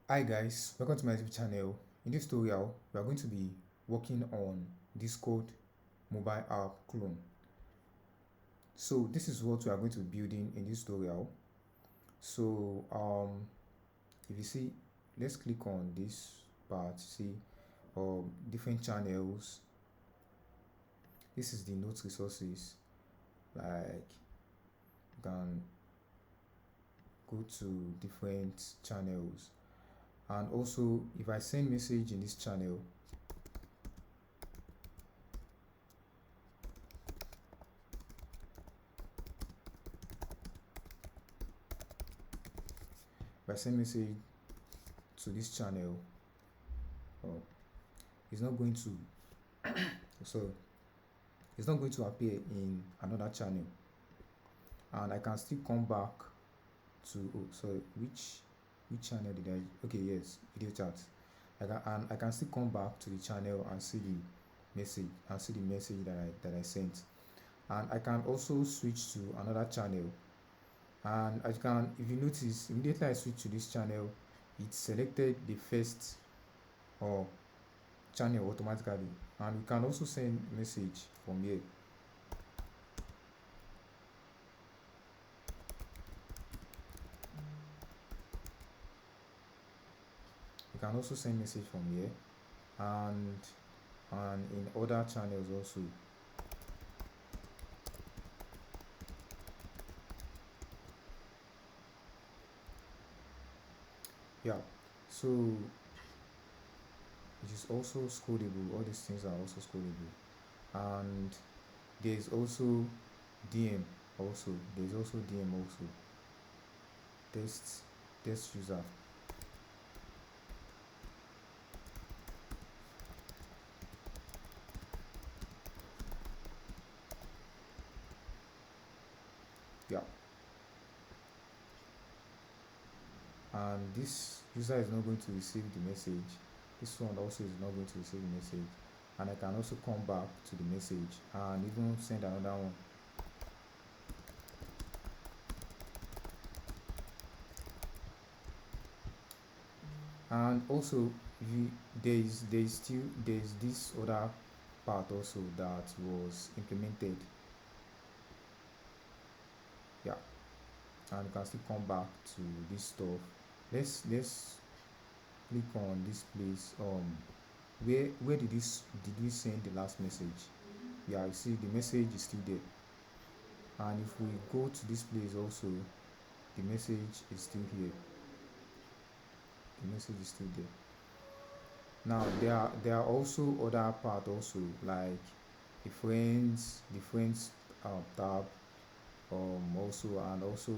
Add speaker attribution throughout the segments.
Speaker 1: Hi guys, welcome to my YouTube channel. In this tutorial, we are going to be working on Discord mobile app clone. So this is what we are going to be building in this tutorial. So if you see, let's click on this part. See, different channels. This is the notes resources. Like you can go to different channels, and also if I send message in this channel, if I send message to this channel, oh, it's not going to so it's not going to appear in another channel, and I can still come back to, oh sorry, which channel did I, okay, yes, video chat. I can still come back to the channel and see the message that I sent. And I can also switch to another channel, and I can, if you notice, immediately I switch to this channel, it selected the first or channel automatically. And we can also send message from here. You can also send message from here, and in other channels also. Yeah, so it is also scalable. All these things are also scalable. And there's also DM also. There's also DM also. Test user. Yeah, and this user is not going to receive the message. This one also is not going to receive the message. And I can also come back to the message and even send another one. And also, there's this other part also that was implemented. Yeah, and you can still come back to this stuff. Let's click on this place. Where did we send the last message? Yeah, you see the message is still there. And if we go to this place also, the message is still here. The message is still there. Now there are also other part also, like the friends tab, also, and also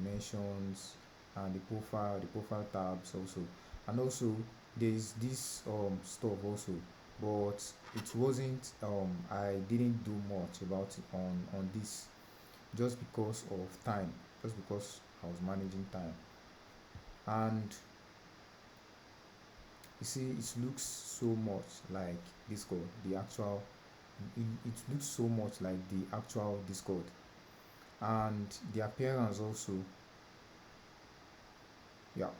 Speaker 1: mentions, and the profile tabs also. And also there's this stuff also, but it wasn't, I didn't do much about it on this, just because of time, just because I was managing time. And you see, it looks so much like Discord, the actual, it looks so much like the actual Discord. And the appearance also. Yeah,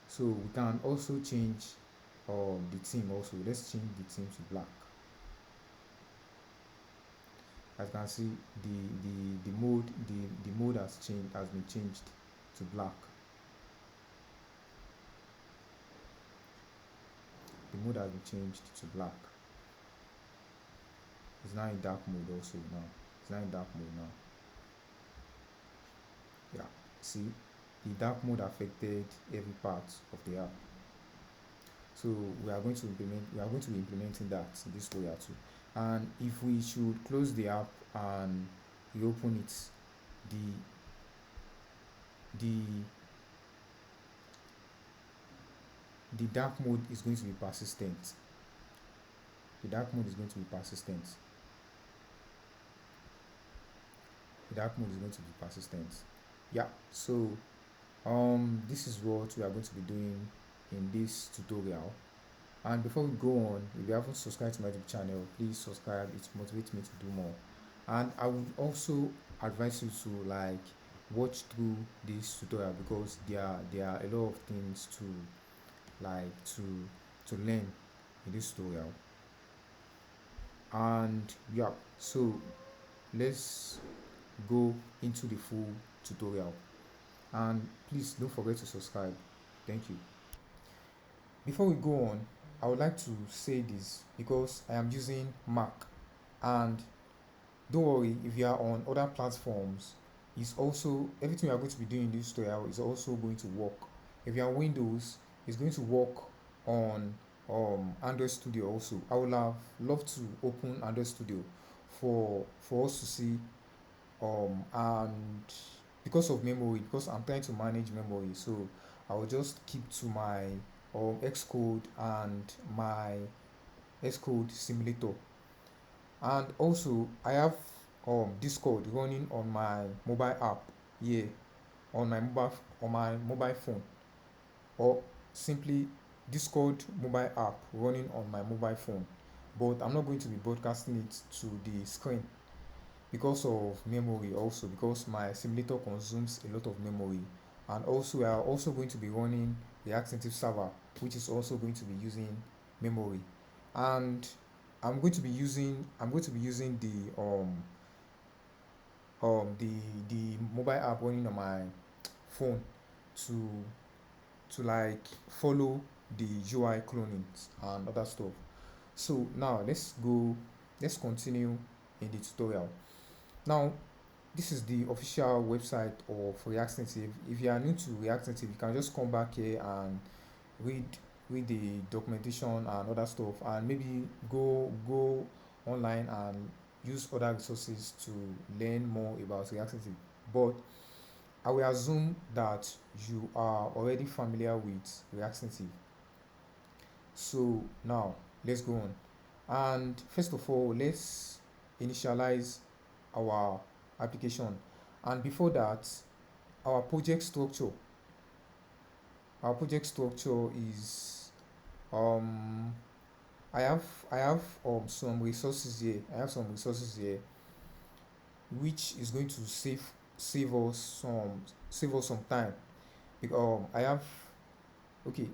Speaker 1: so we can also change the theme also. Let's change the theme to black. As you can see, the mode has been changed to black. The mode has been changed to black. It's now in dark mode also now. It's now in dark mode now. Yeah, see, the dark mode affected every part of the app. So we are going to be implementing that in this way too. And if we should close the app and reopen it, the the the dark mode is going to be persistent. The dark mode is going to be persistent. The dark mode is going to be persistent. Yeah, so this is what we are going to be doing in this tutorial. And before we go on, if you haven't subscribed to my YouTube channel, please subscribe. It motivates me to do more. And I would also advise you to like watch through this tutorial, because there are a lot of things like to learn in this tutorial. And yeah, so let's go into the full tutorial, and please don't forget to subscribe. Thank you. Before we go on, I would like to say this because I am using Mac, and don't worry if you are on other platforms, it's also everything we are going to be doing in this tutorial is also going to work. If you are on Windows, it's going to work on Android Studio also. I would have loved to open Android Studio for us to see, and because of memory, because I'm trying to manage memory, so I will just keep to my Xcode and my Xcode simulator. And also I have Discord running on my mobile app here, on my mobile phone, or simply Discord mobile app running on my mobile phone. But I'm not going to be broadcasting it to the screen because of memory, also because my simulator consumes a lot of memory. And also we are also going to be running the Native server, which is also going to be using memory. And I'm going to be using the mobile app running on my phone to like follow the UI cloning and other stuff. So now let's continue in the tutorial. Now, this is the official website of React Native. If you are new to React Native, you can just come back here and read read the documentation and other stuff, and maybe go online and use other resources to learn more about React Native. But I will assume that you are already familiar with React Native. So now let's go on. And first of all, let's initialize our application. And before that, our project structure. Our project structure is um I have some resources here. I have some resources here which is going to save us some time. I have, okay,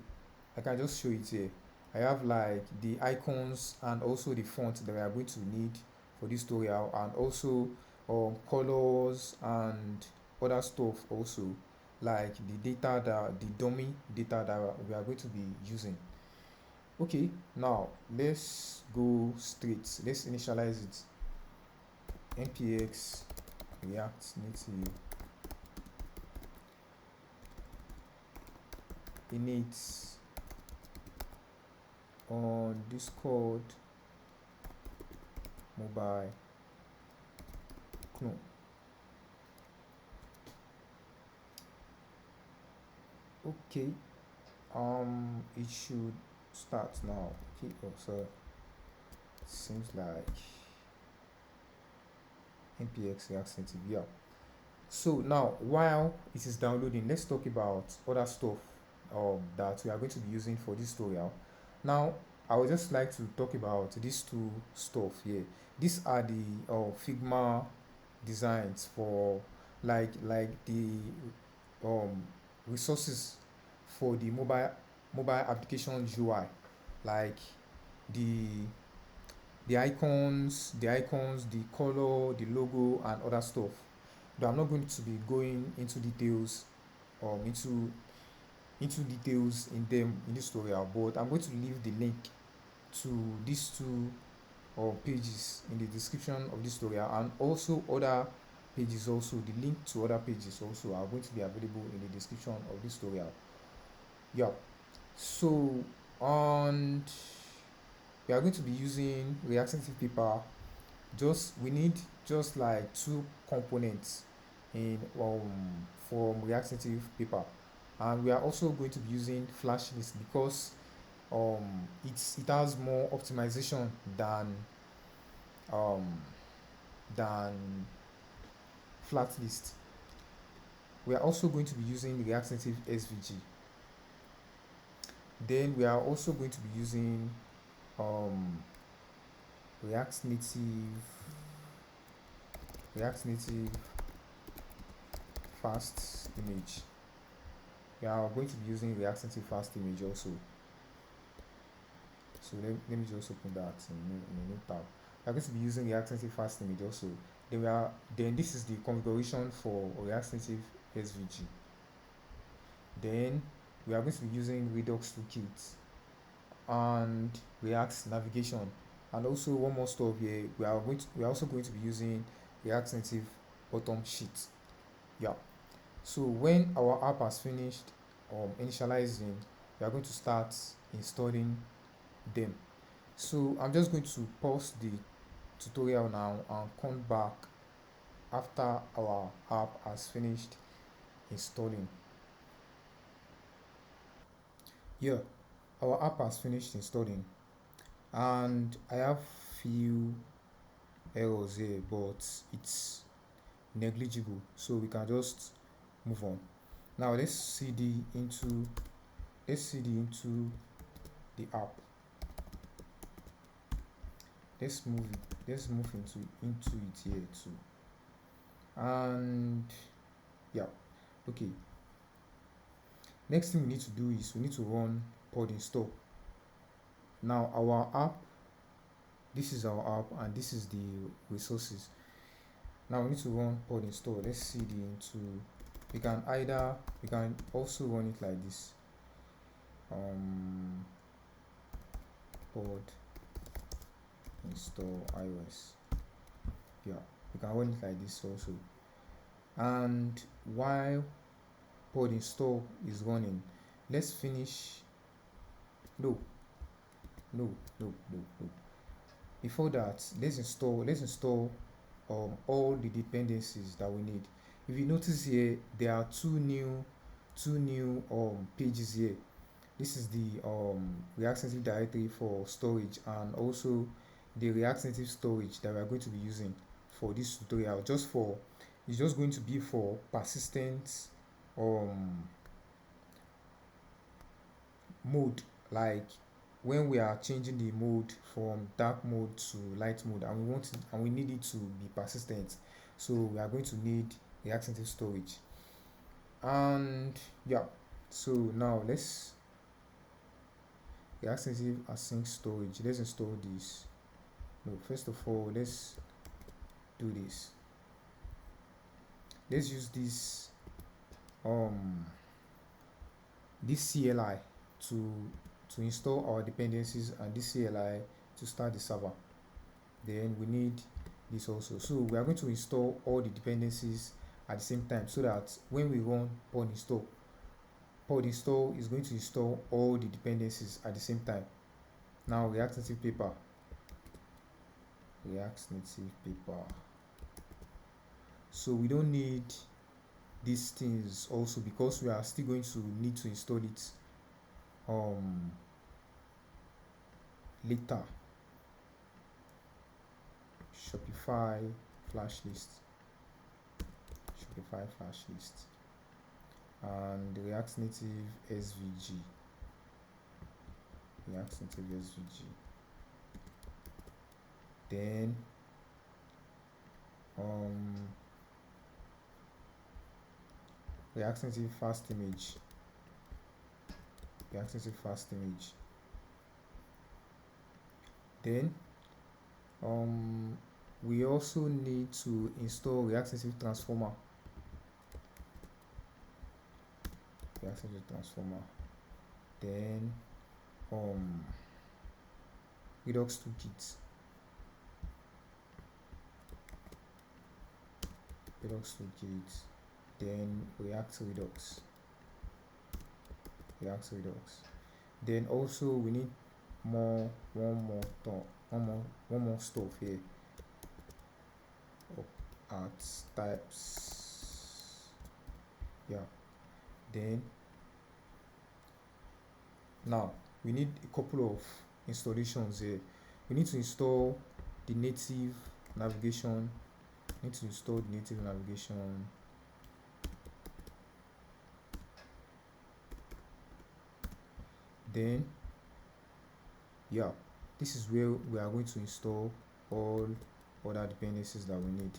Speaker 1: I can just show it here. I have like the icons and also the font that we are going to need for this tutorial, and also colors and other stuff also, like the dummy data that we are going to be using. Okay, now let's go straight. Let's initialize it. npx react native init on Discord mobile clone. Okay, it should start now. Okay, so it seems like npx react native, yeah. So now while it is downloading, let's talk about other stuff that we are going to be using for this tutorial. Now I would just like to talk about these two stuff here. These are the Figma designs for like the um, resources for the mobile application UI, like the the color, the logo, and other stuff. Though I'm not going to be going into details um into details in them in this tutorial, but I'm going to leave the link to these two pages in the description of this tutorial, and also other pages also. The link to other pages also are going to be available in the description of this tutorial. Yeah. So, and we are going to be using React Native paper. We need just like two components in from React Native paper, and we are also going to be using FlashList because it has more optimization um than FlatList. We are also going to be using React Native SVG. Then we are also going to be using um React Native React Native fast image. We are going to be using React Native fast image also. So let me just open that in a new tab. We are going to be using React Native Fast Image also. Then this is the configuration for React Native SVG. Then we are going to be using Redux Toolkit and React navigation, and also one more stuff here. We are also going to be using React Native bottom sheet. Yeah. So when our app has finished initializing, we are going to start installing them. So I'm just going to pause the tutorial now and come back after our app has finished installing. Yeah, our app has finished installing, and I have few errors here, but it's negligible, so we can just move on. Now let's cd into the app. Let's move into it here too. And yeah, okay. Next thing we need to do is we need to run pod install. Now our app, this is our app and this is the resources. Now we need to run pod install. Let's cd into, we can also run it like this. Pod install iOS. Yeah, we can run it like this also. And while pod install is running, let's finish. No. Before that, let's install all the dependencies that we need. If you notice here, there are two new pages here. This is the React Native directory for storage, and also the React Native storage that we are going to be using for this tutorial. It's just going to be for persistent mode, like when we are changing the mode from dark mode to light mode, and we need it to be persistent. So we are going to need React Native storage. And yeah, so now let's React Native async storage. Let's install this. No, first of all, let's do this. Let's use this CLI to install our dependencies, and this CLI to start the server. Then we need this also. So we are going to install all the dependencies at the same time, so that when we run pod install is going to install all the dependencies at the same time. Now React Native paper. So we don't need these things also, because we are still going to need to install it later. Shopify FlashList, and React Native SVG. Then React Native Fast Image. Then we also need to install React Native Transformer. Then Redux Toolkit. Then React Redux. Then also we need one more stuff here at types. Yeah. Then now we need a couple of installations here. We need to install the native navigation. Then yeah, this is where we are going to install all other dependencies that we need.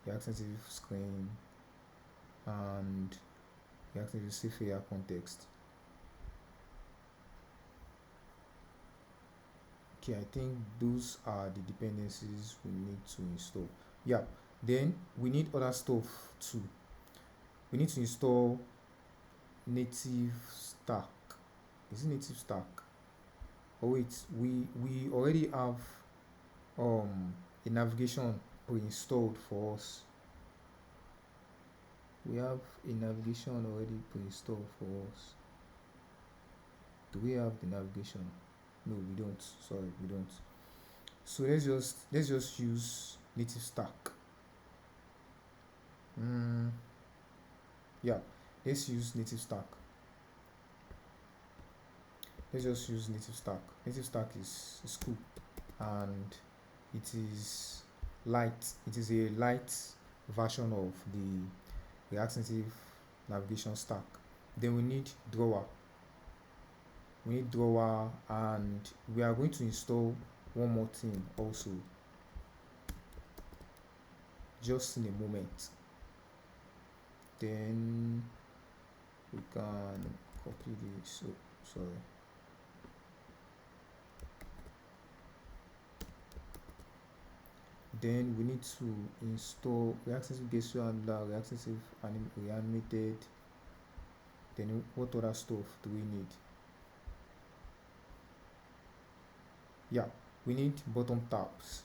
Speaker 1: React Native screen and React Native safe area context. Okay, I think those are the dependencies we need to install. Yeah, then we need other stuff too. We need to install native stack. Is it native stack? Oh wait, we already have a navigation pre-installed for us. We have a navigation already pre-installed for us. Do we have the navigation? No, we don't. Sorry, we don't. So let's just use native stack. Yeah, let's use native stack. Let's just use native stack. Native stack is cool, and it is light. It is a light version of the React Native navigation stack. Then we need drawer. And we are going to install one more thing also, just in a moment. Then we can copy this. Oh, sorry. Then we need to install React Native gesture handler, React Native reanimated. Then what other stuff do we need? Yeah, we need bottom tabs.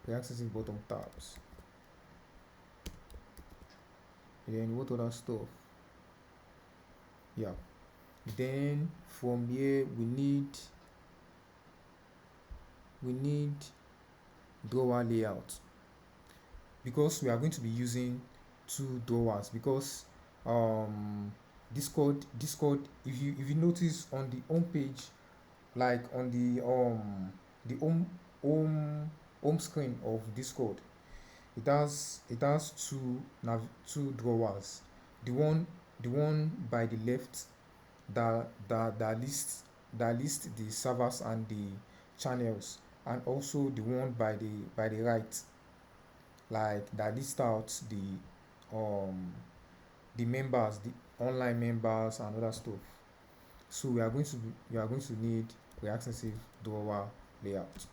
Speaker 1: React Native bottom tabs. And then what other stuff? Yeah. Then from here we need drawer layout, because we are going to be using two drawers, because Discord, if you notice on the home page, like on the home screen of Discord, it has two drawers. The one by the left that lists the servers and the channels, and also the one by the right, like that lists out the members, the online members and other stuff. So we are going to need React Native drawer layout.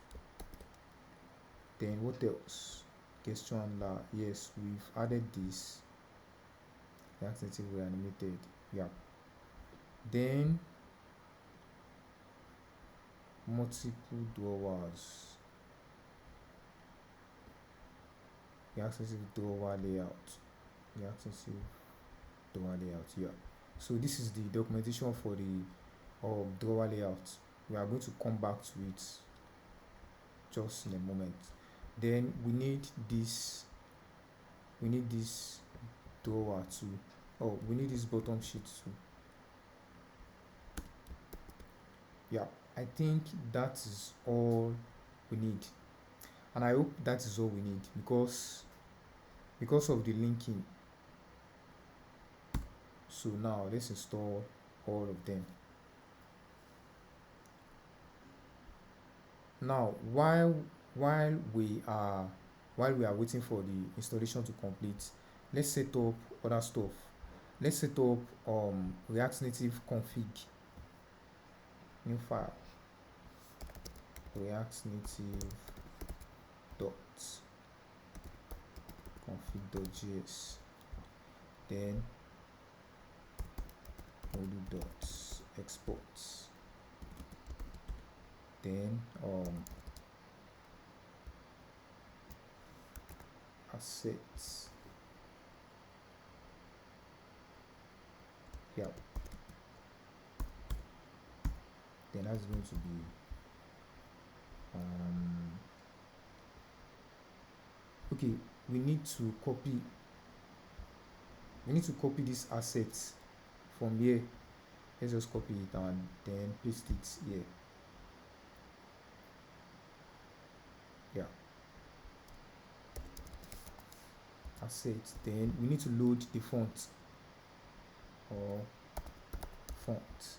Speaker 1: Then what else? Gesture handler. Yes, we've added this. React Native reanimated. Yeah. Then multiple drawers. React Native drawer layout. React Native drawer layout. Yeah. So this is the documentation for the drawer layout. We are going to come back to it just in a moment. Then we need this drawer too. Oh, we need this bottom sheet too. Yeah, I think that is all we need, and I hope that is all we need, because of the linking. So now let's install all of them. Now while we are waiting for the installation to complete, let's set up other stuff. Let's set up React Native config. New file, React Native dot config.js, then module dot export, then assets. Yeah, then that's going to be okay. We need to copy this asset from here. Let's just copy it and then paste it here. Yeah, asset. Then we need to load the font or font.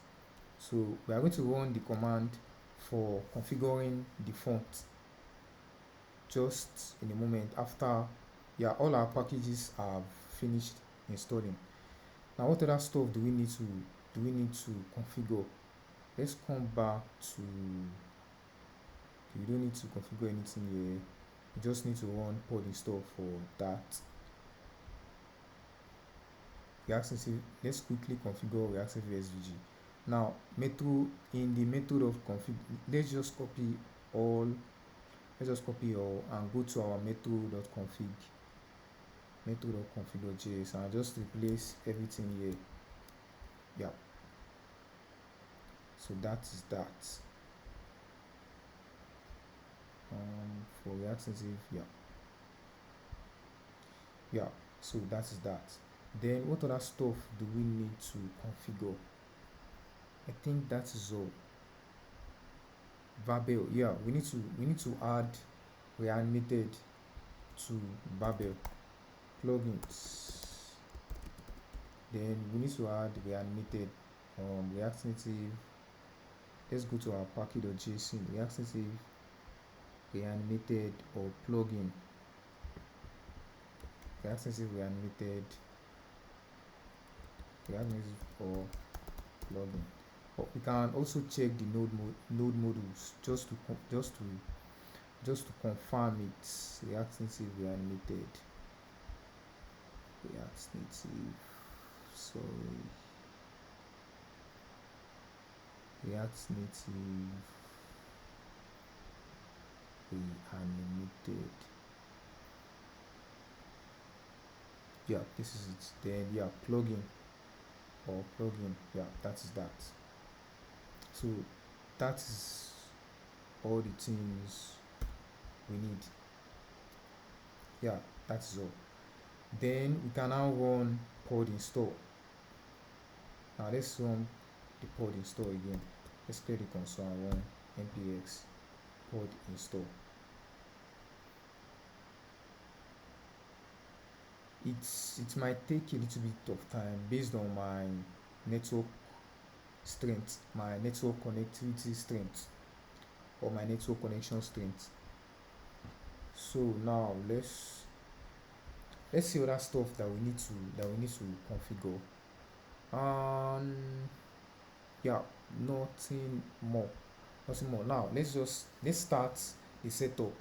Speaker 1: So we are going to run the command for configuring the font just in a moment, after all our packages are finished installing. Now what other stuff do we need to configure? let's come back to, you don't need to configure anything here, you just need to run pod install for that. Let's quickly configure reactive SVG. Now method, in the method of config, let's just copy all and go to our method.config, method.config.js, and just replace everything here. Yeah, so that is that. For React Native, yeah, so that is that. Then what other stuff do we need to configure? I think that is all. Babel, yeah, we need to add reanimated to Babel plugins. Then we need to add reanimated React Native. Let's go to our package.json, React Native reanimated or plugin. React Native reanimated, React Native or plugin. But we can also check the node modules just to confirm it's React Native reanimated. React Native, sorry, React Native reanimated. Yeah, this is it. Then yeah, plugin, yeah, that is that. So that is all the things we need. Yeah, that is all. Then we can now run pod install. Now let's run the pod install again. Let's clear the console and run npx pod install. It might take a little bit of time based on my network strength, my network connectivity strength, or my network connection strength. So now let's see other stuff that we need to configure. Yeah, nothing more. Now let's start the setup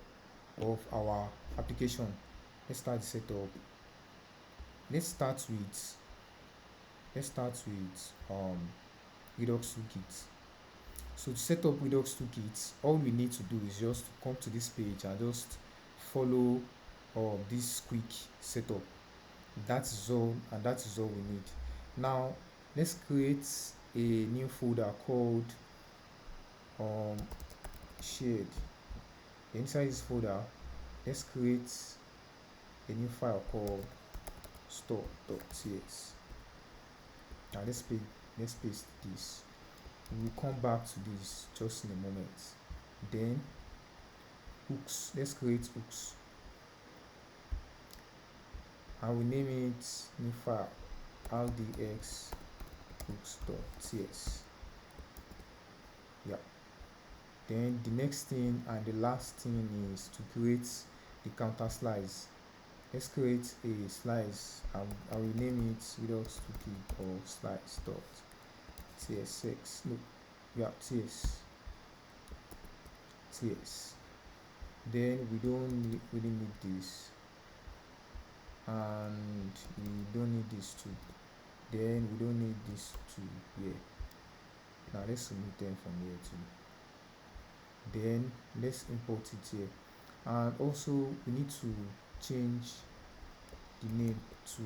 Speaker 1: of our application. Let's start the setup. Let's start with Redux Toolkit. So to set up Redux Toolkit, all we need to do is just come to this page and just follow this quick setup. That is all we need. Now let's create a new folder called shared. Inside this folder, let's create a new file called store.ts. Now let's paste this. We'll come back to this just in a moment. Then hooks, let's create hooks. I will name it new file rdx hooks.ts. Yeah. Then the next thing and the last thing is to create the counter slice. Let's create a slice. I will name it Redux Toolkit or slice.tsx. No, yeah, ts. Then we don't really need this, and we don't need this too. Then we don't need this too here. Now let's remove them from here too. Then let's import it here, and also we need to change the name to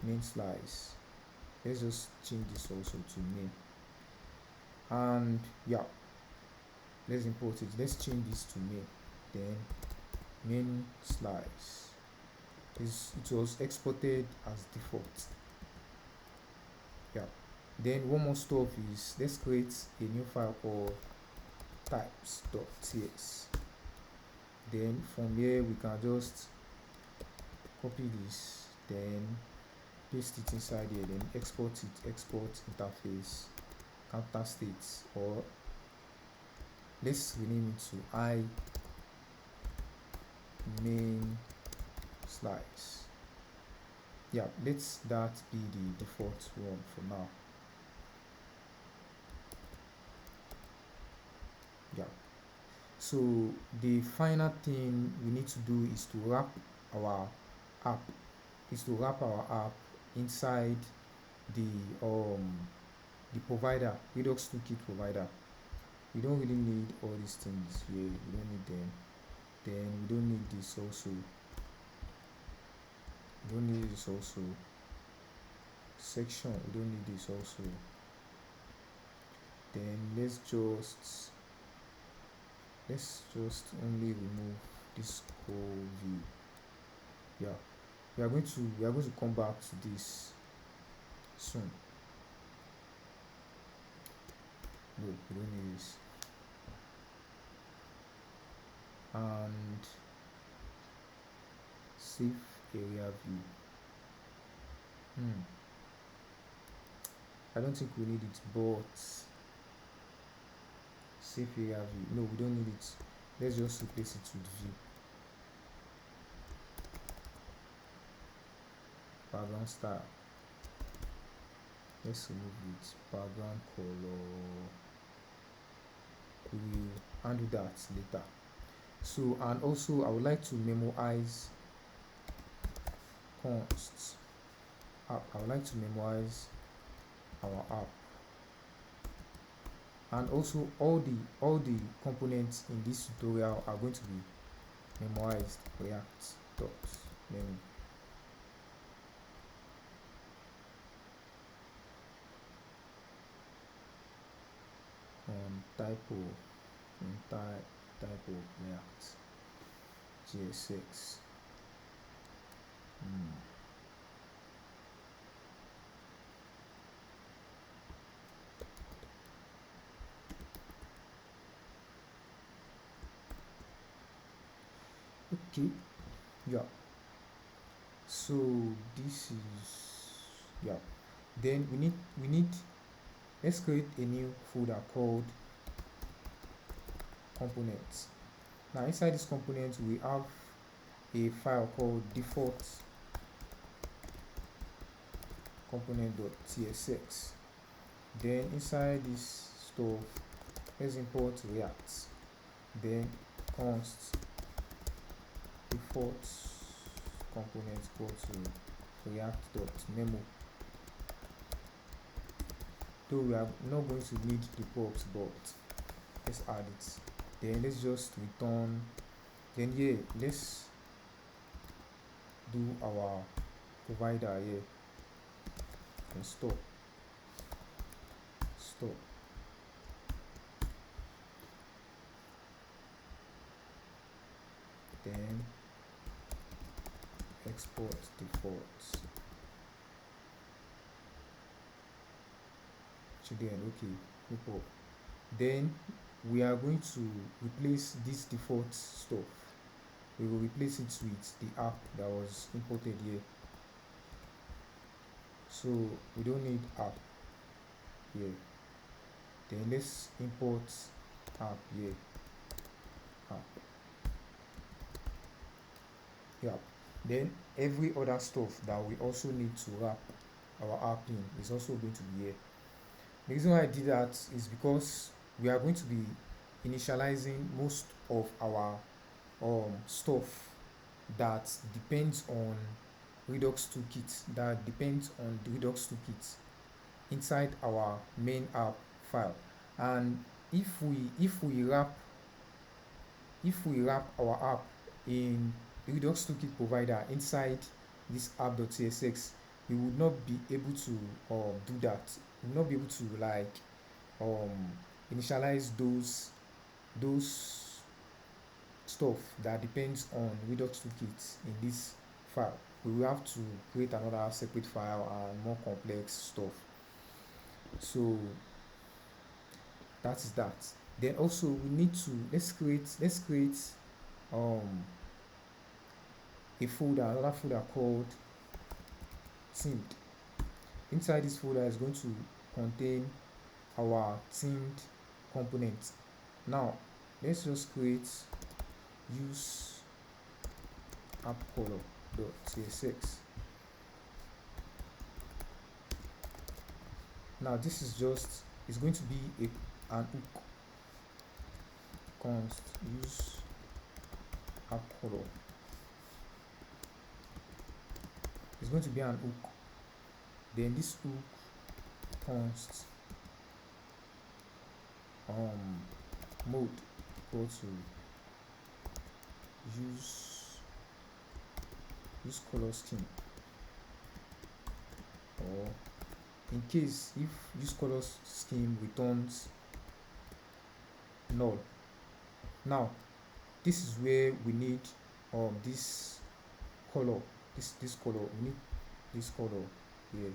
Speaker 1: main slice. Let's just change this also to name, and yeah, let's import it. Let's change this to main. Then main slice it was exported as default. Yeah. Then one more stuff is let's create a new file called types.ts. Then from here we can just copy this, then paste it inside here, then export interface counter states, or let's rename it to I main slice. Yeah, let's that be the default one for now. Yeah. So the final thing we need to do is to wrap our app inside the provider, Redux Toolkit provider. We don't really need all these things here. We don't need them. Then we don't need this also. Section, we don't need this also. Then let's just only remove this whole view. Yeah, we are going to come back to this soon. No, we don't need this. And save area view. I don't think we need it, but save area view. No, we don't need it. Let's just replace it with view. Background style. Let's remove it. Background color. We will handle that later. So, and also I would like to memorize const app. I would like to memorize our app, and also all the components in this tutorial are going to be memorized. React dot memo. Typo React JS6. Okay, yeah. So this is, yeah. Then we need let's create a new folder called components. Now inside this component we have a file called default component.tsx. Then inside this stuff, let's import React. Then const default component equal to react.memo. Though we are not going to need the props, but let's add it. Then let's just return. Then here, let's do our provider here and stop. Then export defaults. Then okay, report. Then we are going to replace this default stuff. We will replace it with the app that was imported here. So we don't need app here. Then let's import app here. App. Yeah. Then every other stuff that we also need to wrap our app in is also going to be here. The reason why I did that is because we are going to be initializing most of our stuff that depends on Redux Toolkit, inside our main app file. And if we wrap our app in Redux Toolkit provider inside this app.tsx, we would not be able to do that. We will not be able to initialize those stuff that depends on Redux Toolkit in this file. We will have to create another separate file and more complex stuff. So that is that. Then also we need to let's create another folder called themed. Inside this folder is going to contain our themed components. Now let's just create use app color.tsx. Now this is going to be an hook. const use app color. It's going to be an hook. Then this hook const mode equal to use color scheme, or in case if use color scheme returns null. Now this is where we need this color, this color, we need this color here.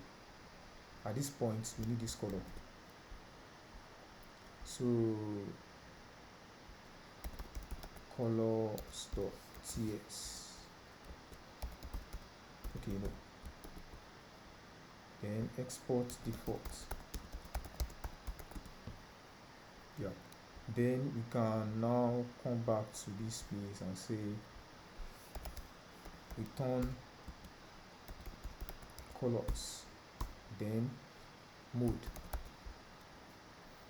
Speaker 1: At this point we need this color. So colors.ts, okay, no, then export default. Yeah, then we can now come back to this place and say return colors, then mode,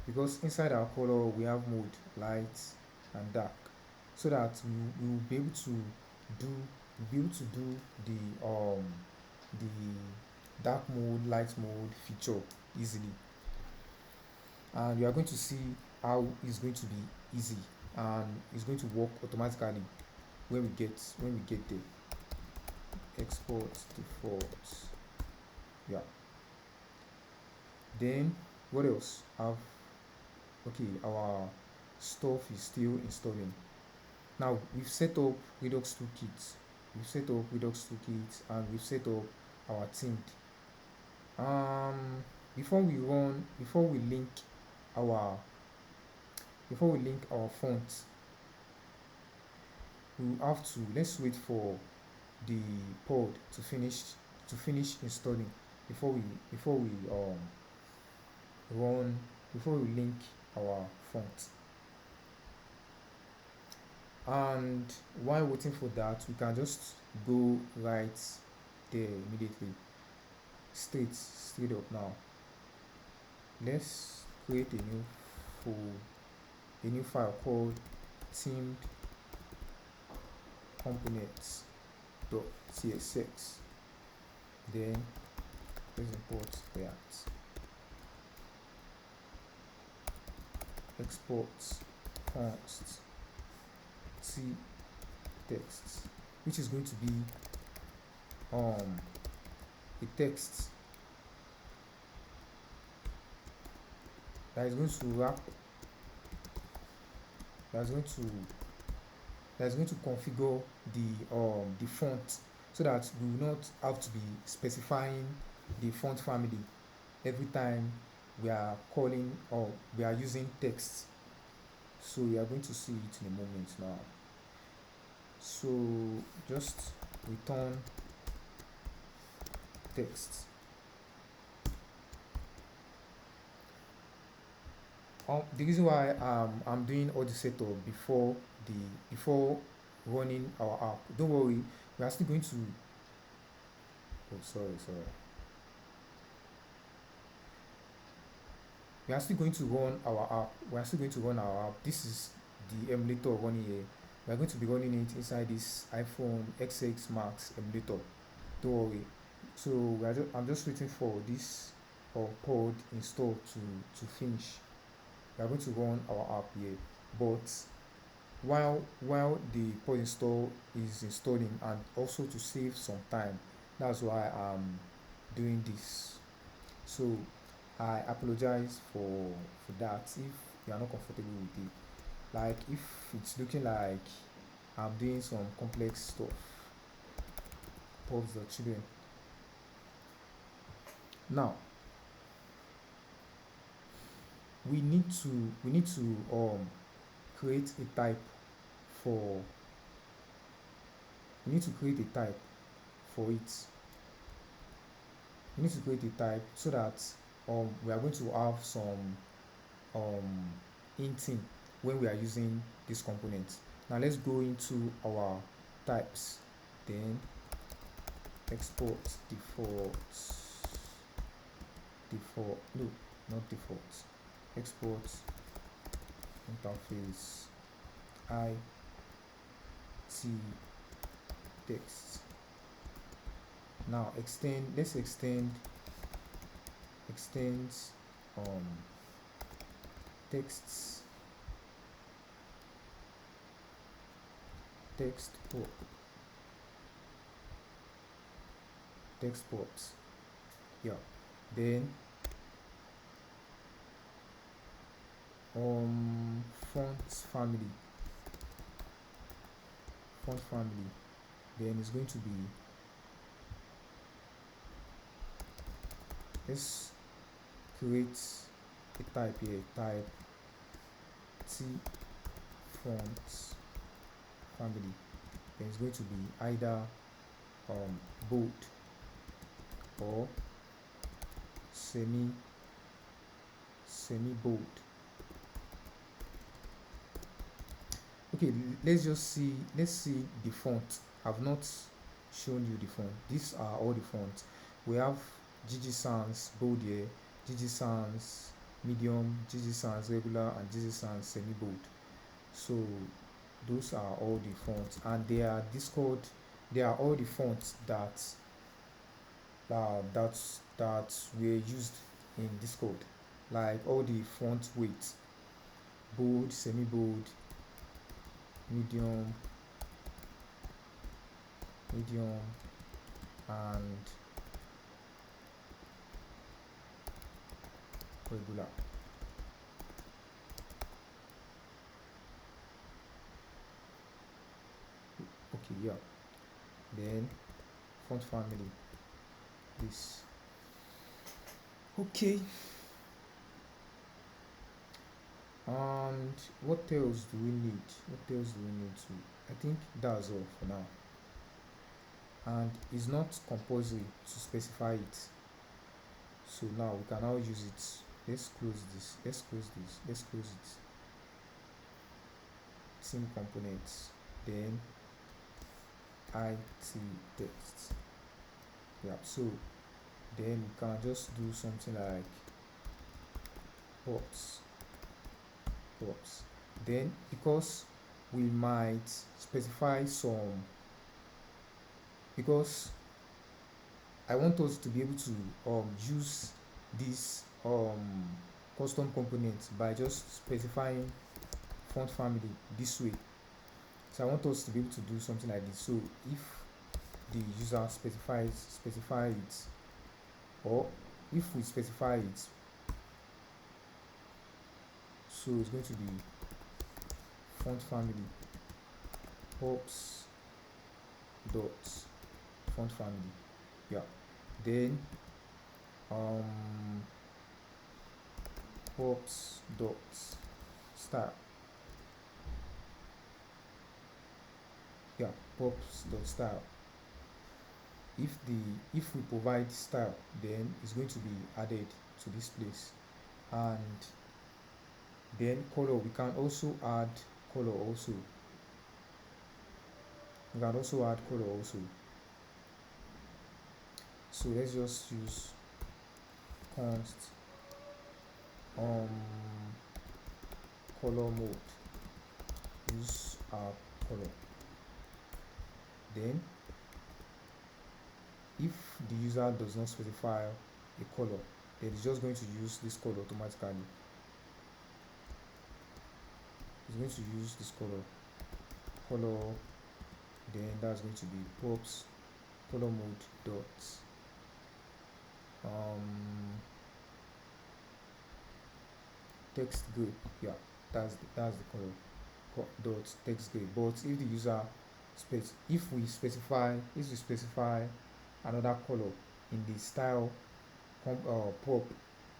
Speaker 1: because inside our color we have mode light and dark, so that we will be able to do the dark mode, light mode feature easily, and you are going to see how it's going to be easy and it's going to work automatically when we get there. Export default. Yeah, then what else have, okay, our stuff is still installing. Now we've set up Redux Toolkit, and we've set up our themed. Before we link our font, we have to, let's wait for the pod to finish installing before we link our font. And while waiting for that, we can just go right there immediately, straight up. Now let's create a new file called themed components.tsx. then let's import React, export const t text, which is going to be a text that is going to wrap, that's going to configure the font, so that we will not have to be specifying the font family every time we are calling or we are using text. So we are going to see it in a moment now. So just return text. The reason why I'm doing all the setup before running our app, don't worry, we are still going to, we are still going to run our app. This is the emulator running here. We are going to be running it inside this iPhone XX Max emulator, don't worry. So I'm just waiting for this pod install to finish. We are going to run our app here, but while the pod install is installing, and also to save some time, that's why I'm doing this. So I apologize for that if you are not comfortable with it. Like if it's looking like I'm doing some complex stuff, pause the children. Now we need to create a type for it. We need to create a type so that we are going to have some hinting when we are using this component. Now let's go into our types, then export export interface it text. Now let's extend texts text pops. Yeah, then font family, then it's going to be, let's create a type here, type T fonts family. Then it's going to be either bold or semi bold. Okay, let's see the font. I've not shown you the font. These are all the fonts. We have GG Sans bold here, GG Sans medium, GG Sans regular, and GG Sans semi bold. So those are all the fonts, and they are all the fonts that were used in Discord, like all the font weights: bold, semi bold, medium, and regular. Okay, yeah. Then font family, this. Okay. And what else do we need? I think that's all for now. And it's not compulsory to specify it. So now we can now use it. Let's close it. Sim components, then it text. Yeah, so then we can just do something like pops. Then, because we might specify some, because I want us to be able to use this custom component by just specifying font family this way. So I want us to be able to do something like this. So if the user specifies it, or if we specify it, so it's going to be font family pops dot font family. Yeah, then pops dot style. Yeah, pops dot style. If we provide style, then it's going to be added to this place. And then color, we can also add color also. So let's just use const color mode, use our color. Then if the user does not specify a color, then it's just going to use this color automatically. It's going to use this color, then that's going to be pops color mode dot text gray. Yeah, that's the color dot text gray. But if the user if we specify another color in the style pop,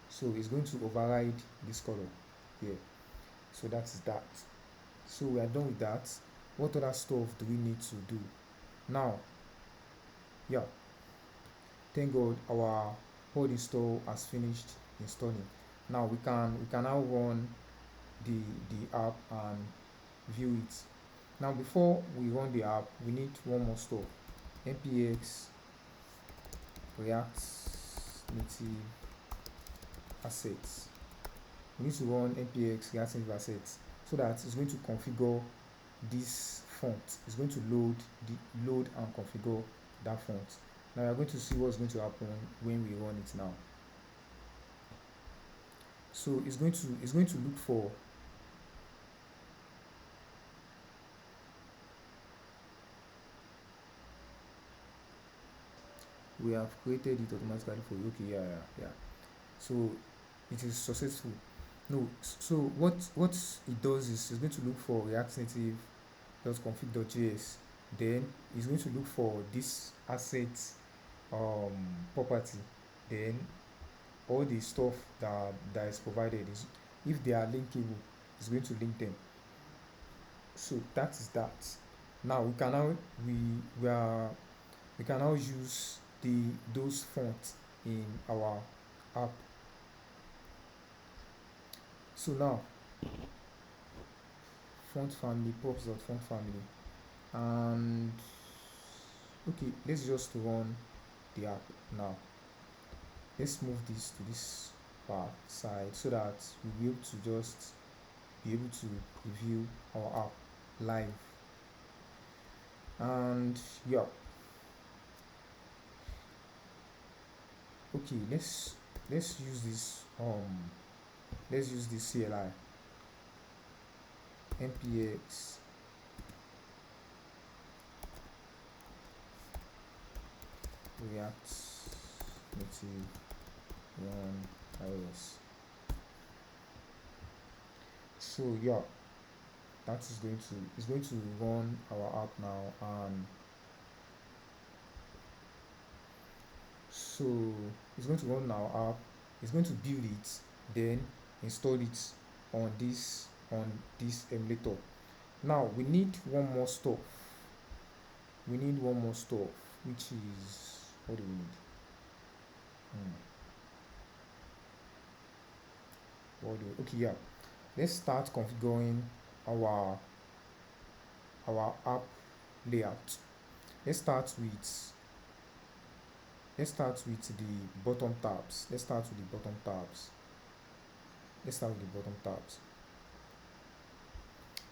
Speaker 1: so it's going to override this color here. So that is that. So we are done with that. What other stuff do we need to do now? Yeah, thank God our pod install has finished installing. Now we can now run the app and view it. Now before we run the app, we need one more stuff: npx react native assets. We need to run npx react native assets, so that it's going to configure this font. It's going to load and configure that font. Now we're going to see what's going to happen when we run it now. So it's going to look for we have created it automatically for you. Okay, yeah. So it is successful. No, so what it does is it's going to look for React Native .config.js. Then it's going to look for this asset property. Then all the stuff that is provided is, if they are linkable, it's going to link them. So that is that. Now we can now use those fonts in our app. So now font family, props.font family, and okay, let's just run the app now. Let's move this to this side so that we'll be able to just be able to preview our app live. And yeah, okay, let's use this CLI npx React Native run iOS. So yeah, that is going to run our app now. And so it's going to run our app, it's going to build it, then install it on this emulator. Now we need one more stuff, which is, what do we need? Okay, yeah, let's start configuring our app layout. Let's start with the bottom tabs.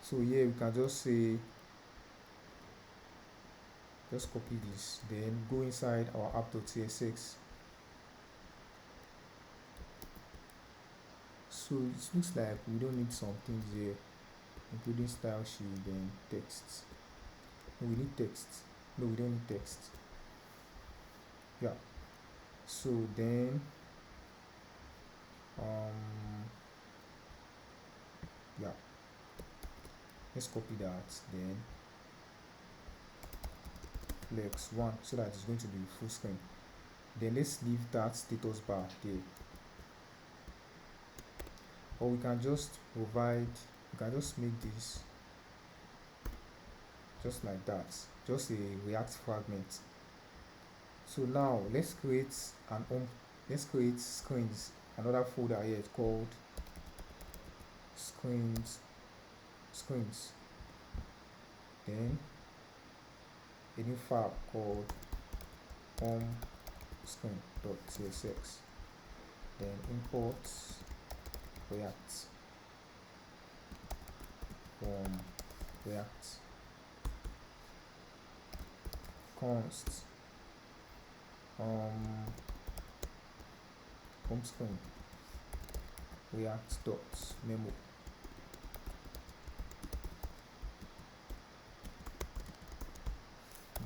Speaker 1: So here we can just copy this, then go inside our app.tsx. So it looks like we don't need some things here, including style sheet, then text. No, we need text. No, we don't need text. Yeah. So then yeah, let's copy that, then flex 1 so that it's going to be full screen. Then let's leave that status bar there, or we can just make this just like that, just a React fragment. So now let's create screens, another folder here called screens. Then a new file called home screen.tsx. Then import React from React const home screen React.memo.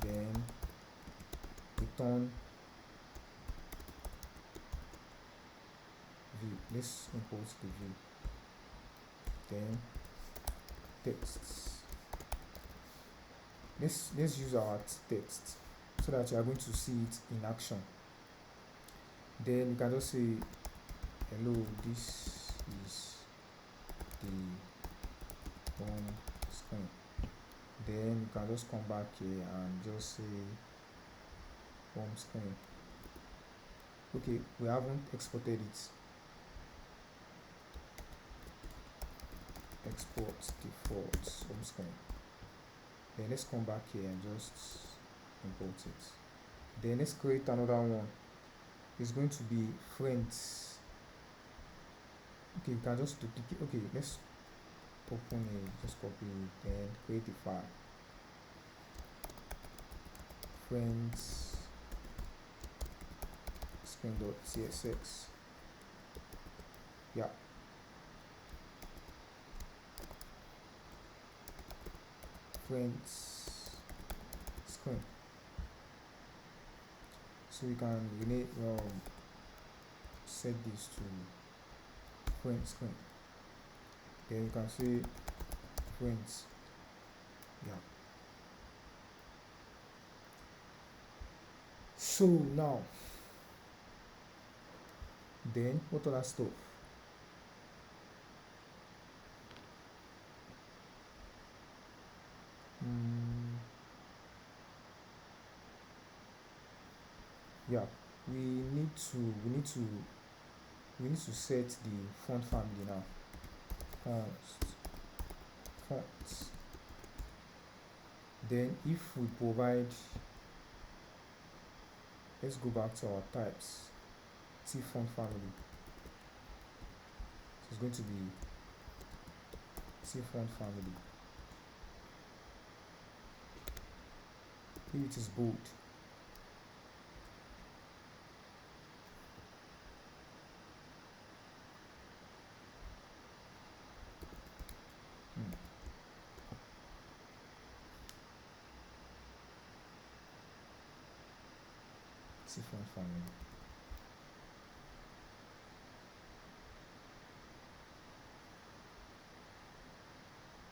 Speaker 1: Then return view. Let's import the view. Then text. Let's use our text so that you are going to see it in action. Then you can just say, hello, this is the home screen. Then you can just come back here and just say home screen. Okay, we haven't exported it. Export default home screen. Then let's come back here and just import it. Then let's create another one. It's going to be friends. Okay, we can just duplicate. Okay, let's open it, just copy it, then create a file, friends screen.csx. Yeah, friends screen. So we can rename set this to friends screen. Then you can say friends. Yeah. So now, then what other stuff? Yeah, we need to set the font family now. Fonts. Then if we provide, let's go back to our types, T font family. So it's going to be T font family. If it is bold, T font family.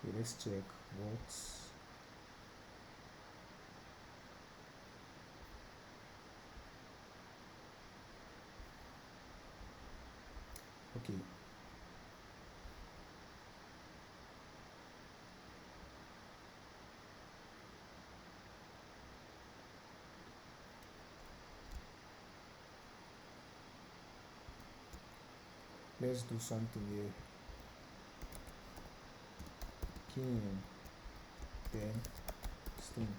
Speaker 1: Okay, let's check what. Okay. Let's do something here. King, then string.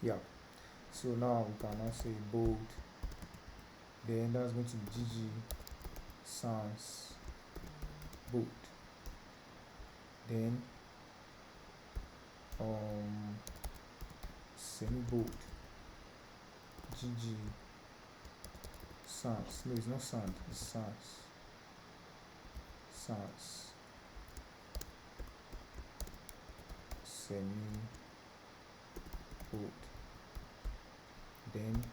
Speaker 1: Yeah. So now we can now say bold. Then that's going to be GG sans bold. Then semi bold. GG sans. No, it's not sans. It's sans. Sans. Semi bold. Then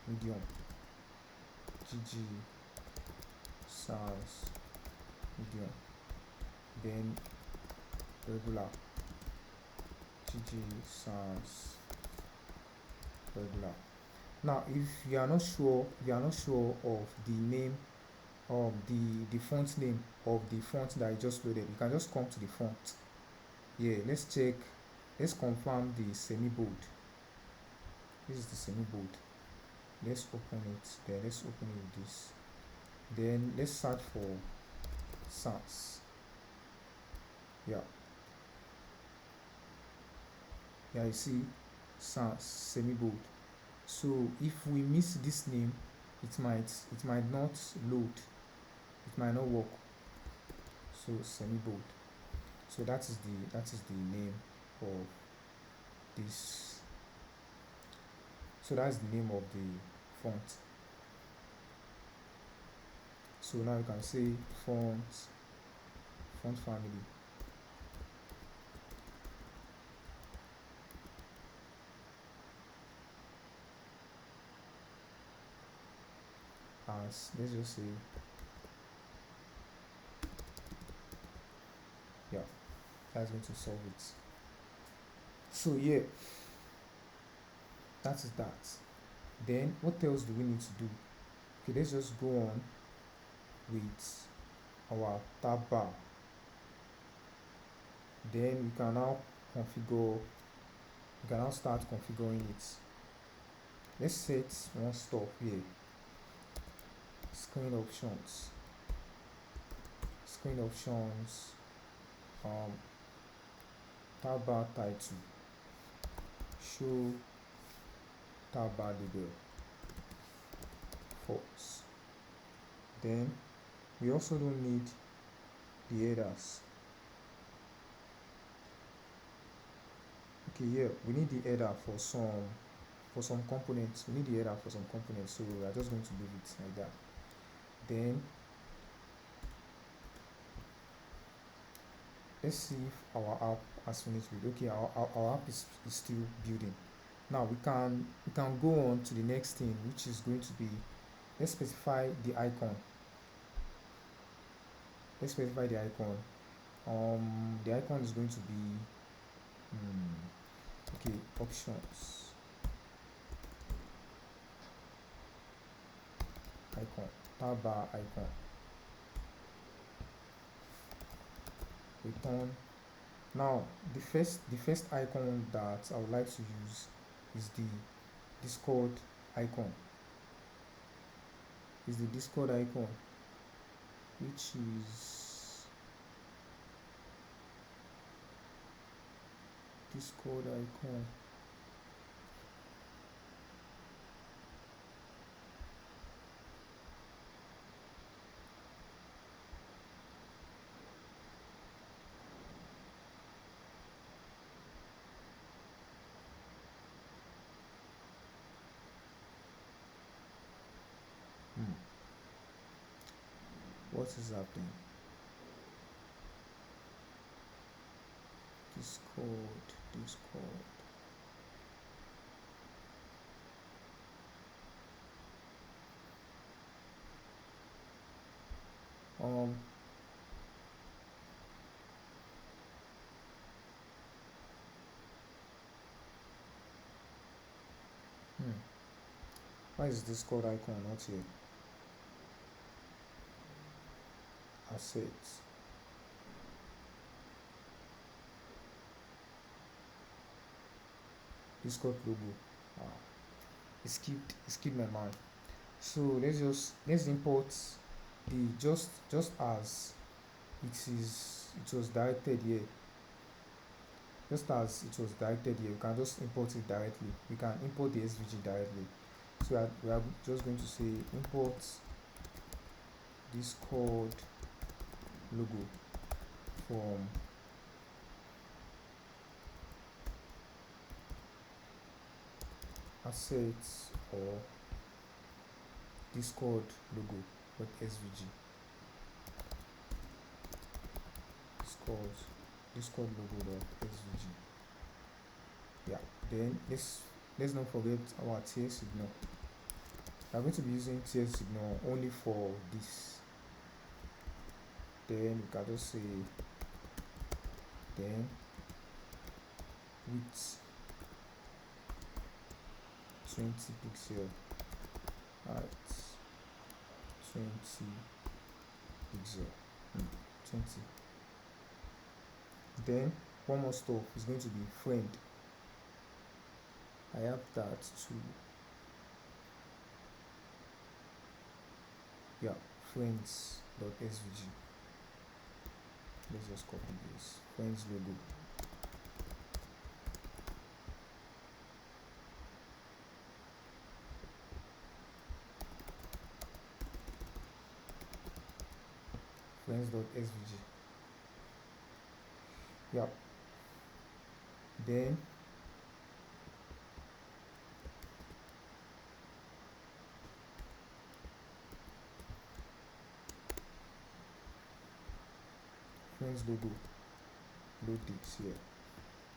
Speaker 1: medium. GG sans medium. Then regular. GG sans regular. Now if you are not sure of the name of the font name of the font that I just loaded, you can just come to the font. Yeah, let's confirm the semi bold. This is the semi bold. Let's open it. Then let's open it with this. Then let's search for sans. Yeah, you see sans semi bold. So if we miss this name, it might not load, it might not work. So semi bold. So that is the name of this. So that's the name of the font. So now you can say font family. As let's just say, yeah, that's going to solve it. So yeah, that is that. Then what else do we need to do? Okay, let's just go on with our tab bar. Then we can now start configuring it. Let's set one stuff here. Screen options, tab bar title, show tab bar label, false. Then we also don't need the headers. Okay, yeah, we need the header for some components. We need the header for some components, so we are just going to leave it like that. Then let's see if our app has finished with. Okay, our app is still building. Now we can go on to the next thing, which is going to be, let's specify the icon. The icon is going to be okay, options, icon, tab bar icon, return. Now the first icon that I would like to use is the Discord icon. Which is Discord icon. What is happening? Discord. Why is Discord icon not here? Assets. Discord logo. It skipped my mind. So let's import the just as it was directed here. Just as it was directed here, we can just import it directly. We can import the SVG directly. So we are just going to say import Discord logo from assets or Discord logo .svg. Discord logo.svg. Yeah, then let's not forget our TS signal. We are going to be using TS signal only for this. Then we can just say then width 20 pixel at 20 pixel 20. Then one more stuff is going to be friend. I have that too. Yeah, friends.svg. Let's just copy this friends logo. Friends.svg. Yeah. Then friends logo, load this here.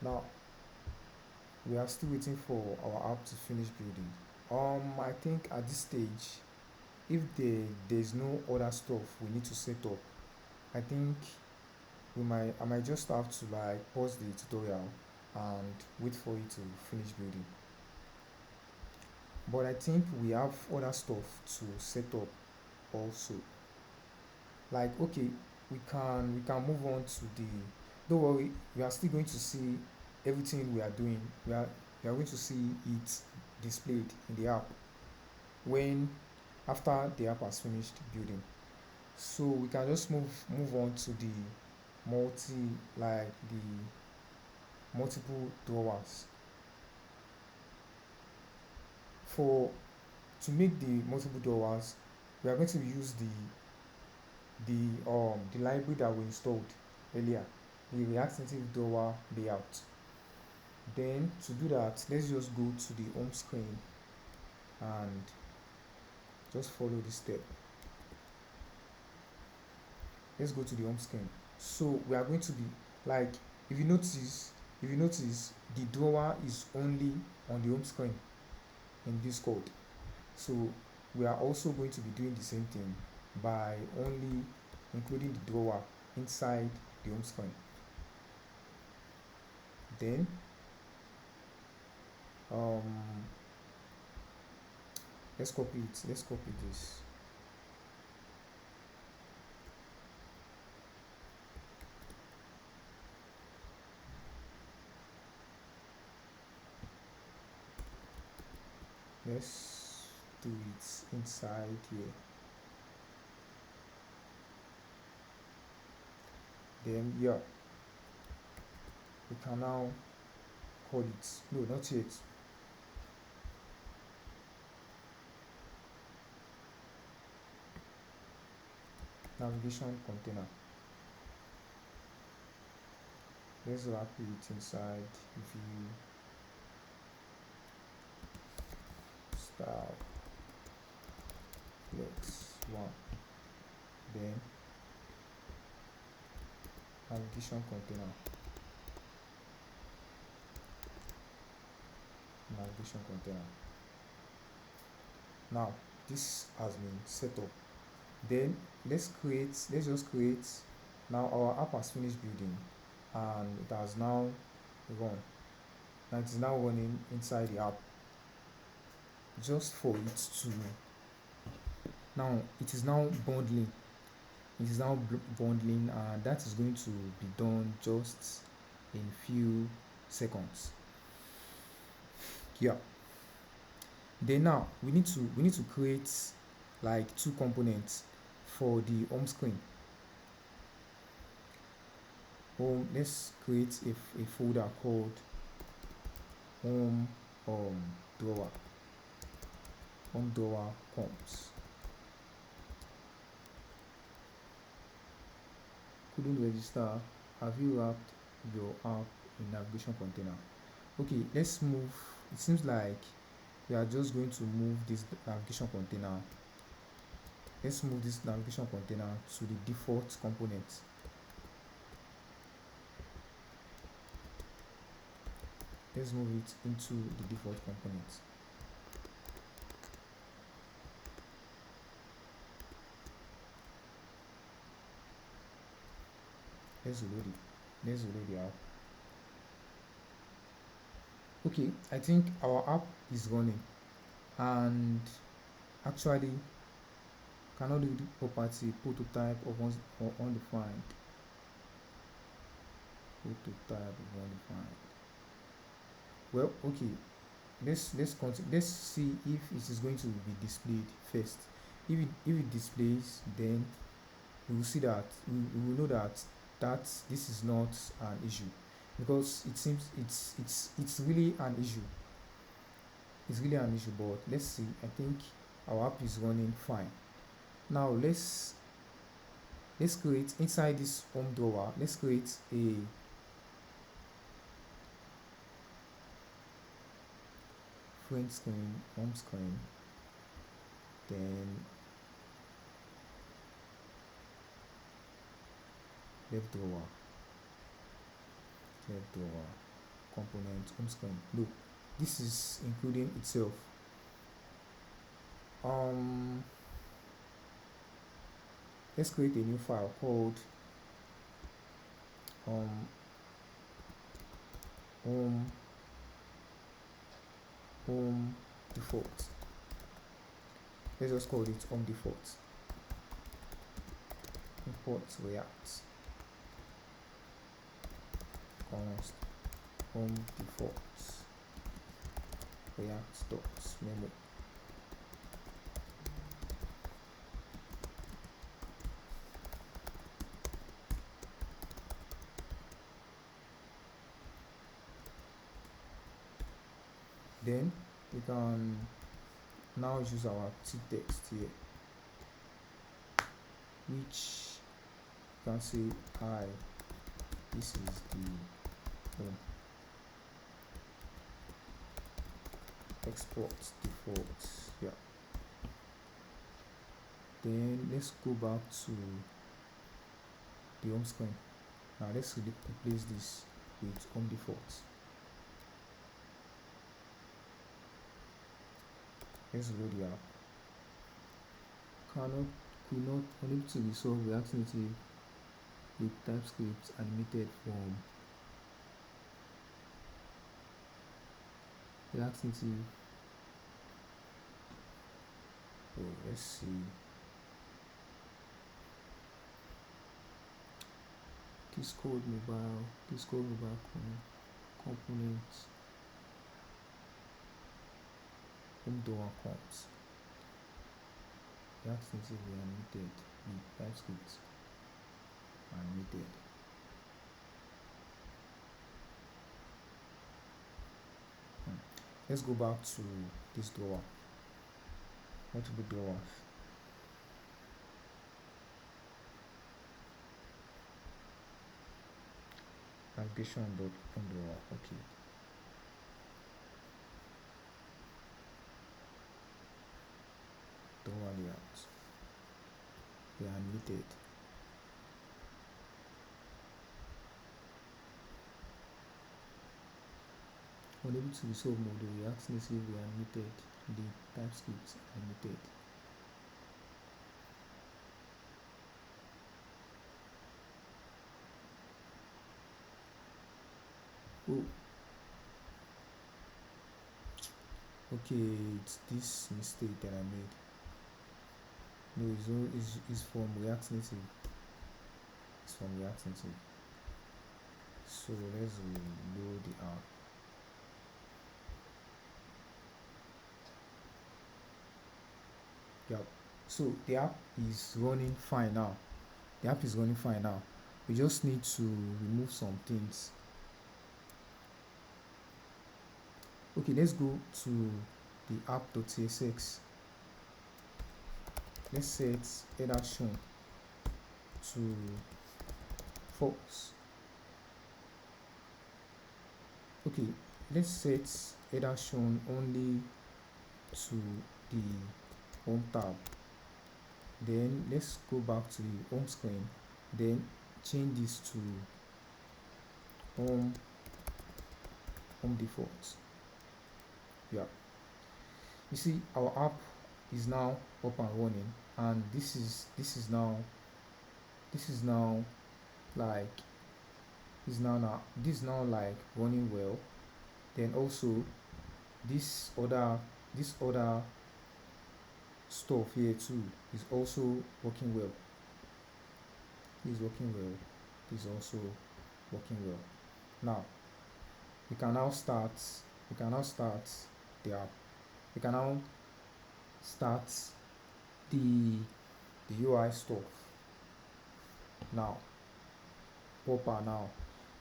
Speaker 1: Now we are still waiting for our app to finish building. I think at this stage, if there's no other stuff we need to set up, I think I might just have to like pause the tutorial and wait for it to finish building. But I think we have other stuff to set up also. Like, okay, we can move on to the, don't worry, we are still going to see everything we are doing. We are going to see it displayed in the app when after the app has finished building. So we can just move on to the multiple drawers. To make the multiple drawers, we are going to use the the library that we installed earlier, the React Native drawer layout. Then to do that, let's just go to the home screen and just follow this step. Let's go to the home screen. So we are going to be like, if you notice the drawer is only on the home screen in this code. So we are also going to be doing the same thing by only including the drawer inside the home screen. Then let's copy this. Let's do it inside here. Then yeah, we can now call it, no, not yet. Navigation container. Let's wrap it inside view style flex 1. Then navigation container. Now this has been set up. Then let's just create. Now our app has finished building and it has now run. Now it is now running inside the app. Just for it to, now it is now bundling. And that is going to be done just in few seconds. Yeah. Then now we need to create like 2 components for the home screen. Let's create a folder called home drawer comps. Couldn't register. Have you wrapped your app in navigation container? Okay, let's move. It seems like we are just going to move this navigation container. Let's move this navigation container to the default component. Let's move it into the default component. Let's load the app. Okay, I think our app is running, and actually cannot do the property prototype of undefined. Well, okay, let's continue. Let's see if it is going to be displayed first. If it displays, then we will see that we will know that this is not an issue, because it seems it's really an issue. It's really an issue, but let's see. I think our app is running fine. Now let's create inside this home drawer. Let's create a front screen, home screen, then left drawer, component, home screen. Look, this is including itself. Let's create a new file called home default. Let's just call it home default. Import React const home default React.memo. Then we can now use our text here. which you can say hi, this is the home. Export default. Yeah. Then let's go back to the home screen. Now let's replace this with home default. Let's load the app. Could not unable to resolve React Native with TypeScript animated from React Native. Oh, let's see. Discord mobile components, home door accounts. React Native animated with TypeScript animated. Let's go back to this drawer. Multiple drawers. Navigation.open drawer. Okay. Drawer layout. They are animated. Unable to resolve module, React Native animated, the TypeScript animated. Oh, okay, it's this mistake that I made. No, it's from React Native. It's from React Native. So let's reload the app. Yep. So the app is running fine now. We just need to remove some things. Okay, let's go to the app.tsx. Let's set head action to false. Okay, let's set head action only to the home tab. Then let's go back to the home screen. Then change this to home default. Yeah, you see our app is now up and running, and this is now like running well. Then also this other stuff here too is also working well. This is also working well. Now we can now start the app. We can now start the UI stuff now. Proper now.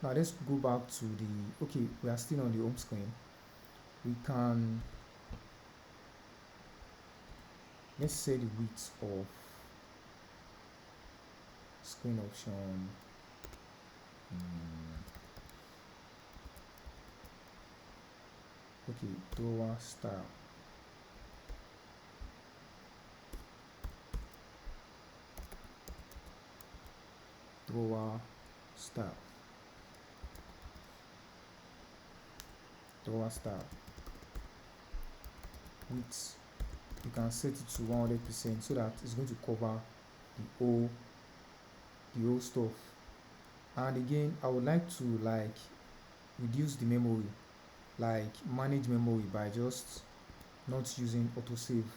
Speaker 1: Now let's go back to we are still on the home screen. We can let's set the width of screen option. Okay, drawer style. Drawer style. Width, you can set it to 100% so that it's going to cover the whole stuff. And again, I would like to reduce the memory, manage memory by just not using autosave,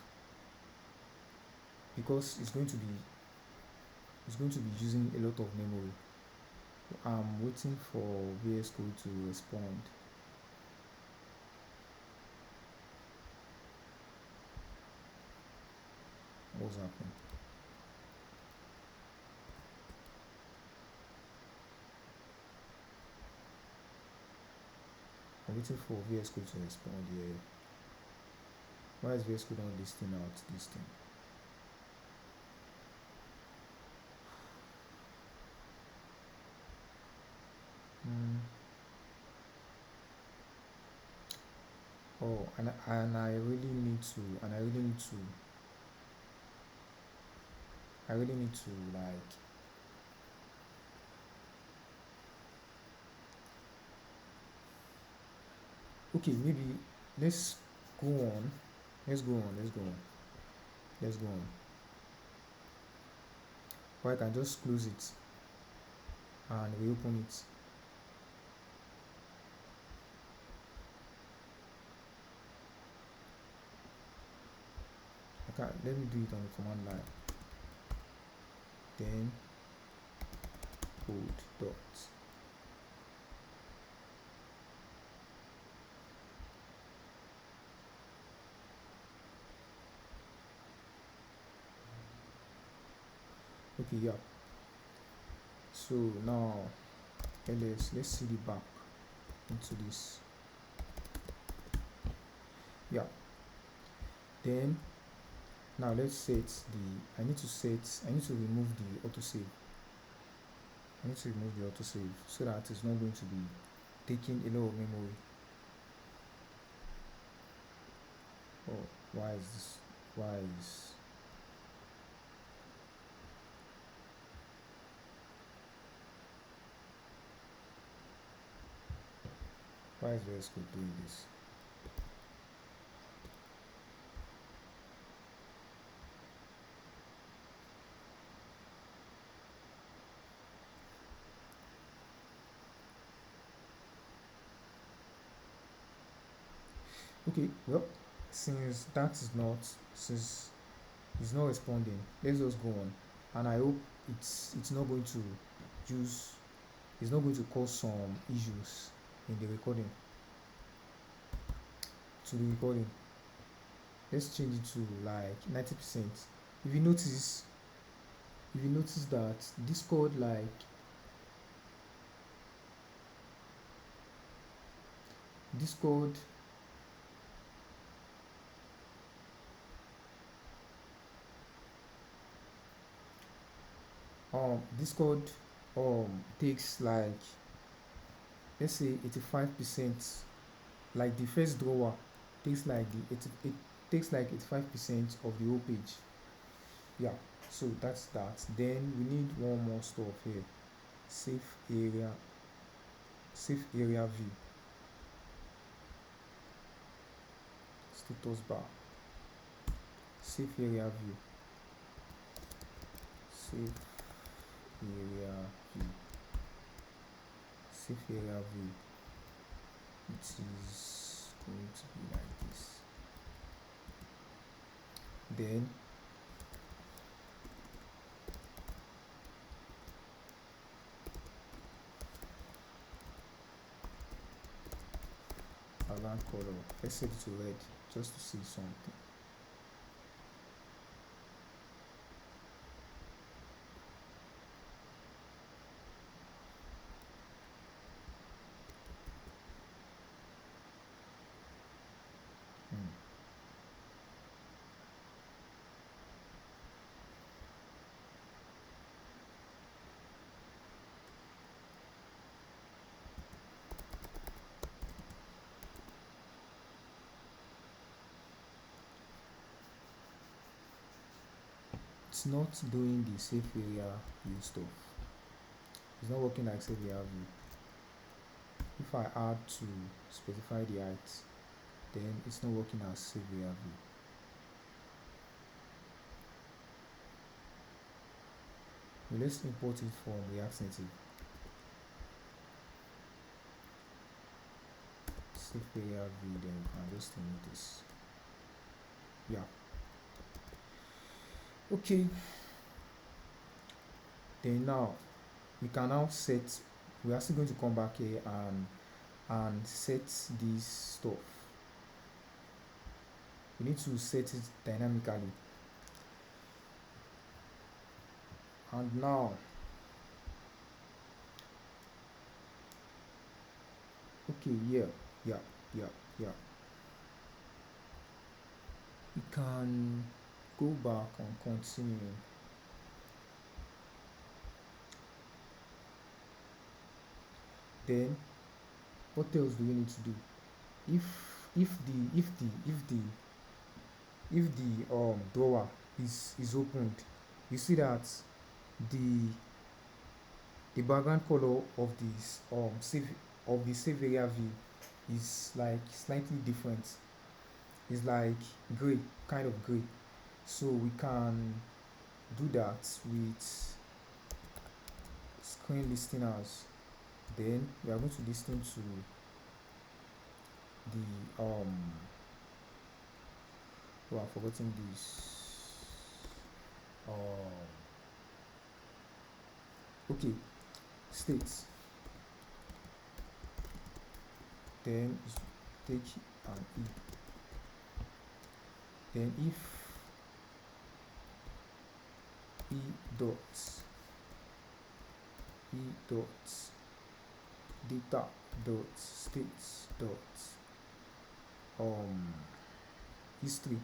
Speaker 1: because it's going to be using a lot of memory. I'm waiting for VS Code to respond. What's happening? I'm waiting for VS Code to respond here. Why is VS Code not listing out this thing? Oh, and I really need to, like, okay, maybe let's go on. Let's go on. Let's go on. Let's go on. Or I can just close it and reopen it. Let me do it on the command line. Then code dot. Okay, yeah. So now let's see the back into this. Yeah. Then now let's set I need to remove the autosave. I need to remove the autosave so that it's not going to be taking a lot of memory. Oh, why is this? Why is VS Code doing this? Okay, well, since it's not responding, let's just go on. And I hope it's not going to use it's not going to cause some issues in the recording. To the recording, let's change it to like 90%. If you notice that Discord, like, Discord Discord takes like, let's say 85%, like the first drawer takes like it takes like 85% of the whole page. Yeah, so that's that. Then we need one more stuff here. Safe area view, status bar, safe area view, safe area view, safe area view. It is going to be like this. Then around color, let's set it to red just to see something. It's not doing the safe area view stuff. It's not working like safe area view. If I add to specify the height, then it's not working as safe area view. Well, let's import it from React Native. Safe area view, then we can just remove this. Yeah. Okay. Then now we can now set. We are still going to come back here and set this stuff. We need to set it dynamically. And now, okay, yeah. We can go back and continue. Then what else do we need to do? If the drawer is opened, you see that the background color of this save area view is like slightly different. It's like gray, kind of gray. So we can do that with screen listing as. Then we are going to listen to the I've forgotten this. Okay, states. Then take an e. Then if e dots data dot states dot history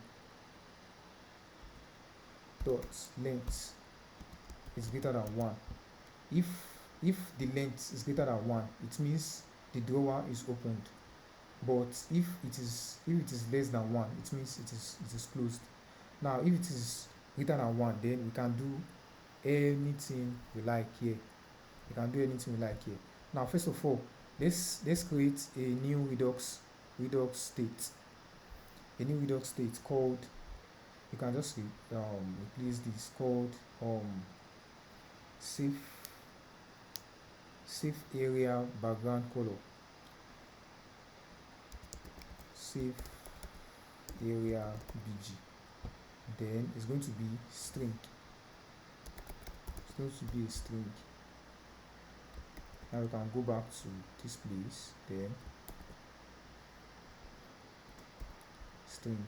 Speaker 1: dot length is greater than 1. If the length is greater than 1, it means the drawer is opened. But if it is less than 1, it means it is closed. Now if it is greater than 1, then we can do anything we like here. Now first of all, let's create a new Redux state. A new Redux state called, you can just replace this, called safe area background color. Safe area BG. Then it's going to be string. It's going to be a string. Now we can go back to this place, then string.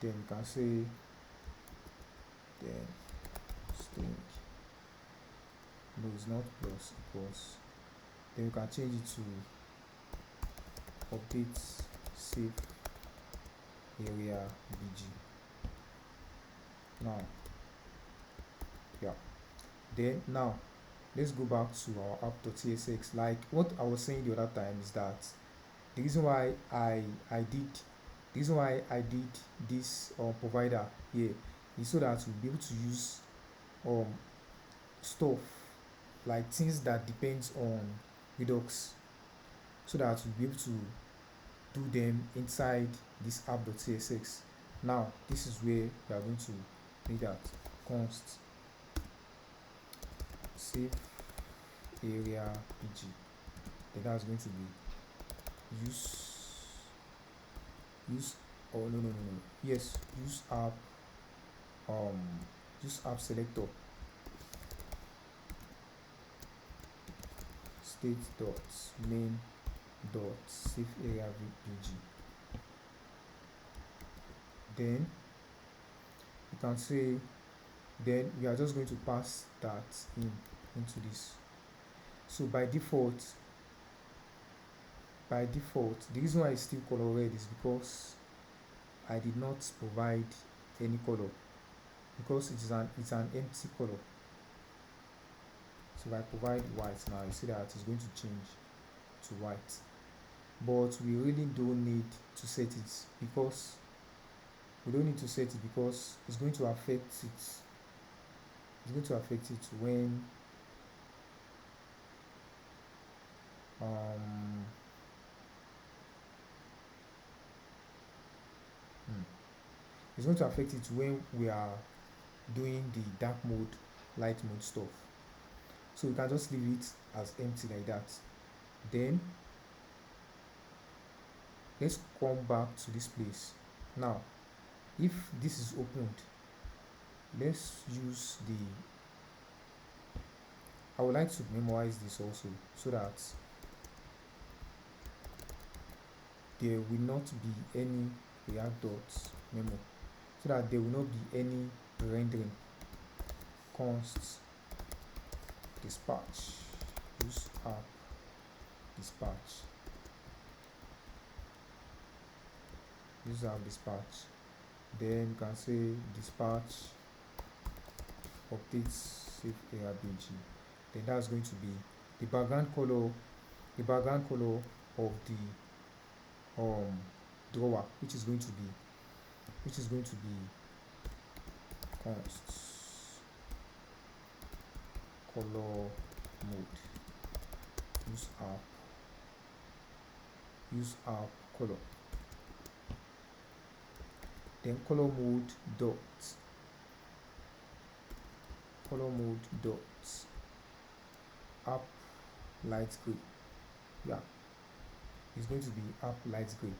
Speaker 1: Then we can say then string. No, it's not plus, equals. Then we can change it to update safe area BG. Now, yeah. Then now let's go back to our app.tsx. Like what I was saying the other time is that the reason why I did this provider here is so that we'll be able to use stuff like things that depends on Redux, so that we'll be able to do them inside this app.tsx. Now this is where we are going to make that const safe area pg. Then that's going to be use app selector state dot main dot safe area pg. Then you can say, then we are just going to pass that into this. So by default, the reason why it's still color red is because I did not provide any color, because it's an empty color. So if I provide white now, you see that it's going to change to white. But we really don't need to set it, because it's going to affect it. It's going to affect it when it's going to affect it when we are doing the dark mode, light mode stuff. So we can just leave it as empty like that. Then let's come back to this place. Now if this is opened, let's use I would like to memorize this also, so that there will not be any react dots memo, so that there will not be any rendering. Const dispatch, use app dispatch, Then you can say dispatch update save ARBG, then that's going to be the background color of the drawer, which is going to be const color mode use app color, then color mode dot app light gray. Yeah, it's going to be app light gray.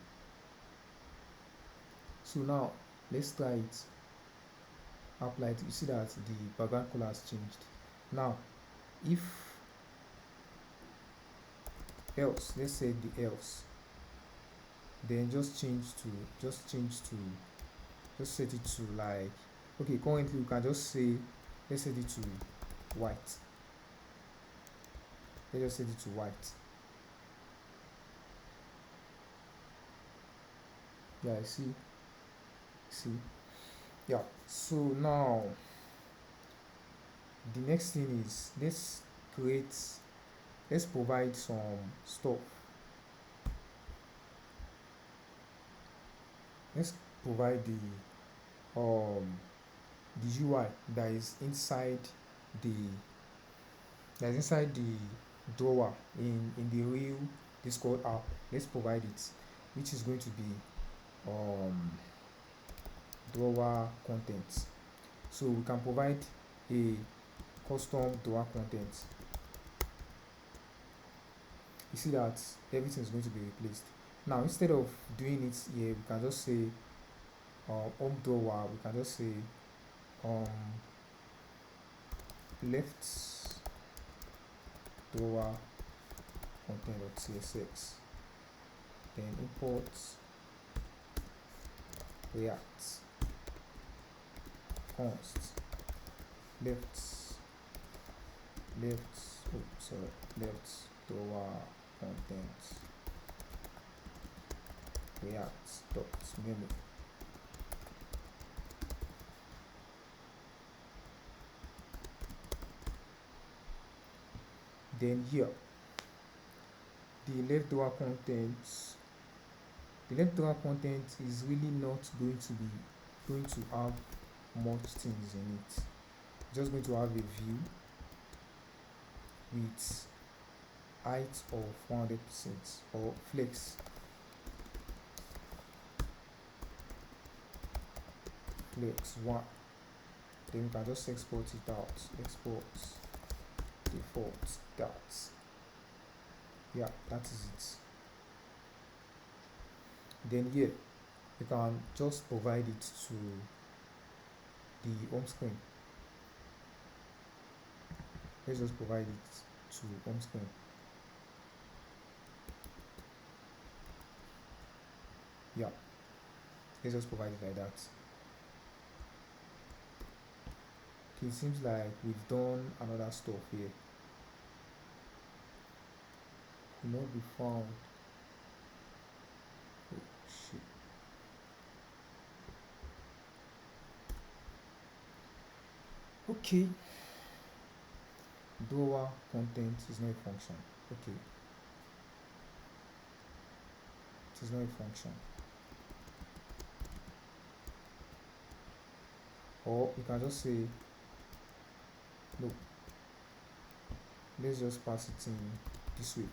Speaker 1: So now let's try it. App light, you see that the background color has changed. Now if else, let's say the else, then just set it to like, okay, currently we can just say, let's set it to white. Let's just set it to white. Yeah, I see. Yeah, so now the next thing is, let's provide some stuff. Let's provide the UI that is inside the drawer in the real Discord app. Let's provide it, which is going to be drawer contents. So we can provide a custom drawer content. You see that everything is going to be replaced. Now instead of doing it here, we can just say home drawer. We can just say left drawer content.csx, then import react const left drawer content react.memo. Then here, the left drawer content is really not going to have much things in it. Just going to have a view with height of 100% or flex. Flex 1. Then we can just export it out. Export default that. Yeah, that is it. Then here you can just provide it to the home screen. Let's just provide it to home screen. Yeah, let's just provide it like that. Okay, it seems like we've done another stuff here. Will not be found. Oh shit. Okay, drawer content is not a function. Okay, it is not a function. Or you can just say no. Let's just pass it in this way.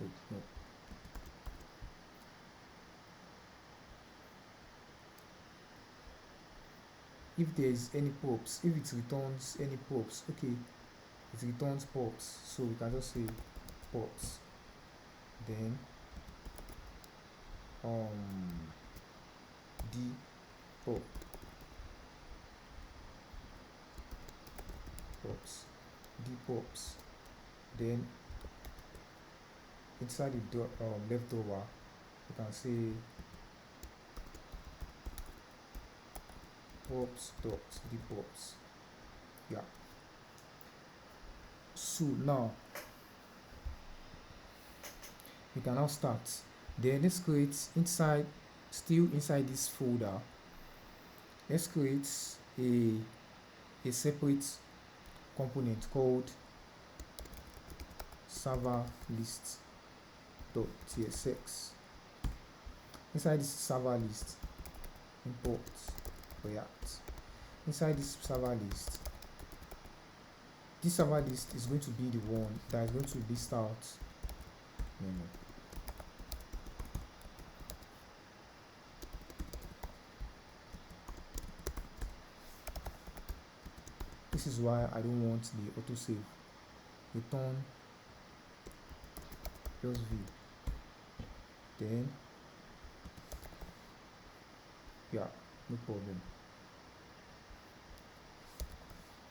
Speaker 1: Oh, no. If there is any pops, if it returns any pops, okay, it returns pops, so we can just say pops, then d pop pops, d pops, then inside the left drawer you can say pops dot depops. Yeah, so now we can now start. Then let's create inside this folder, let's create a a separate component called serverlist.tsx. Inside this server list, import React. Inside this server list is going to be the one that is going to list out menu. This is why I don't want the autosave. Return just view. Then yeah, no problem.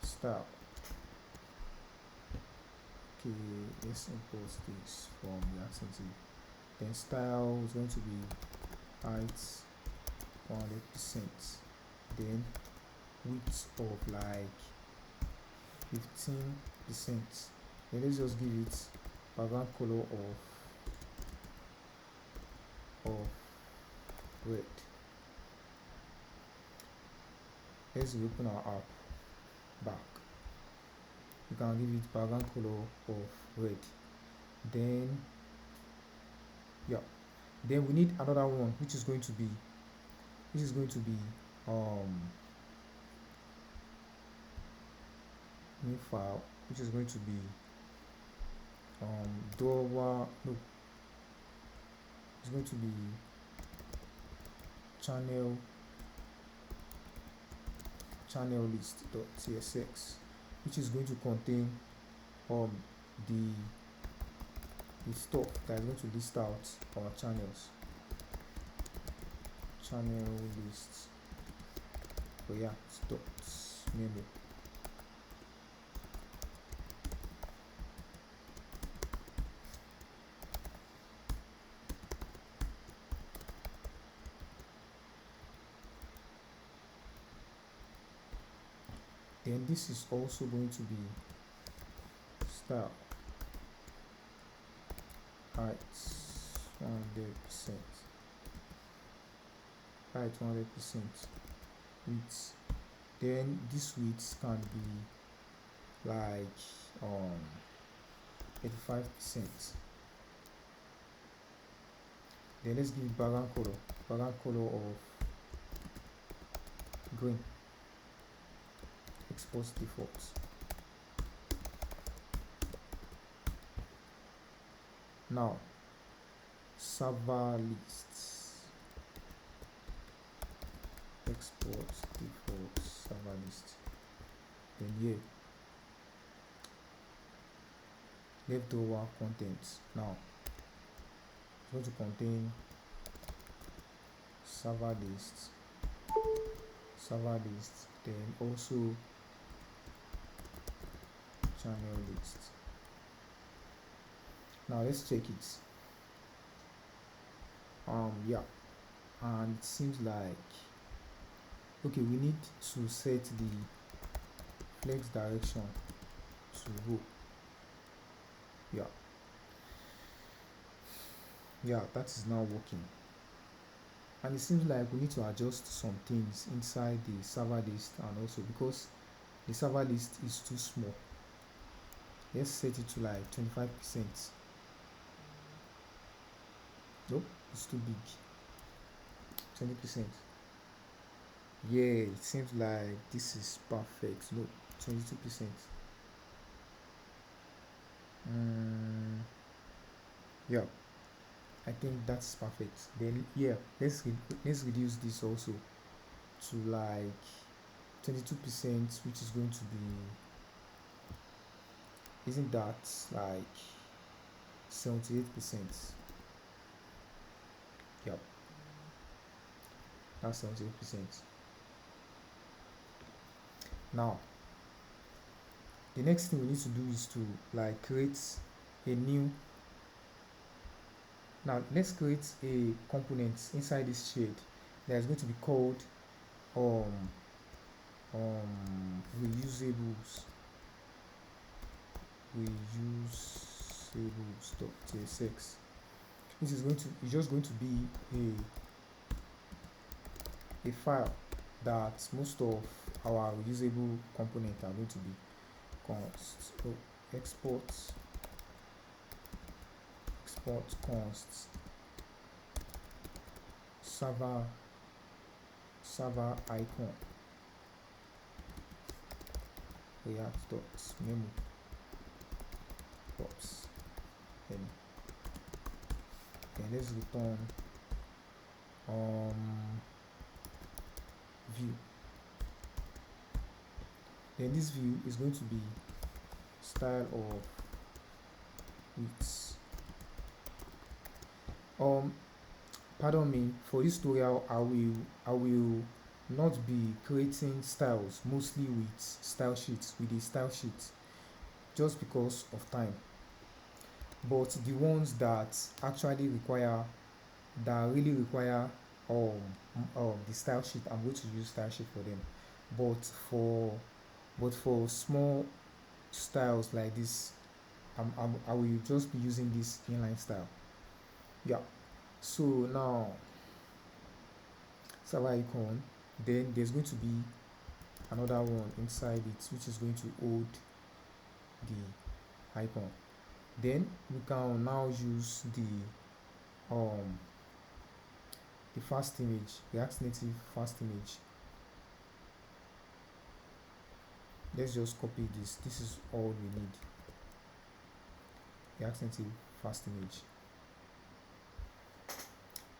Speaker 1: Style. Okay, let's import this from the accent. Then style is going to be height 100%. Then width of like 15%. Then let's just give it background color of red. Let's open our app back. You can give it background color of red. Then yeah, then we need another one which is going to be new file, which is going to be it's going to be channel list.tsx, which is going to contain the stuff that is going to list out our channels. Channel list React.memo. Then this is also going to be style height 100%, height 100%, width. Then this width can be like 85%. Then let's give background color of green. Export defaults. Now server lists, export defaults server list. Then here leftover contents. Now it's going to contain server list, then also channel list. Now let's check it. Yeah, and it seems like okay, we need to set the flex direction to row. Yeah, that is now working. And it seems like we need to adjust some things inside the server list, and also because the server list is too small, let's set it to like 25%. Nope, it's too big. 20%. Yeah, it seems like this is perfect. Look, 22%. Yeah, I think that's perfect. Then yeah, let's reduce this also to like 22%, which is going to be, isn't that like 78%? Yep, that's 78%. Now the next thing we need to do is to like create a new, now let's create a component inside this shade that is going to be called reusables.tsx, which is just going to be a file that most of our reusable component are going to be const. So export const server icon react.memo props. Then let's return view. Then this view is going to be style of width. Pardon me, for this tutorial I will not be creating styles mostly with style sheets, with a style sheet, just because of time. But the ones that actually really require the style sheet, I'm going to use style sheet for them. But for small styles like this, I will just be using this inline style. Yeah. So now server icon, then there's going to be another one inside it which is going to hold the icon. Then we can now use the fast image, React Native fast image. Let's just copy this. This is all we need. React Native fast image.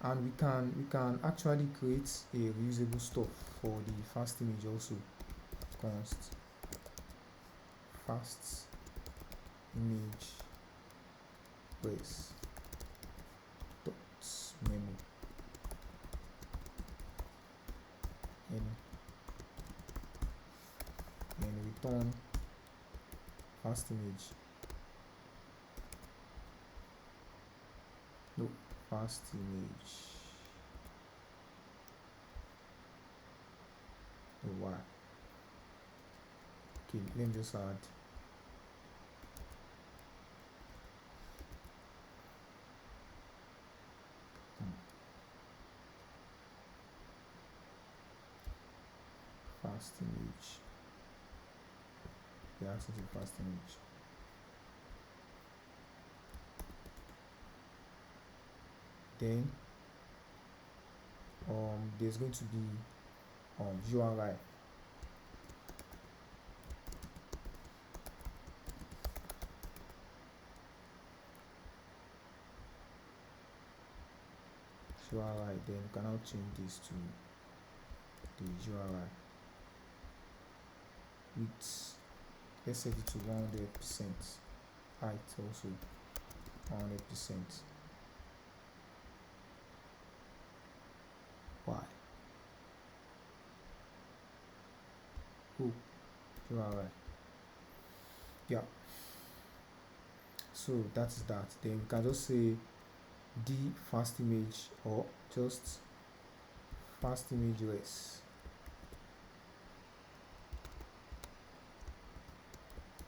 Speaker 1: And we can actually create a reusable stuff for the fast image also. Const fast image place dot memo and return fast image. No, fast image. Oh, why? Okay, let me just add fast image. Yeah, access to fast image. Then there's going to be URI. URI, then you can now change this to the URI with, let's set it to 100% height, also 100%. Why? Oh, URI. Yeah. So that's that. Then we can just say the fast image or just fast image res.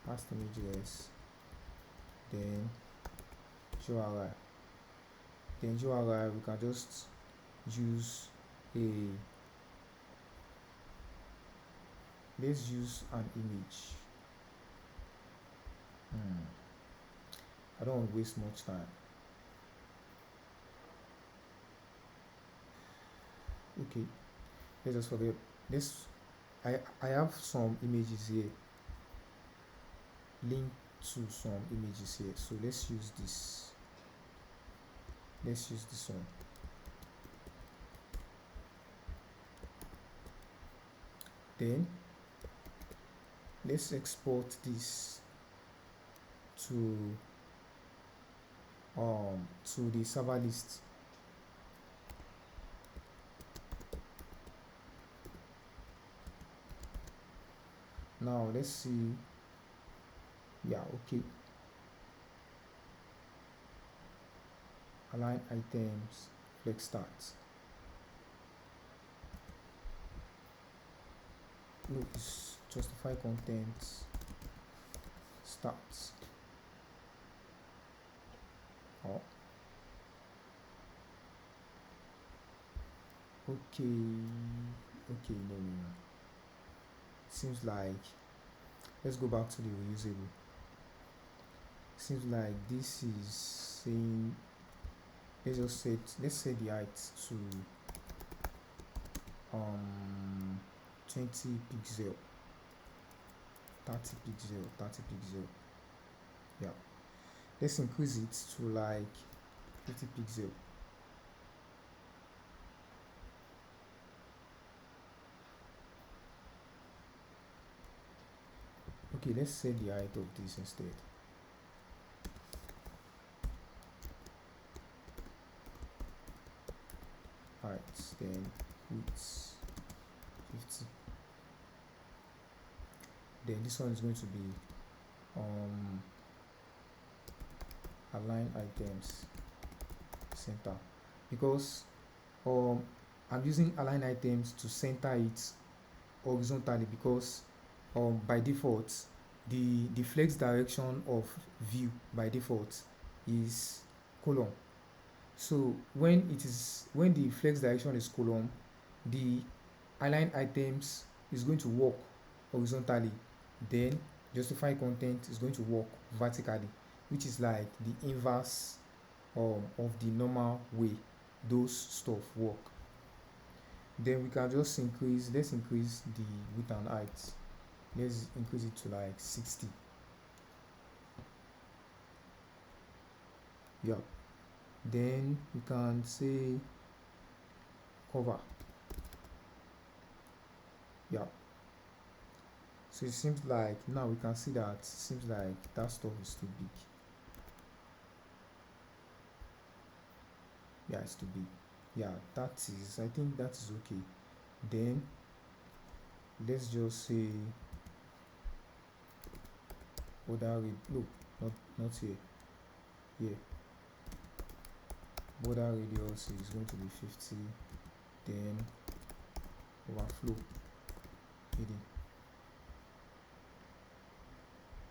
Speaker 1: Fast image res. Then URI. Then URI we can just use let's use an image. I don't want to waste much time. Okay, let's just forget this. I have some images here, link to some images here, so let's use this one. Then let's export this to the server list. Now let's see. Yeah, okay. Align items, quickstart. No, it's justify content, starts. Oh. Okay, no. seems like, let's go back to the reusable. Seems like this is saying, let's set the height to 20 pixel, 30 pixel. Yeah, let's increase it to like 50 pixel. Okay, let's set the height of this instead. Height, then width 50. Then this one is going to be align items center, because I'm using align items to center it horizontally, because by default the flex direction of view by default is column. So when the flex direction is column, the align items is going to work horizontally, then justify content is going to work vertically, which is like the inverse of the normal way those stuff work. Then we can just let's increase the width and height. Let's increase it to like 60. Yeah, then we can say cover. Yeah, so it seems like now we can see that seems like that stuff is too big. Yeah, it's too big. Yeah, I think that is okay. Then let's just say border no, not here. Here, border radius is going to be 50. Then overflow hidden.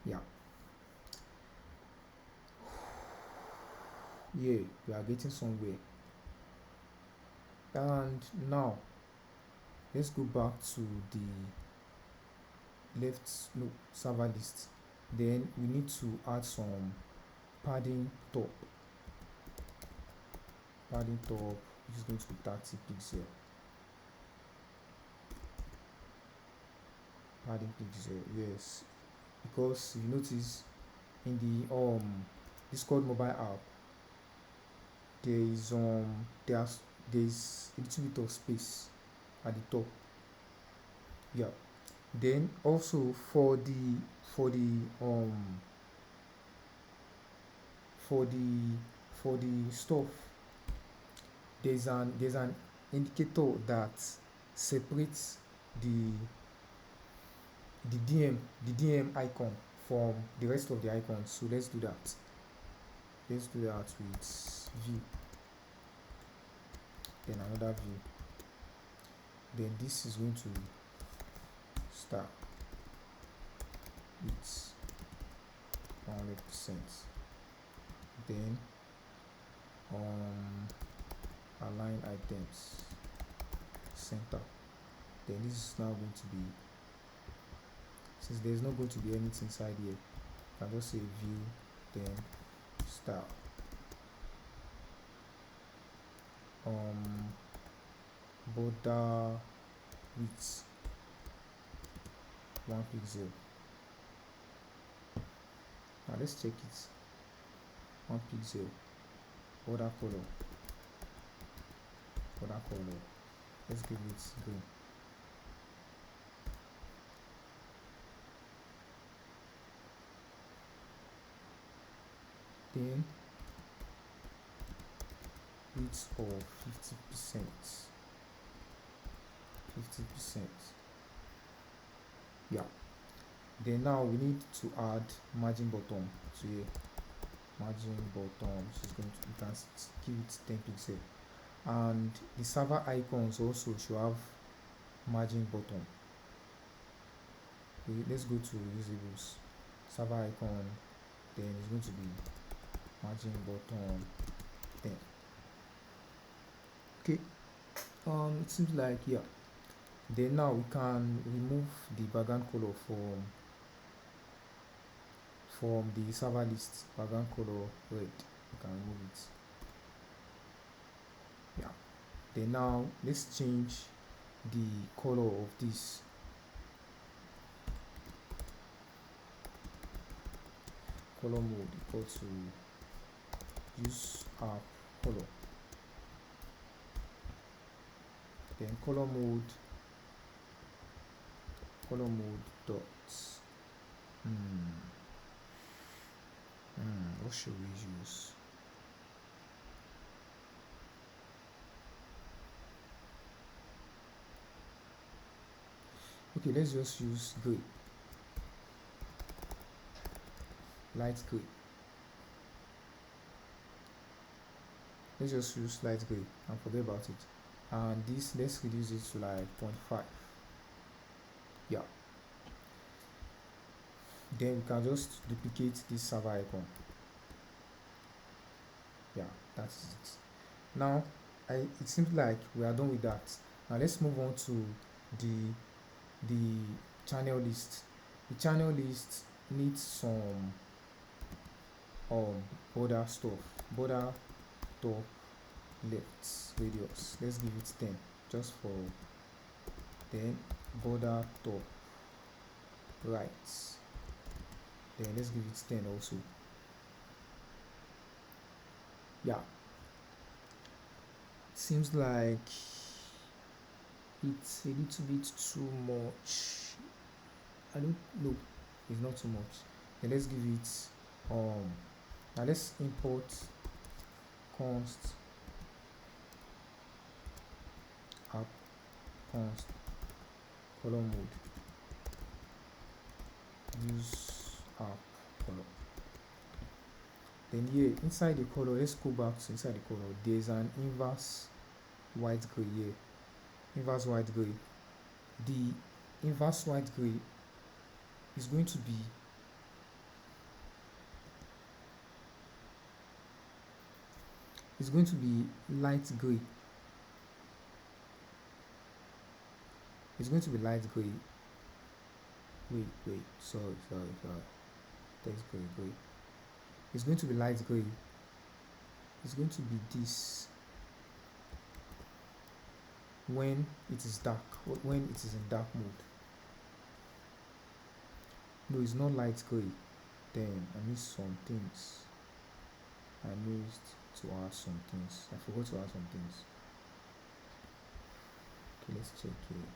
Speaker 1: Yeah, we are getting somewhere. And now let's go back to the server list. Then we need to add some padding top, which is going to be 30 pixel. Padding pixel, yes, because you notice in the Discord mobile app there is there's a little bit of space at the top. Yeah, then also for the stuff, there's an indicator that separates the DM icon from the rest of the icons. So let's do that with view, then another view. Then this is going to start with 100%. Then align items center. Then this is now going to be, since there's not going to be anything inside here, I can just say view, then start border width 1 pixel. Now let's check it. 1 pixel. Border color. Let's give it green. Then width of 50%. Yeah, then now we need to add margin bottom to here. Margin bottom, which is going to, you can give it 10 pixel, and the server icons also should have margin bottom. Okay, let's go to reusables, server icon, then it's going to be margin bottom 10. Okay, it seems like, yeah, Then now we can remove the background color from the server list. Background color red, we can remove it. Yeah. Then now let's change the color of this. Color mode equal to use app color. Then color mode dot what should we use? Okay, let's just use gray, light gray. Let's just use light gray and forget about it. And this, let's reduce it to like 0.5. Yeah. Then we can just duplicate this server icon. Yeah, that's it. Now it seems like we are done with that. Now let's move on to the channel list. The channel list needs some border stuff. Border top left radius, let's give it 10 just for. Then border top right, then let's give it 10 also. Yeah, seems like it's a little bit too much. I don't know, it's not too much. Then let's give it now let's import const app const color mode use app color. Then here inside the color, let's go back to inside the color. There's an inverse white gray here. Inverse white gray. The inverse white gray is going to be light gray. It's going to be light gray. Wait, sorry. Text gray. It's going to be light gray. It's going to be this when it is dark, when it is in dark mode. No, it's not light gray. Then I missed some things. I missed to add some things. I forgot to add some things. Okay, let's check here.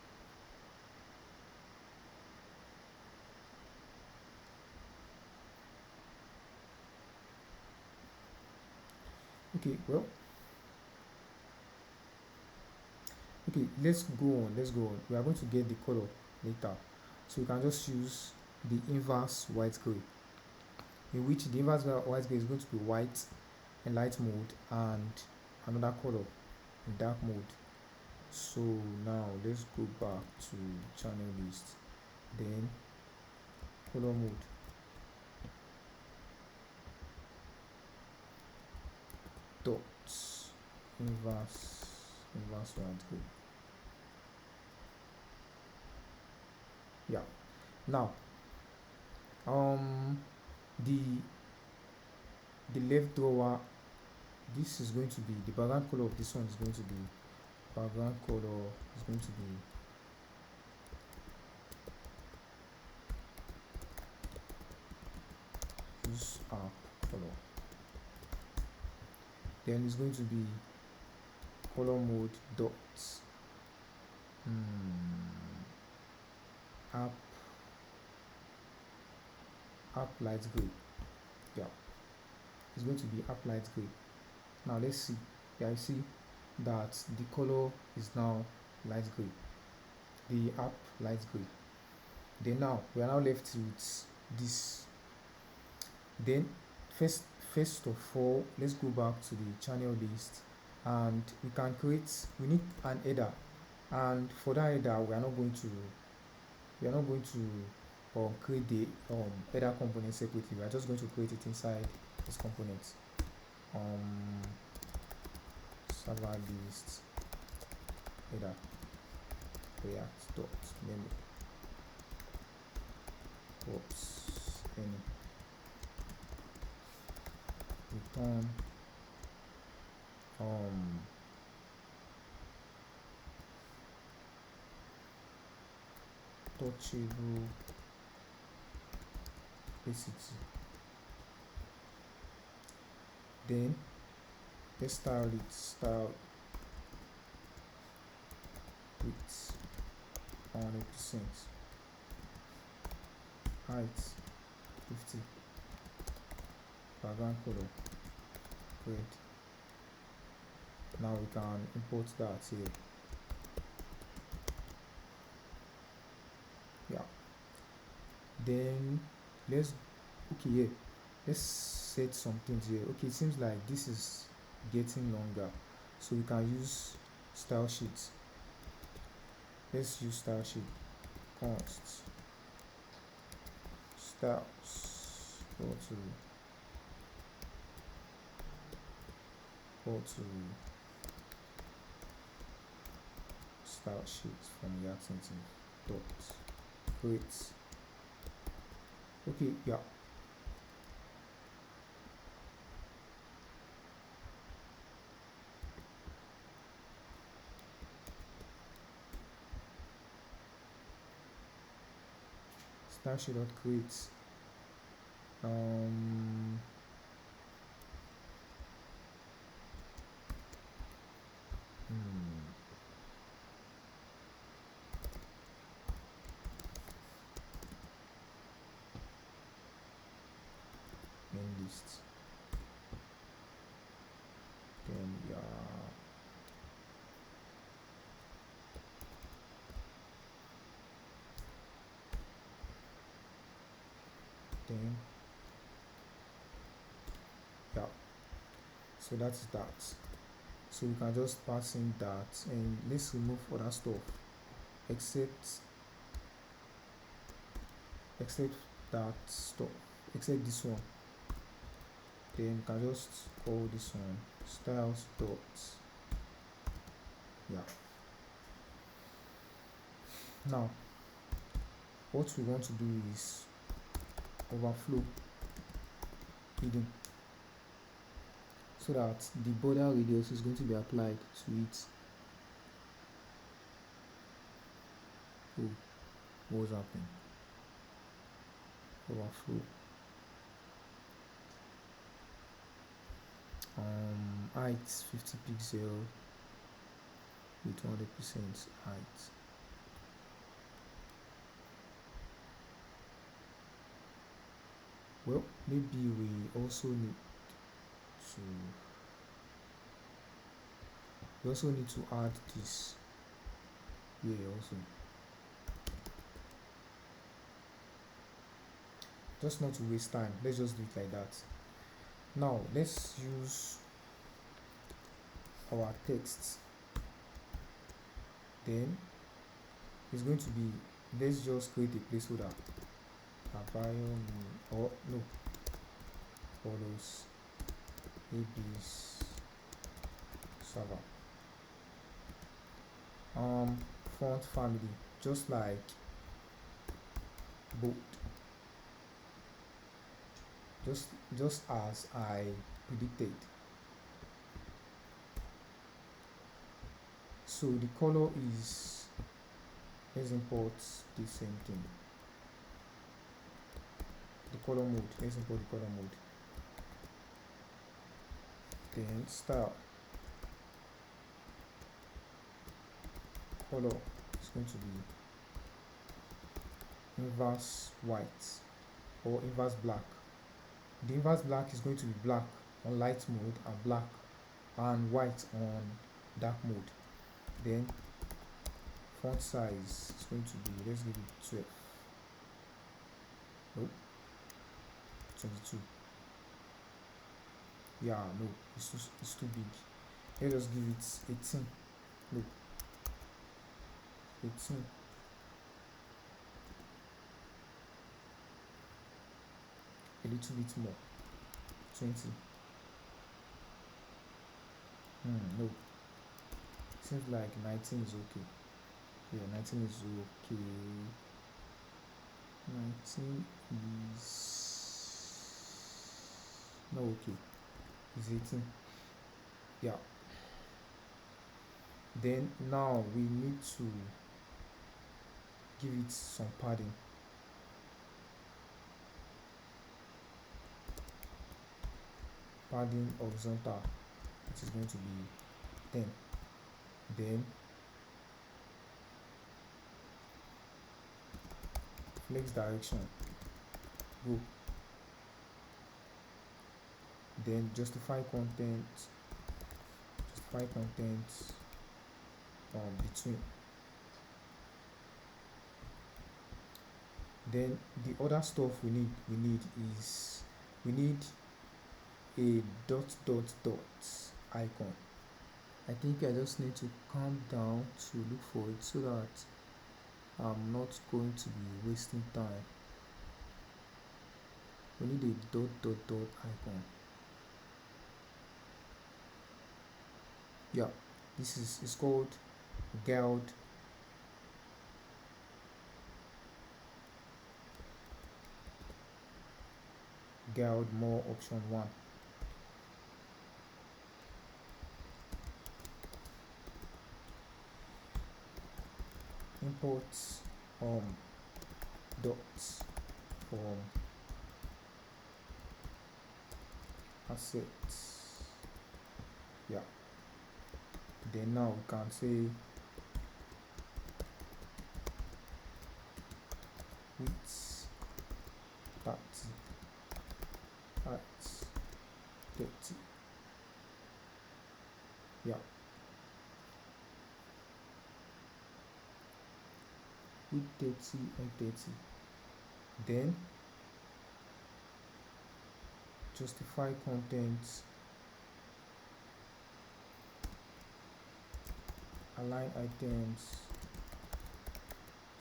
Speaker 1: Okay, well, okay, let's go on. We are going to get the color later, so we can just use the inverse white gray, in which the inverse white gray is going to be white in light mode and another color in dark mode. So now let's go back to channel list, then color mode dot inverse white gray. Yeah, now the left drawer, this is going to be the background color of this one is going to be use app color. Then it's going to be color mode dot app light gray. Yeah, it's going to be app light gray. Now let's see. Yeah, I see that the color is now light gray, the app light gray. Then now we are now left with this. Then first of all, let's go back to the channel list, and we need an header, and for that header we are not going to create the header component separately. We are just going to create it inside this component. Server list header. react dot memo. Oops, any return touchable ACT. Then let's style it, style with 100%, height 50, background color red. Now we can import that here. Yeah, then let's set some things here. Okay, it seems like this is getting longer, so we can use style sheets. Let's use style sheet const styles go to style sheets from React Native dot create. Okay, yeah. Style sheet dot create. Main list. Then so that's that. So we can just pass in that, and let's remove other stuff except that stuff, except this one. Then we can just call this one styles dot Now what we want to do is overflow hidden, so that the border radius is going to be applied to it. Oh, what was happening? Overflow. Height 50 pixel with 100% height. Well, maybe we also need to add this here also, just not to waste time. Let's just do it like that. Now let's use our text. Then it's going to be, let's just create a placeholder, or no, follows AB's server. Font family, just like bold, just as I predicted. So the color is, let's import the same thing. The color mode, let's import the color mode. Then style color is going to be inverse white or inverse black. The inverse black is going to be black on light mode and black and white on dark mode. Then font size is going to be, let's give it 12. Nope, 22. Yeah, no, it's too big. Let's just give it 18. Look, 18. A little bit more, 20. No, seems like 19 is okay. Yeah, 19 is okay. 19 is not okay. It's 18. Yeah. Then now we need to give it some padding. Padding horizontal, which is going to be 10. Then flex direction, go. Then justify content between. Then the other stuff we need is we need a dot icon. I think I just need to calm down to look for it so that I'm not going to be wasting time. We need a dot icon. Yeah, this is it's called guild more option 1. Import dots from assets. Yeah, then now we can say width 30, height 30. Yeah, width 30 and 30. Then justify content, align items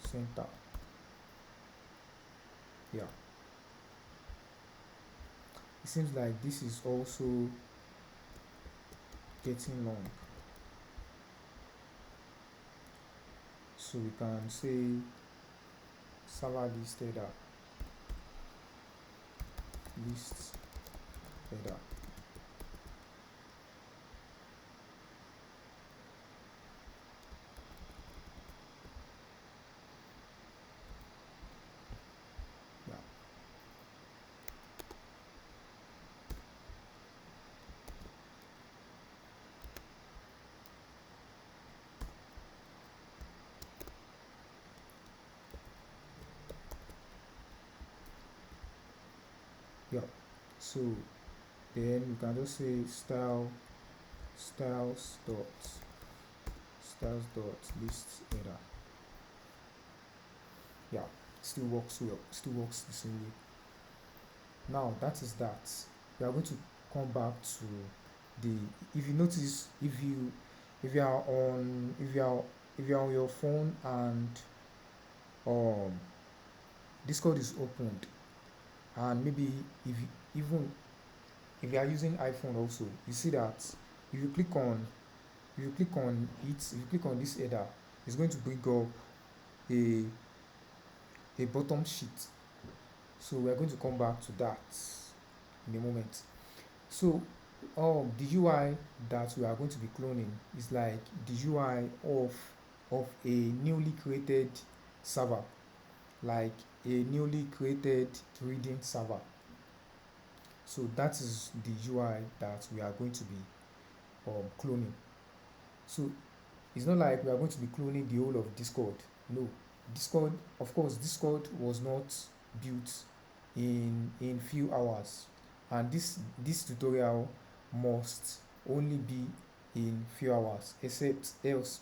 Speaker 1: center. Yeah, it seems like this is also getting long, so we can say server list header, list header. Yeah, yeah. So then we can just say styles dot list header. Yeah, still works well, still works the same way. Now that is that. We are going to come back to the, if you notice, if you are on your phone and um Discord is opened, and maybe if you, even if you are using iPhone also, you see that if you click on if you click on this header, it's going to bring up a bottom sheet. So we are going to come back to that in a moment. So the UI that we are going to be cloning is like the UI of a newly created server, like a newly created reading server. So that is the UI that we are going to be cloning. So it's not like we are going to be cloning the whole of Discord. No, Discord, of course, Discord was not built in few hours, and this tutorial must only be in few hours, except else,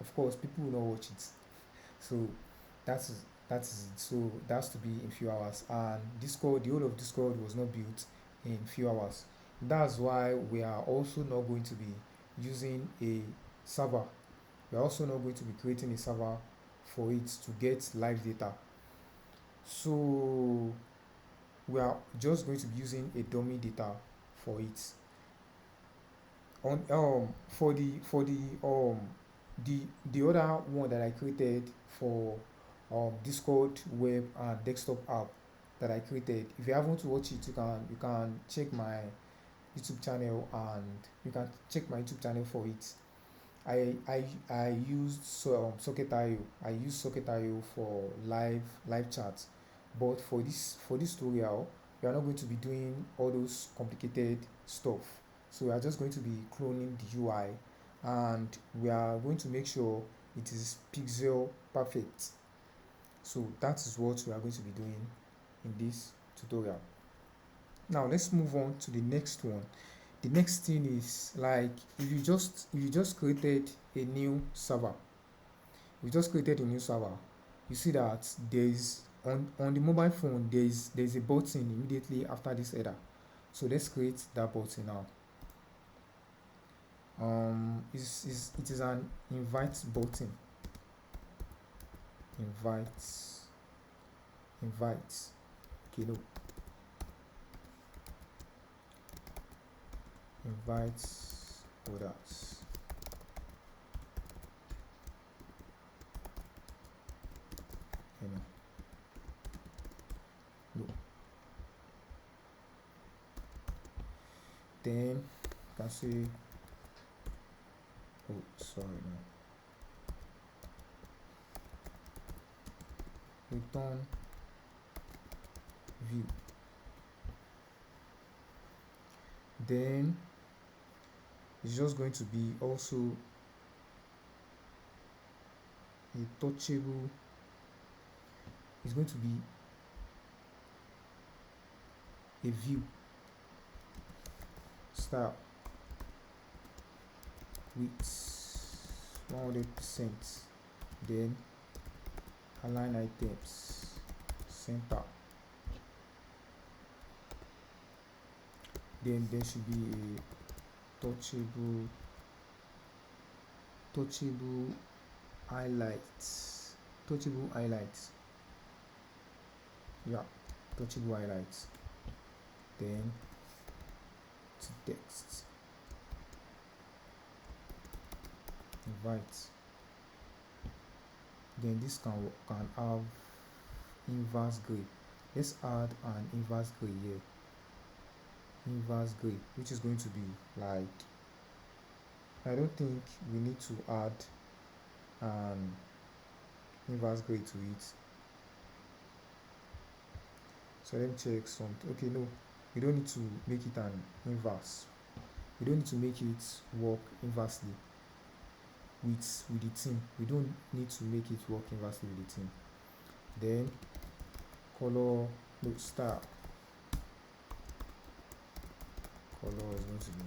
Speaker 1: of course, people will not watch it. So that is it. So that's to be in few hours, and Discord, the whole of Discord was not built in few hours. That's why we are also not going to be using a server. We are also not going to be creating a server for it to get live data. So we are just going to be using a dummy data for it. On for the the other one that I created for Discord web and desktop app that I created, if you haven't watched it, you can check my YouTube channel, and you can check my YouTube channel for it. I used Socket.io. I use Socket.io for live chats, but for this tutorial, we are not going to be doing all those complicated stuff. So we are just going to be cloning the UI, and we are going to make sure it is pixel perfect. So that is what we are going to be doing in this tutorial. Now let's move on to the next one. The next thing is, like, if you just created a new server, you see that there is on the mobile phone, there is a button immediately after this header. So let's create that button now. It is an invite button. Invite. Okay, no. Invite others. No. Then you can say, oh, sorry, no. Return view. Then it's just going to be also a touchable. It's going to be a view style with 100%. Then align items center. Then there should be a touchable highlights. Yeah, touchable highlights. Then to text. Invite. Then this can have inverse gray. Let's add an inverse gray here. Inverse gray, which is going to be like, I don't think we need to add an inverse gray to it. So let me check something. Okay, no, we don't need to make it an inverse. We don't need to make it work inversely with the theme. We don't need to make it work inversely with the theme. Then color, no, style. Color is going to be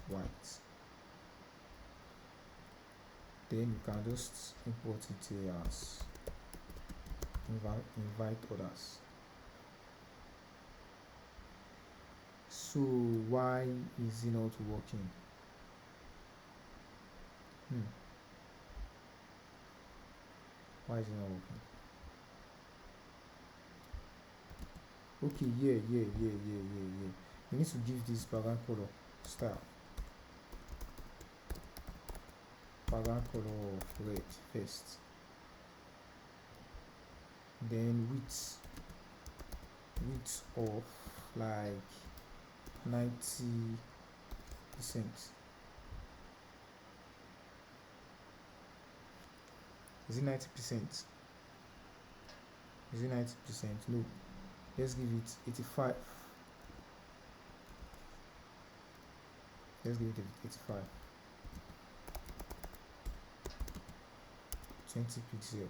Speaker 1: white. Then you can just import it here as invite others. So why is it not working? Why is it not working? Okay, yeah. You need to give this background color style. Background color of red first. Then width of like 90%. Is it 90%? Is it 90%? No. Let's give it 85. Let's give it 85. 20 pixel.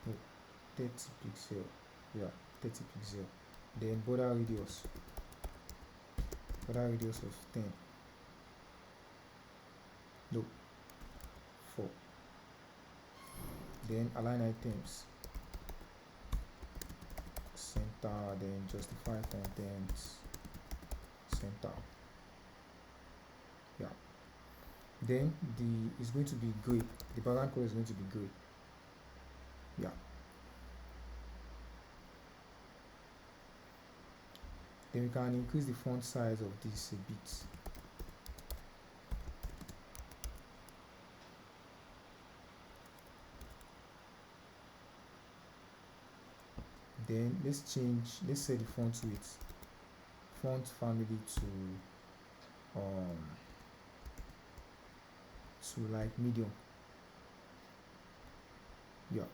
Speaker 1: No, 30 pixel. Yeah, 30 pixel. Then border radius. Border radius of 10. No, 4. Then align items center. Then justify content center. Yeah. Then is going to be gray. The background color is going to be gray. Yeah. Then we can increase the font size of this a bit. Then let's set the font weight, font family to like medium. Yeah,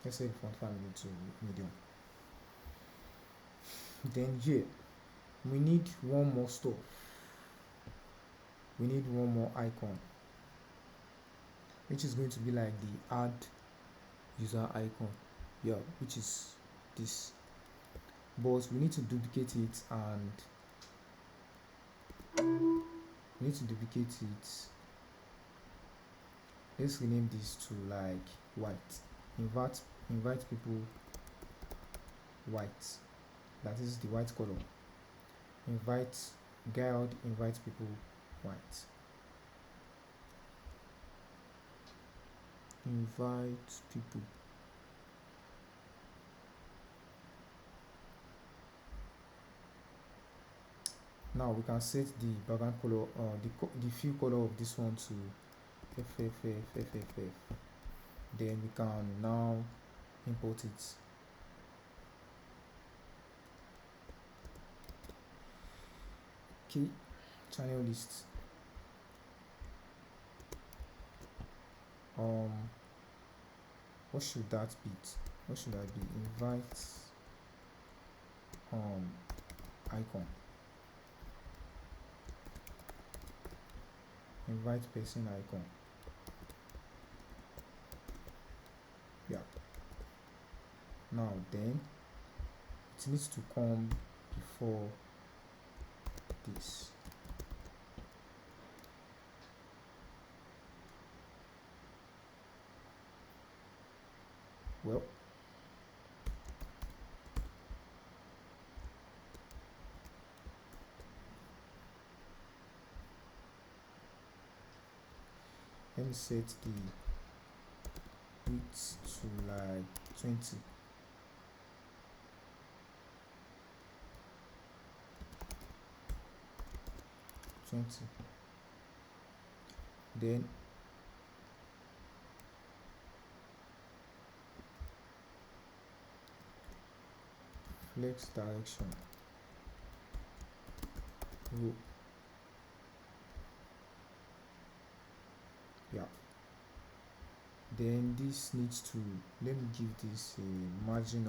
Speaker 1: let's set the font family to medium. Then here we need one more stuff. We need one more icon, which is going to be like the add user icon. Yeah, which is this. But we need to duplicate it, and let's rename this to like white. Invite people white. That is the white color. Invite people white. Invite people. Now we can set the background color, the fill color of this one to FFF. Then we can now import it. Okay, channel list. What should that be? Invite icon. Invite person icon. Yeah. Now then it needs to come before this. Well, let me set the width to like 20. Then flex direction row. Yeah. Then this needs to, let me give this a margin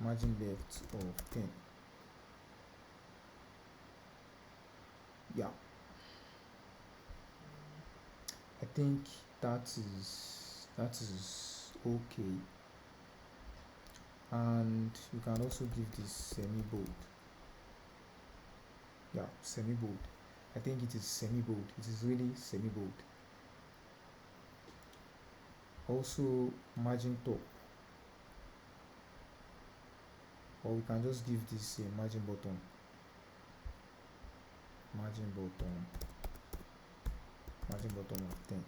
Speaker 1: left of 10. Yeah, I think that is okay. And you can also give this semi-bold. Yeah, semi-bold. I think it is semi-bold. It is really semi-bold. Also margin top, or we can just give this a margin bottom. Margin bottom of 10.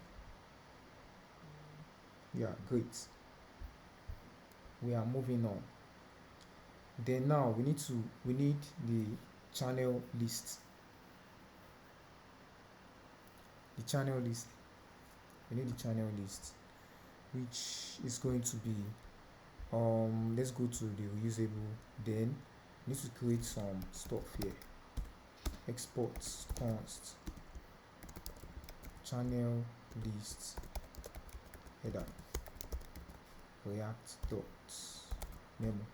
Speaker 1: Yeah, great. We are moving on. Then now we need the channel list. We need the channel list, which is going to be let's go to the reusable. Then we need to create some stuff here. Export const channel list header react dot memo.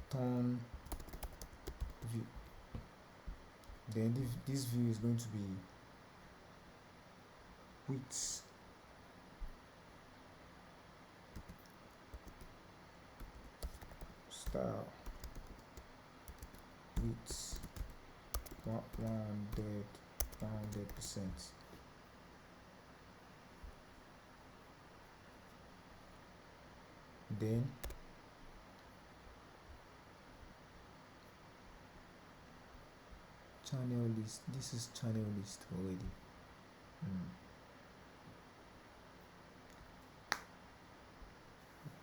Speaker 1: Turn view. Then this view is going to be width style width 100%. Then channel list. This is channel list already.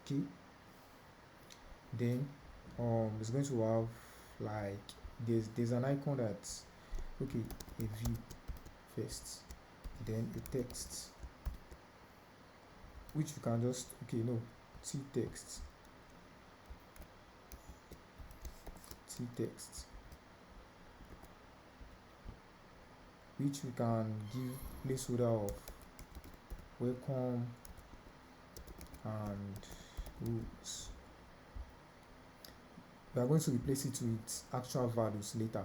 Speaker 1: Okay, then it's going to have like there's an icon that's okay, a view first, then a text, which you can just text, which we can give placeholder of welcome and rules. We are going to replace it with actual values later.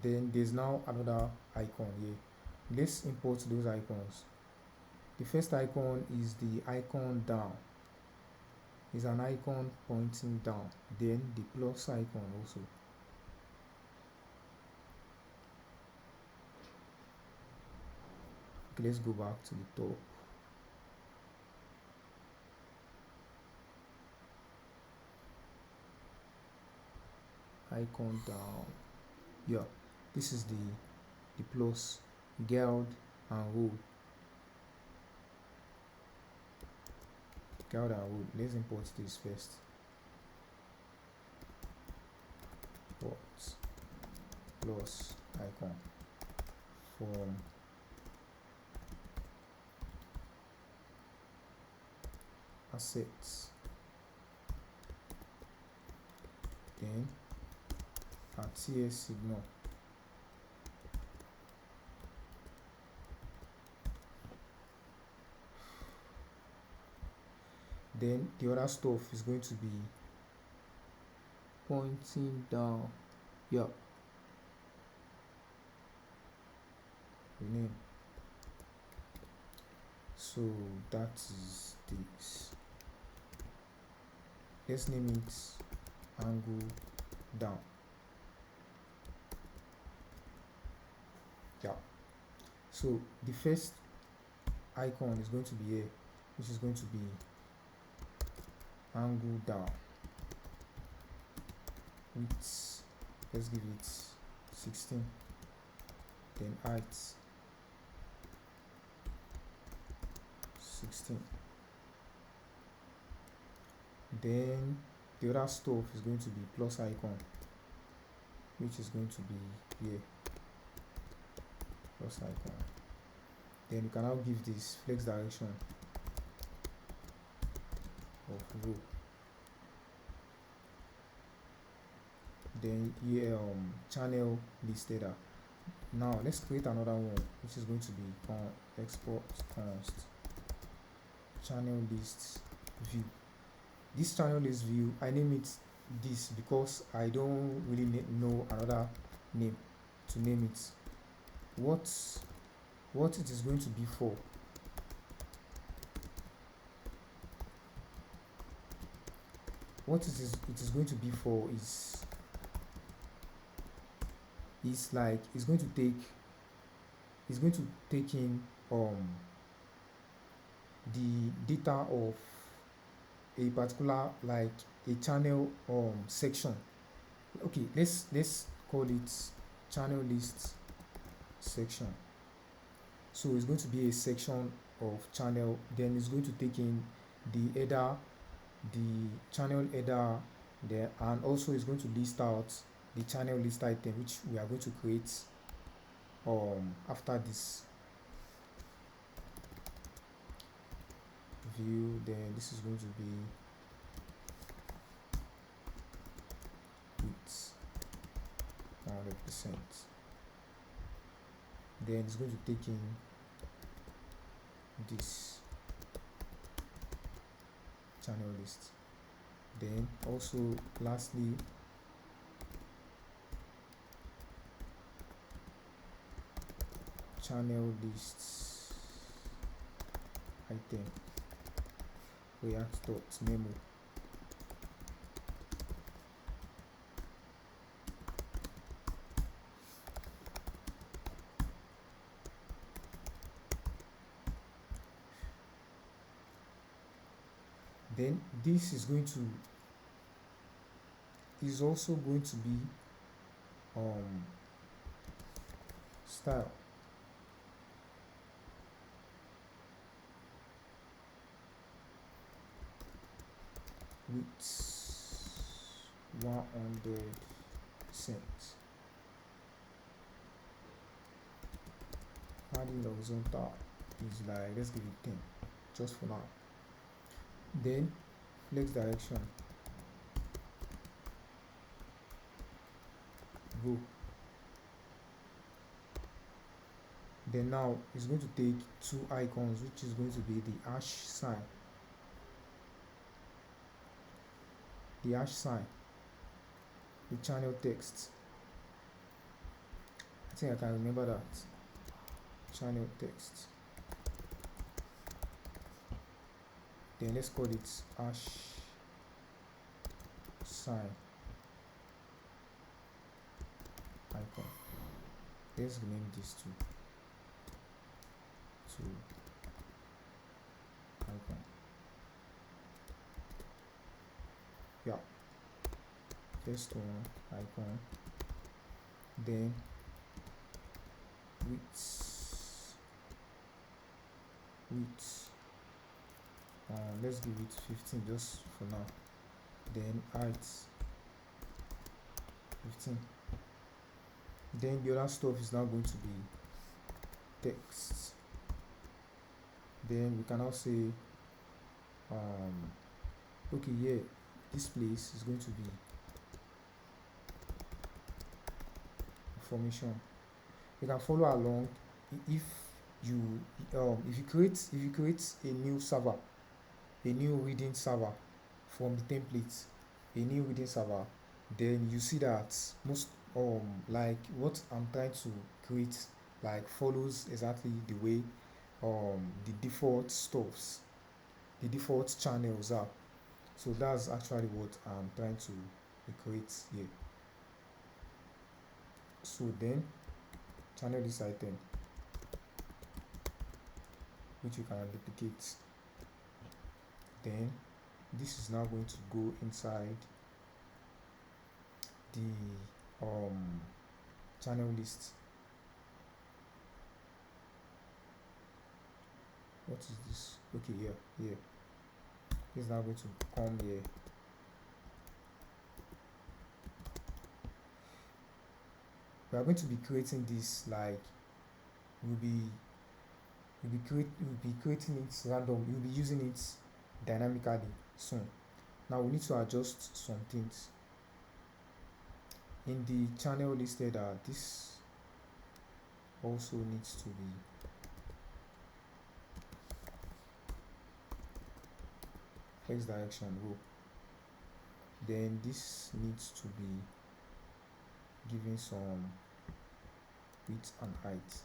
Speaker 1: Then there's now another icon here. Let's import those icons. The first icon is the icon down. It's an icon pointing down. Then the plus icon also. Okay, let's go back to the top. Icon down. Yeah, this is the plus, guild and role. Guild and role. Let's import this first. Import plus icon from assets, then at TS signal. Then the other stuff is going to be pointing down. Yeah, rename. So that is this. Let's name it angle down. Yeah, so the first icon is going to be here, which is going to be angle down with, let's give it 16, then height 16. Then the other stuff is going to be plus icon, which is going to be here, plus icon. Then you can now give this flex direction of row. Then here channel list header. Now let's create another one, which is going to be export const channel list view. This channel list view, I name it this because I don't really know another name to name it. What it is going to be for. What it is going to be for is like it's going to take in the data of a particular, like a channel section. Okay, let's call it channel list section. So it's going to be a section of channel, then it's going to take in the header, the channel header there, and also it's going to list out the channel list item, which we are going to create after this view. Then this is going to be with 100%. Then it's going to take in this channel list. Then also lastly channel lists item react.memo. Then this is also going to be style. width 100%. Padding horizontal is like, let's give it 10 just for now. Then flex direction, go. Then now it's going to take two icons, which is going to be the hash sign, the channel text. I think I can remember that. Channel text. Then let's call it hash sign icon. Let's rename this to icon. Yeah, first one icon. Then width let's give it 15 just for now. Then height 15. Then the other stuff is now going to be text. Then we can now say okay, yeah, this place is going to be information. You can follow along. If you create a new server, a new reading server from the template, then you see that most like what I'm trying to create like follows exactly the way the default channels are. So that's actually what I'm trying to create here. So then channel this item, which you can duplicate. Then this is now going to go inside the channel list. What is this? Okay, here. This is now going to come here. We are going to be creating this like we'll be creating it random. We'll be using it dynamically soon. Now we need to adjust some things in the channel list header. This also needs to be flex direction row. Then this needs to be given some width and height.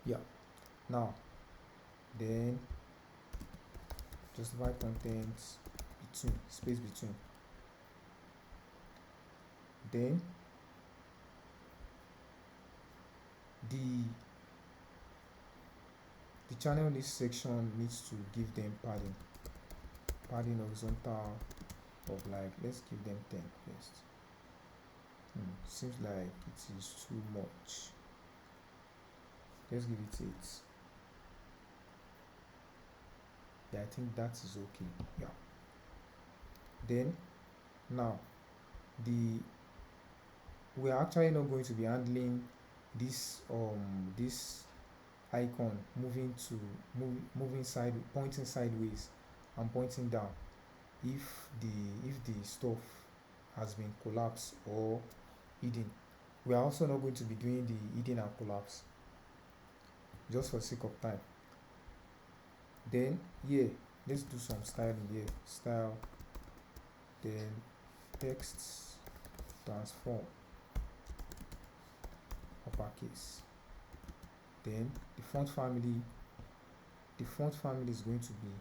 Speaker 1: Yeah. Now then justify contents between, space between. Then the channel list section needs to give them padding horizontal of like, let's give them 10 first. Seems like it is too much. Let's give it 8. Yeah, I think that is okay. Yeah. Then now we are actually not going to be handling this this icon pointing sideways and pointing down if the stuff has been collapsed or hidden. We are also not going to be doing the hidden and collapse, just for sake of time. Then here, let's do some styling here. Style, then text transform uppercase. Then the font family is going to be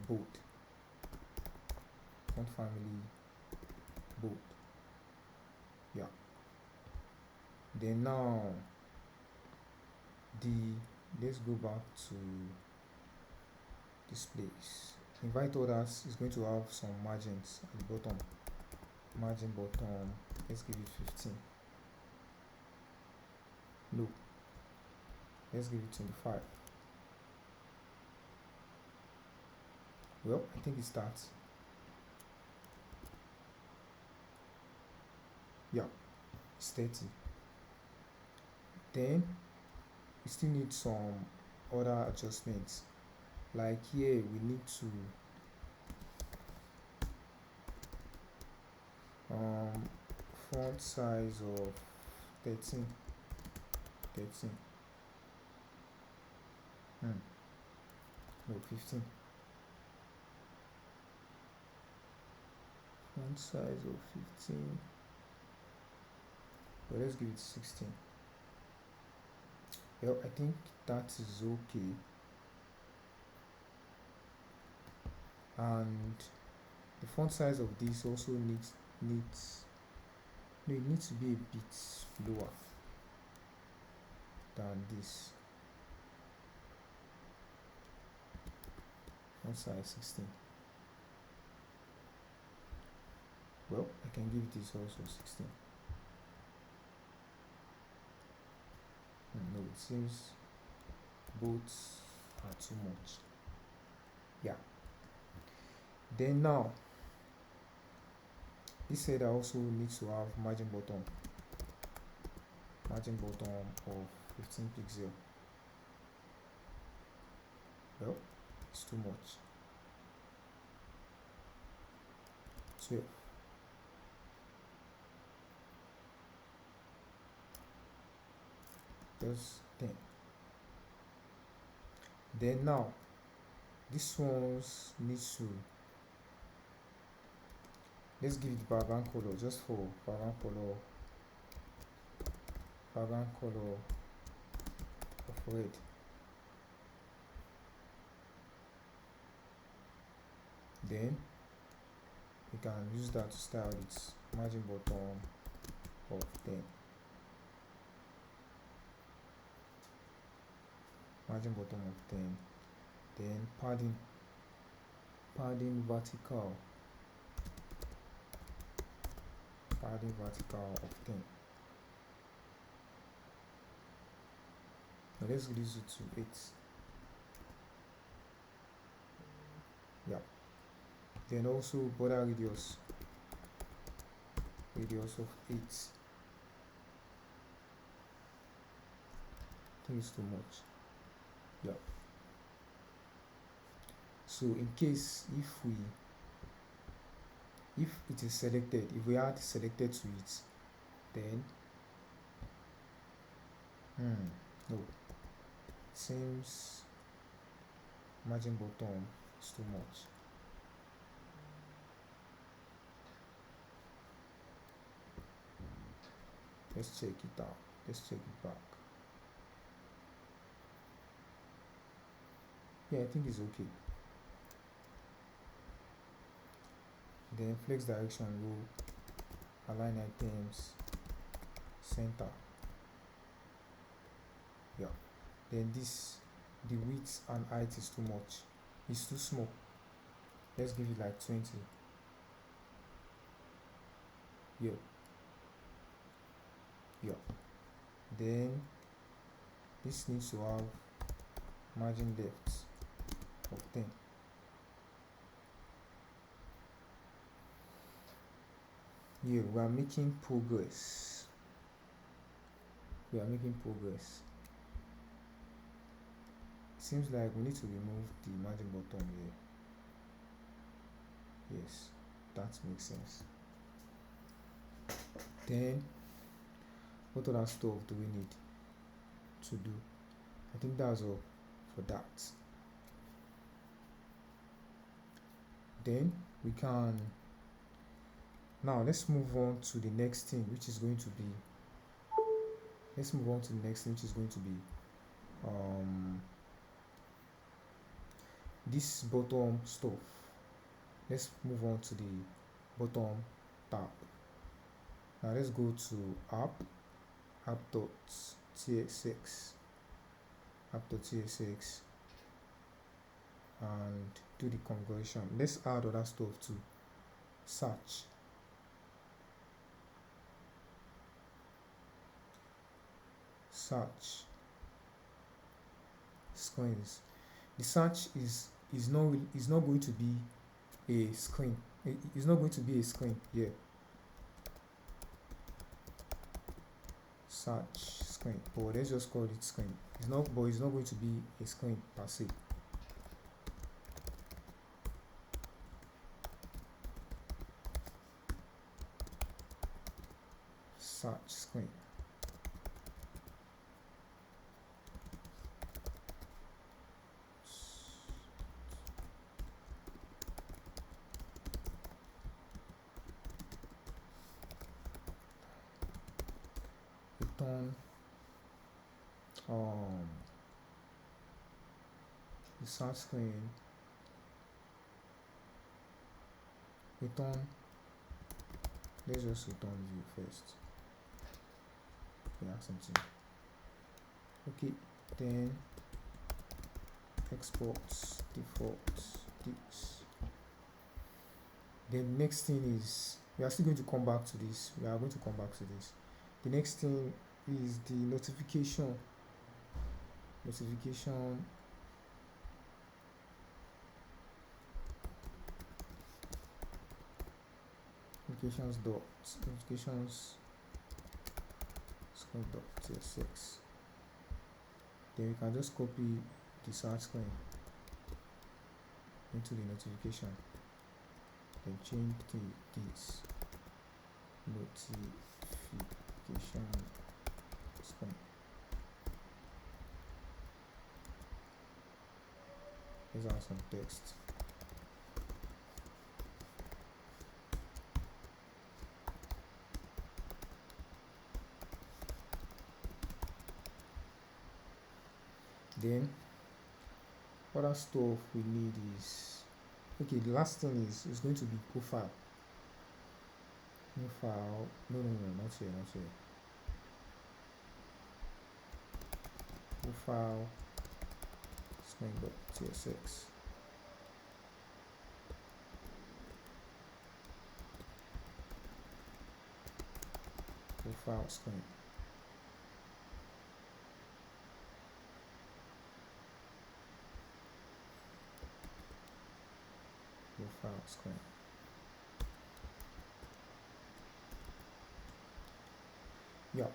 Speaker 1: bold. Font family bold. Yeah. Then now let's go back to this place. invite others is going to have some margins at the bottom. Margin bottom, let's give it 15. No, let's give it 25. Well, I think it starts. Yeah, it's 30. Then we still need some other adjustments. Like here, we need to font size of 13. No, 15. Font size of 15. Well, let's give it 16. Well, I think that is okay. And the font size of this also needs it needs to be a bit lower than this. Font size 16. Well, I can give this also 16. No, it seems both are too much. Yeah. Then now, this header also needs to have margin bottom of 15 pixel. Well, it's too much. 12. Just 10. Then now, this one's needs to, let's give it background color, just for background color of red. Then we can use that to style its margin bottom of 10. Margin bottom of 10. Then padding vertical of 10. Now let's reduce it to 8. Yeah. Then also border radius of 8. I think it's too much. Yeah. So in case if it is selected, if we add selected to it, then no, it seems margin bottom is too much. Let's check it out. Let's check it back. Yeah, I think it's okay. Then flex direction row, align items, center. Yeah. Then the width and height is too much. It's too small. Let's give it like 20. Yeah. Then this needs to have margin depth of 10. Yeah, we are making progress. Seems like we need to remove the margin bottom here. Yes, that makes sense. Then what other stuff do we need to do? I think that's all for that. Then we can, now let's move on to the next thing, which is going to be, this bottom stuff. Let's move on to the bottom tab. Now let's go to app.tsx. and do the conversion. Let's add other stuff too. Search. Screens. The search is not going to be a screen. It's not going to be a screen here. Search screen. But let's just call it screen. It's not going to be a screen per se. Search screen. Return the search screen. Return. Let's just return view first. Yeah, something. Okay, then exports defaults this. The next thing is, we are still going to come back to this. The next thing is the notifications screen.tsx. Then we can just copy the search screen into the notification, then change this notification screen. Let's add some text. Then other stuff we need is, okay, the last thing is going to be profile. New file. No, not here. Profile screen.tsx. Profile screen. Profile screen. Yeah.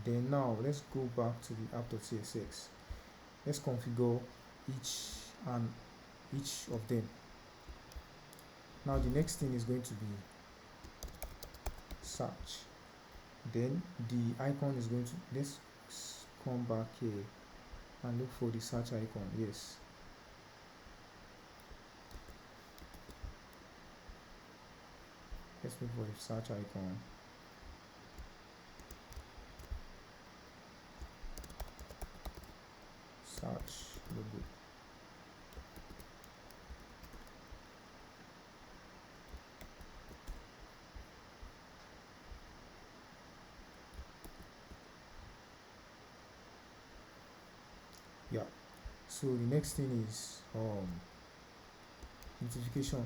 Speaker 1: Then now let's go back to the app.tsx. Let's configure each of them. Now the next thing is going to be search. Then the icon is going to, let's come back here and look for the search icon. Yes. Let's look for the search icon. Search logo. Yeah. So the next thing is notification.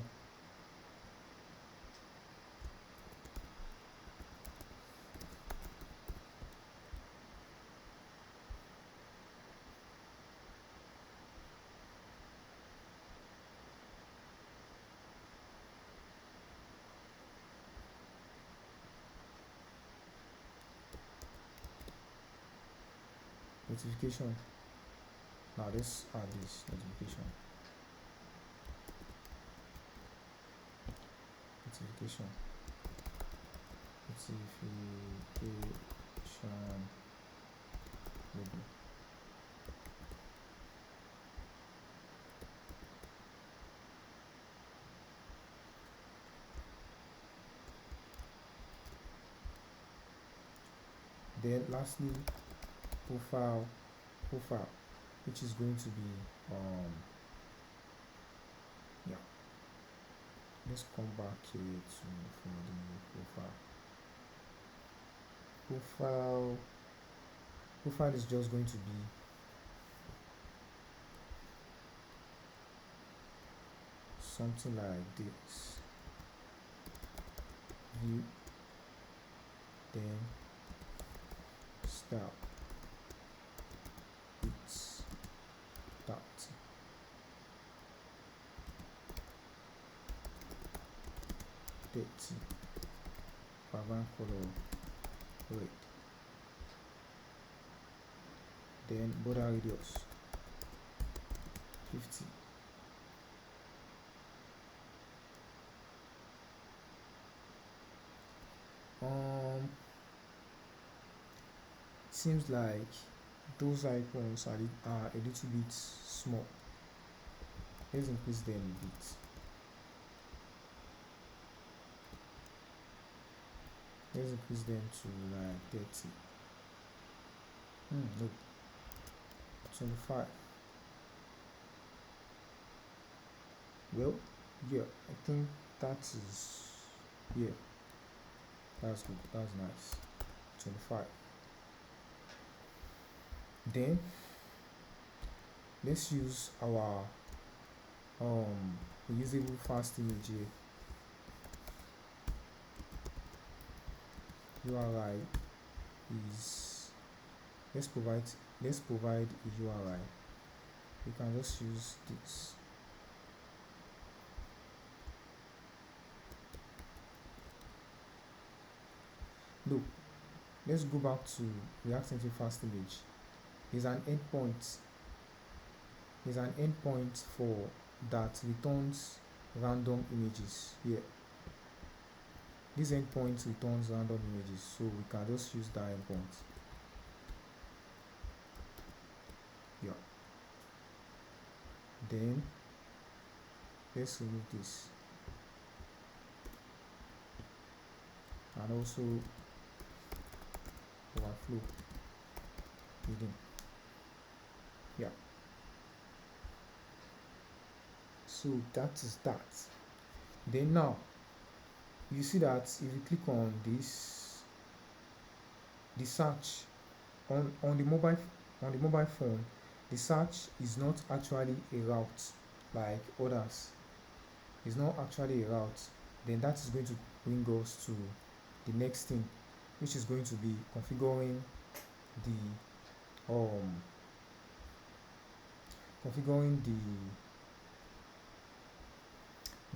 Speaker 1: Now let's add this notification. Logo. Then lastly, profile, which is going to be yeah. Let's come back here to for the profile. Profile is just going to be something like this. View, then start with that. Background color red. Then border radius 50. Seems like those icons are a little bit small. Let's increase them a bit. Let's increase them to like 30. No, 25. Well, yeah, I think that is, yeah, that's good, that's nice. 25. Then let's use our reusable fast image here. URI is, let's provide a URI. We can just use this. No, let's go back to React Native Fast Image. There's an endpoint for that returns random images here. This endpoint returns random images, so we can just use that endpoint. Yeah. Then let's remove this, and also overflow hidden. Yeah. So that is that. Then now you see that if you click on this, the search on the mobile phone, the search is not actually a route like others. It's not actually a route. Then that is going to bring us to the next thing, which is going to be configuring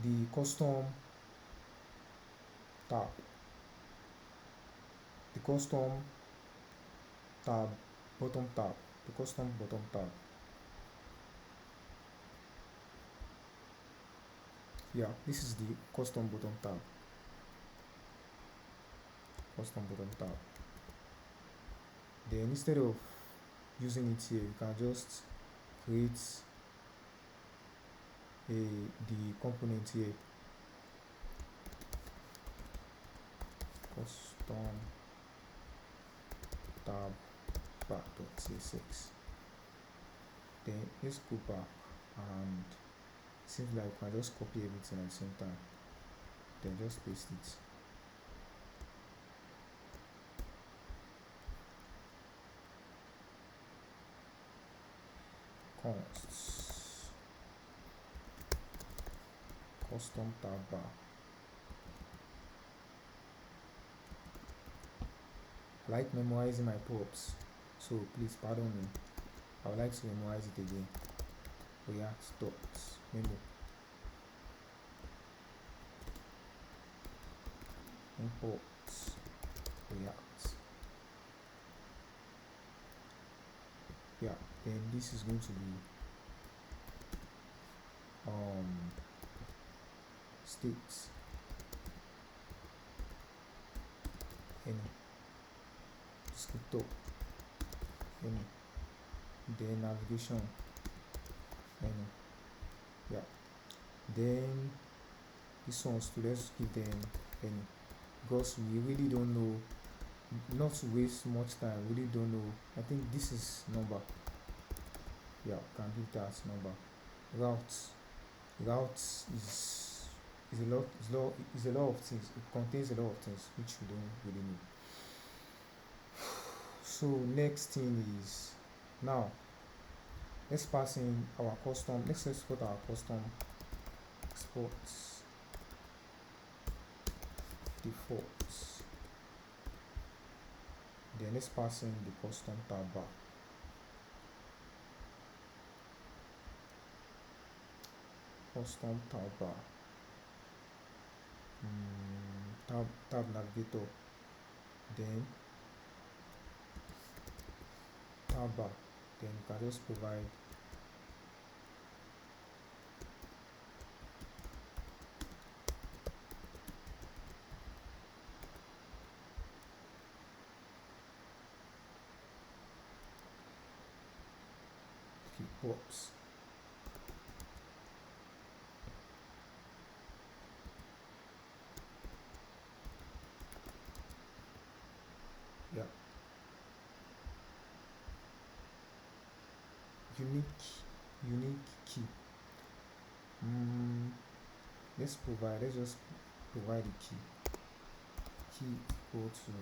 Speaker 1: the custom tab, the custom bottom tab. Yeah, this is the custom bottom tab. Then instead of using it here, you can just create the component here, custom tab back.css. Then let's go back, and seems like I can just copy everything at the same time, then just paste it. Const custom tab bar. I like memorizing my props, so please pardon me. I would like to memorize it again. React.memo. Import React. Yeah, then this is going to be states any descriptor any, then navigation any. Yeah, then this ones too, let's give them any, because we really don't know, not to waste much time, really don't know. I think this is number. Yeah, can give that number. Routes is a lot of things. It contains a lot of things which we don't really need. So next thing is, now let's pass in our custom, let's export our custom exports defaults. Then let's pass in the custom tab bar. Custom tab bar. Tab navigator. Then tab bar. Then you can just provide box. Yeah. Unique key. Let's just provide the key equal to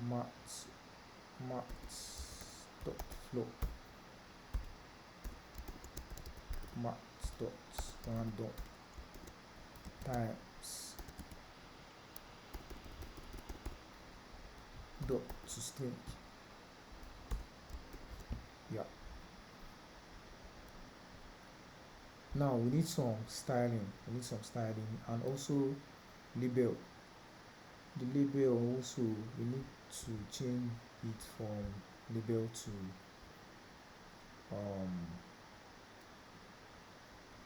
Speaker 1: max dot flow max dot random times dot to string. Yeah. Now we need some styling. And also label. The label also we need to change it from label to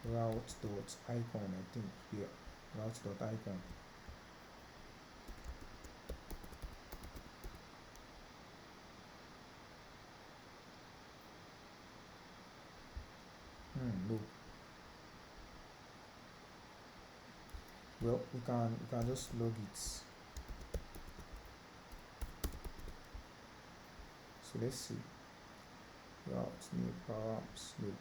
Speaker 1: route dot icon. I think, yeah, route dot icon. No. Well, we can just log it. So let's see. Route new params. No.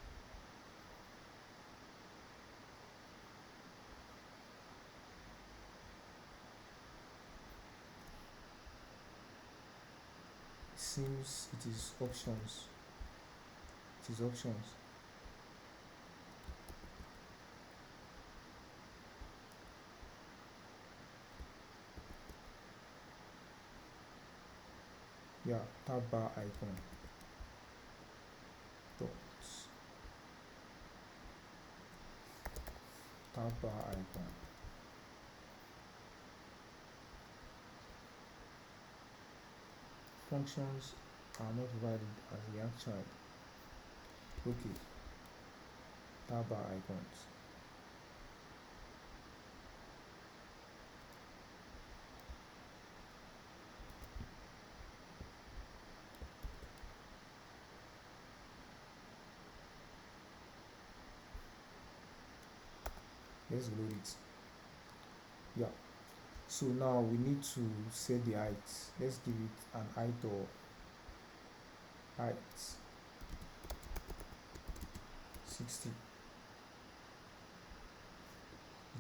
Speaker 1: Seems it is options. Yeah, tab bar icon. Dots. Tab bar icon. Functions are not provided as the actual. Okay. Tab bar icons. Let's load it. Yeah. So now we need to set the height. Let's give it an height of height 60.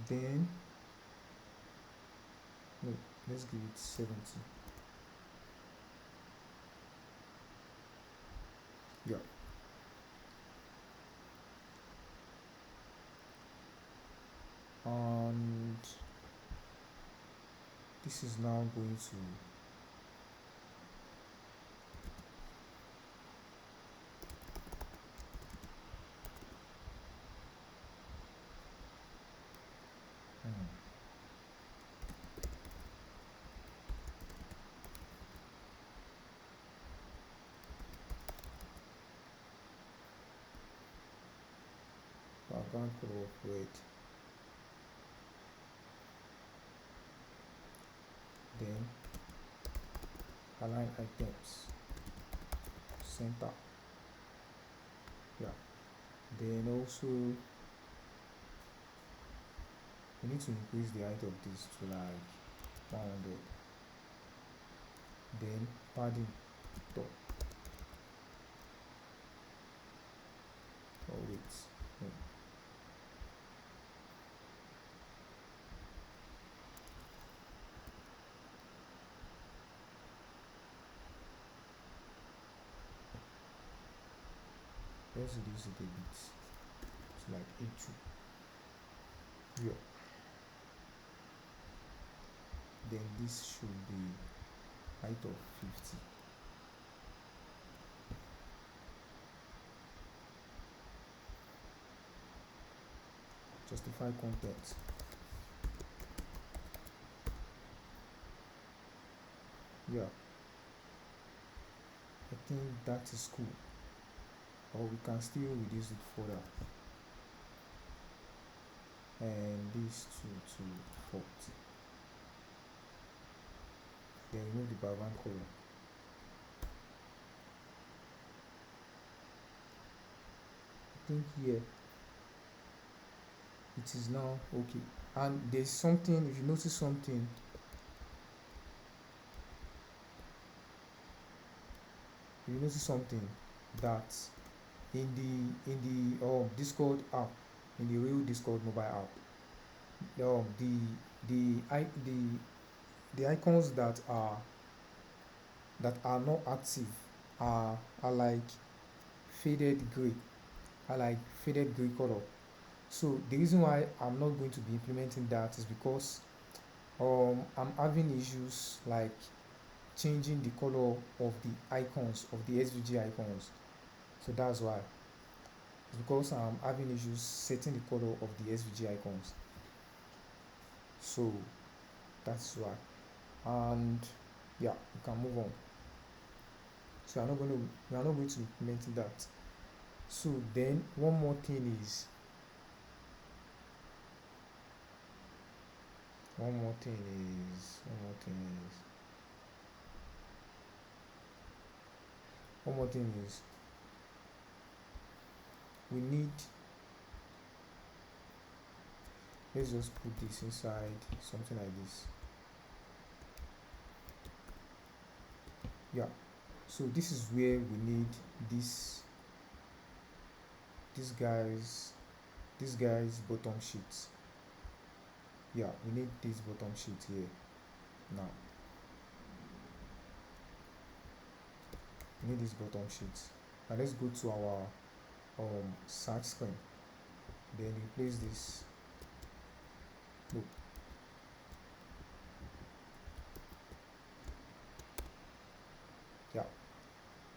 Speaker 1: Then no, let's give it 70. Yeah. And this is now going to background color of red. Then align items center. Yeah. Then also we need to increase the height of this to like 100. Then padding top. Oh wait. No. let's reduce it a bit to like A2. Yeah. Then this should be height of 50. Justify content. Yeah, I think that is cool. Or we can still reduce it further. And this to 40. Then remove the background color. I think here it is now okay. And there's something, if you notice something, that in the Discord app, in the real Discord mobile app, the icons that are not active are like faded gray, color. So the reason why I'm not going to be implementing that is because I'm having issues like changing the color of the icons, of the SVG icons. So that's why. It's because I'm having issues setting the color of the SVG icons. So that's why. And yeah, we can move on. So we are not going to implement that. So then one more thing is we need, let's just put this inside something like this. Yeah, so this is where we need this guy's bottom sheet. Yeah, we need this bottom sheet here. Now we need this bottom sheet. Now let's go to our search screen. Then replace this. Look. Yeah.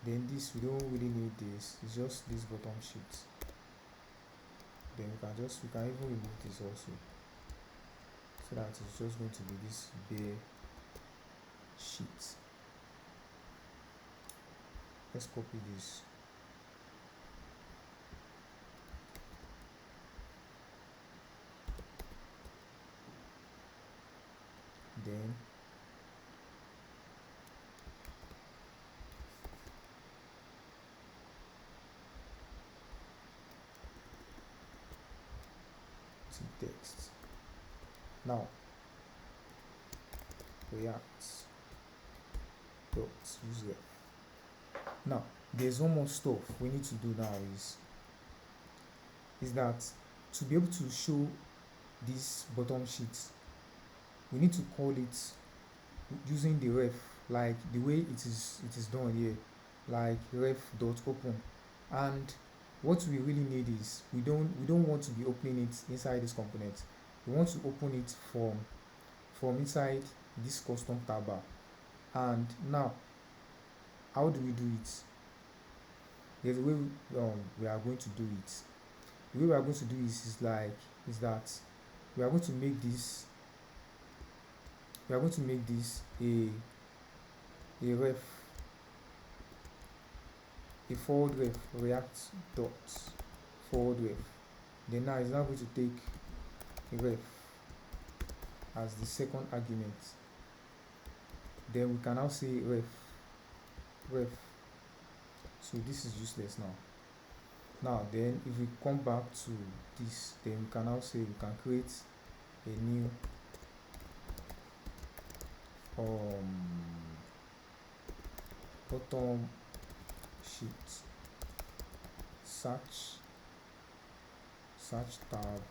Speaker 1: Then this, we don't really need this. It's just this bottom sheet. Then we can even remove this also, so that it's just going to be this bare sheet. Let's copy this. Then to text. Now React dot user. Now there's one more stuff we need to do now is that to be able to show this bottom sheet, we need to call it using the ref, like the way it is done here, like ref dot open. And what we really need is, we don't want to be opening it inside this component. We want to open it from inside this custom tab bar. And now, how do we do it? There's a way we are going to do it. The way we are going to do this is that we are going to make this a ref, a forward ref, react dot forward ref. Then now it's now going to take a ref as the second argument. Then we can now say ref. So this is useless now. Then if we come back to this, then we can now say we can create a new bottom sheet, search tab,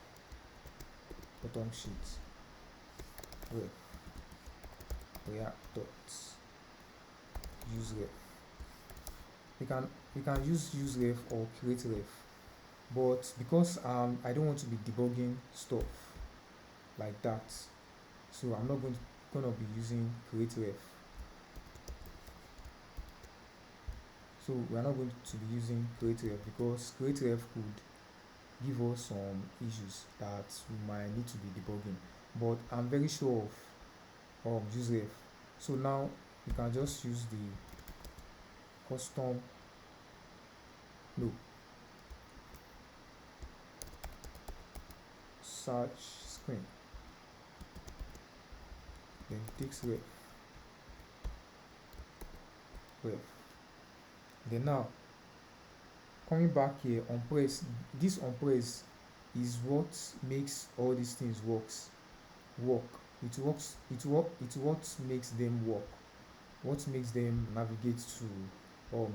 Speaker 1: bottom sheet, ref, react dot use ref. we can use ref or create ref, but because I don't want to be debugging stuff like that, so I'm not gonna be using create ref. So we are not going to be using create ref because create ref could give us some issues that we might need to be debugging, but I'm very sure of use ref. So now you can just use the custom no search screen, then text ref. Then now coming back here on press, this on press is what makes all these things work. It's what makes them work, what makes them navigate to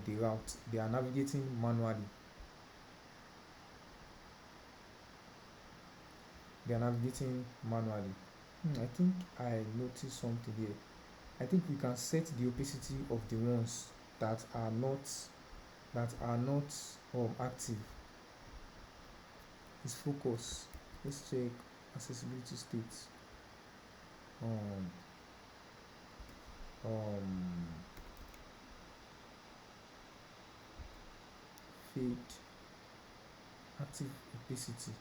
Speaker 1: the route they are navigating manually. I think I noticed something here. I think we can set the opacity of the ones that are not active. Is focus. Let's check accessibility states. um um Fade active opacity.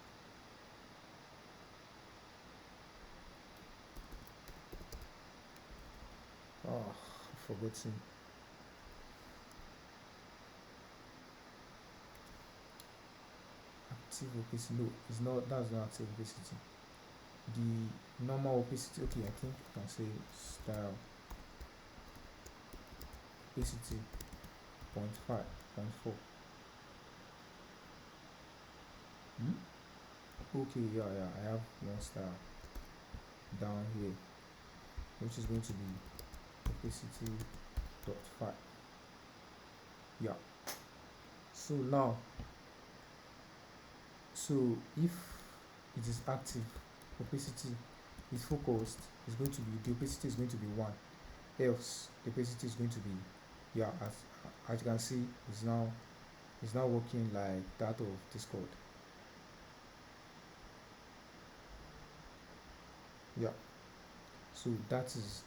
Speaker 1: I've forgotten. Active opacity, no, it's not. That's not active opacity. The normal opacity, okay, I think you can say style opacity 0.5, 0.4. Okay, yeah, I have one style down here, which is going to be opacity 0.5. Yeah. So now, so if it is active, opacity is focused, is going to be, the opacity is going to be 1. Else the opacity is going to be, yeah, as you can see, is now working like that of Discord. Yeah. So that is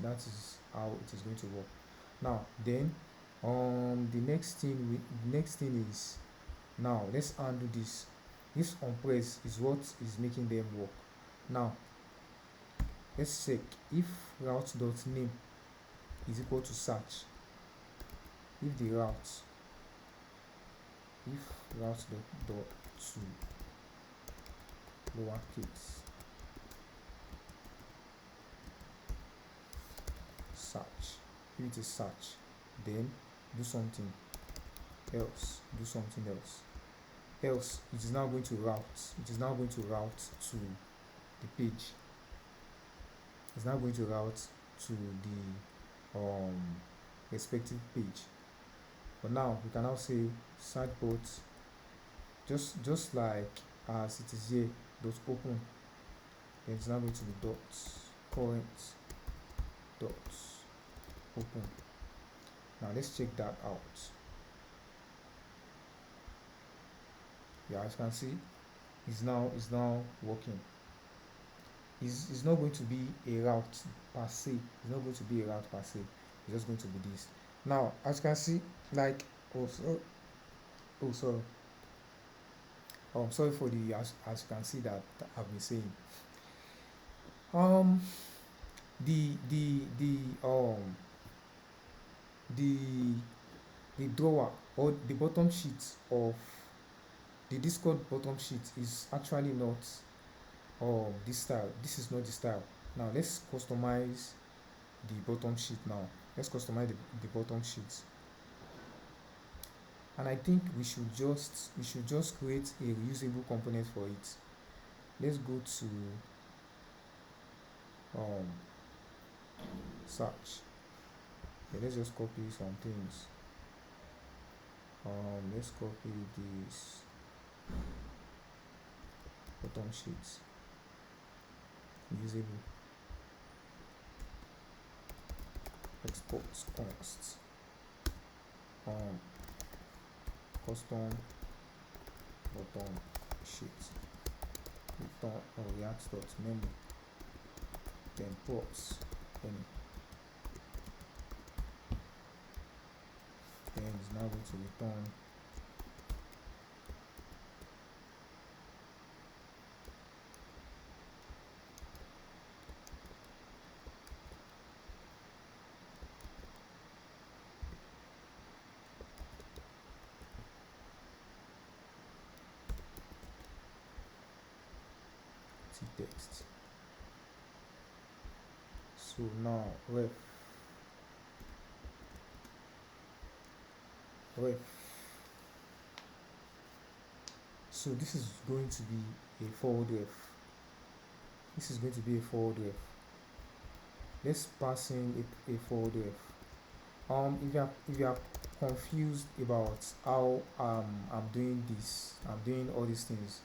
Speaker 1: how it is going to work. Now then, the next thing is, now let's undo this on press is what is making them work. Now let's check if route.name is equal to search. If the route if route dot to lowercase search, if it is search, then do something else, it is now going to route to the page. It's now going to route to the respective page. But now we can now say search bot, just like as it is here, dot open, then it's now going to be dot current dot open. Now let's check that out. Yeah, as you can see, it's now working. It's not going to be a route per se. It's just going to be this. Now, as you can see, like, sorry. Sorry for the, as you can see that I've been saying. Um, the the the the the drawer, or the bottom sheet of the Discord bottom sheet, is actually not this style. This is not the style. Now let's customize the bottom sheet. The bottom sheet, and I think we should just create a reusable component for it. Let's go to um search. Okay, let's just copy some things. Let's copy this bottom sheet, usable, export const. custom button sheet, return react.memo, then props any, then it's now going to return text. So now ref so this is going to be a forward ref. This is going to be a forward ref. Let's pass in a forward ref. If you are confused about how I'm doing this, I'm doing all these things,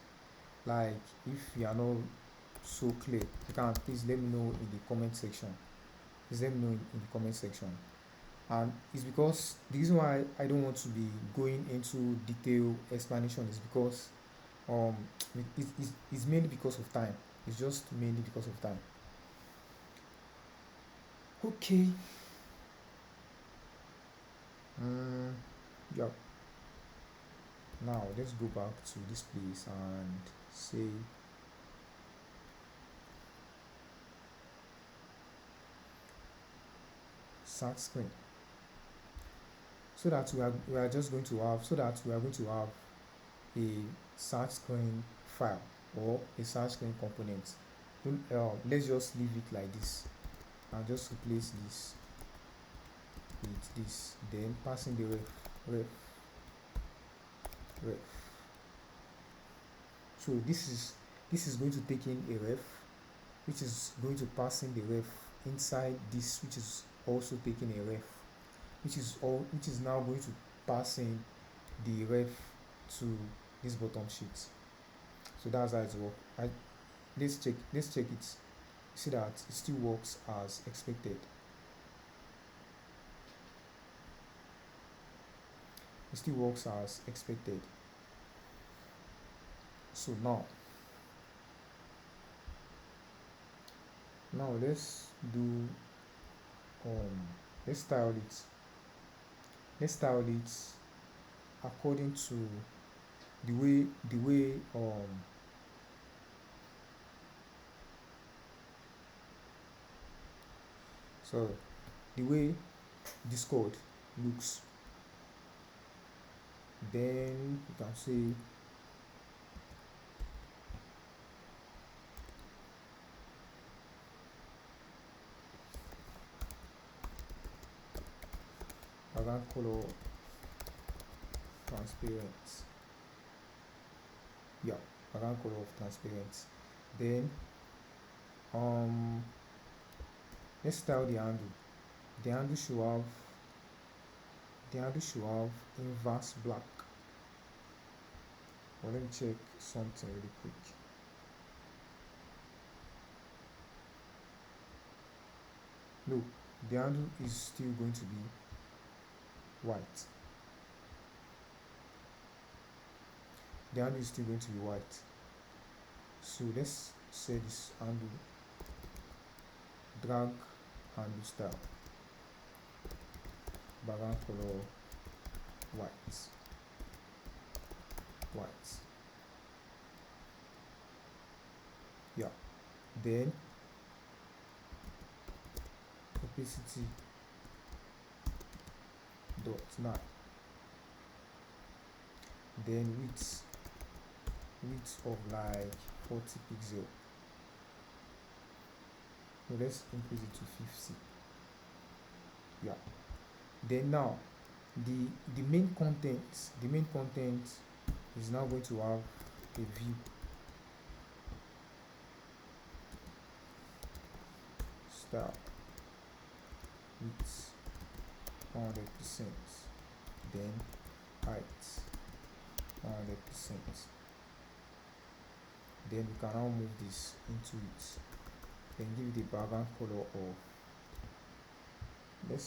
Speaker 1: like if you are not so clear, you can please let me know in the comment section. Please let me know in the comment section. And it's because the reason why I don't want to be going into detailed explanation is because it's mainly because of time. It's just mainly because of time. Okay. Yeah. Now let's go back to this place and say start screen, so that we are going to have a search screen file or a search screen component. Let's just leave it like this and just replace this with this, then passing the ref. So this is going to take in a ref, which is going to pass in the ref inside this, which is also taking a ref, which is now going to pass in the ref to this bottom sheet. So that's how it works. Let's check it. See that it still works as expected. It still works as expected. So now let's do let's style it according to the way so the way this code looks. Then you can say background color transparent. Yeah, background color of transparent. Then let's style the handle. The handle should have inverse black. Well, let me check something really quick. No, the handle is still going to be white. The handle is still going to be white. So let's say this handle, drag handle style, background color white. Yeah. Then opacity .9. Then width of like 40 pixel. So let's increase it to 50. Yeah. Then now the main content is now going to have a view. Style width 100%, then height 100%. Then we can now move this into it, then give it the background color of, let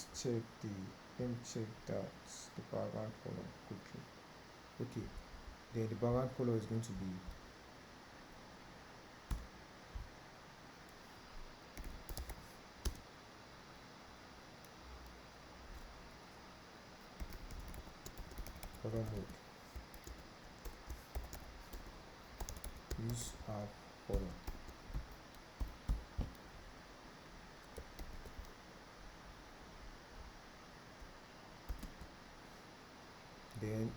Speaker 1: me check that the background color quickly. Okay, then the background color is going to be color mode. Use app color. Then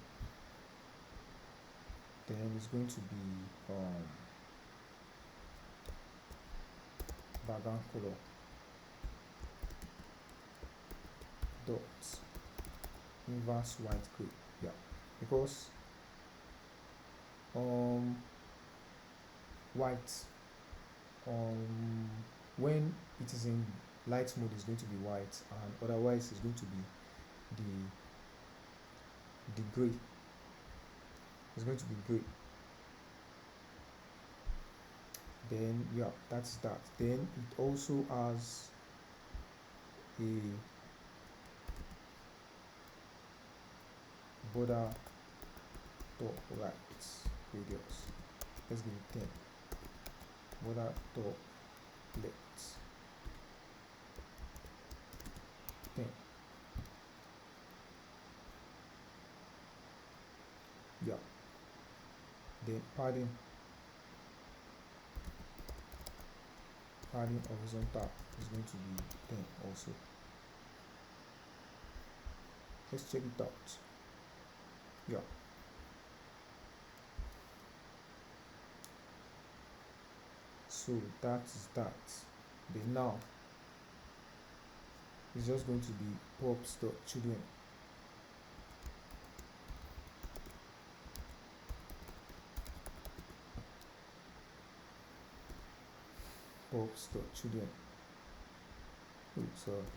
Speaker 1: it's going to be background color dot inverse white gray. Yeah, because white when it is in light mode is going to be white, and otherwise it's going to be the gray. It's going to be gray. Then yeah, that's that. Then it also has a border top right radius. Let's give it 10. Border top left 10. Yeah. Then padding horizontal is going to be 10 also. Let's check it out. Yeah. So that is that. Then now it's just going to be pops.children. Pops.children. Oh, sorry.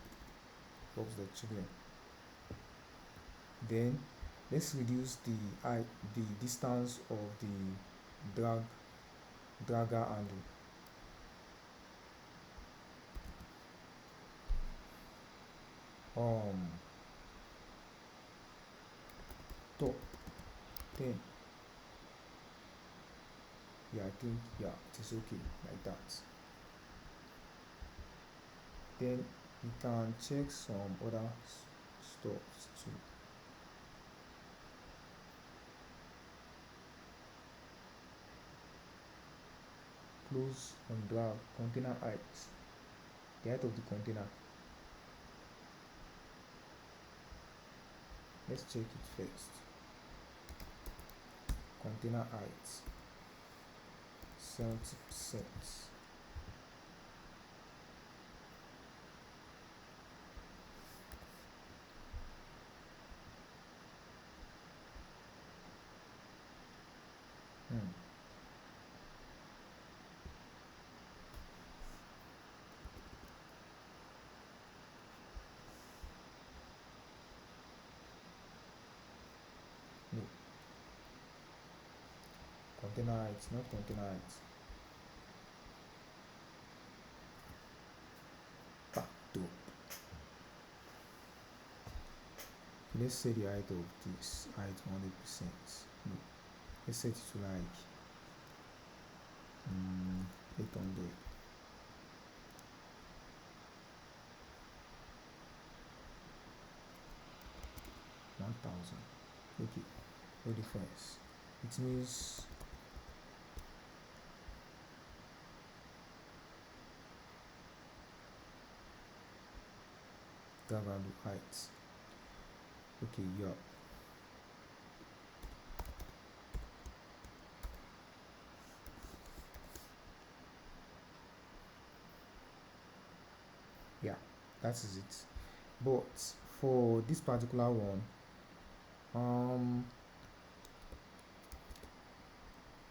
Speaker 1: Pops.children. Then let's reduce the distance of the dragger handle. Top 10. Yeah, I think yeah, it is okay like that. Then we can check some other stuff too. Close on drag container height. The height of the container. Let's check it first. Container height 70%. No, container height, not container height. Back to. Let's say the height of this height 100%. No, let's set it to like 800. Okay, no difference. It means that value height. Okay, yeah. Yeah, that is it. But for this particular one,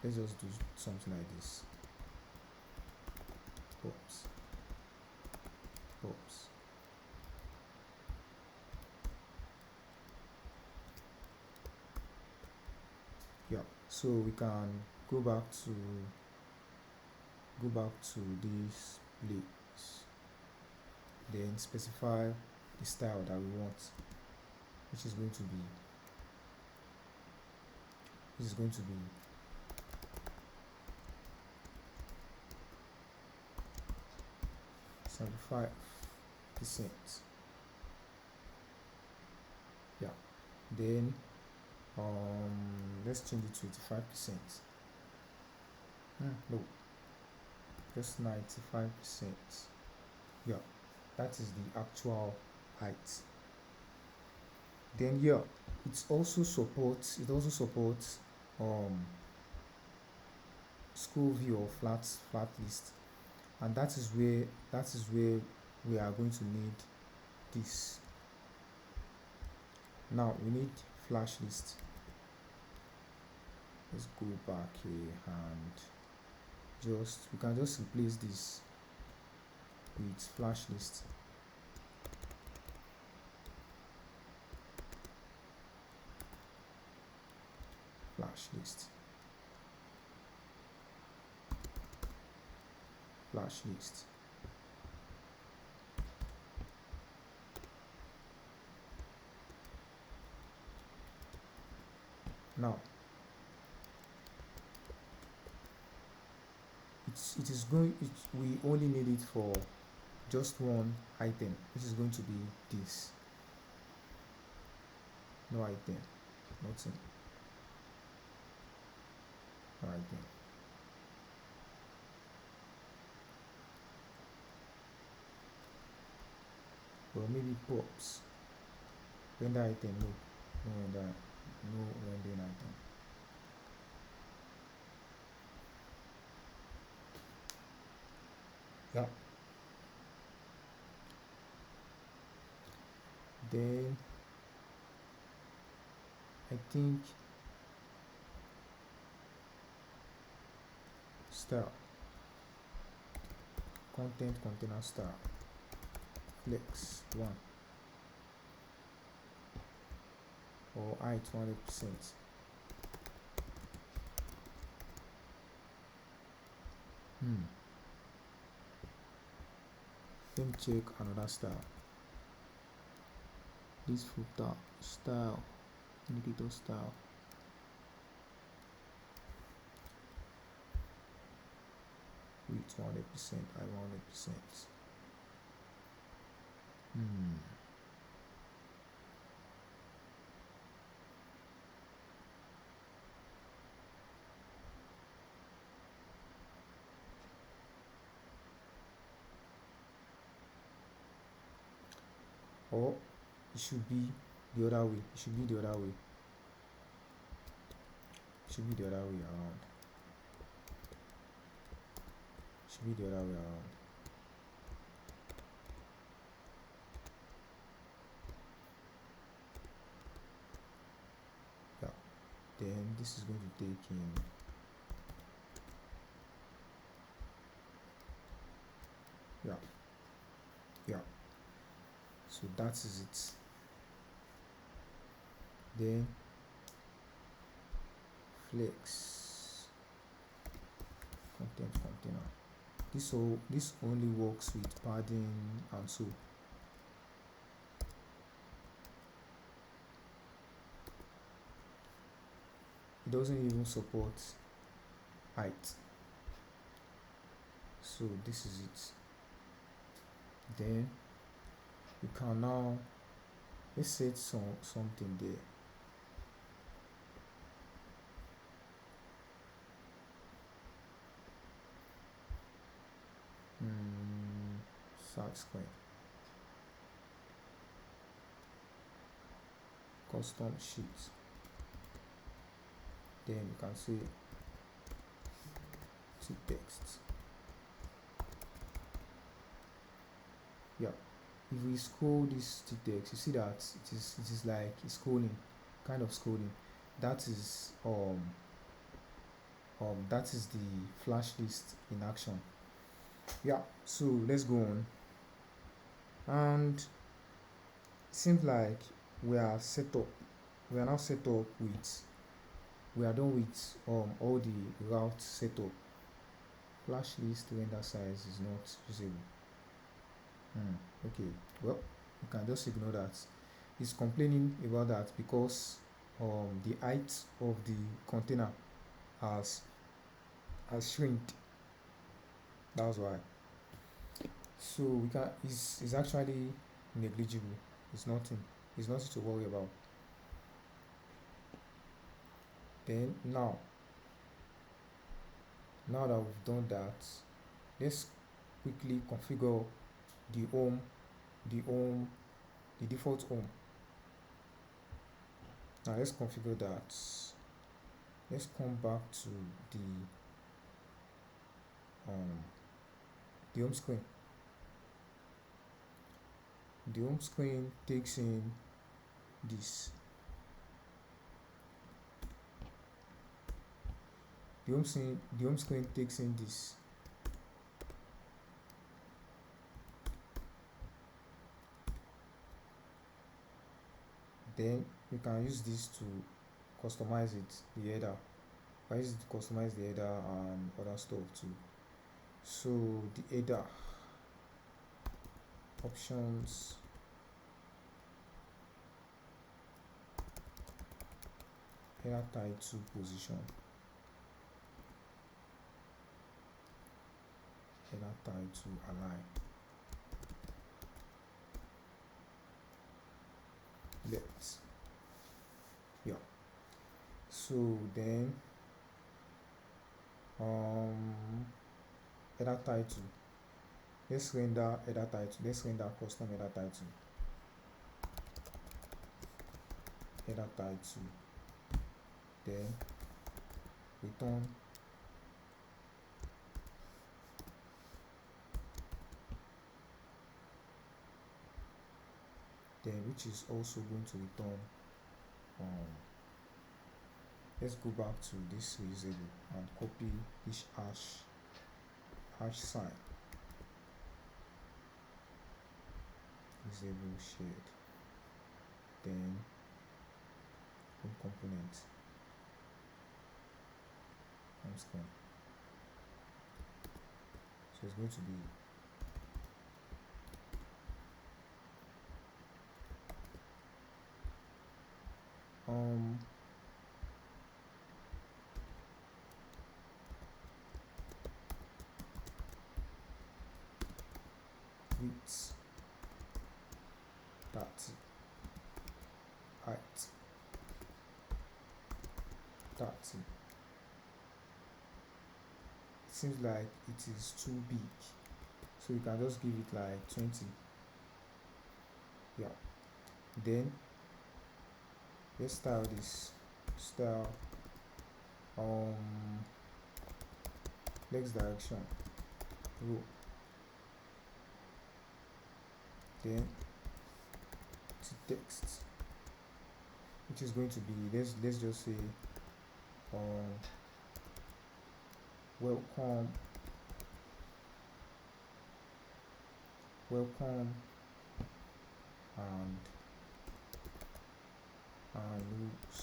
Speaker 1: let's just do something like this. Pops. Yeah, so we can go back to this place, then specify the style that we want, which is going to be This is going to be 75%. Yeah, then let's change it to 85%. No, just 95%. Yeah, that is the actual height. Then yeah, it also supports school view or flat list, and that is where we are going to need this. Now we need FlashList. Let's go back here and we can just replace this with FlashList. FlashList. Now we only need it for just one item, which is going to be this. No item, nothing. No item. Or maybe pops. Render item, no rendering item. Yeah. Then I think style, content container style, flex 1 or height 100%. Let me check another style. This footer style, indicator style. With 100%, I 100%. Or it should be the other way. It should be the other way. It should be the other way around. It should be the other way around. Yeah. Then this is going to take in yeah. So that is it. Then flex content container. This only works with padding and so. It doesn't even support height. So this is it. Then you can now let's set something there. Search screen, custom sheet. Then you can say to text. Yeah, if we scroll this to text, you see that it is like it's scrolling, kind of scrolling. That is the flash list in action. Yeah, so let's go on. And it seems like we are now set up with, we are done with all the route setup. Flash list render size is not usable. Okay, well, you can just ignore that. It's complaining about that because the height of the container has shrinked. That's why. So we can is actually negligible. It's nothing. It's nothing to worry about. Then now that we've done that, let's quickly configure the default home. Now let's configure that. Let's come back to the home screen. The home screen takes in this. The home screen takes in this. Then we can use this to customize it, the header. I use it to customize the header and other stuff too. So the header options, header title position, header title align, left. Yeah. So then header title. Let's render header title. Let's render custom header title. Header title. Then return which is also going to return let's go back to this reusable and copy this hash sign, reusable shared, then home component, home screen. So it's going to be width 30, height 30. It seems like it is too big, so you can just give it like 20. Yeah. Then let's style this. Style next direction row. Then to text, which is going to be let's just say welcome and rules.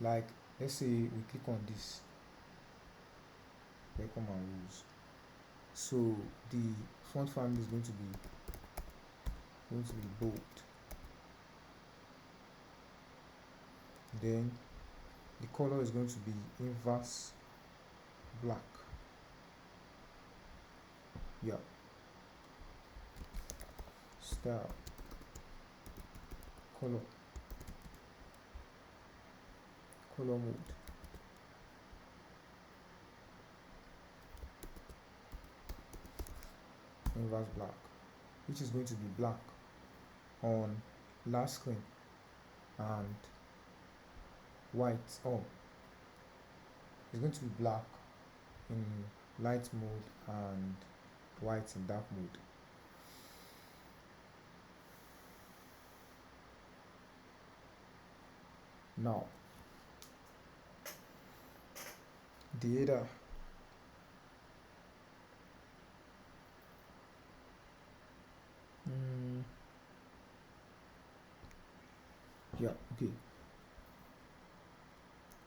Speaker 1: Like let's say we click on this welcome and rules. So the font family is going to be bold. Then the color is going to be inverse black. Yeah. Style color mode, inverse black, which is going to be black on last screen and white. It's going to be black in light mode and white in dark mode. Now the header yeah, okay,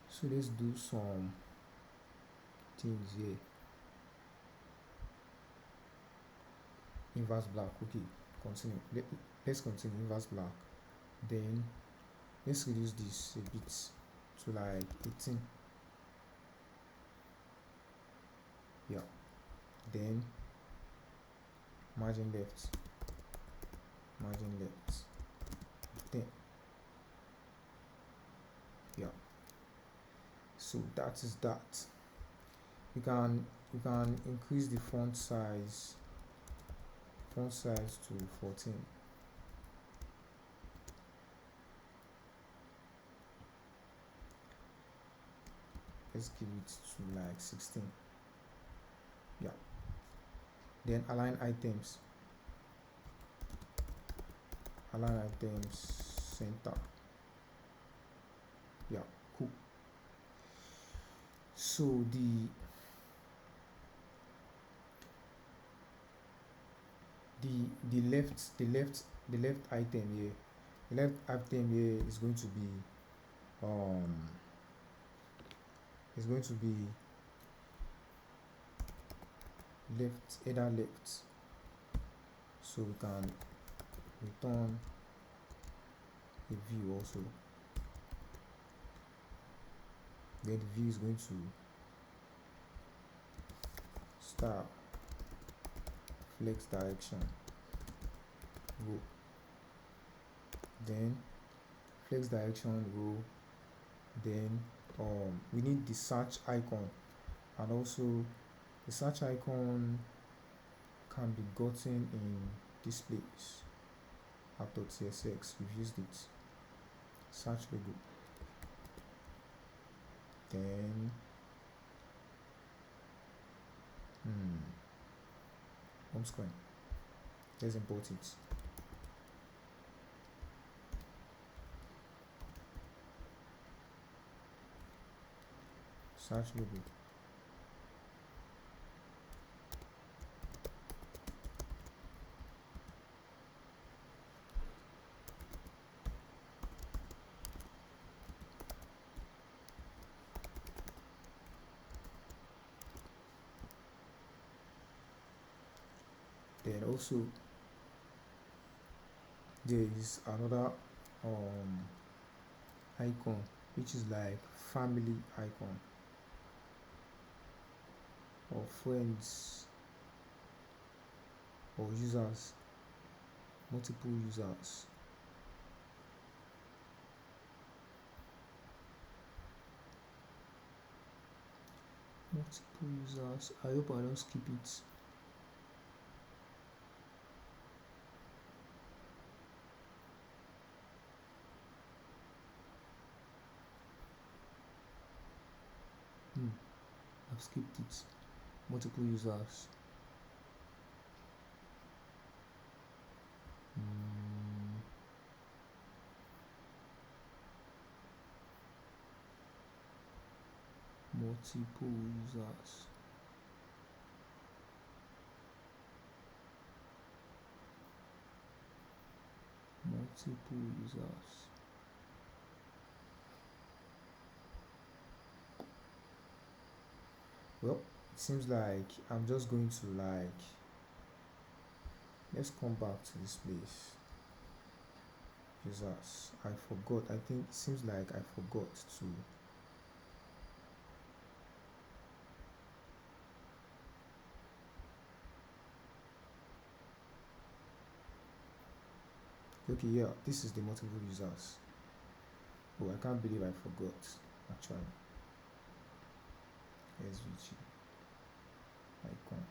Speaker 1: so let's do some things here. Inverse black, okay, continue. Let's continue. Inverse black. Then let's reduce this a bit to like 18. Yeah. Then margin left 10. Yeah. So that is that. You can increase the font size to 14. Let's give it to like 16. Yeah. Then align items center. Yeah, cool. So the left item here, is going to be left. So we can return a view also. Then the view is going to start flex direction row. Then flex direction row. Then we need the search icon, and also the search icon can be gotten in this place app.csx. We've used it. Search logo. Then home screen. Let's import it. Search logo. Then also there is another icon which is like family icon or friends or users, multiple users. I hope I don't skip it. I've skipped it. Multiple users. Multiple users. Well, it seems like I'm just going to let's come back to this place. Users. I forgot. I think it seems like I forgot to okay, yeah, this is the multiple users. Oh, I can't believe I forgot actually. SVG icon.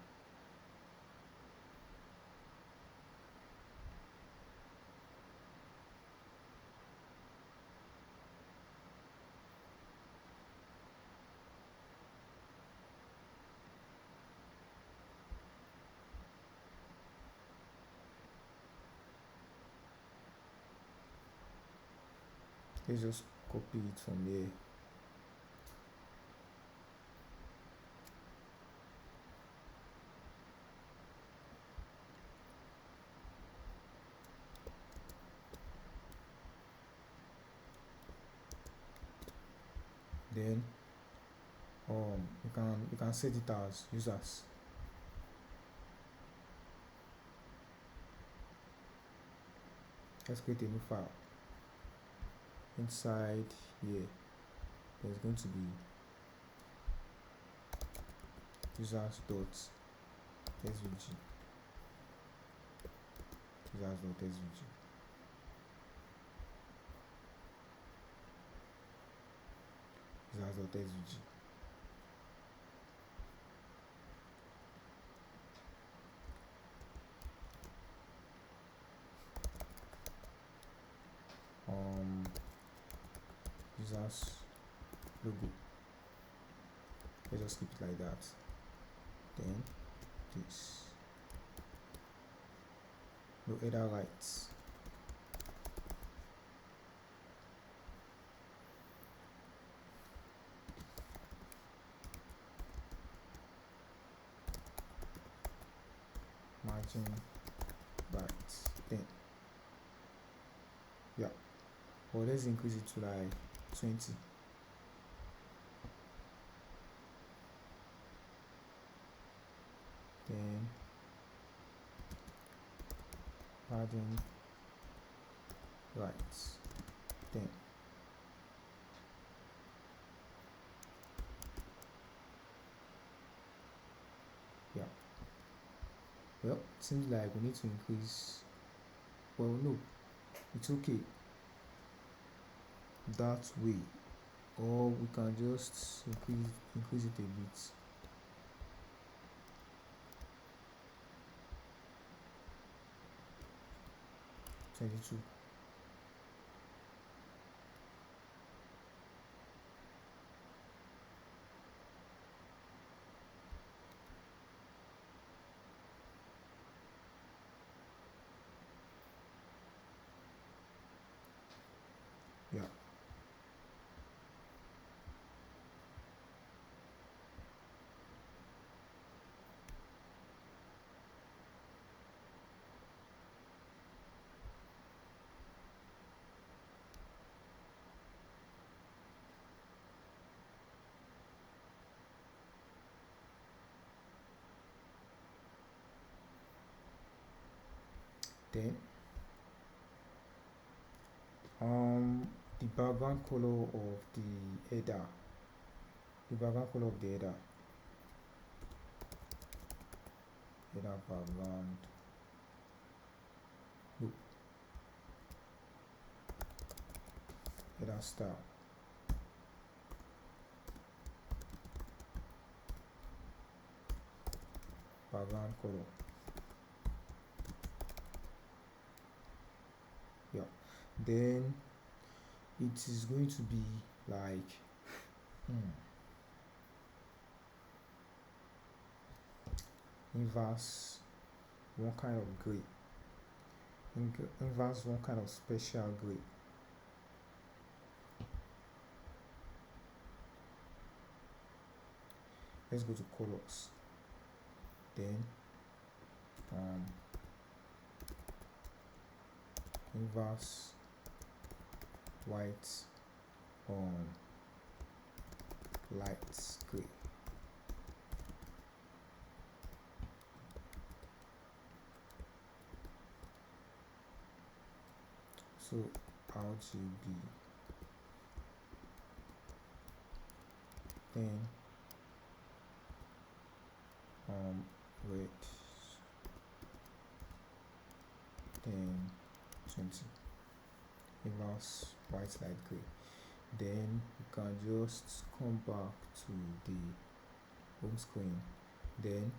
Speaker 1: Let's just copy it from there. Then you can set it as users. Let's create a new file. inside here there's going to be users.svg users.svg. users.svg. Users logo. Let's just keep it like that. Then this no header rights. Margin right. Then yeah, well, let's increase it to like 20. Then margin right. Then yeah, well, it seems like we need to increase. Well, no, it's okay that way, or we can just increase it a bit. 22. Yeah. Then the background color of the header. The background color of the header. Header background. Look. Header style. Background color. Yeah. Then it is going to be like inverse one kind of gray. Inverse one kind of special gray. Let's go to colors. Then inverse white on light gray. So RGB. Then red. Then 20. Inverse white light gray. Then you can just come back to the home screen. Then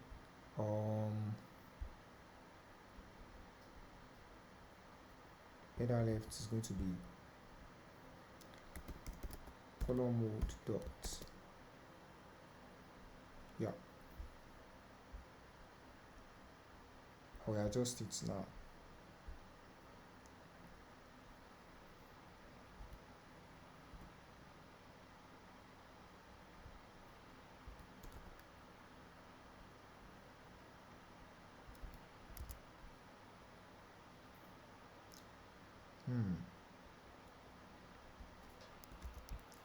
Speaker 1: header left is going to be color mode dot. Yeah, I will adjust it now.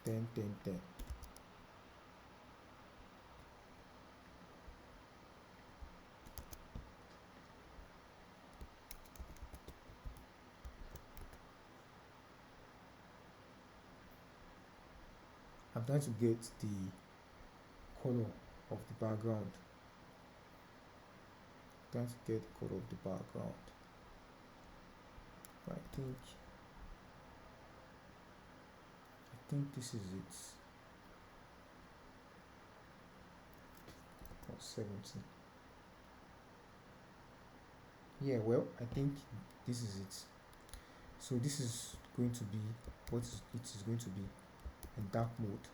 Speaker 1: Then trying to get the color of the background. Trying to get the color of the background. I think this is it. Or 70. Yeah, well, I think this is it. So this is going to be what it is going to be in dark mode,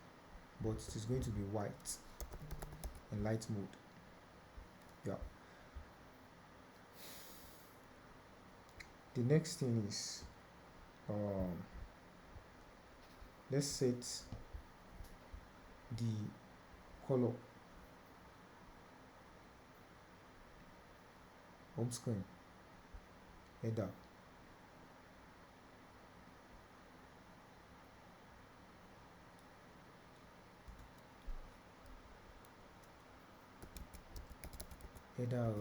Speaker 1: but it is going to be white in light mode. Yeah. The next thing is let's set the color home screen header. Header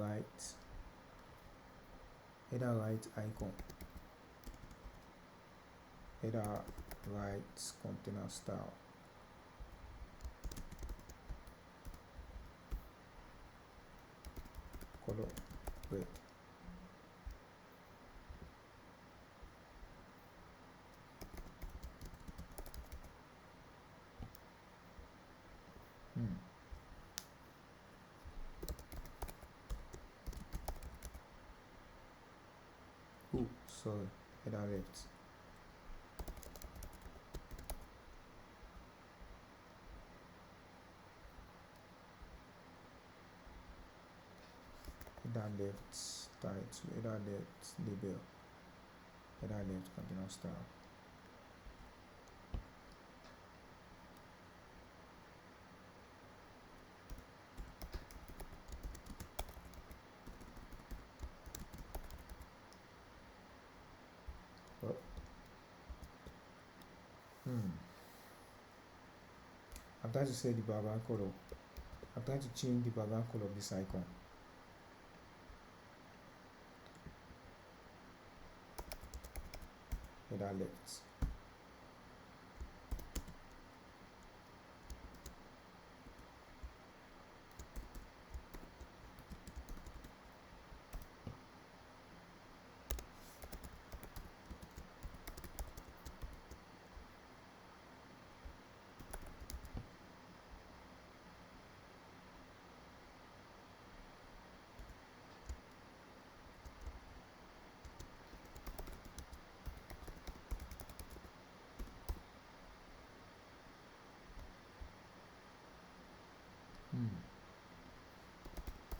Speaker 1: right icon, header right container style, color red. Oh, sorry, header left. Header left title, header left label, header left container style. Well, I'm trying to set the background color. I'm trying to change the background color of this icon. Header left.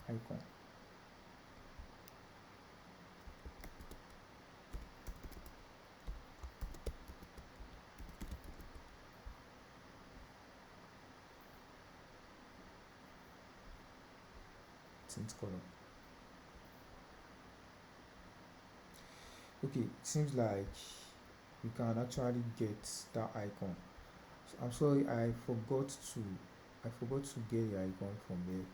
Speaker 1: Icon. Tint color. Okay, it seems like we can actually get that icon. So I'm sorry, I forgot to get the icon from there.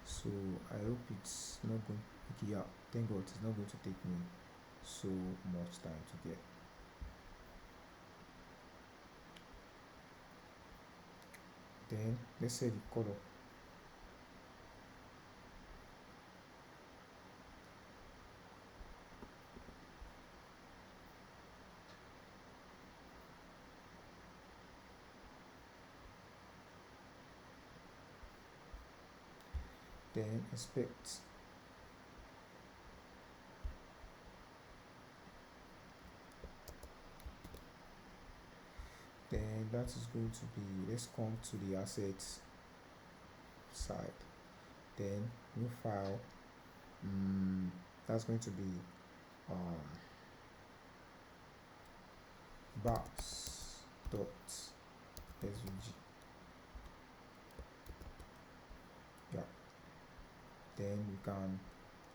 Speaker 1: So I hope it's not going. Okay, yeah, thank God it's not going to take me so much time to get. Then let's say the color. Then inspect. Then that is going to be, let's come to the assets side. Then new file. That's going to be bars.svg. Yeah. Then we can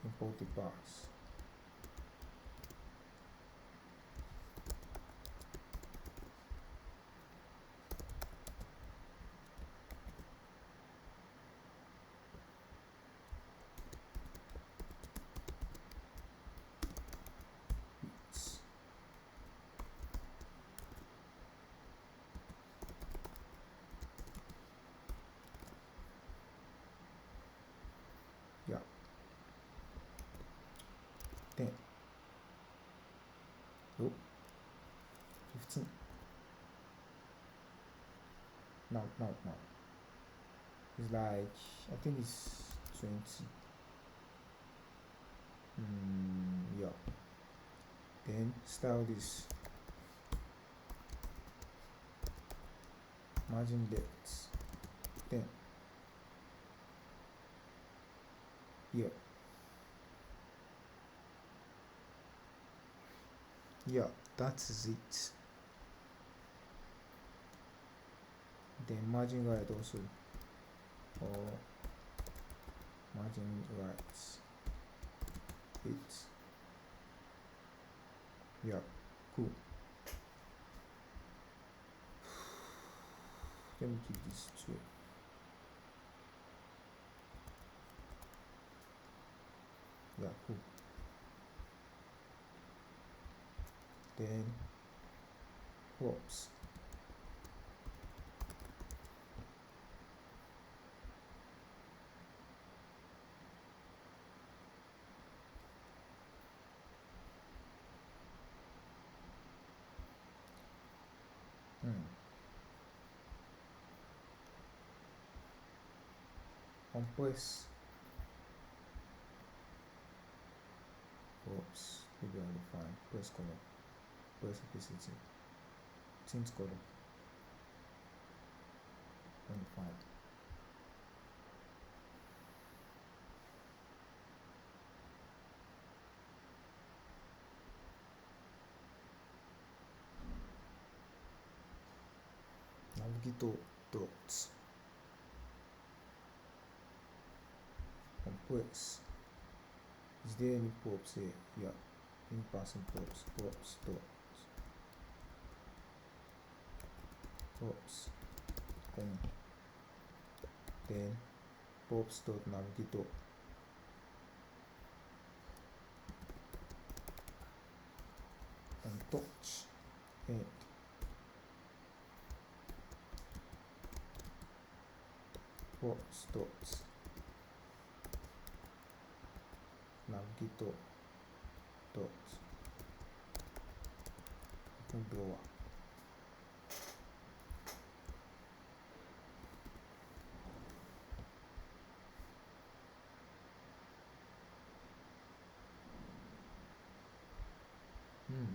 Speaker 1: import the bars. Nope. 15. Now. It's like, I think it's 20. Yeah. Then style this margin depth 10. Yeah, that is it. Then margin right also, or margin right 8. Yeah, cool. Let me keep this 12. Yeah, cool. Then props. Compress props. Maybe I'll define press color, press opacity, tint color, undefined. Navigator dots. Compress. Is there any props here? Yeah. In passing props dots. Props. Then props dot navigator. And touch. End. Props dots navigator dots open drawer.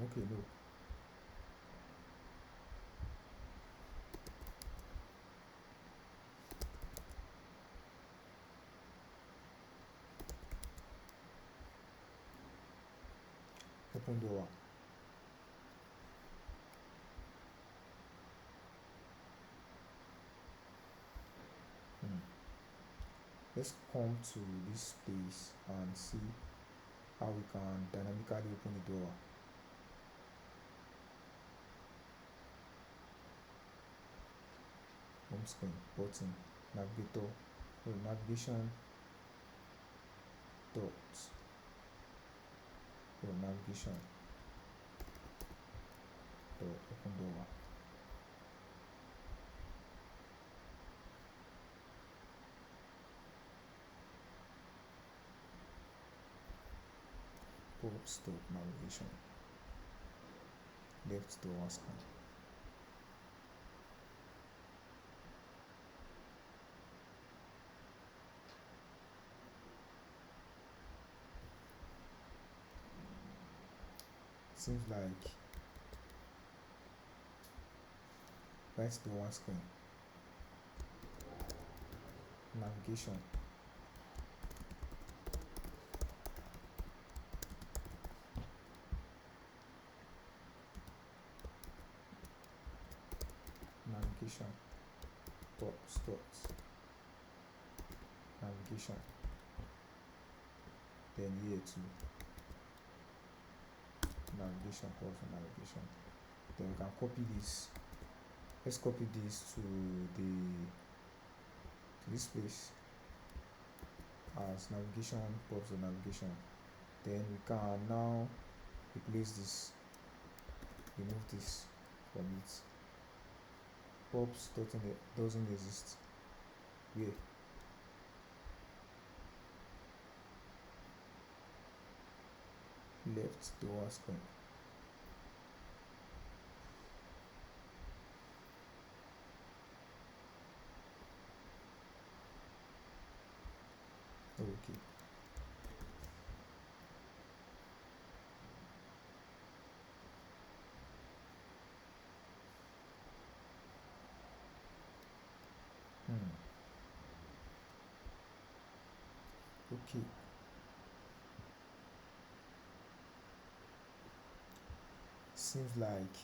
Speaker 1: Okay, no. Open drawer. Let's come to this place and see how we can dynamically open the door. Home screen, button, navigator, navigation dots, navigation dot open door. Props dot navigation, left door screen. Seems like right door screen, navigation, navigation, props dots, navigation, then here too, navigation, props and navigation. Then we can copy this. Let's copy this to this place as navigation, props and navigation. Then we can now replace this, remove this from it. Props doesn't exist here. Left door screen, Okay. Okay. Seems like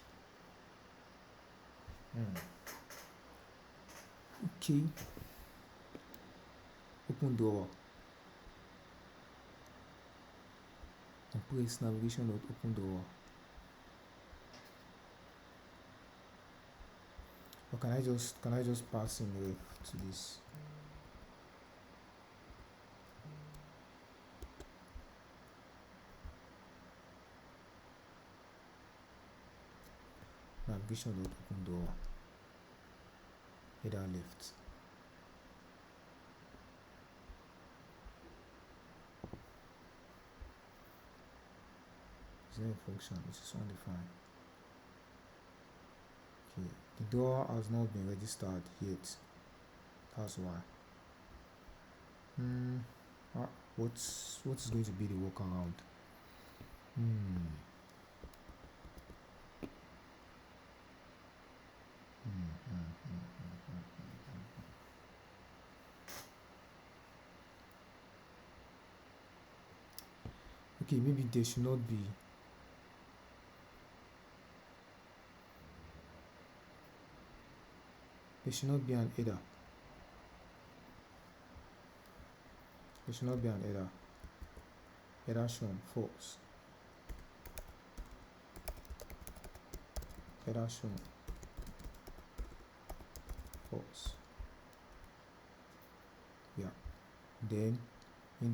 Speaker 1: okay. Open door and press navigation dot open door. Or can I just pass in ref to this? Navigation dot open door. Header left. Is there a function which is undefined? Okay, the door has not been registered yet. That's why. What is going to be the workaround? Okay, maybe there should not be an header. There should not be an header. Header shown false. Header shown false. Yeah. Then in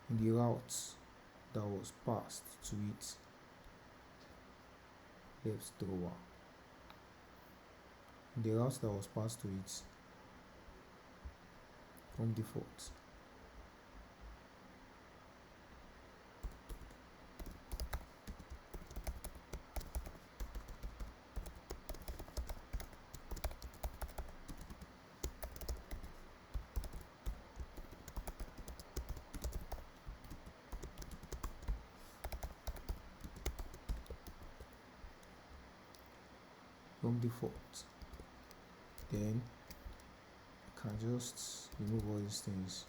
Speaker 1: the route that was passed to it, let's draw. The route that was passed to it from default. Then I can just remove all these things.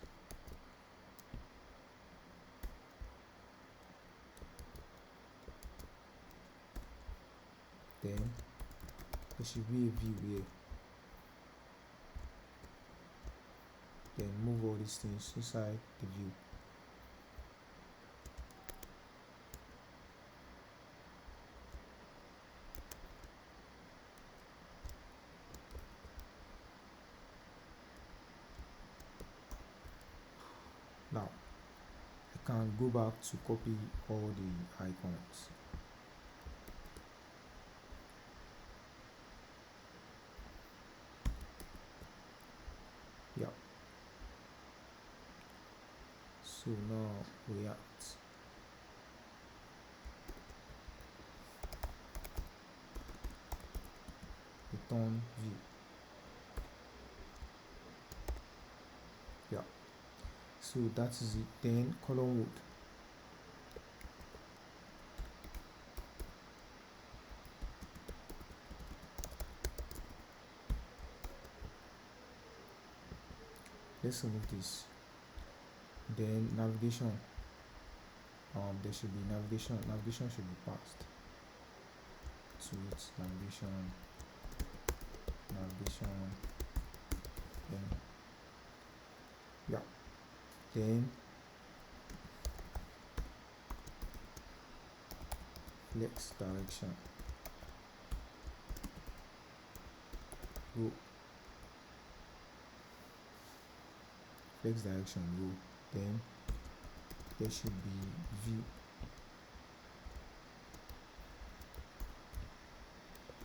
Speaker 1: Then there should be a view here. Then move all these things inside the view. Now I can go back to copy all the icons. Yeah. So now React. Return view. Yeah. So that is it. Then column wood. Let's remove this. Then navigation. There should be navigation. Navigation should be passed to it. Navigation. Then yeah. Then flex direction. Go. Flex direction. Go. Then there should be view.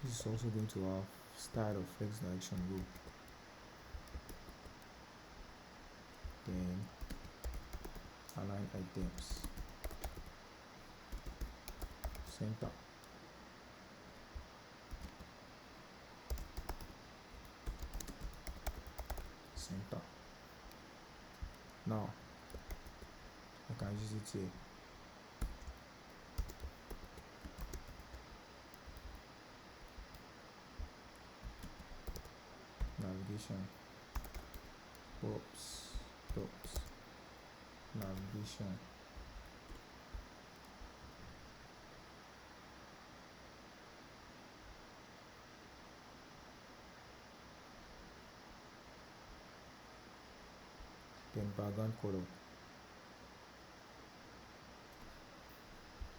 Speaker 1: This is also going to have style of flex direction. Go. Then align items. Center. Now I can use it here. Navigation, dots, navigation. Then background color.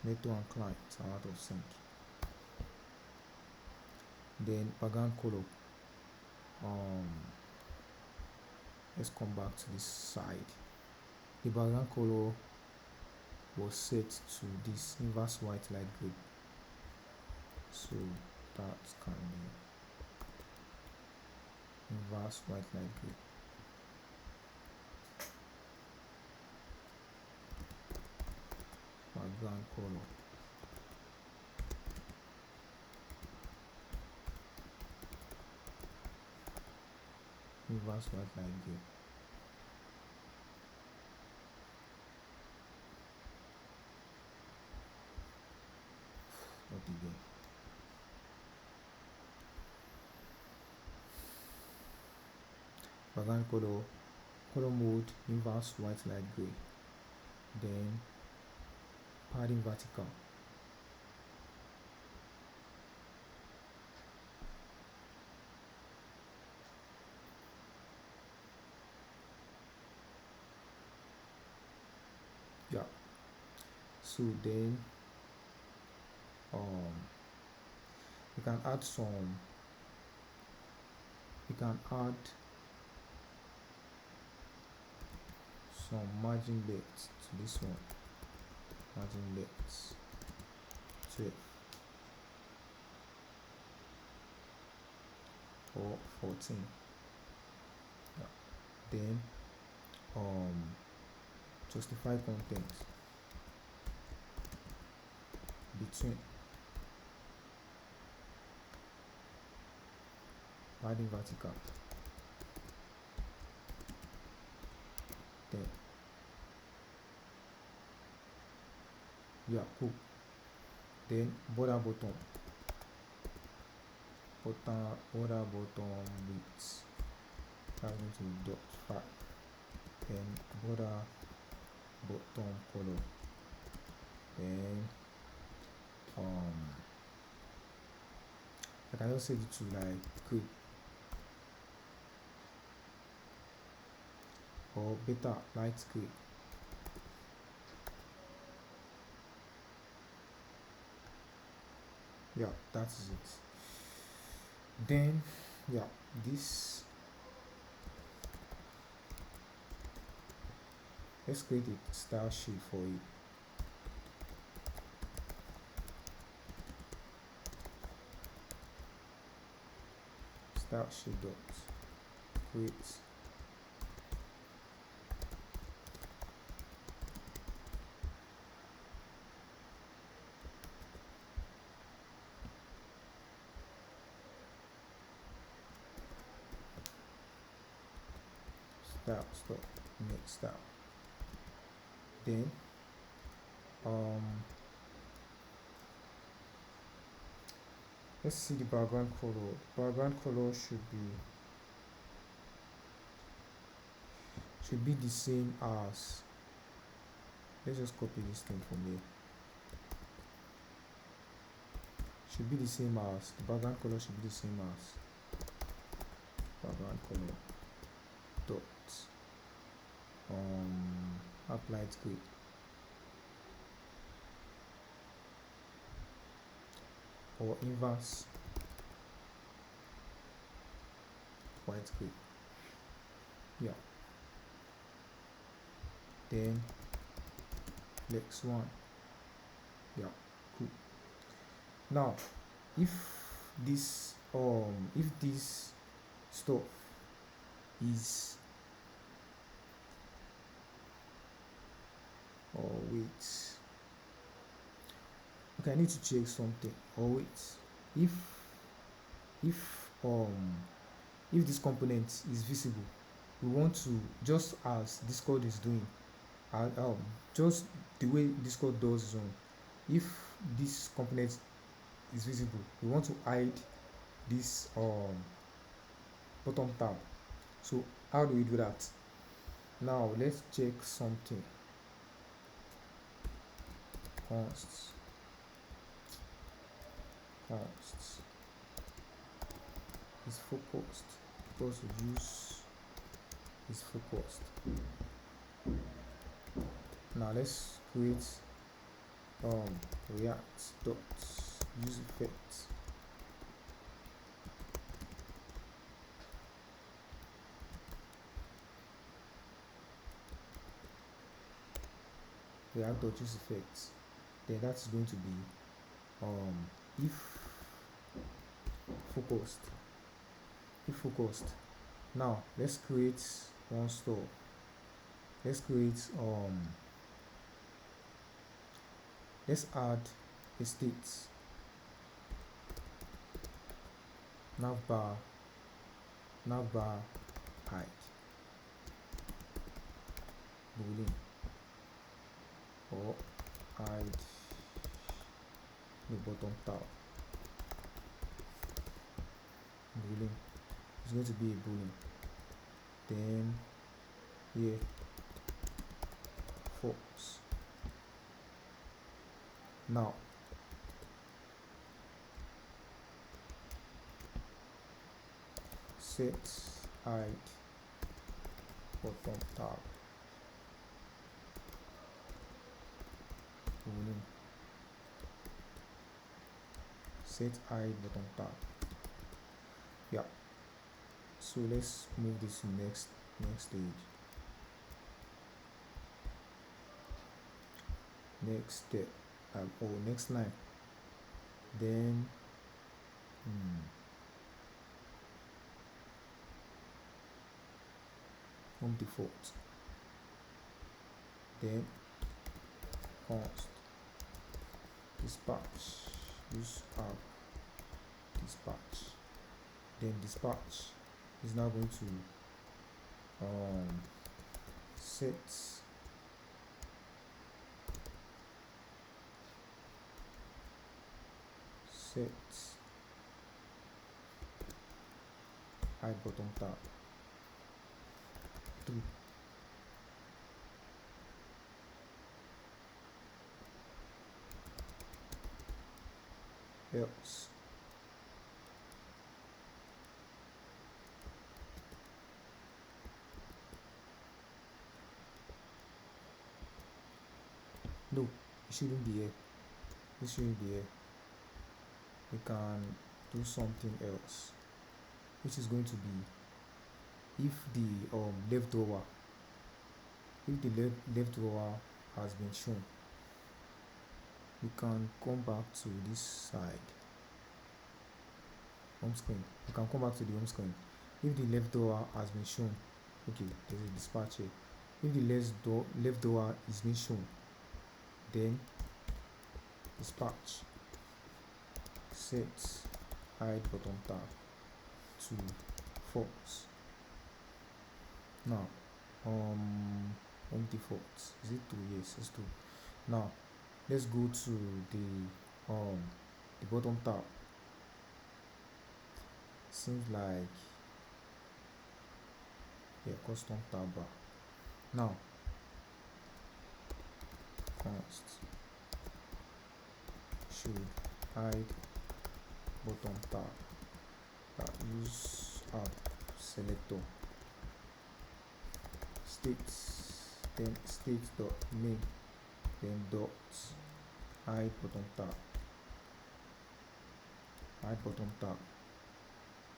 Speaker 1: Method and client are out of sync. Then background color. Let's come back to this side. The background color was set to this inverse white light gray, so that can be inverse white light gray. Background color, inverse white light gray. What again? Background color mode, inverse white light gray. Then padding vertical. Yeah. So then you can add some margin depth to this one. Margin depth 12 or 14. Yeah. Then justify content between padding vertical. Then yeah, cool. Then border bottom width, that's going to be .5. Then border bottom color. Then I can just set it to like gray or better light gray. Yeah, that is it. Then yeah, this, let's create a style sheet for it. Style sheet dot create style next style. Then let's see the background color. Background color should be the same as, let's just copy this thing from here. Should be the same as, the background color should be the same as background color dot applied gray. Or inverse white gray. Yeah. Then flex one. Yeah, cool. Now if this stuff is okay, I need to check something. If this component is visible, we want to, just as Discord is doing, just the way Discord does its own, if this component is visible, we want to hide this bottom tab. So how do we do that? Now let's check something. Const is focused, because we use is focused. Now let's create react dot use effect. React dot use effects. Then that's going to be if focused. Now let's create one store. Let's create let's add a state, navbar hide boolean, or hide the bottom tab boolean. It's going to be a boolean. Then here false. Now set hide bottom tab boolean. Set hide bottom tab. Yeah. So let's move this to next stage. Next step, next line. Then home default. Then const dispatch, use app dispatch. Then dispatch is now going to set hide bottom tab true. Else no, it shouldn't be here. This shouldn't be here. We can do something else, which is going to be if the left drawer has been shown, we can come back to this side, home screen. We can come back to the home screen. If the left drawer has been shown, okay, there's a dispatch here. If the left drawer is being shown, then dispatch set hide bottom tab to false. Now home default, is it 2? Yes, it's 2. Now let's go to the bottom tab. Seems like custom tab bar. Now const should hide bottom tab use app selector then state dot name, then dot hide bottom tab.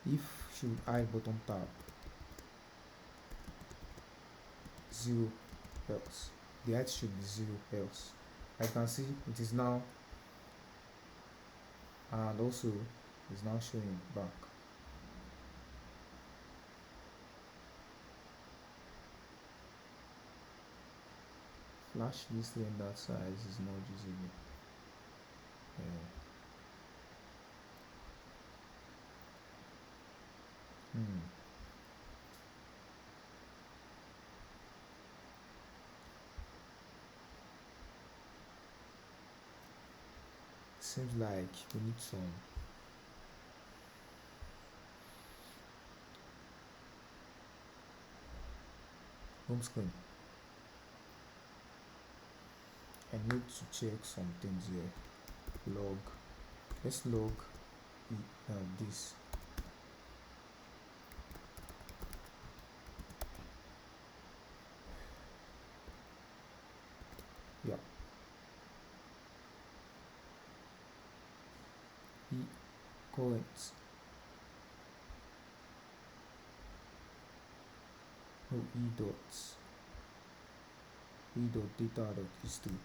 Speaker 1: If should hide bottom tab 0 else, the height should be 0 else. I can see it is now, and also is now showing back. FlashList render size is not usable. seems like we need some home screen. I need to check some things here. Log. Let's log this. Yeah. Current. No, dot data dot history.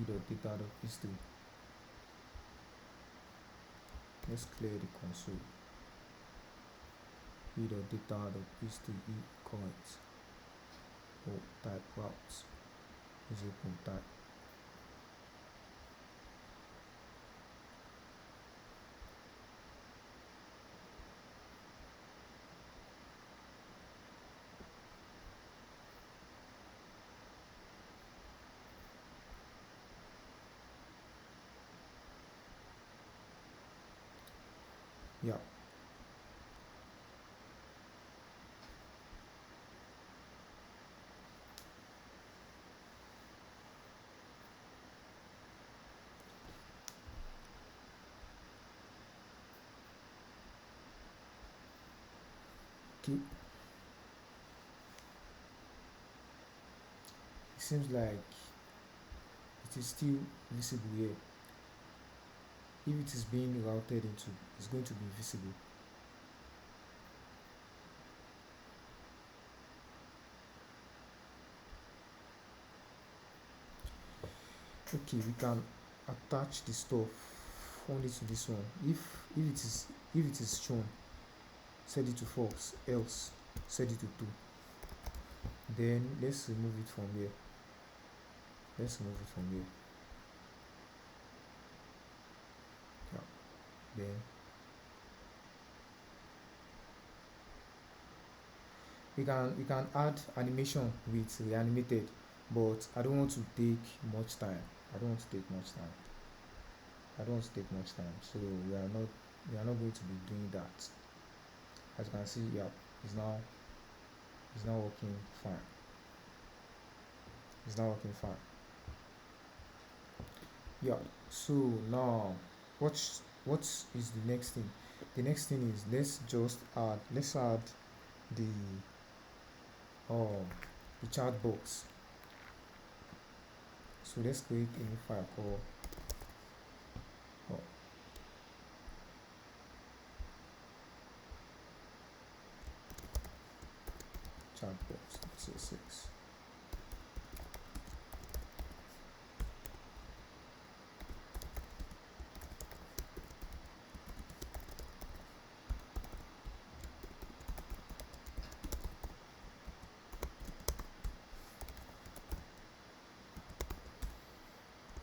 Speaker 1: Dot data dot history. Let's clear the console. Dot data dot history current. Type routes is open type. Yeah. Okay. It seems like it is still visible here. If it is being routed into, it's going to be visible. Okay, we can attach the stuff only to this one. If it is shown, set it to false, else set it to true. Then let's remove it from here. Yeah. Then we can add animation with reanimated, but I don't want to take much time. So we are not going to be doing that. As you can see, yeah, it's now working fine. Yeah. So now, what is the next thing? The next thing is let's add the chat box. So let's create a new file called chatbox.css.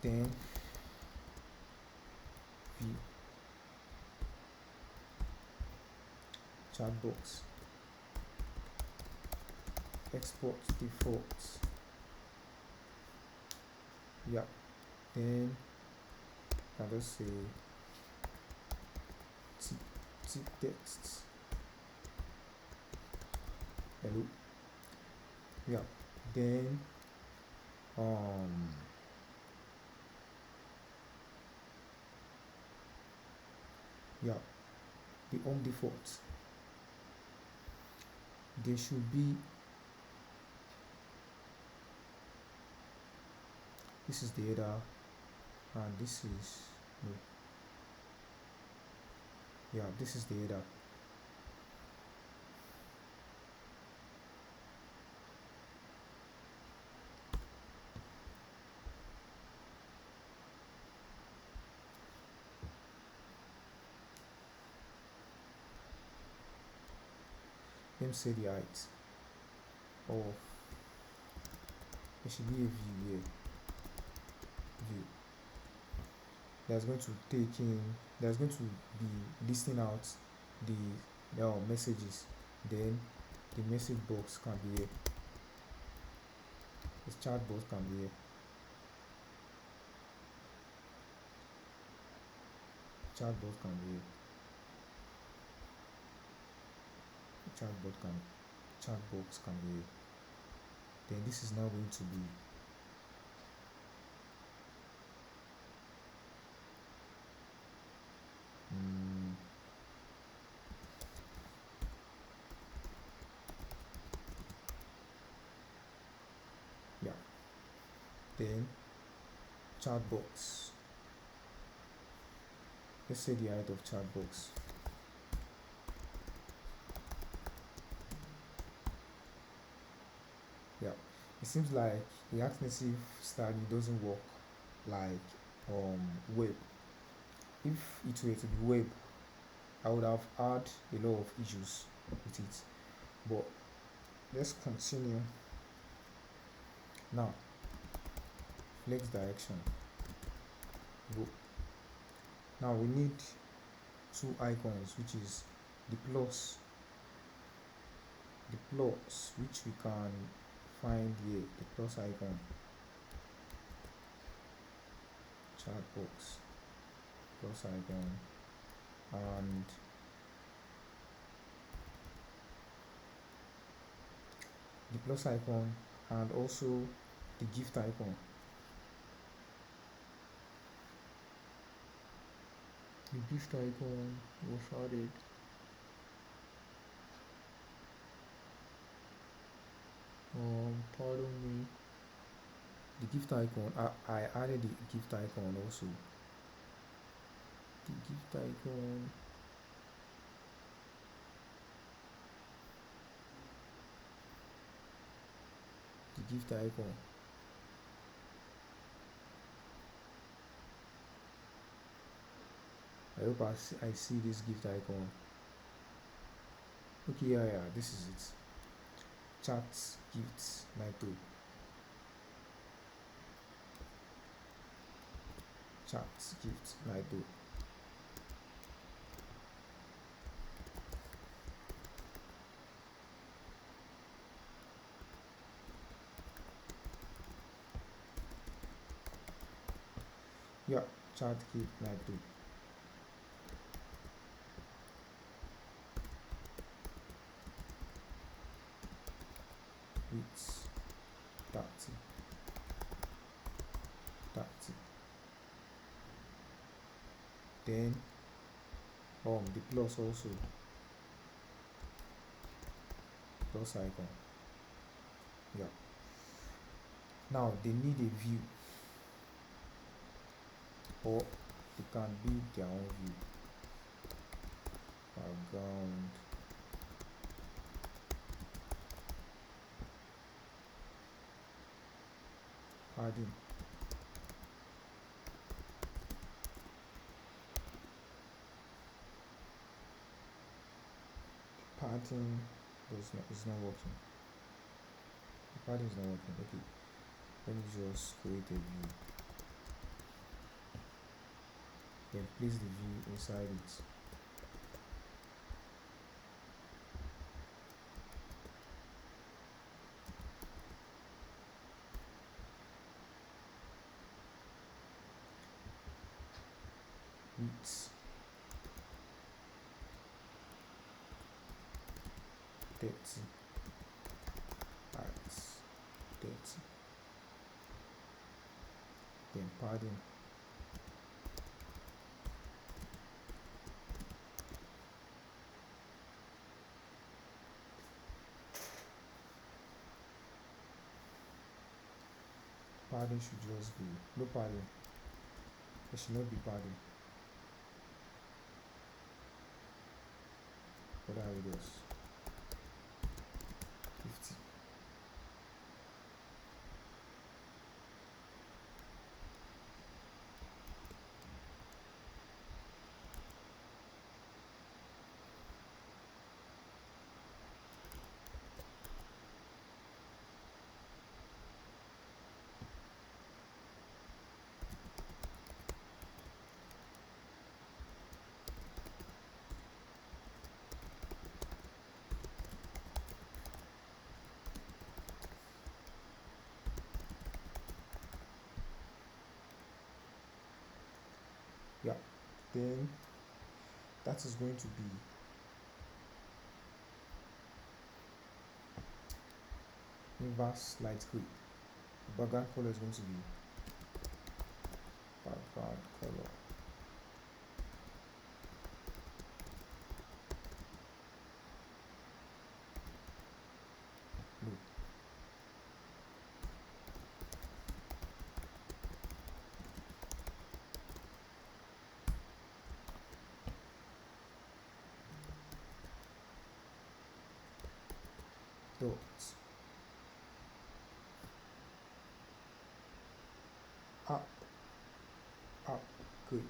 Speaker 1: Then view chatbox, export defaults. Yeah. Then I just say text. Hello. Yeah. Then yeah, the home default, there should be, this is the header and this is no, yeah, this is the header. Let me say the height of, there should be a view here. View that's going to be listing out the messages. Then the message box can be here. This chat box can be here. Chat box can be here. Chat box can be here. Then this is now going to be yeah. Then chat box. Let's say the height of chat box. Yeah, it seems like React Native style doesn't work like web. If it were to be web, I would have had a lot of issues with it. But let's continue. Now, flex direction. Go. Now we need two icons, which is the plus which we can find here, the plus icon, chat box, plus icon, and the plus icon, and also the gift icon. The gift icon was added. Pardon me. The gift icon, I added the gift icon also. The gift icon. The gift icon. I hope I see this gift icon. Okay, yeah, this is it. Chats, gifts, Naito. Chats, gifts, Naito. Yeah, chat, gift, Naito. It's 30. Then the plus also, plus icon. Yeah. Now they need a view, or they can build their own view. Background. Padding. Padding is not working. The padding is not working. Okay, let me just create a view. Then place the view inside it. Width 30, height 30. Then padding. Padding should just be no padding. There should not be padding. What are we doing? 50. Yeah, then that is going to be inverse light gray. The background color is going to be background color blue. Dots up, up, good.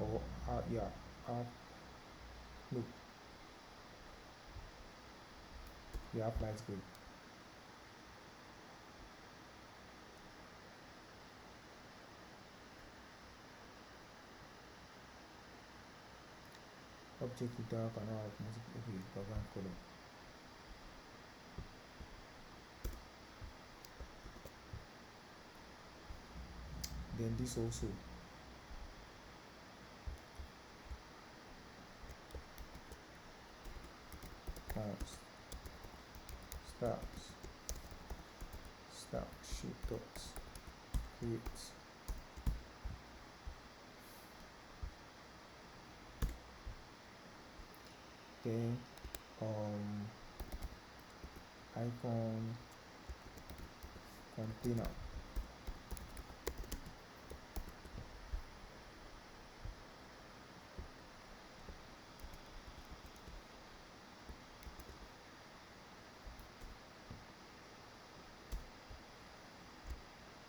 Speaker 1: Or yeah, up, no, yeah, up light gray. Object with dark and all okay, background color. Then this also counts, start, shape dots, create. Then icon container.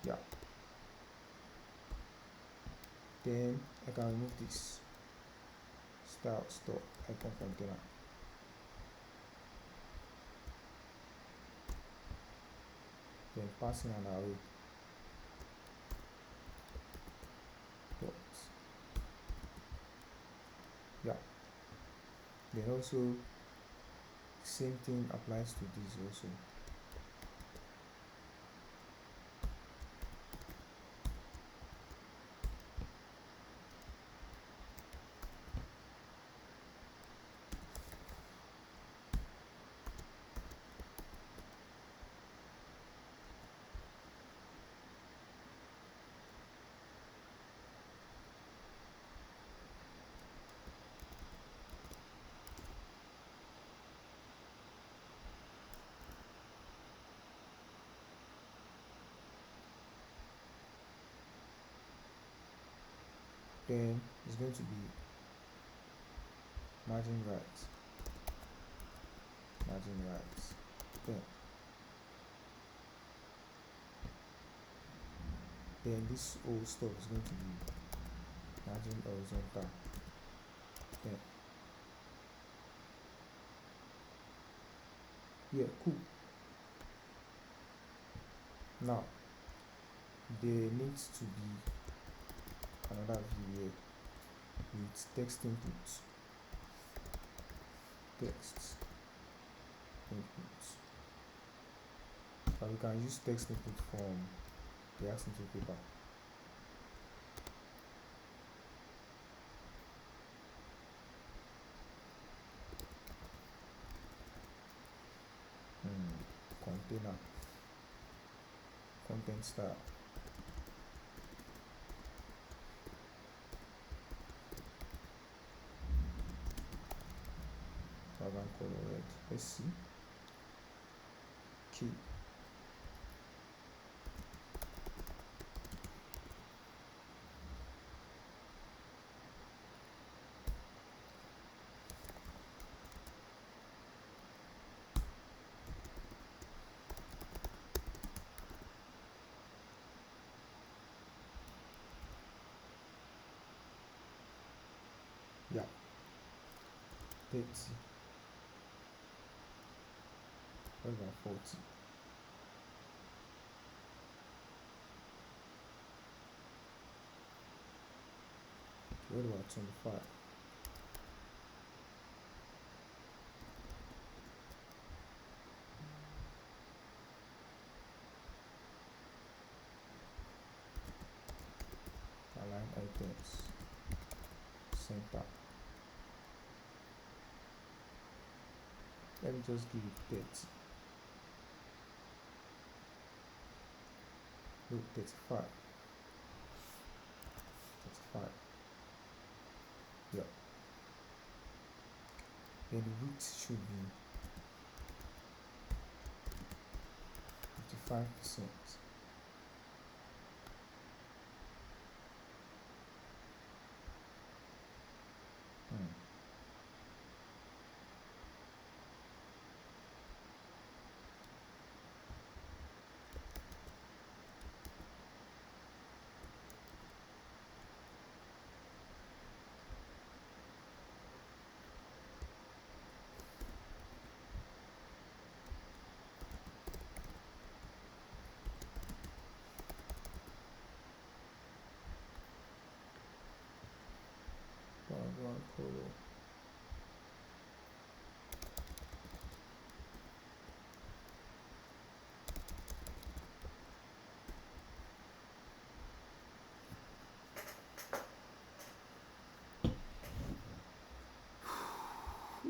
Speaker 1: Yeah. Then I can remove this style store icon container. Then pass in an array dots. Yeah. Then also same thing applies to this also. Then it's going to be margin right. Then this whole stuff is going to be margin horizontal. Then yeah, cool. Now there needs to be another view here with text input. And we can use text input from React into paper. Container, content style, background color red. Let's see. Key. Yeah. 30. What about 40? What about 25? Let me just give it 30. No, 35. 35. Yeah. Then the width should be 55%. Background color.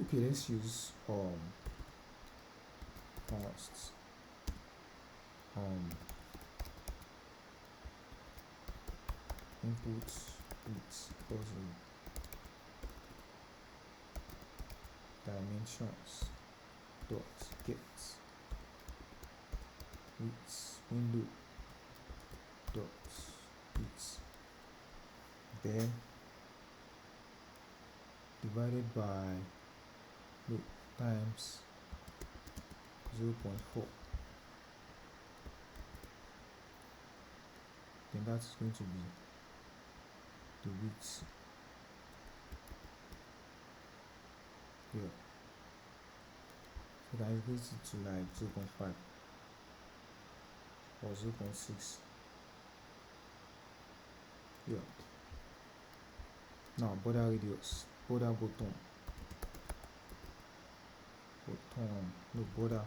Speaker 1: Okay, let's use first input width equals dimensions dot get width window dot width, then divided by times 0.4, then that's going to be the width here. So that increases it to like 0.5 or 0.6. Yeah. Now border radius, border bottom, no border,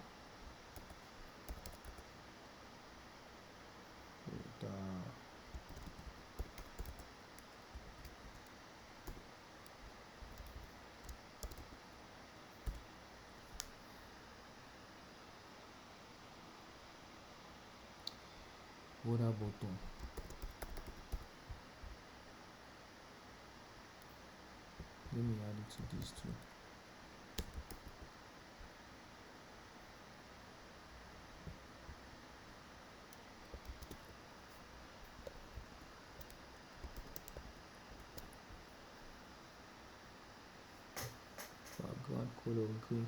Speaker 1: border bottom. Let me add it to this too. Background color green,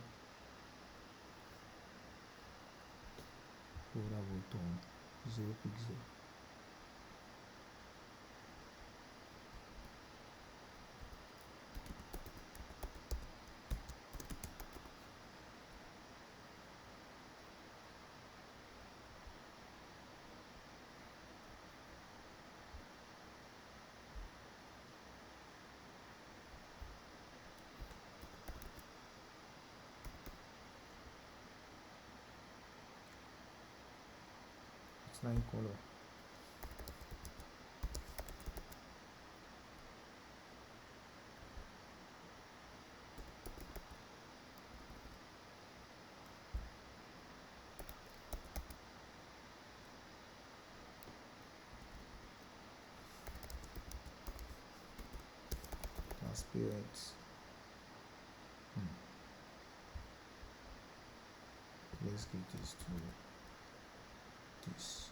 Speaker 1: border bottom 0 pixel. Line color. Transparent. Let's give this to this.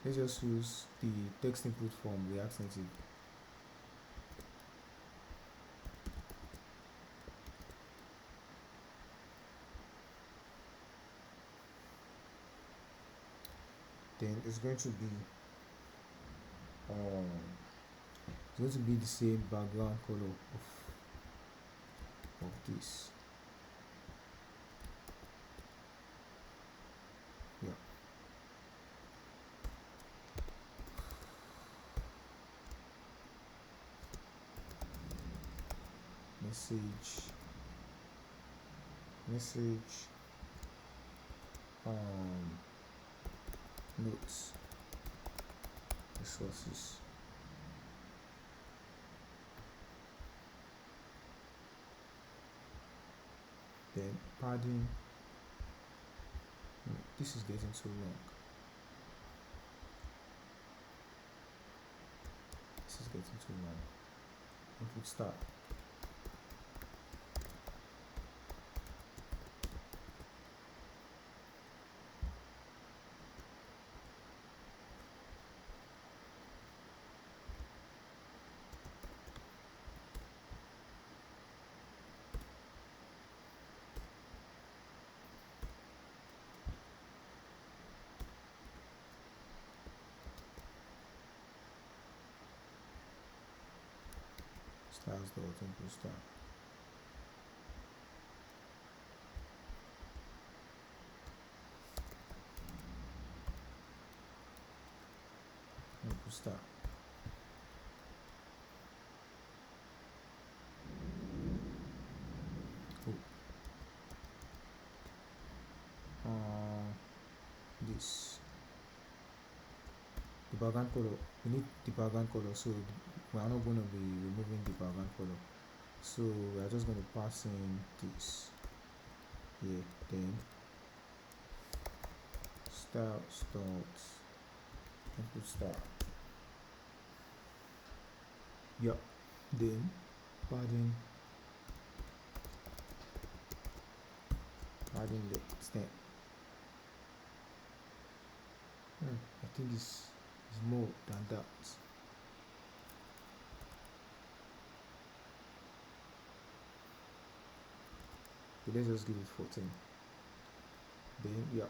Speaker 1: Let's just use the text input from React Native. Then it's going to be the same background color of this. Yeah. message notes resources. Then padding. This is getting too long. This is getting too long. Input start. Styles dot input start. Input start. This the background color, we need the background color, so we are not going to be removing the background color, so we are just going to pass in this here. Then styles dot input start. Yeah. Then padding the stem. I think this is more than that. Okay, let's just give it 14. Then yeah.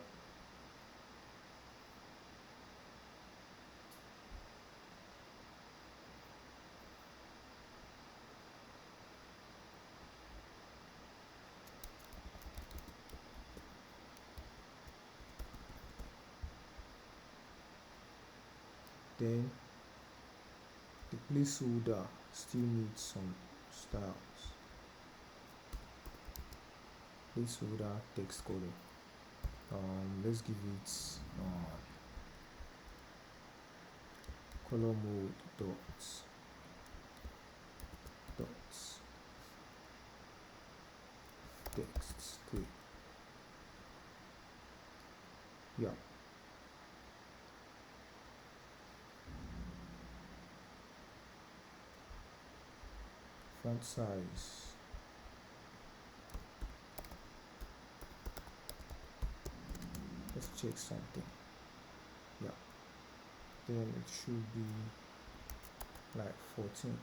Speaker 1: Then the placeholder still needs some styles. Placeholder text color. Let's give it color mode dots text. Good. Yeah. Font size. Let's check something. Yeah. Then it should be like 14.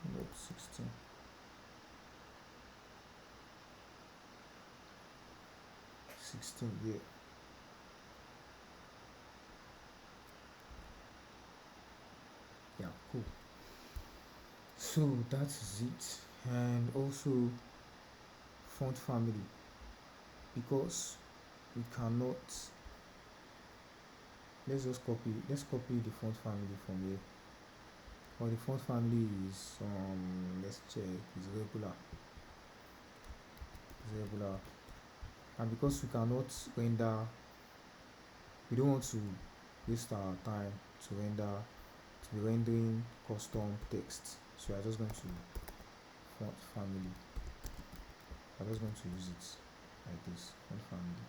Speaker 1: No, 16. 16, yeah. Yeah, cool. So that is it. And also font family, because we cannot, let's copy the font family from here. Or the font family is let's check, is regular, and because we cannot render, we don't want to waste our time to be rendering custom text, so I'm just going to font family. I'm just going to use it like this, font family.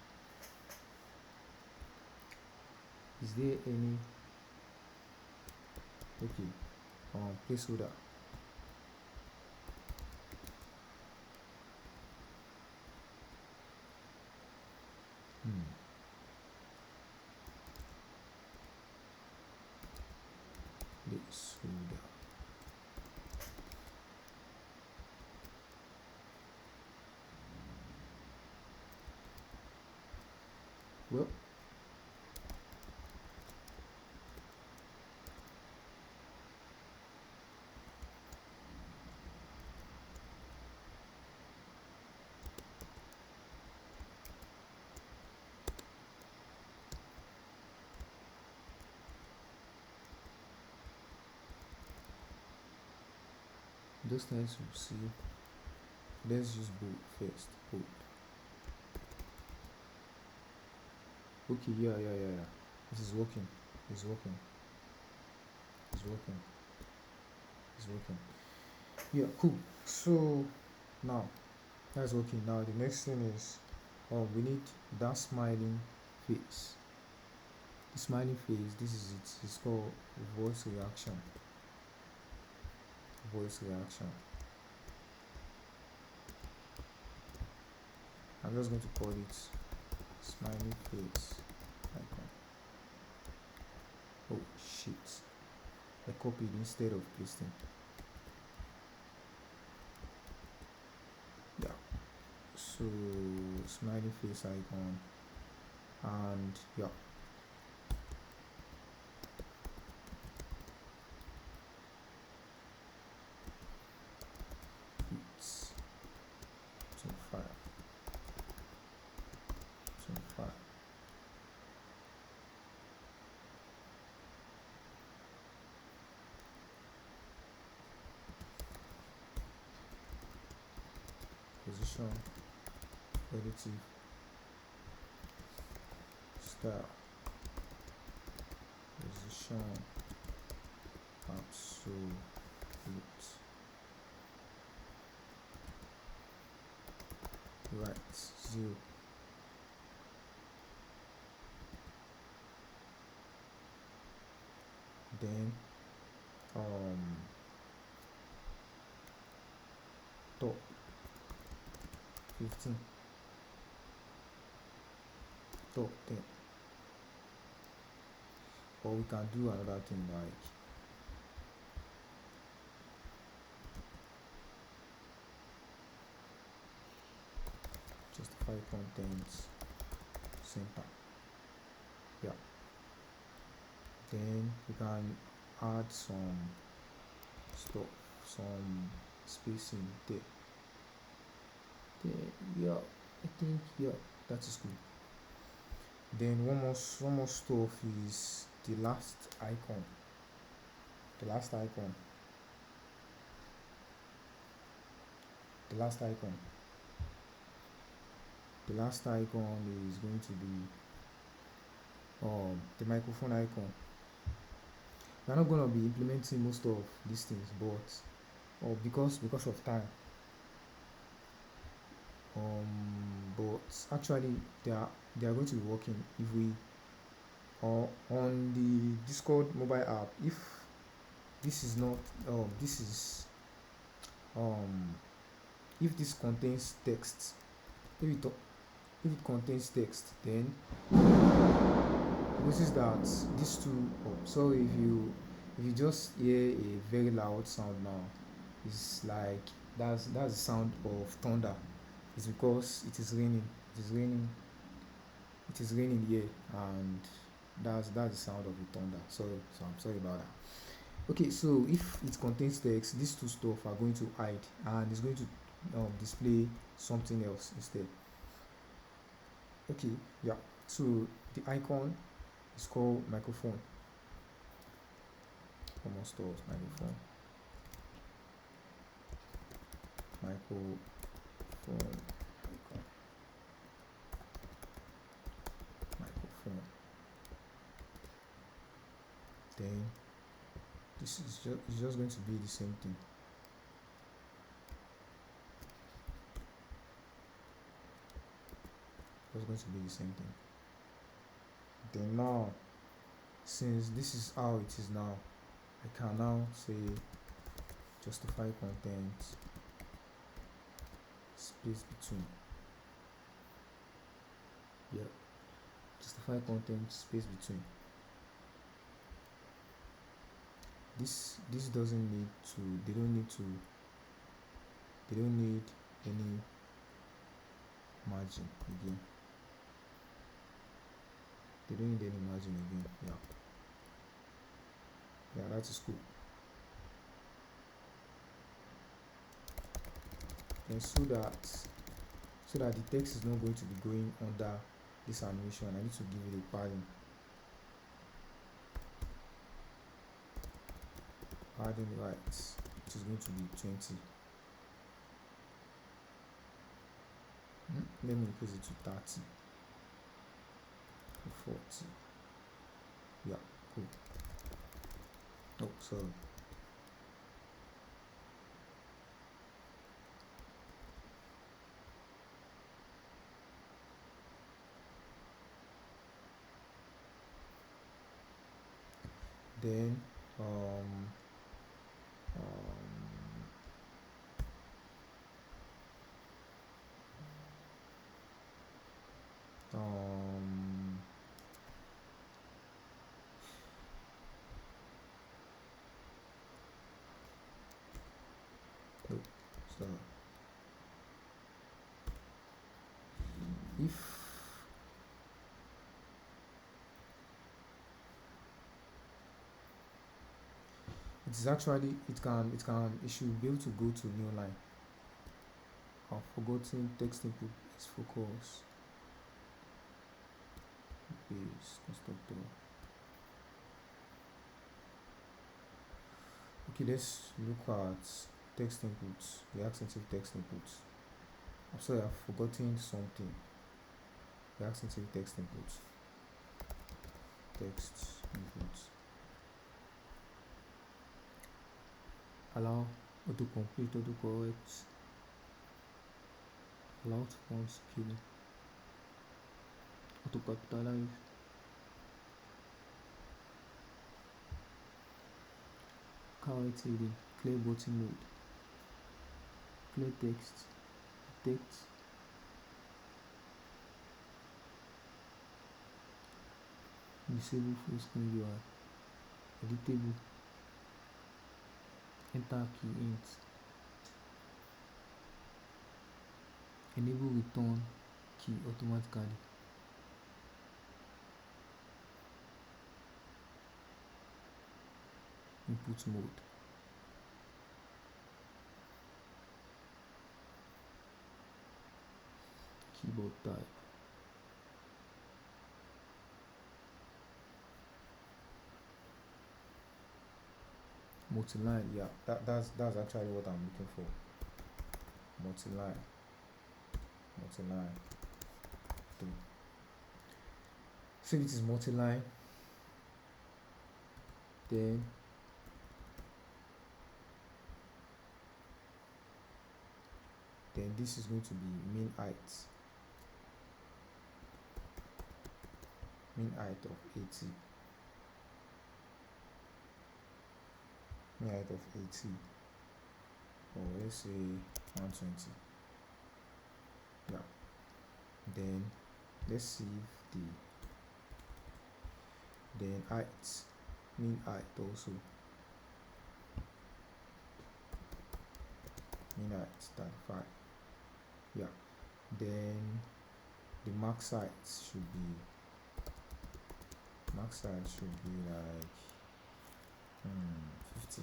Speaker 1: Is there any placeholder? Placeholder. Well, those things you see. Let's use bold first. Bold. Okay, yeah. This is working. It's working. Yeah, cool. So now that's working. Now the next thing is, we need that smiling face. The smiling face. This is it. It's called voice reaction. I'm just going to call it smiley face icon. Oh shit, I copied instead of pasting. Yeah, so smiley face icon, and yeah, it's 25. Position, relative, style, position, absolute, right, 0. Then top 15, top 10. Or we can do another thing like justify contents center. Yeah, then we can add some stuff, some spacing there. Yeah, I think that is good. Then one more stuff is the last icon. The last icon is going to be the microphone icon. We're not going to be implementing most of these things, but because of time, but actually they are going to be working if we on the Discord mobile app. If this is not if this contains text, if it contains text, then notice that these two so if you just hear a very loud sound now, it's like that's the sound of thunder. It's because it is raining here, and that's the sound of the thunder. So I'm sorry about that. Okay, so if it contains text, these two stuff are going to hide, and it's going to display something else instead. Okay, yeah, so the icon is called microphone. Almost all microphone icon. Microphone. Then this is just going to be the same thing. Then now, since this is how it is now, I can now say justify content space between. Yeah, justify content space between. This doesn't need to. They don't need any margin again. Yeah, that is cool. And so that the text is not going to be going under this animation, I need to give it a padding right which is going to be 20. Let me increase it to 30 or 40. Yeah, cool. Oh, sorry. Then um no, so if it's actually it should be able to go to new line. I've forgotten text input is focus base constructor. Okay, let's look at text inputs, React Native text inputs. I'm sorry, I've forgotten something. React Native text inputs. Text inputs. Allow autocomplete, autocorrect, allow font skill, autocapitalize, correct heading, clear button mode, clear text, disable full screen UI, editable, enter key int, enable return key automatically, input mode, keyboard type, multi-line. Yeah, that's actually what I'm looking for. Multi-line. So it is multi-line. Then this is going to be mean height of 80. Mean height of 80, or let's say 120. Yeah. Then let's see if then height, mean height also. Mean height 35. Yeah. Then the max height should be like 50.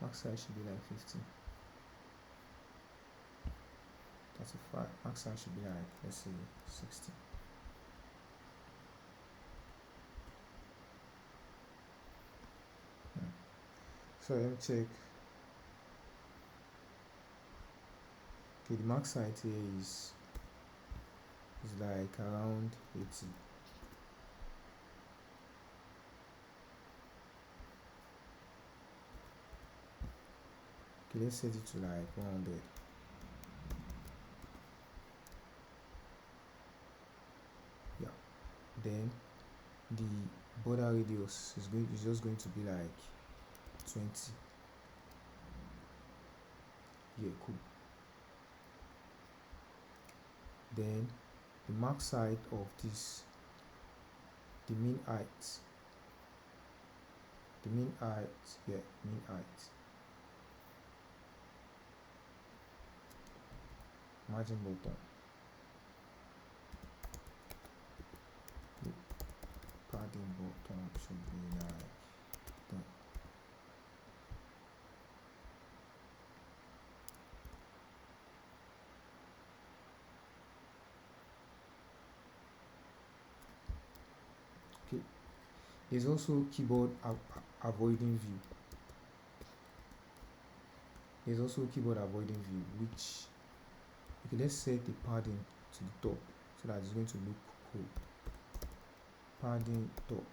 Speaker 1: Max height should be like 50. 35. Max height should be like, let's say, 60. So let me check. Okay, the max height here is like around 80. Okay, let's set it to like 100. Yeah. Then the border radius is just going to be like 20. Yeah, cool. Then the max height of this, the mean height, mean height, margin bottom, the padding bottom should be like that. There's also keyboard avoiding view. There's also keyboard avoiding view, which, okay, let's set the padding to the top so that it's going to look cool. Padding top.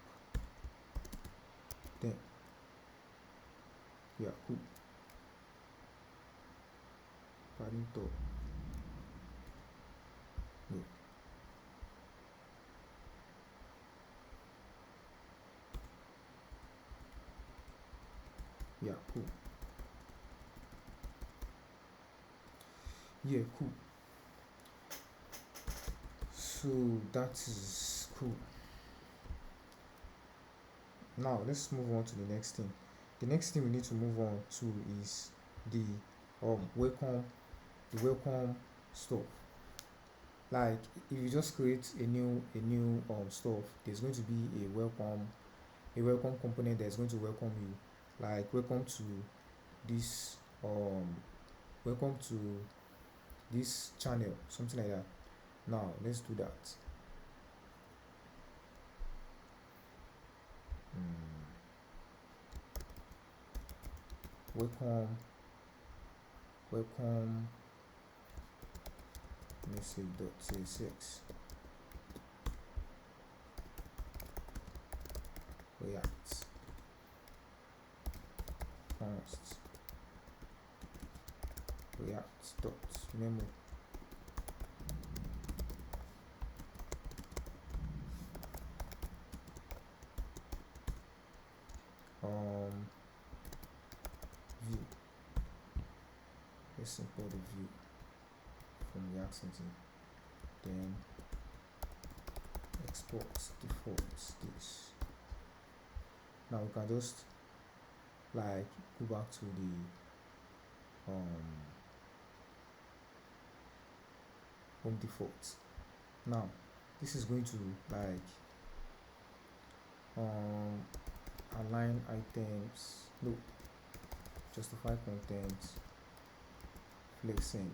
Speaker 1: Then, yeah, cool. Padding top. No. Yeah, cool. Yeah, cool. So that is cool. Now let's move on to the next thing. The next thing we need to move on to is the welcome stuff. Like if you just create a new stuff, there's going to be a welcome component that's going to welcome you. Like welcome to this welcome to this channel, something like that. Now let's do that. Welcome message.csx react const react.memo view. Let's import the view from React Engine. Then export defaults this. Now we can just like go back to the home defaults. Now this is going to like align items, no, justify content, flex send.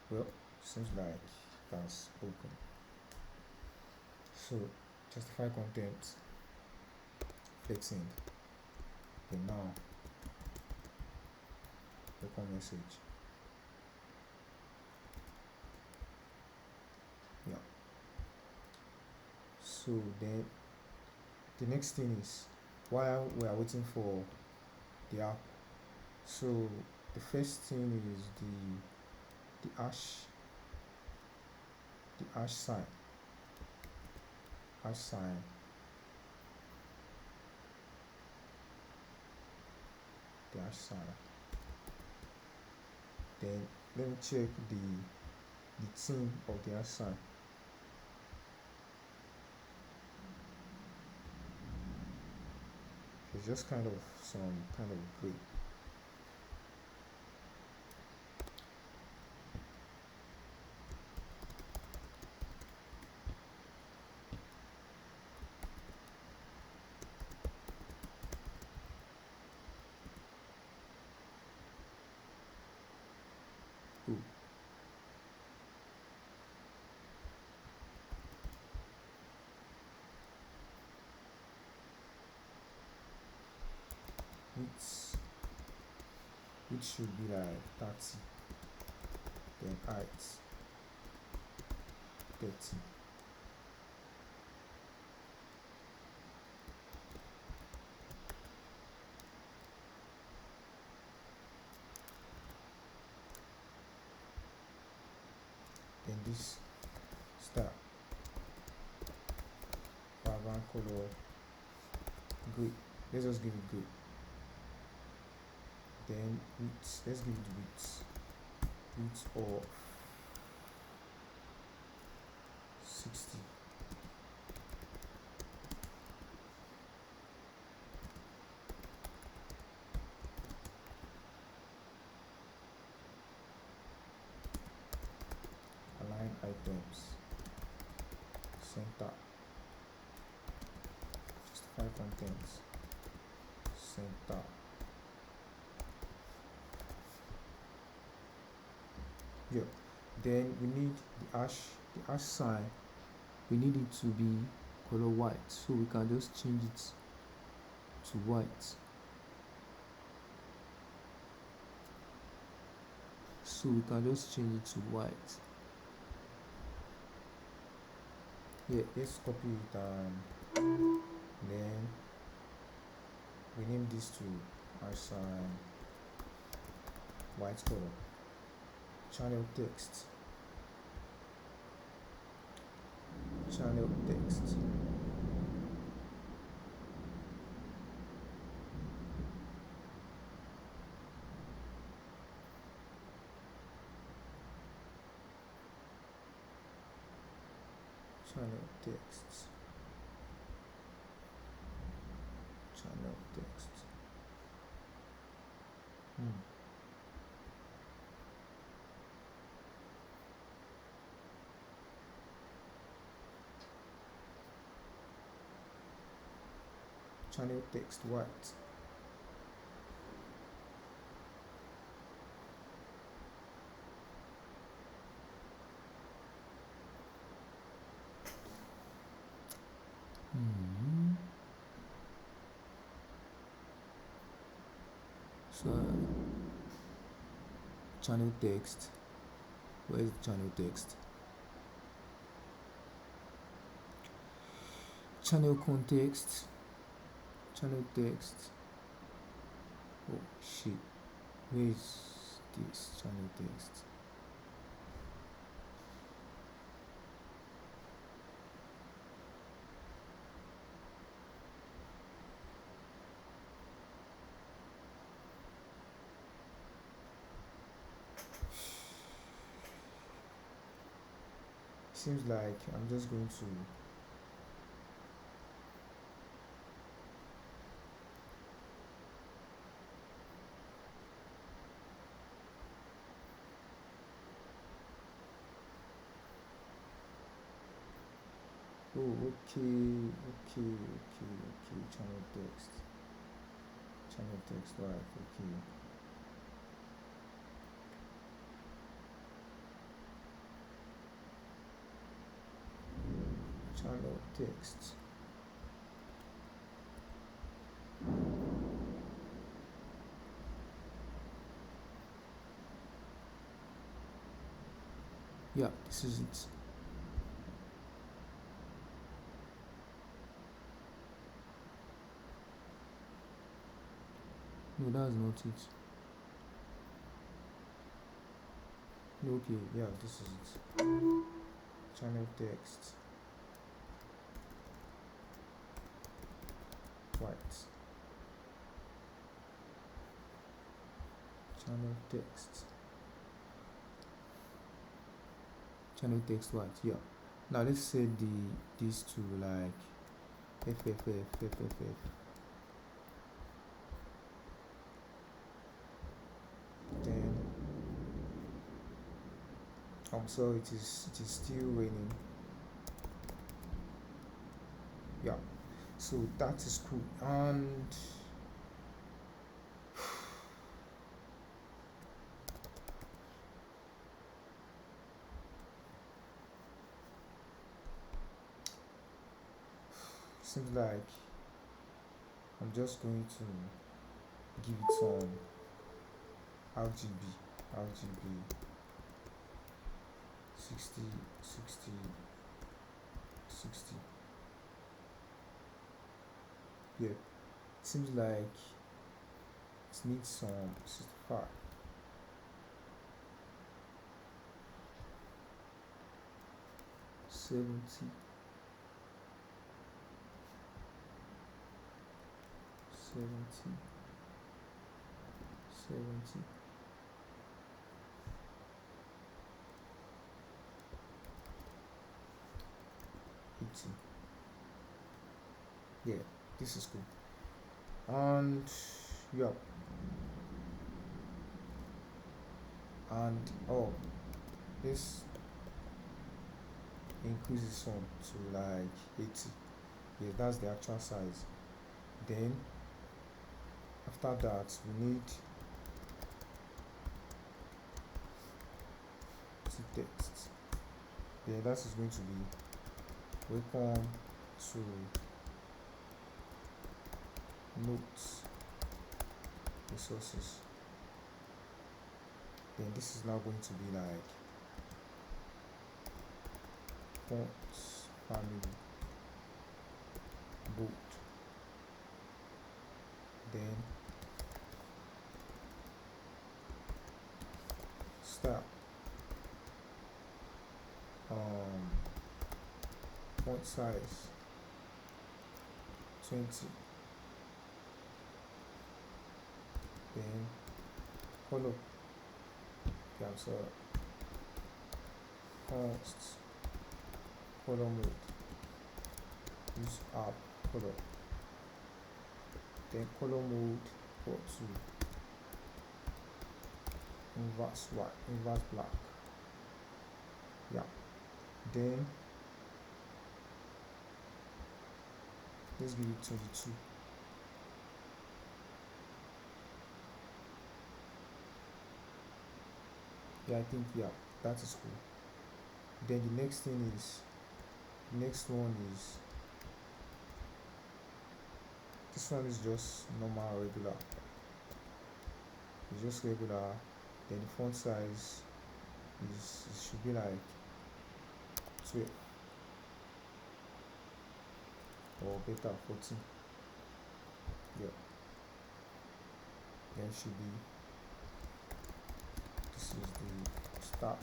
Speaker 1: Well, seems like that's open. So justify content, flex send. Okay, now welcome message. Yeah. So then the next thing is, while we are waiting for the app, so the first thing is the hash sign. The hash sign. Then let me check the theme of the hash sign. It's just kind of some kind of gray. Cool. Which should be like 30. Then height 30. Then this star background color gray. Let's just give it gray. Then width, let's give it width of 60. Align items, center, 5 contents, center. Yeah, then we need the hash sign. We need it to be color white, so we can just change it to white. So we can just change it to white. Yeah, let's copy it and then we name this to hash sign white color. Channel text. Channel text. Channel text. Channel text. Channel text white. So channel text. Where is the channel text? Channel context. Channel text. Oh shit. Where is this channel text? Seems like I'm just going to okay, channel text, right, okay. Channel text. Yeah, this is it. No, that's not it. Okay, yeah, this is it. Channel text white. Channel text white. Yeah, now let's set these to like FFF. Then so it is still raining. Yeah, so that is cool. And seems like I'm just going to give it some RGB 60. Yeah, seems like it needs some 65. 70. 80. Yeah, this is cool. And yeah, and oh, this increases some to like 80. Yeah, that's the actual size. Then after that we need to text. Then that is going to be welcome to notes resources. Then this is now going to be like fonts family bold. Then style, font size 20. Then color, so const color mode, use app color. Then color mode equal to inverse white, inverse black. Yeah. Then let's give it 22. Yeah, I think that is cool. Then the next thing is, next one is, this one is just normal regular. It's just regular. Then the font size is, it should be like 12 or better 14. Yeah. Then should be, this is the start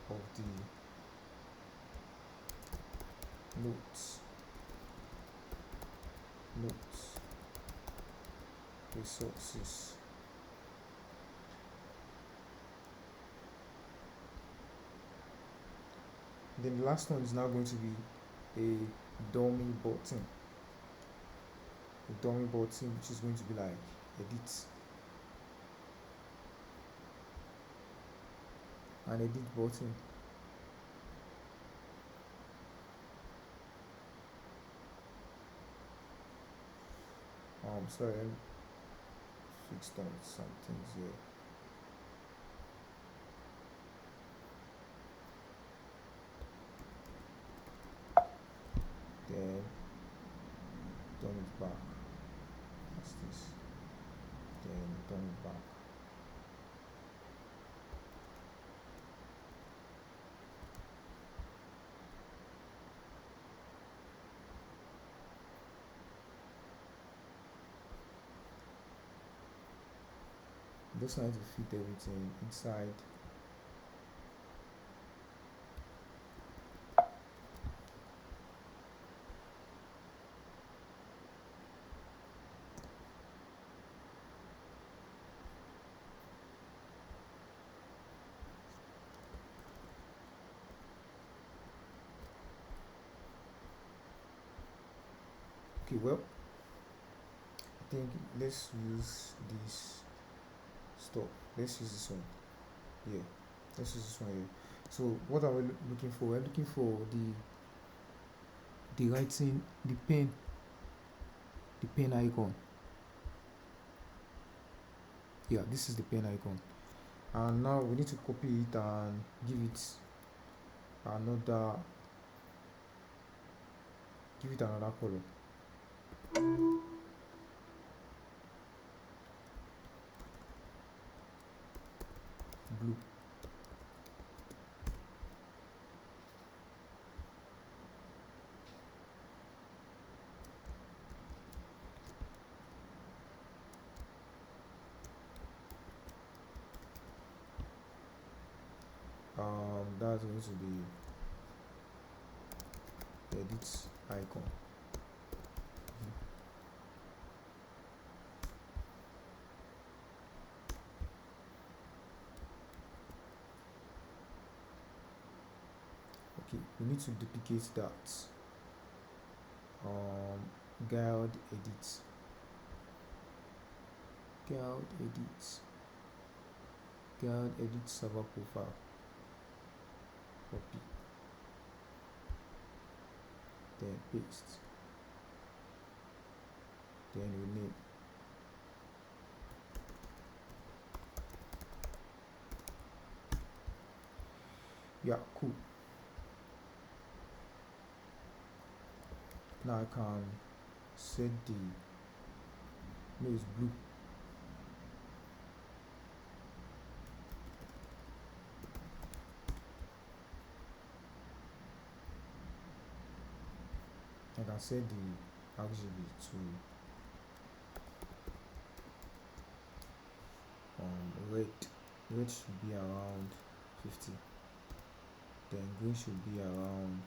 Speaker 1: of the notes resources. Then the last one is now going to be a dummy button. A dummy button which is going to be like edit. An edit button. Sorry, I fixed on some things here. Then turn it back. That's this. Then turn it back. Just trying to fit everything inside. Okay, well, I think let's use this stuff. Let's use this one. Yeah, let's use this one here. So what are we looking for? We're looking for the writing, the pen icon. Yeah, this is the pen icon. And now we need to copy it and give it another color. Blue. That's going to be edit icon. Okay, we need to duplicate that. Guide edit server profile. Copy. Then paste. then we name. Yeah, cool. Now I can set the, no, it's blue. I can set the RGB to red. Red should be around 50. Then green should be around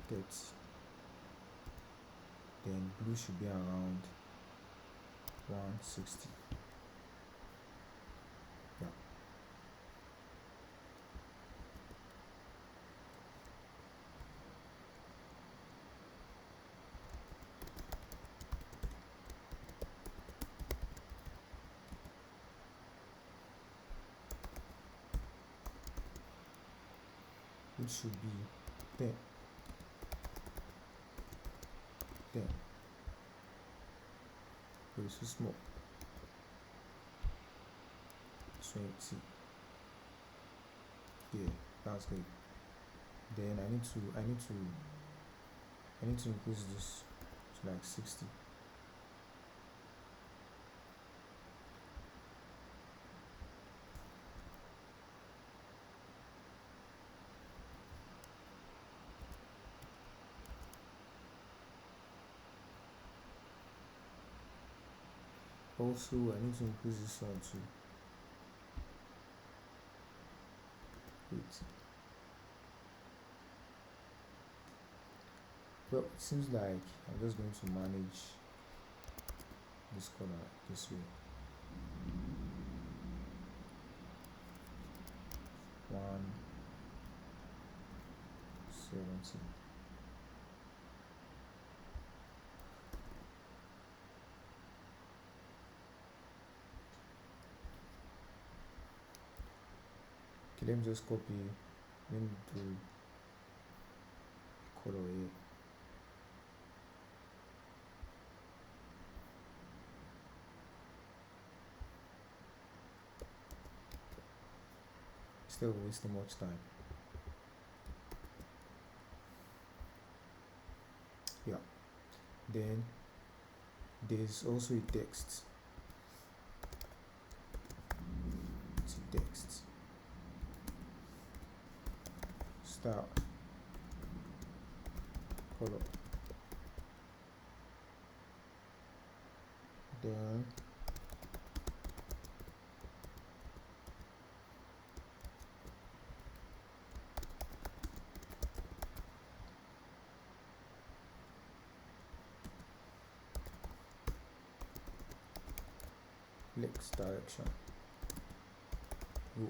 Speaker 1: 30. Then blue should be around 160. Yeah. It should be 10. 10. But it's too small. 20. Yeah, that's good. Then I need to increase this to like 60. Also, I need to increase this one too. Wait. Well, it seems like I'm just going to manage this color this way. 170. Okay, let me just copy. Let me do color here. Instead of wasting much time. Yeah. Then there's also a text. It's a text. Style. Color. Then next direction. Go.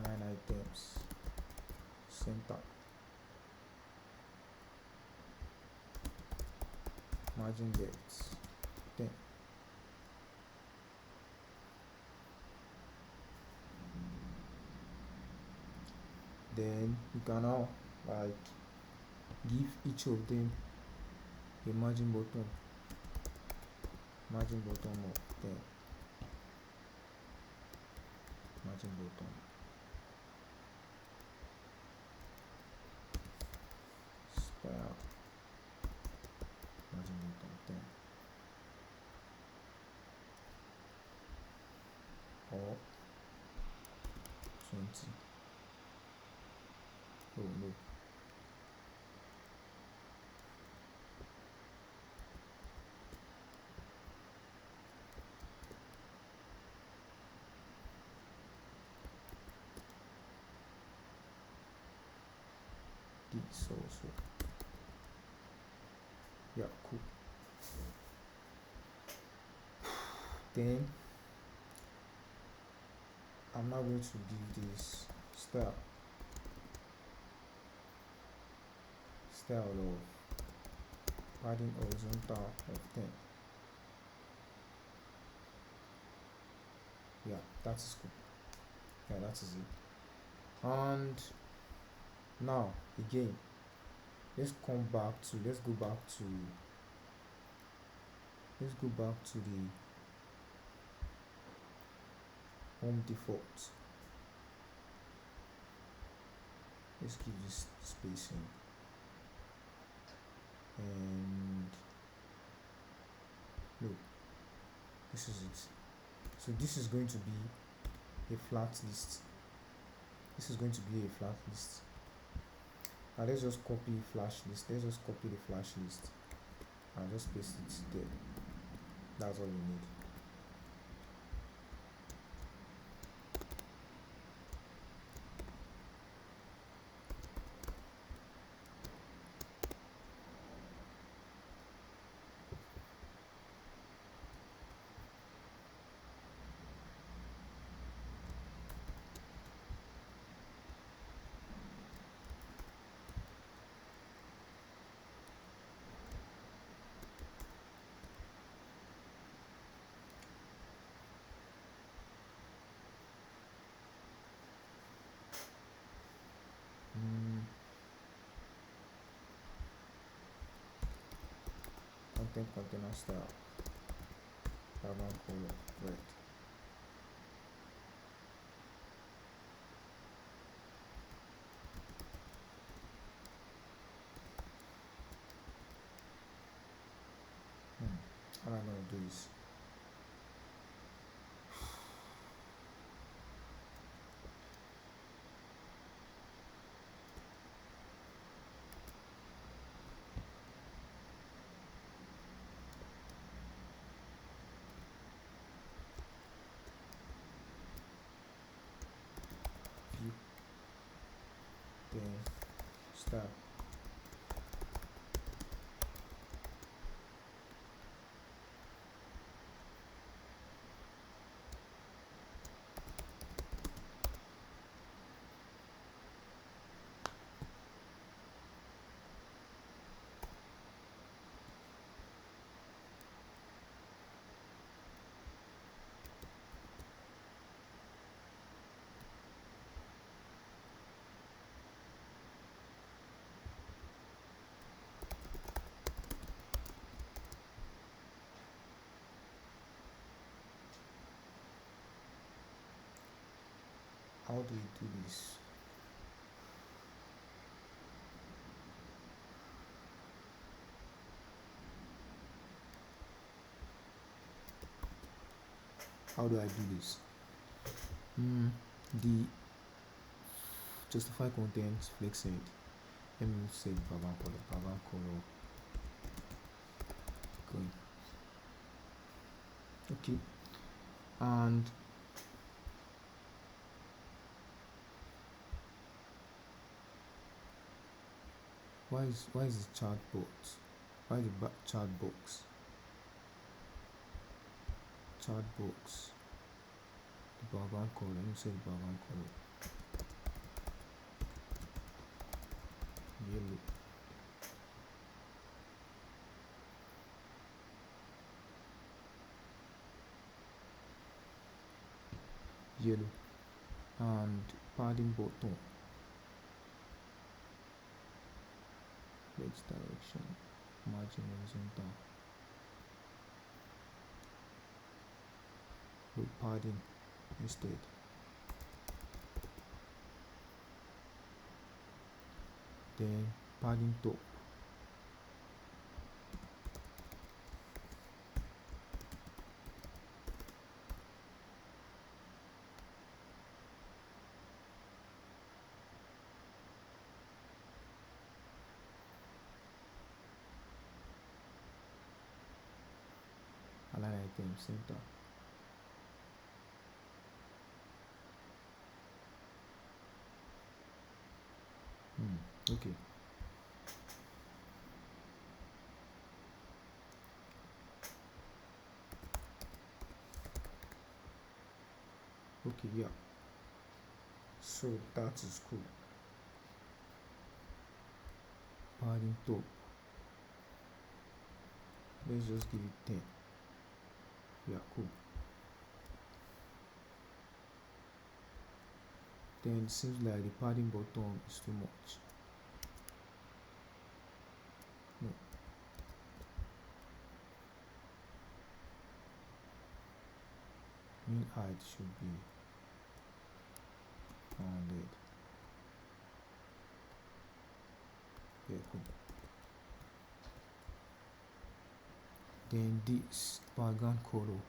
Speaker 1: Line items. Center. Margin depth 10. Then you can now like give each of them a margin button of 10. Margin button. Style. Margin button 10. Or 20. Oh no. This also. Yeah, cool. Then I'm now going to give this style of padding horizontal of 10. Yeah, that is cool. Yeah, that is it. And Now again, let's go back to the home default. Let's give this spacing, and look, this is it. So this is going to be a flat list. Now let's just copy FlashList. Let's just copy the FlashList and just paste it there. That's all we need. Content container style, background color red. How am I going to do this? View, then style. How do we do this? How do I do this? The justify contents flexed. Let me say background color going. Okay, and why is the chart box? Why the chart box? Chart box. The background color. Let me say the background color. Yellow. Yellow. And padding button. X direction. Margin horizontal. With padding instead. Then padding top. Align item center. Okay. Okay, yeah. So that is cool. Padding top. Let's just give it 10. Yeah, cool. Then it seems like the padding button is too much. Mean height should be 100. Okay, cool. Then this background color,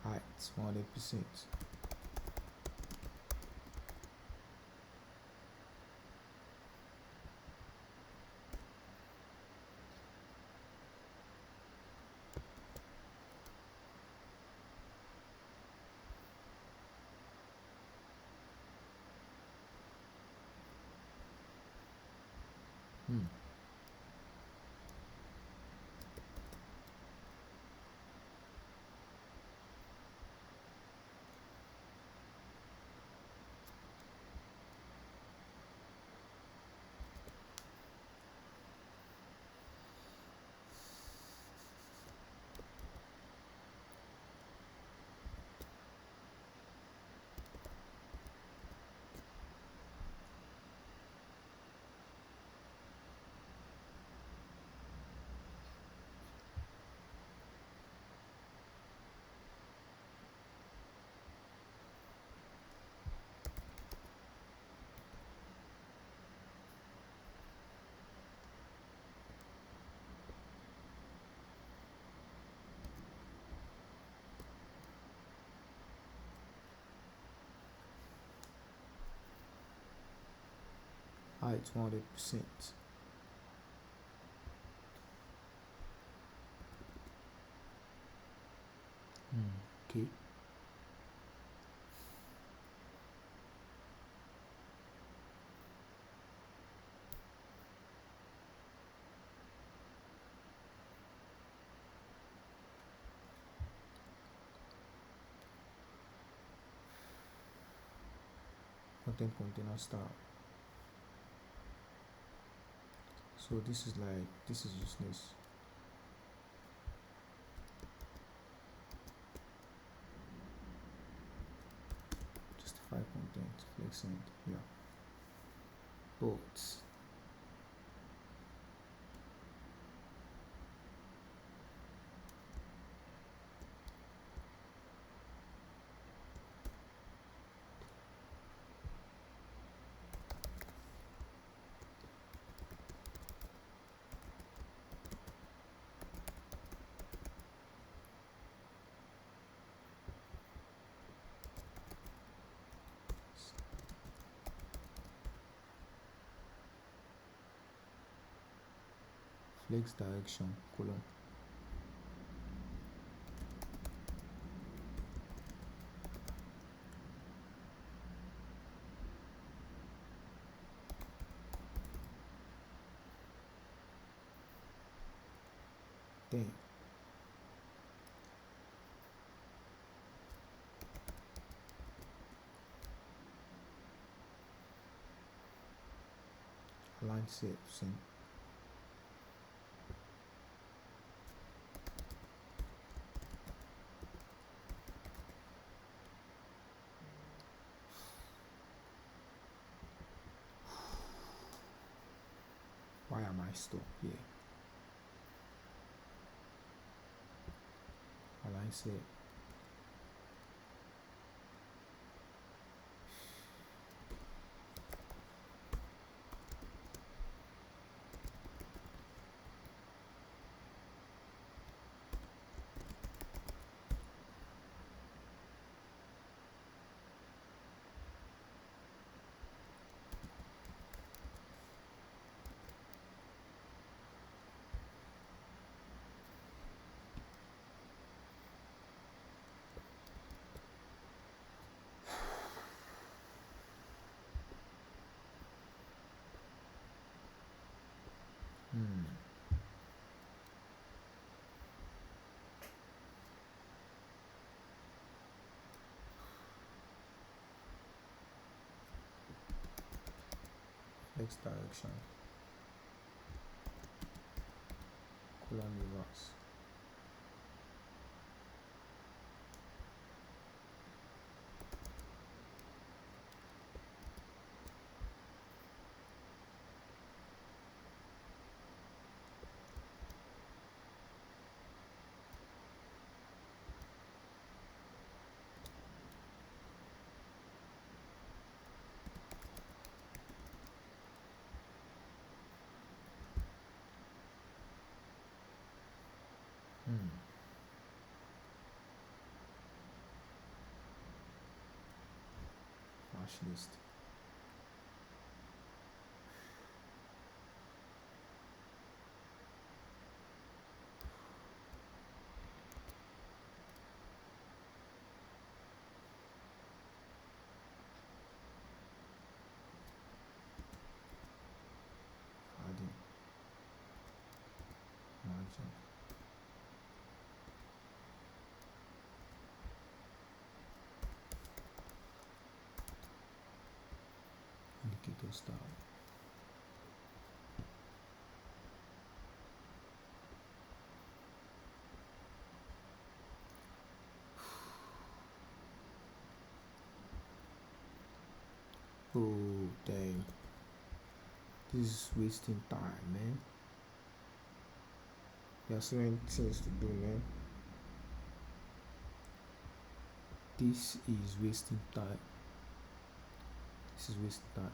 Speaker 1: height 100%. Height 100%. Okay. Content container style. So this is useless. Justify content, flexing, yeah. But flex direction column. Then align shapes in why am I stuck here? Align shape. x direction colon reverse. FlashList. Adding margin. Indicator style. Oh dang, this is wasting time, man. There are so many things to do, man. This is wasting time. This is wasting time.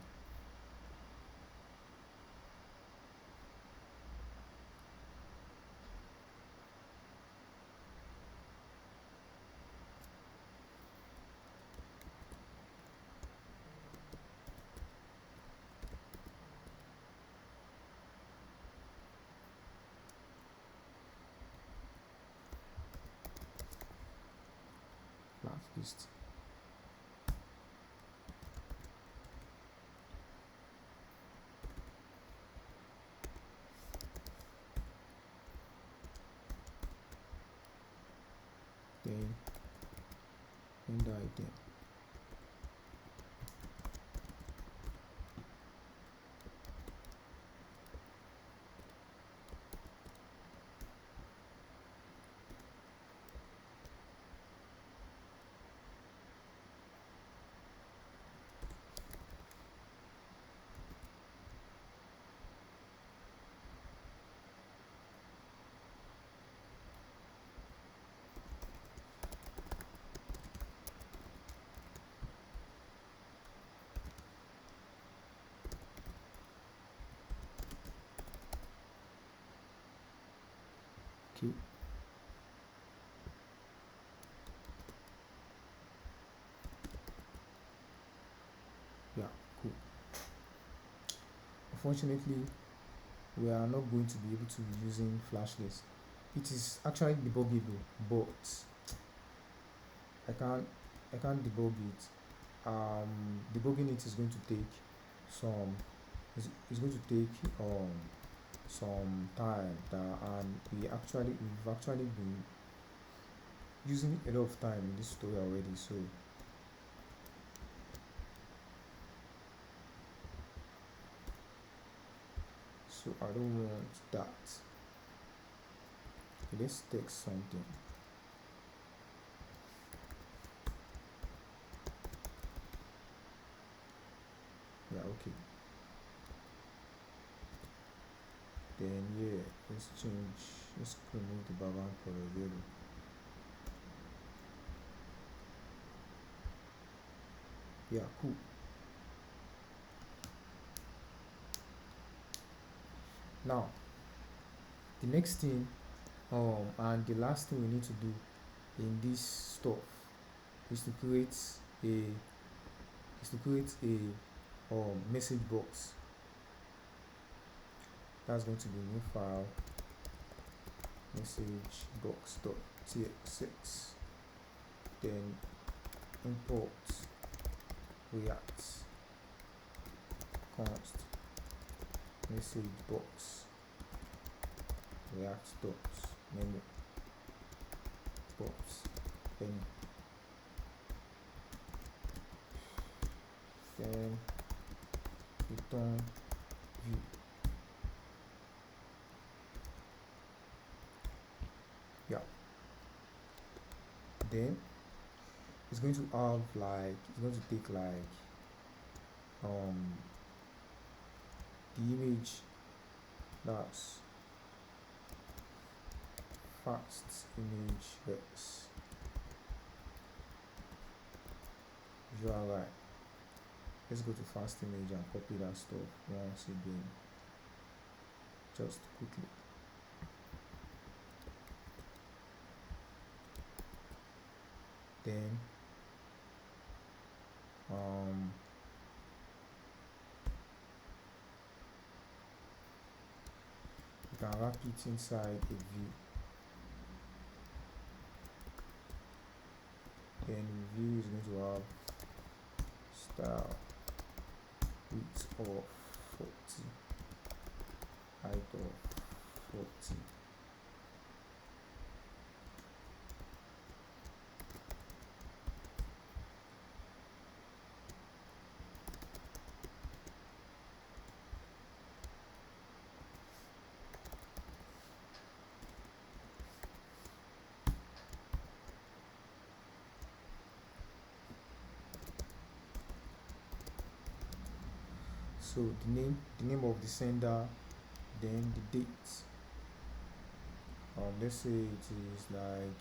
Speaker 1: FlashList. Then end item. Okay. Yeah, cool. Unfortunately, we are not going to be able to be using FlashList. It is actually debuggable, but I can't debug it. Debugging it is going to take some it's going to take some time and we've actually been using a lot of time in this tutorial already, so I don't want that. Okay, let's text something. Yeah, okay. Then yeah, let's remove the background color yellow. Yeah, cool. Now the next thing and the last thing we need to do in this stuff is to create a message box. That's going to be new file message box.txx, then import react const message box react dot menu box any, then return view. Yeah, then it's going to have like, it's going to take like the image that's fast image x visual right. Let's go to fast image and copy that stuff once again, just quickly. Then you can wrap it inside a view. Then the view is going to have style width of 40, height of 40. So the name of the sender, then the date. Let's say it is like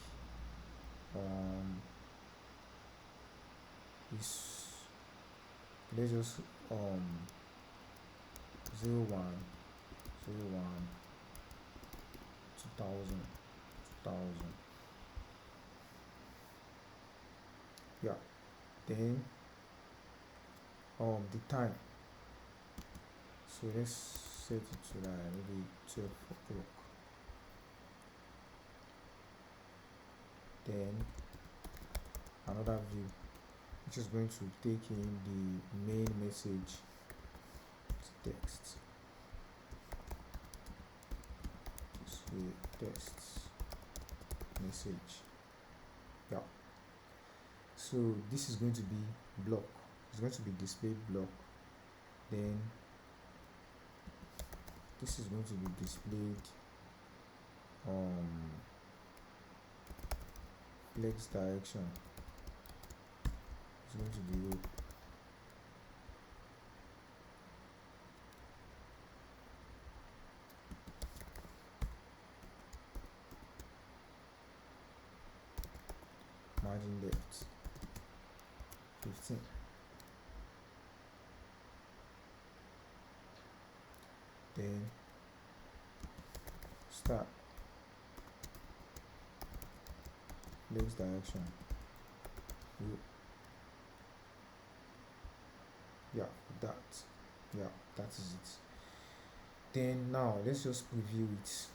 Speaker 1: it's, let's just 01 2000. Yeah, then the time, so let's set it to like maybe 12 o'clock. Then another view which is going to take in the main message text. Text message. Yeah, so this is going to be block, it's going to be display block. Then this is going to be displayed flex direction, it's going to be row. Margin depth 15. Then start flex direction row. Yeah, that is it. Then now let's just preview it.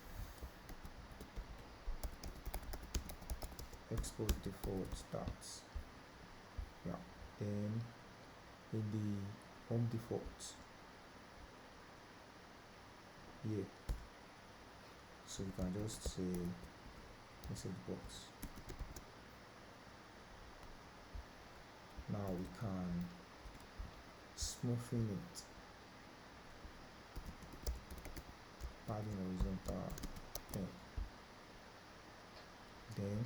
Speaker 1: Export default starts. Yeah, then in the home default here, so we can just say message box. Now we can smoothen it, padding horizontal pen. Then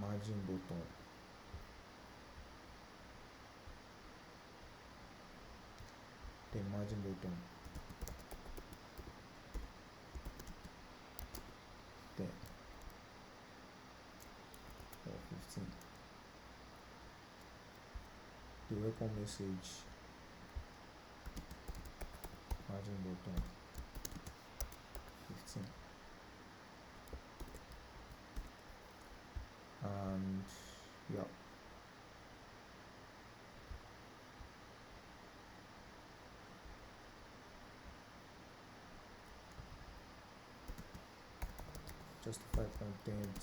Speaker 1: margin button, then margin button, then 15. The welcome message, margin button 15. And yeah, justify content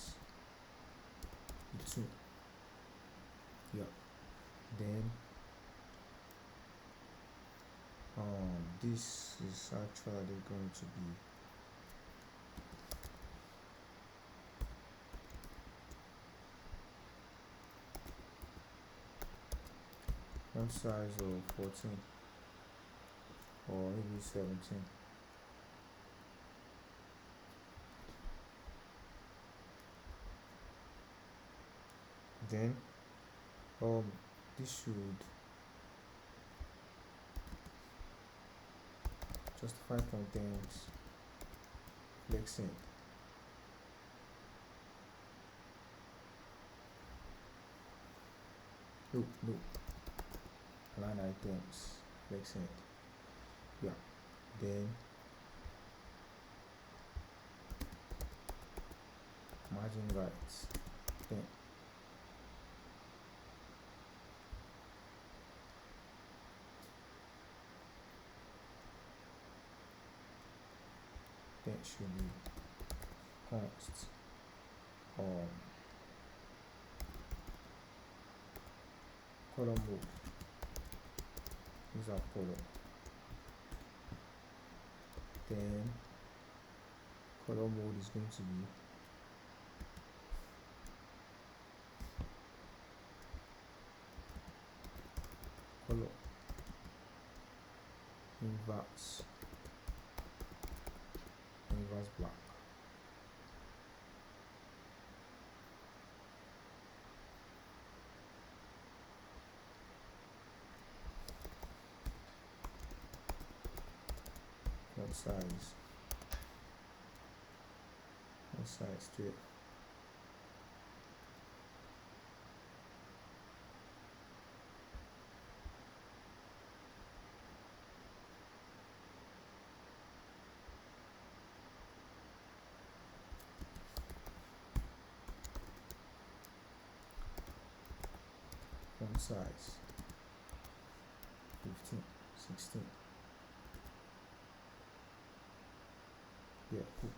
Speaker 1: 2. Yeah, then this is actually going to be font size of 14. or maybe 17. Then this should justify contents flexing. No, line items flexing. Yeah, then margin right. Then should be const color mode. These are color. Then color mode is going to be color inverse black. Font size 12. Font size 15, 16. Yeah, cool.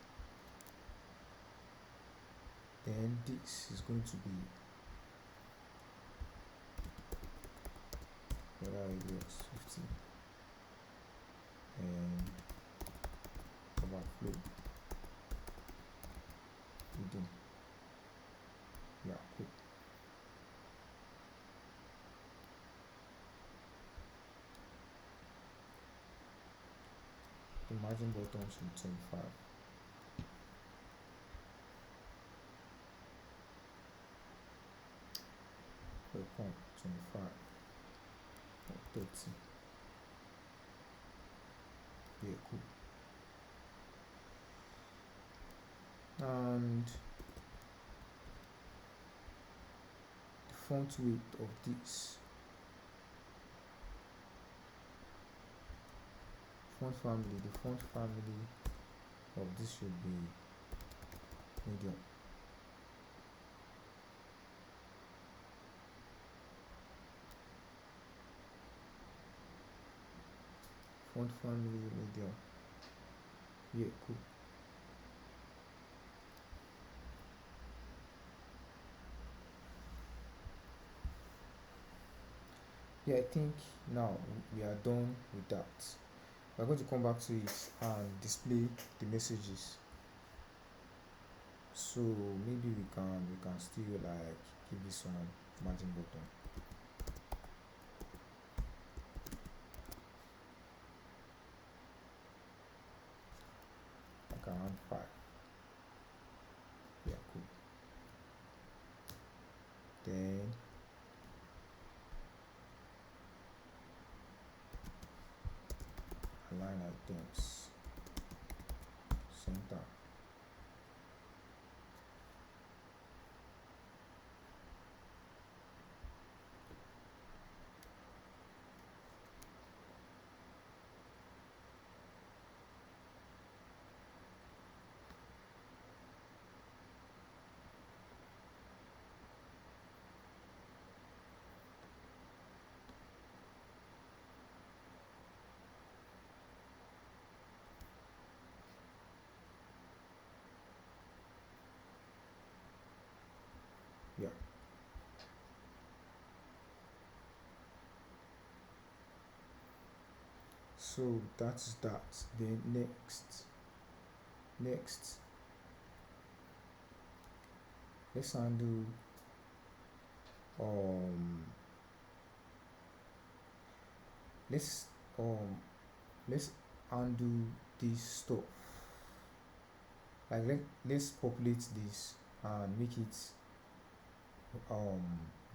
Speaker 1: Then this is going to be whether it was 15 and overflow hidden. Yeah, cool. The margin bottom should be 25. Welcome 25 or 30. Yeah, cool. And the font weight of this font family of this should be medium. Font family medium. Yeah, cool. Yeah, I think now we are done with that. We're going to come back to it and display the messages. So maybe we can still like give this one margin button. Like around 5. Yeah, cool. Then align items center. Yeah. So that's that. Then next let's undo let's let's undo this stuff. Like let's populate this and make it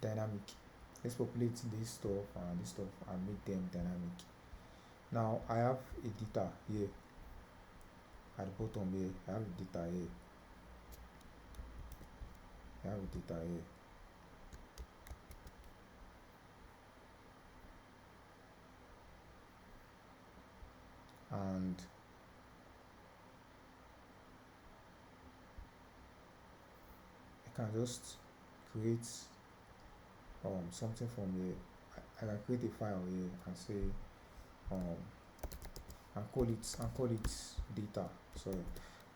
Speaker 1: dynamic. Let's populate this stuff and this stuff and make them dynamic. Now I have a data here at the bottom here. I have a data here. And I can just create something from here. I can create a file here and say and call it data. Sorry,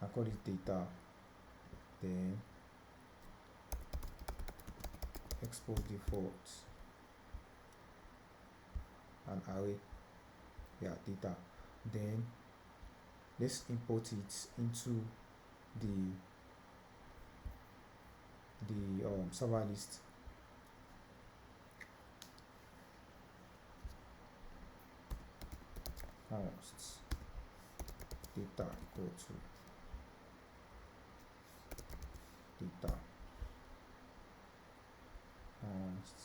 Speaker 1: I call it data. Then export default and array. Yeah, data. Then let's import it into the server list. Hosts data equal to data hosts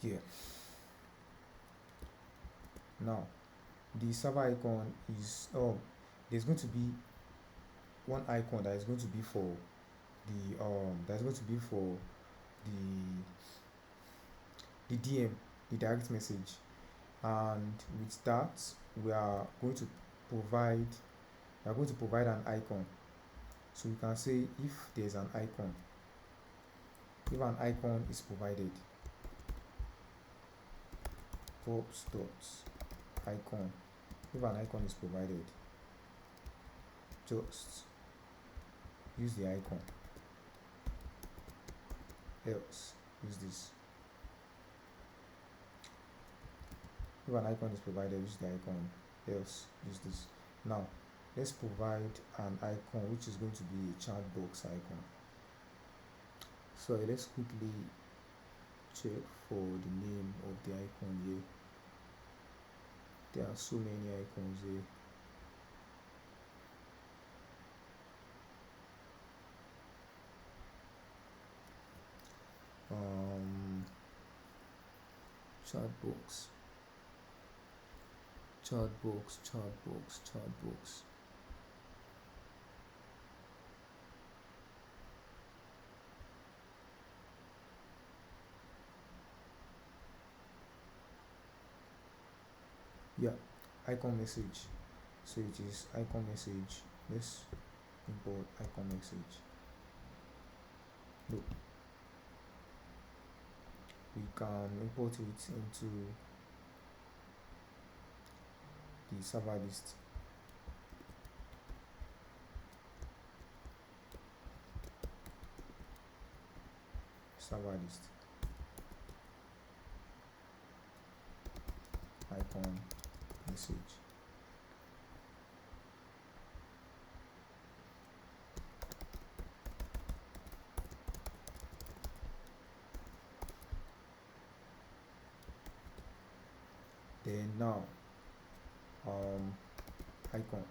Speaker 1: here. Now the server icon is there's going to be one icon that is going to be for the DM, the direct message, and with that we are going to provide an icon. So you can say if there's an icon, if an icon is provided, props dot icon, if an icon is provided, just use the icon, else use this. If an icon is provided, use the icon, else use this. Now let's provide an icon which is going to be a chat box icon. So let's quickly check for the name of the icon here. There are so many icons here. Chat box. Yeah, icon message. So it is icon message. Let's import icon message. Look, we can import it into the server list. Icon message. Then now icon.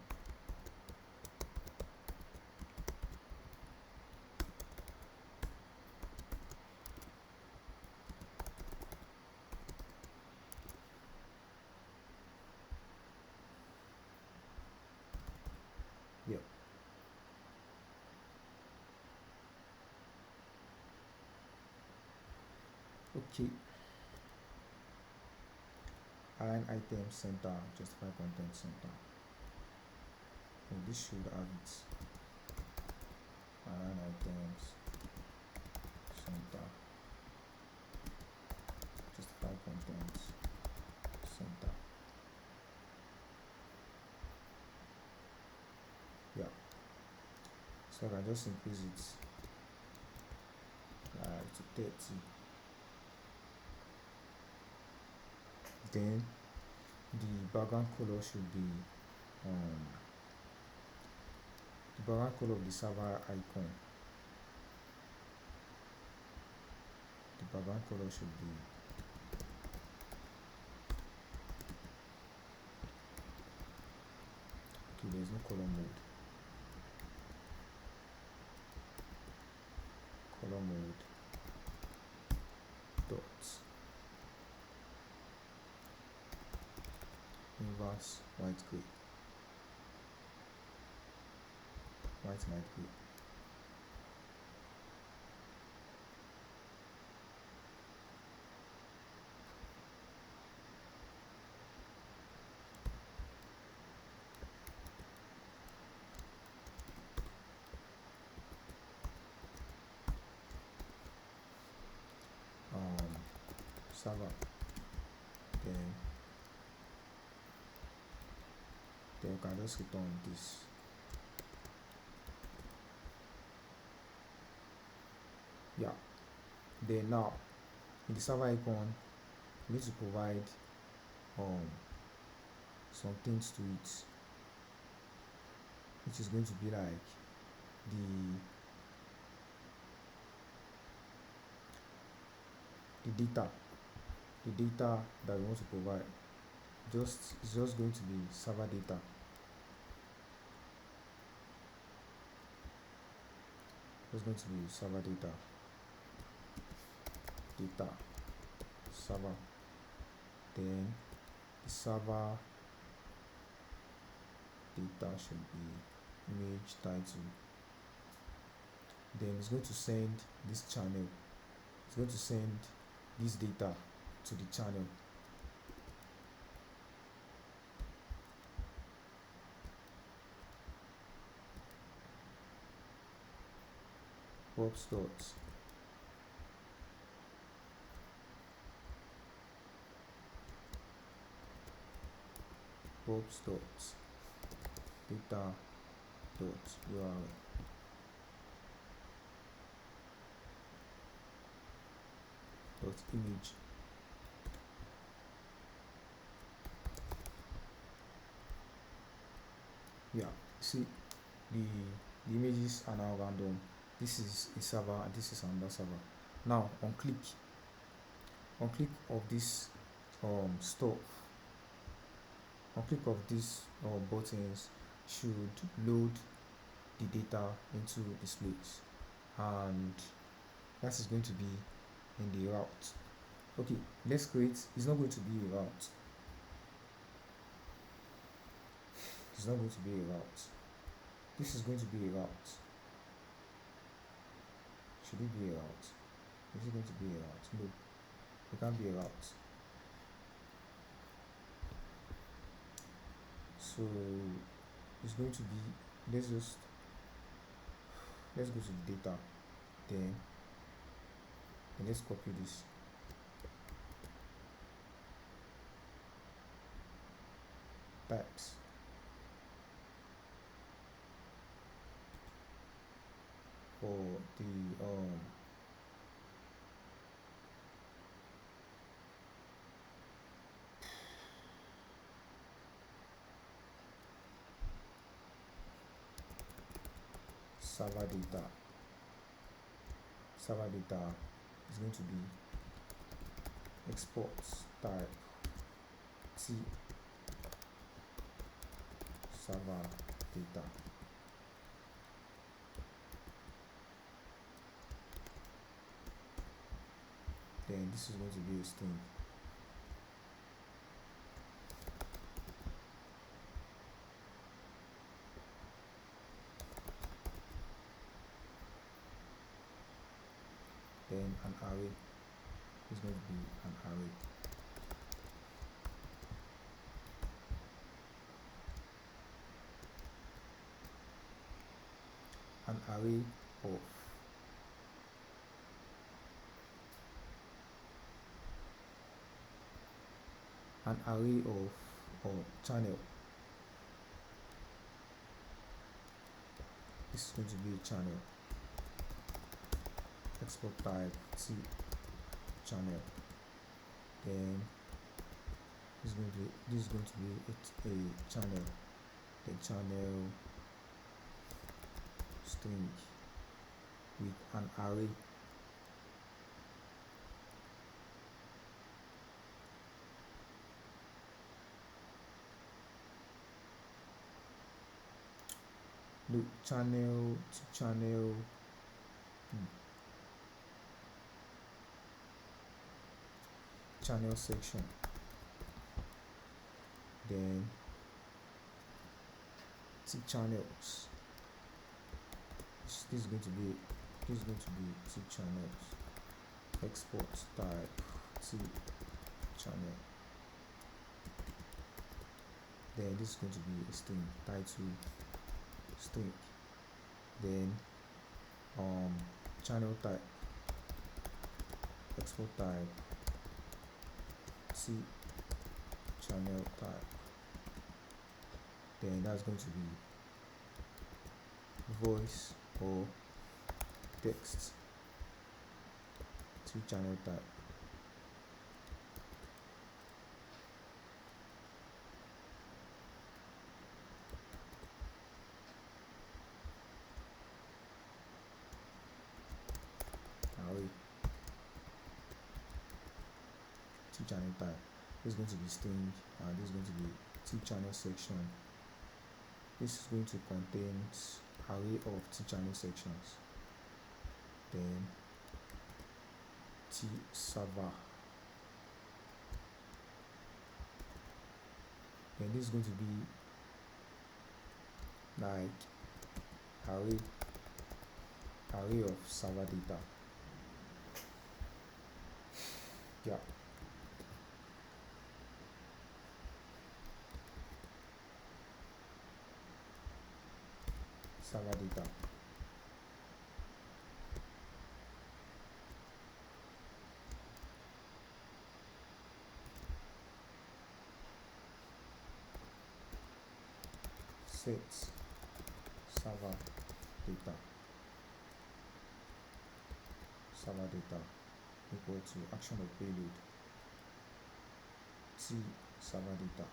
Speaker 1: Yep. Okay. Align item center, justify content center. And this should have it. Align items center, justify content center. Yeah. So I can just increase it to 30. Then the background color should be the background color of the server icon. The background color should be okay. There's no color mode. Color mode dot inverse white gray, white light gray. Server, then you can just return this. Yeah, then now in the server icon you need to provide some things to it, which is going to be like the data that we want to provide. It's just going to be server data. It's going to be server data server, then the server data should be image title. Then it's going to send this channel, it's going to send this data to the channel. Props dot data dot URL dot image. Yeah, see, the images are now random. This is a server and this is another server. Now on click of this stuff, on click of these buttons should load the data into this place, and that is going to be in the route. Okay, let's create. It's not going to be a route. It's not going to be a route. This is going to be a route. Should it be a route? Is it going to be a route? No, it can't be a route. So it's going to be, let's go to the data, then let's copy this. Types. For the server data is going to be export type T server data. Then this is going to be a string. Then an array is going to be an array. An array of channel. This is going to be a channel. Export type T channel. Then this is going to be a channel. The channel string with an array Look, channel to channel, channel section, then to channels. This is going to be two channels. Export type to channel. Then this is going to be a string, title string. Then channel type, export type to channel type. Then that's going to be voice or text to channel type. To channel type. This is going to be string, and this is going to be two channel section. This is going to contain array of two channel sections. Then T server. Then this is going to be like array of server data. Yeah. Server data. Set server data. Server data equal to action of payload T server data.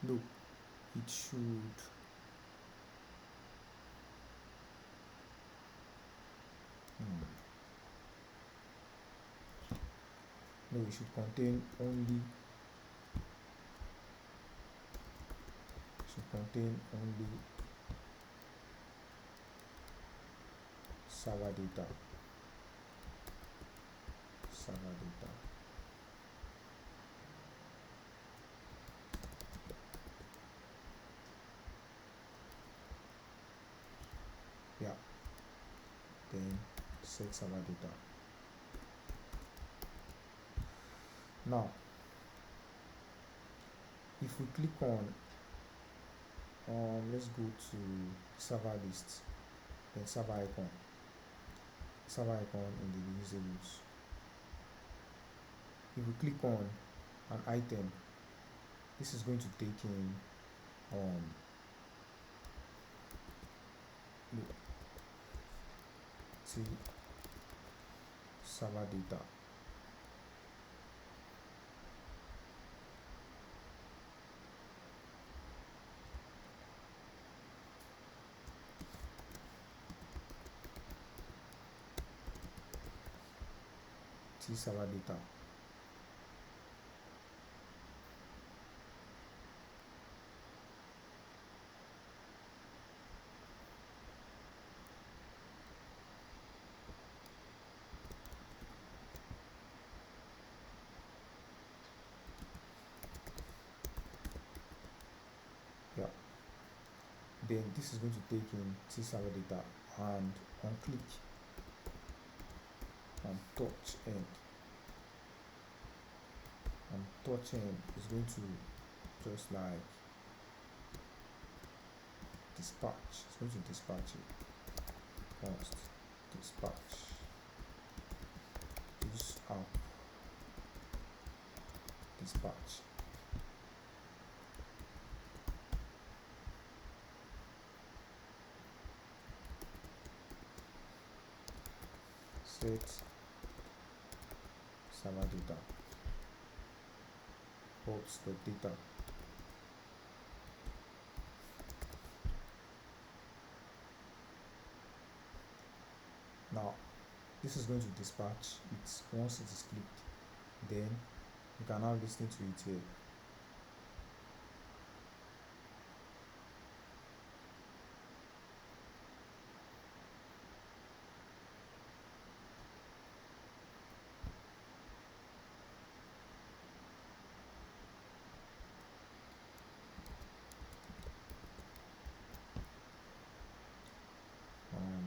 Speaker 1: No, it should no, it should contain only server data. Yeah. Then set server data. Now, if we click on let's go to server list, then server icon in the usables. If we click on an item, this is going to take in T server data. T server data. Yeah. Then this is going to take in T server data, and on click and touch end is going to just like dispatch. It's going to dispatch it. First dispatch this app dispatch. Set server data. Oops, the data. this is going to dispatch it once it is clicked. Then you can now listen to it here.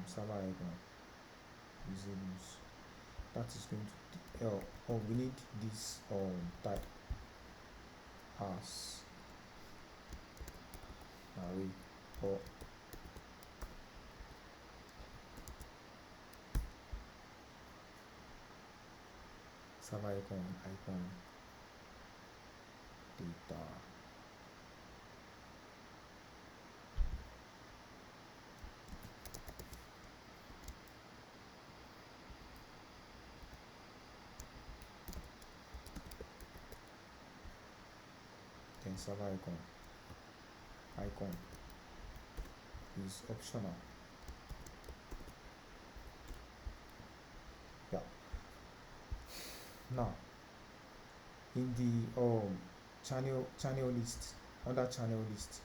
Speaker 1: Server icon disables. That is going to we need this type as array or server icon data. Then server icon is optional. Yeah. Now in the channel list, under channel list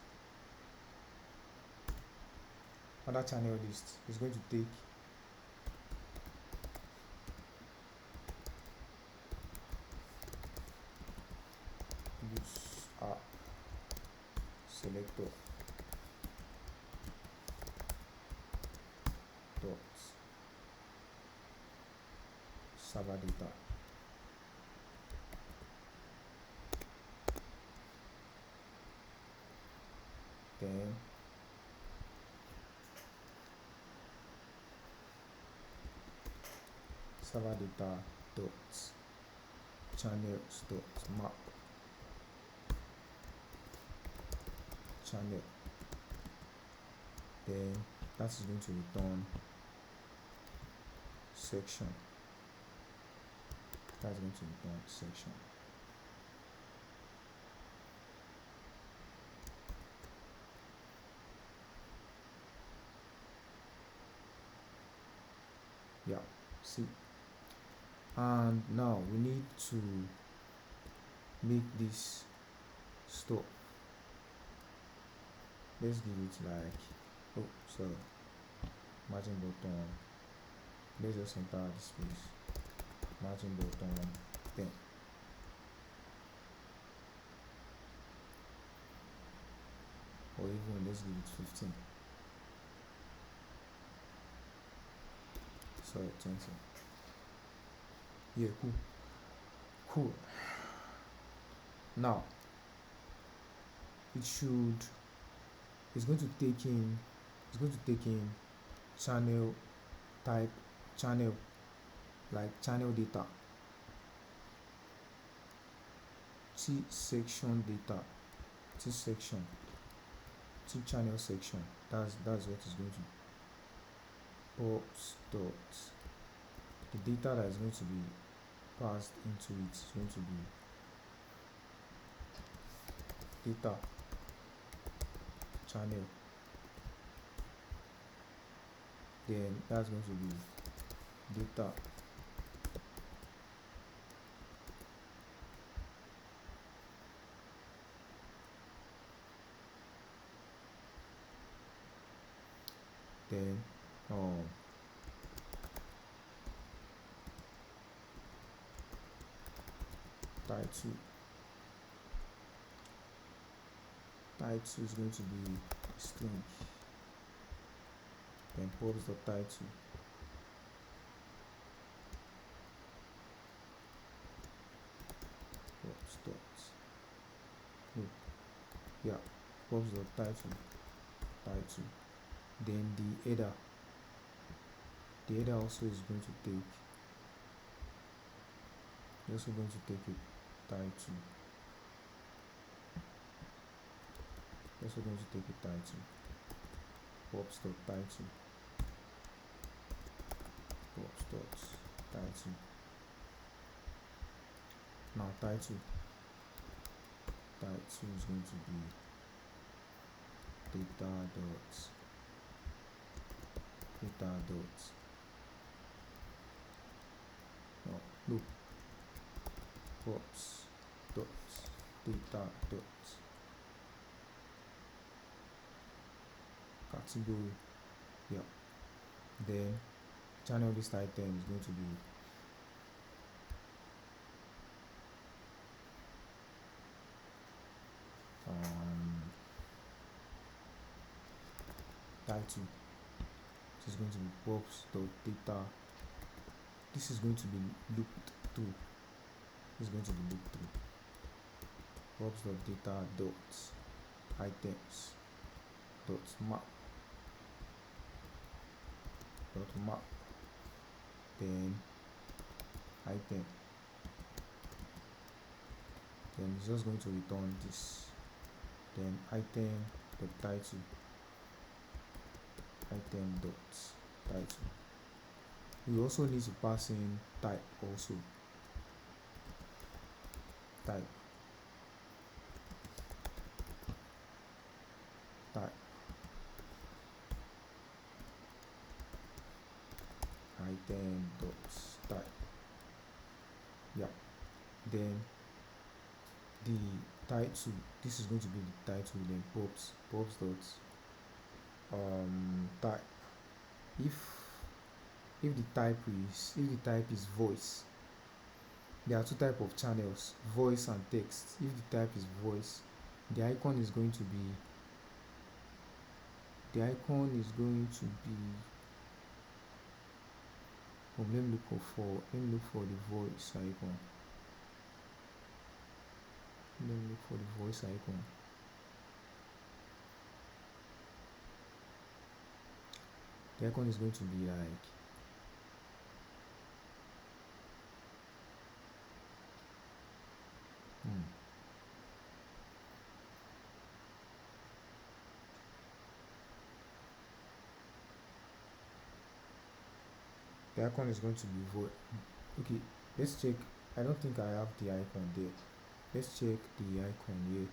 Speaker 1: is going to take use app selector dot server data. Then server data dot channels dot map channel. Then that is going to return section. That's going to return section. Yeah, see, and now we need to make this stop. Let's give it like margin button. Let's just enter the space, margin button 10. Or even let's give it 15. Sorry, 20. Yeah, cool. Now it's going to take in channel type, channel data, T section data, T channel section. That's what it's going to post dot. The data that is going to be passed into it is going to be data channel. Then that's going to be data then title is going to be string, then post the title, post the title, then the header also is going to take, you're also going to take a title, pops dot title, now title is going to be data dot look props dot data dot category. Yeah, then channel list item is going to be title. This is going to be props dot data. This is going to be looped through. This is going to be looped through. Props dot data dot items dot map then item, then it's just going to return this, then item dot title, item dot title. We also need to pass in type also. Type item dot type. Yeah, then the title, this is going to be the title, then props dot type. If the type is voice, there are two types of channels, voice and text. If the type is voice, the icon is going to be let me look for the voice icon. The icon is going to be like the icon is going to be voice. Okay, let's check. I don't think I have the icon there. Let's check the icon here.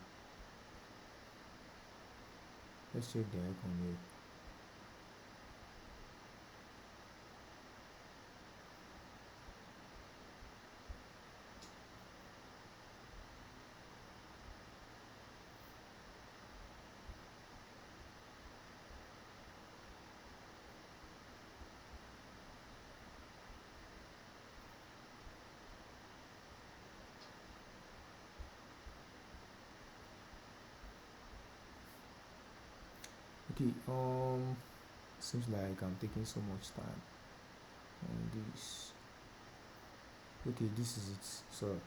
Speaker 1: Okay, seems like I'm taking so much time on this. Okay, this is it. So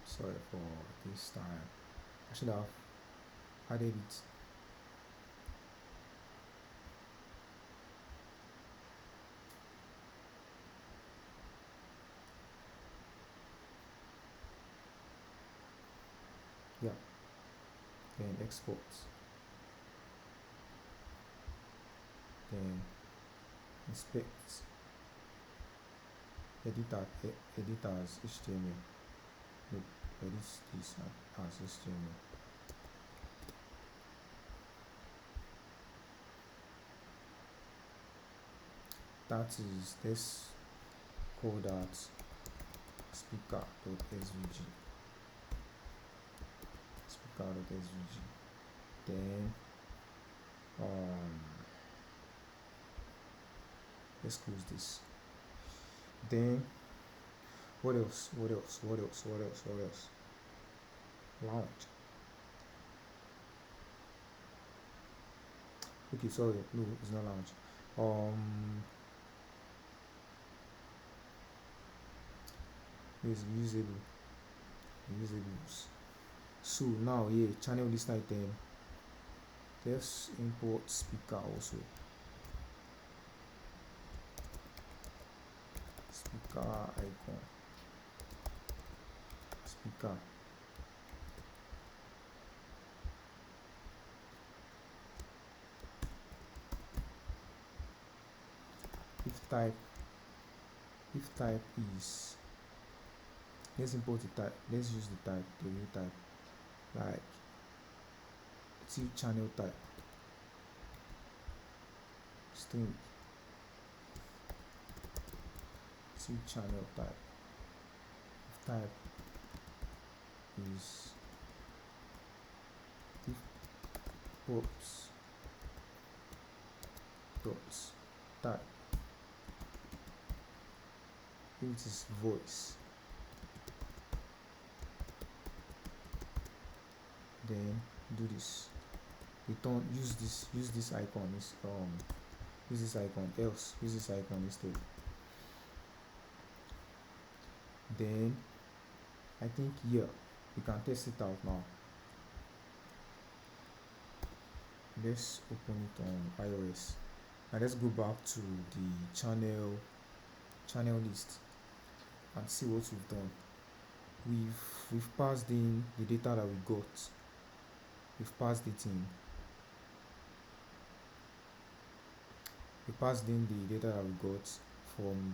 Speaker 1: sorry for this time. I should have added it. Yeah, then export, then inspect, edit as HTML. Look, edit this as HTML. That is, let's call that speaker.svg. Then let's close this. Then what else? Launch. Okay, sorry, no, it's not launch. Is usables. So now here, channel list item, let's import speaker also. Speaker icon, speaker. If type is, let's import the type. Let's use the new type, like channel type. string to channel type. Type is if pops dots type, if it is voice, then do this, return, use this icon, use this icon, else use this icon instead. Then I think here we can test it out now. Let's open it on iOS and let's go back to the channel list and see what we've done. We've passed in the data that we got. We've passed it in. We passed in the data that we got from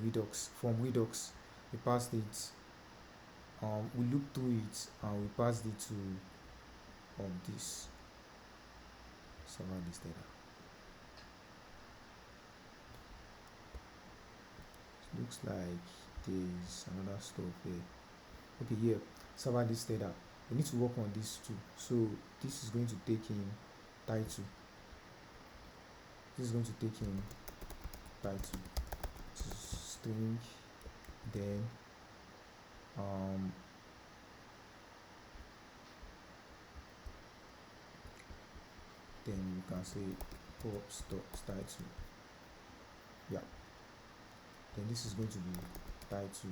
Speaker 1: Redux. We passed it. We looked through it and we passed it to this server list data. It looks like there's another stuff here. Okay, here, server list data. We need to work on this too. So this is going to take in title. This is going to take in title, string, then then you can say pops dot title. Yeah. Then this is going to be title,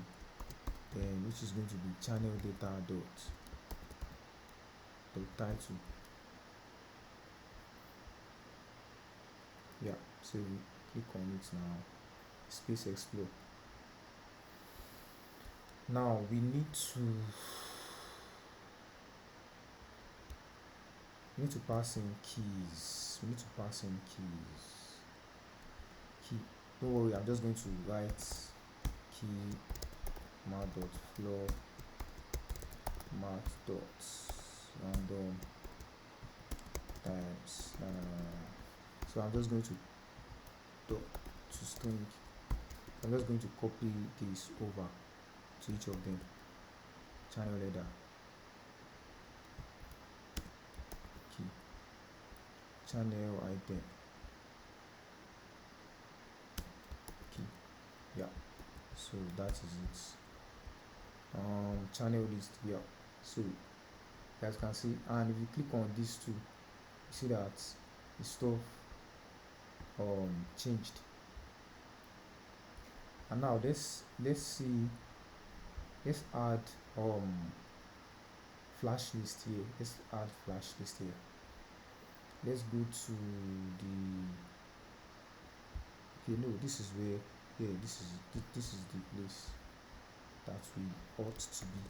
Speaker 1: then which is going to be channel data dot title. Yeah, so we click on it now, space explore. Now we need to pass in keys. Key. Don't worry, I'm just going to write key mat.floor mat.random times. So I'm just going to string. I'm just going to copy this over to each of them. Channel header, key, channel item, key. Yeah, so that is it. Channel list. Yeah, so you guys can see, and if you click on these two, you see that the stuff changed. And now let's add FlashList here. Let's go to this is where, this is the place that we ought to be.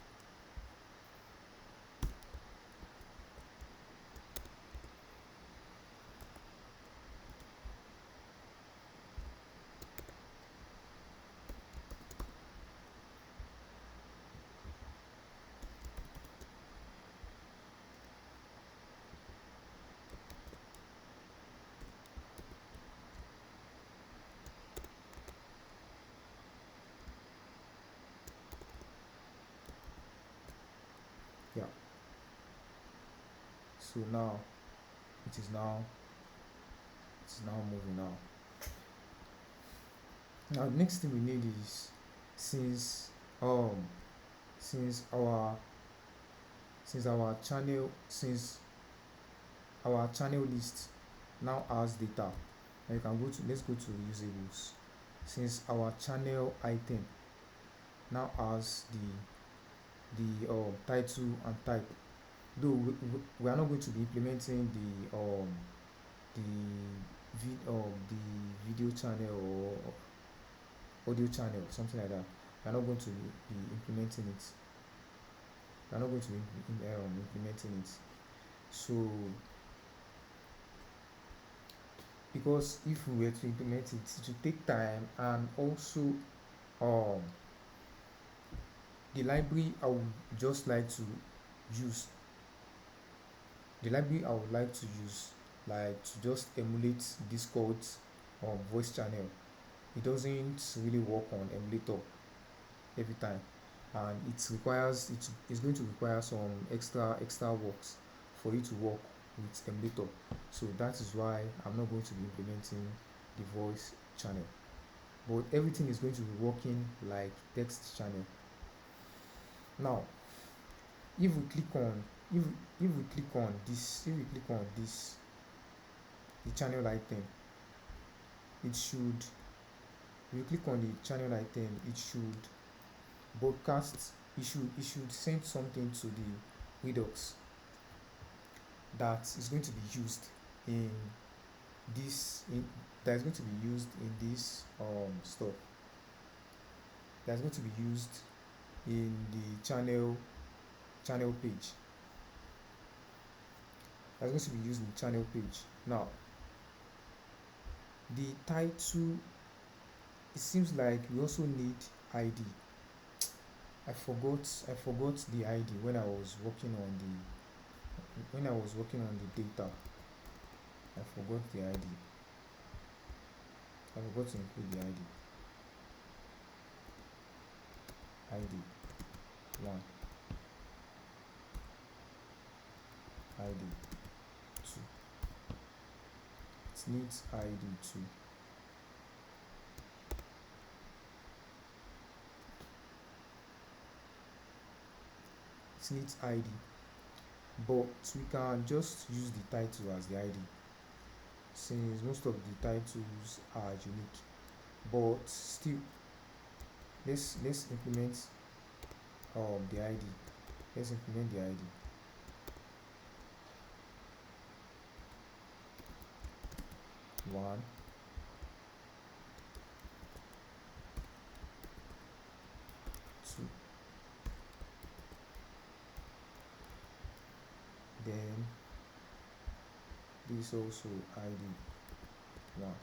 Speaker 1: Yeah, so now it is now moving now. Now next thing we need is, since our channel list now has data, now you can let's go to usables. Since our channel item now has the title and type, though we are not going to be implementing the video channel or audio channel, something like that. We are not going to be implementing it. So because if we were to implement it, it will take time, and also the library I would like to use like to just emulate Discord's voice channel. It doesn't really work on emulator every time, and it's going to require some extra works for it to work with emulator. So that is why I'm not going to be implementing the voice channel, but everything is going to be working like text channel. Now, if we click on if we click on this the channel item, it should if you click on the channel item, it should broadcast, it should send something to the Redux that is going to be used in this in that is going to be used in this stuff, that's going to be used in the channel page, that's going to be used in the channel page. Now, the title, it seems like we also need ID. I forgot the ID when I was working on the data. I forgot the ID. I forgot to include the ID. ID 1, ID 2. It needs ID 2. It needs ID, but we can just use the title as the ID, since most of the titles are unique. But still, let's implement the ID. Let's implement the ID. 1, 2. Then this also ID 1,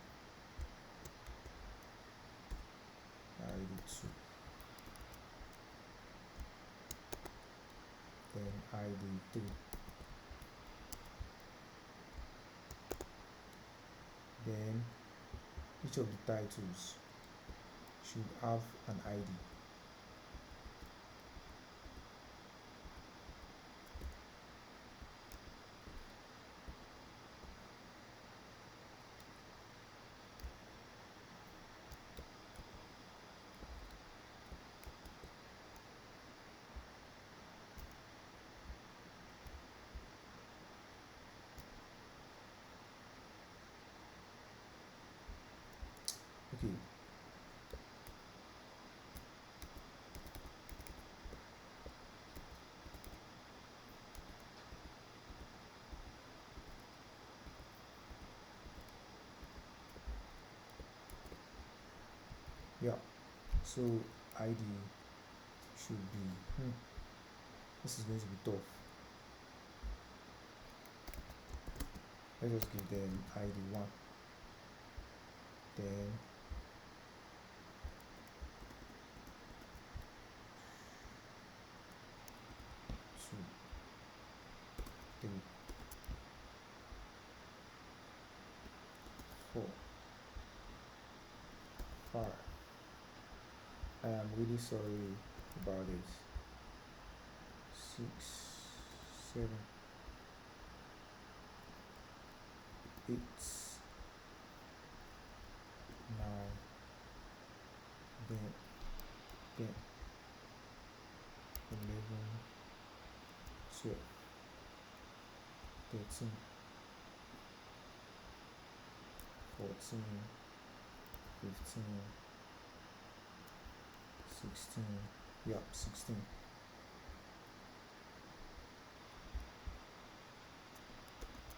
Speaker 1: ID 2, then ID 3. Then each of the titles should have an ID. Okay. Yeah. So ID should be this is going to be tough. Let's just give them ID 1. Then two, 3, 4, 5. I am really sorry about this. 6, 7, 8, 9, then 10, 11, 12, 13, 14, 15, 16. Yeah, 16.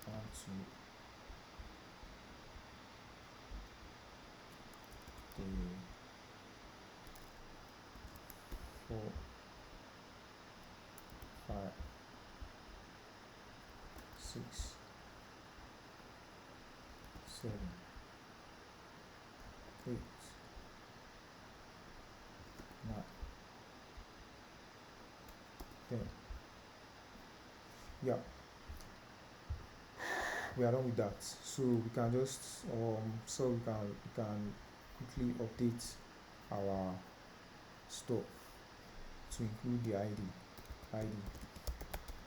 Speaker 1: One, two, three, 4, 5, 6, 7, 8, 9, 10. Yeah. we are done with that. So we can just we can quickly update our stuff to include the id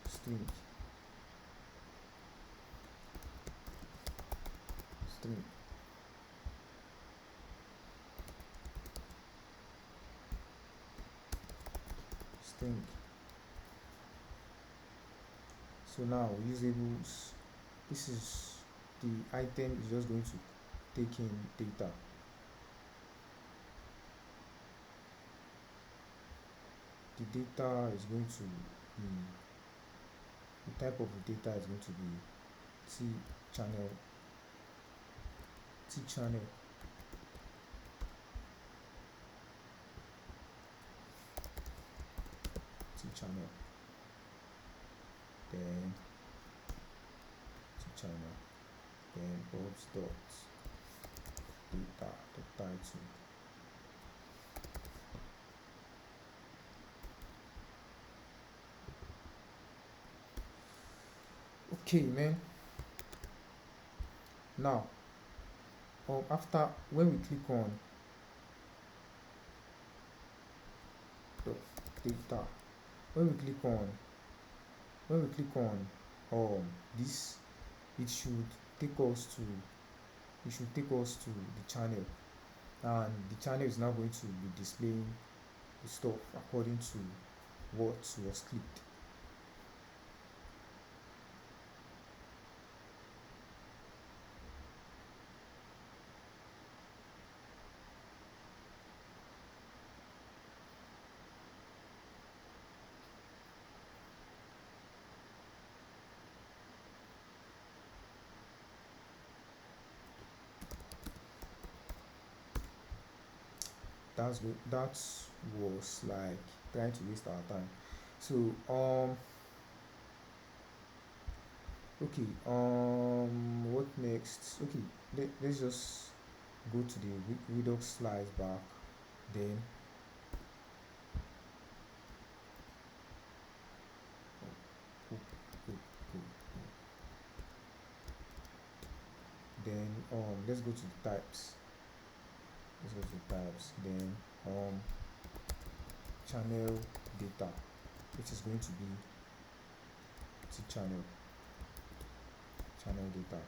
Speaker 1: string string string. So now usables, this is the item is just going to take in data. The data is going to be, the type of the data is going to be t channel t channel t channel then t channel then obs dot data the title. Okay, man. Now after, when we click on the data, when we click on this, it should take us to the channel, and the channel is now going to be displaying the stuff according to what was clicked. That was like trying to waste our time. So okay, what next? Okay, let's just go to the Redux slides back. Then let's go to the types. Then channel data, which is going to be channel data.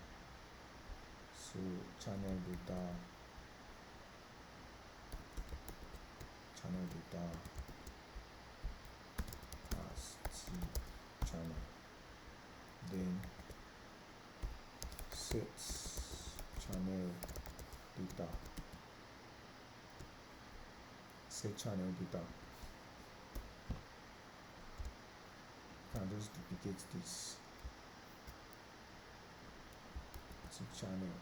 Speaker 1: So channel data as t channel, then set channel data can just duplicate this to channel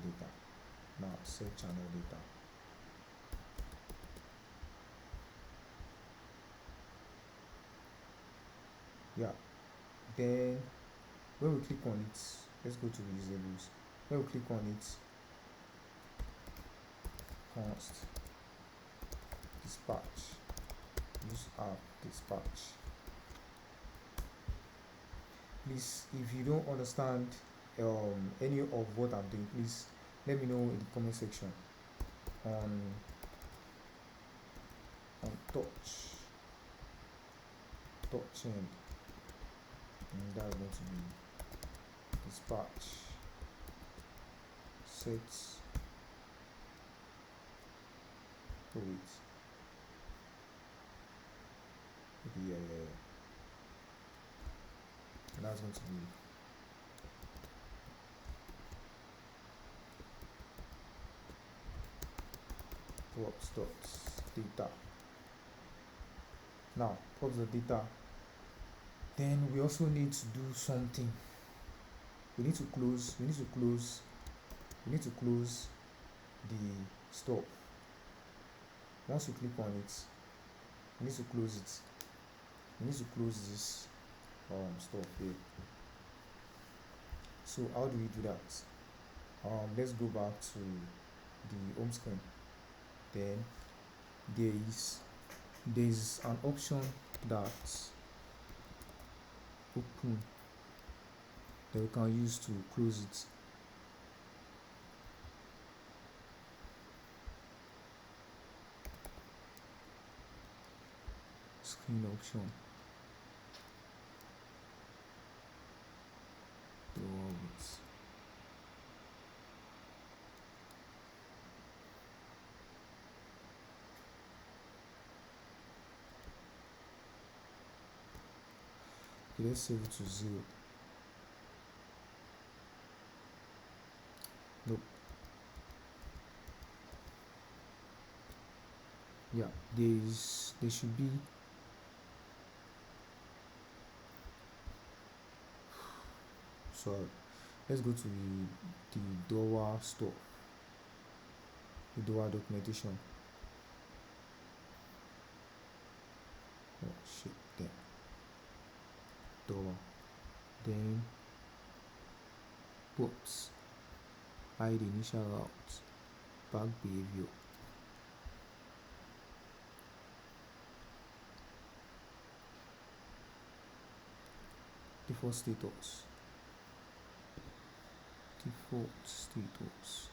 Speaker 1: data. Now set channel data. Yeah, then when we click on it, let's go to the usables. When we click on it, const dispatch, use app dispatch. Please, if you don't understand any of what I'm doing, please let me know in the comment section. On touch end, and that's going to be dispatch set. Oh wait, okay, yeah. And that's going to be props dot data. Now props the data. Then we also need to do something. We need to close the stop. Once you click on it, we need to close it. We need to close this stuff here. So how do we do that? Let's go back to the home screen. Then there's an option that open that we can use to close it. Screen option. Okay, let's save it to 0. Nope. Yeah, there should be so let's go to the DOA store, the DOA documentation. Oh shit, there. DOA, then puts hide initial route, back behavior. Default status. Default status.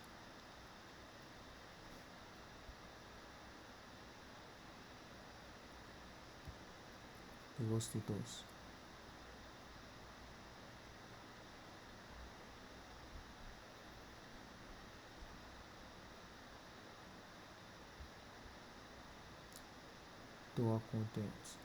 Speaker 1: Default status. DOA content.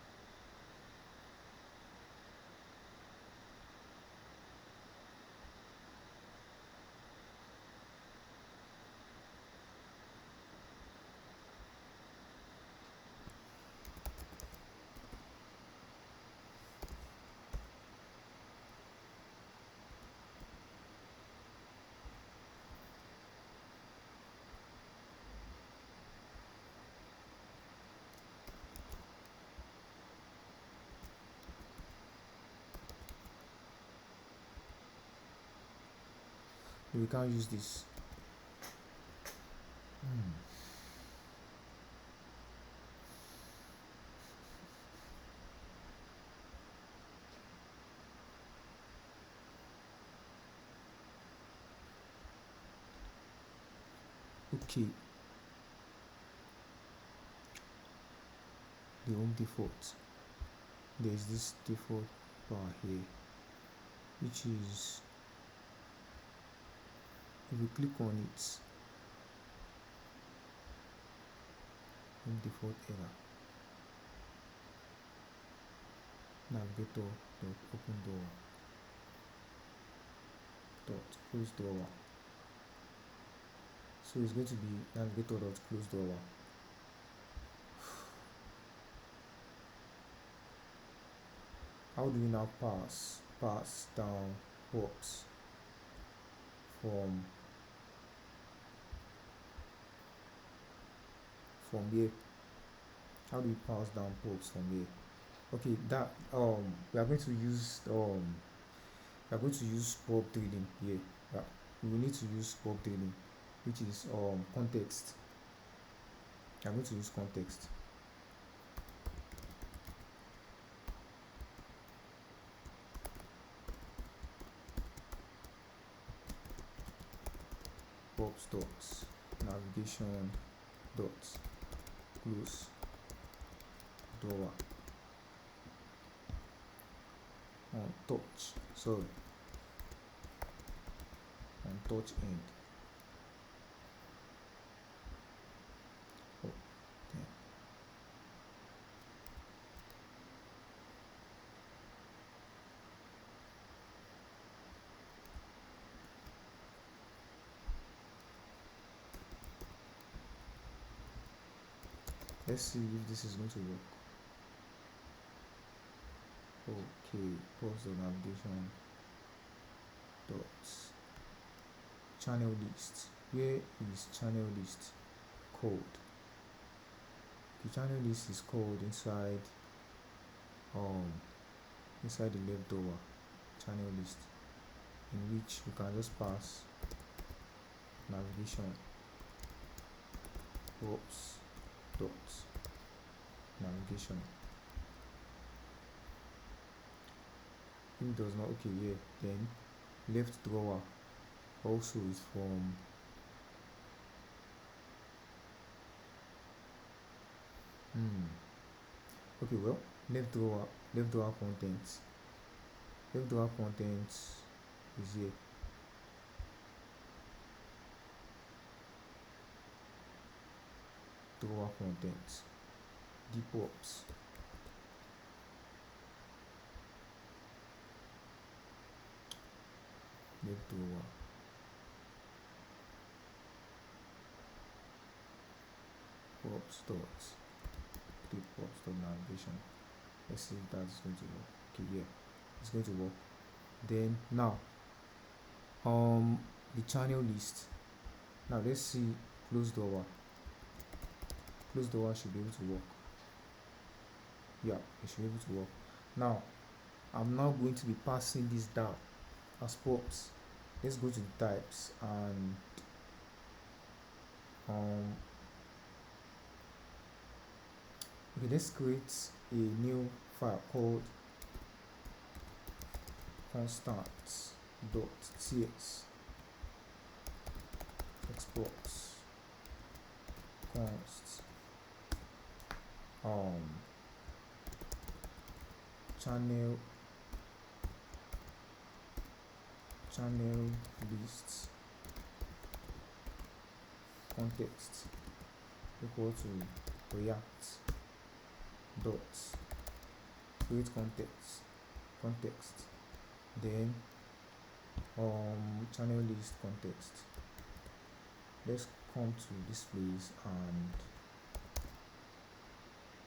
Speaker 1: We can't use this. Okay, the home default, there's this default bar here, which is, if you click on it, home default error, navigator dot open door dot close door. So it's going to be navigator dot close door. How do we now pass down ports from here? How do we pass down ports from here? Okay, that we are going to use pub trading here. We will need to use pub trading, which is context. I'm going to use context. Pubs dot navigation dot close door on touch end. Oh, damn. Let's see if this is going to work. Okay, pause the navigation dot channel list. Where is channel list code? The channel list is called inside the left door channel list, in which we can just pass navigation. Oops. dot navigation. If it does not, okay, yeah, then left drawer also is from okay, well, left drawer contents is here. Drawer contents, depubs, left drawer, pops dots, depubs dot navigation. Let's see if that's going to work. Okay, yeah, it's going to work. Then now the channel list. Now let's see close drawer should be able to work. Yeah, it should be able to work. Now I'm now going to be passing this down as pops. Let's go to the types and okay, let's create a new file called constant.ts exports const channel lists context equal to react dot create context then channel list context. Let's come to this place and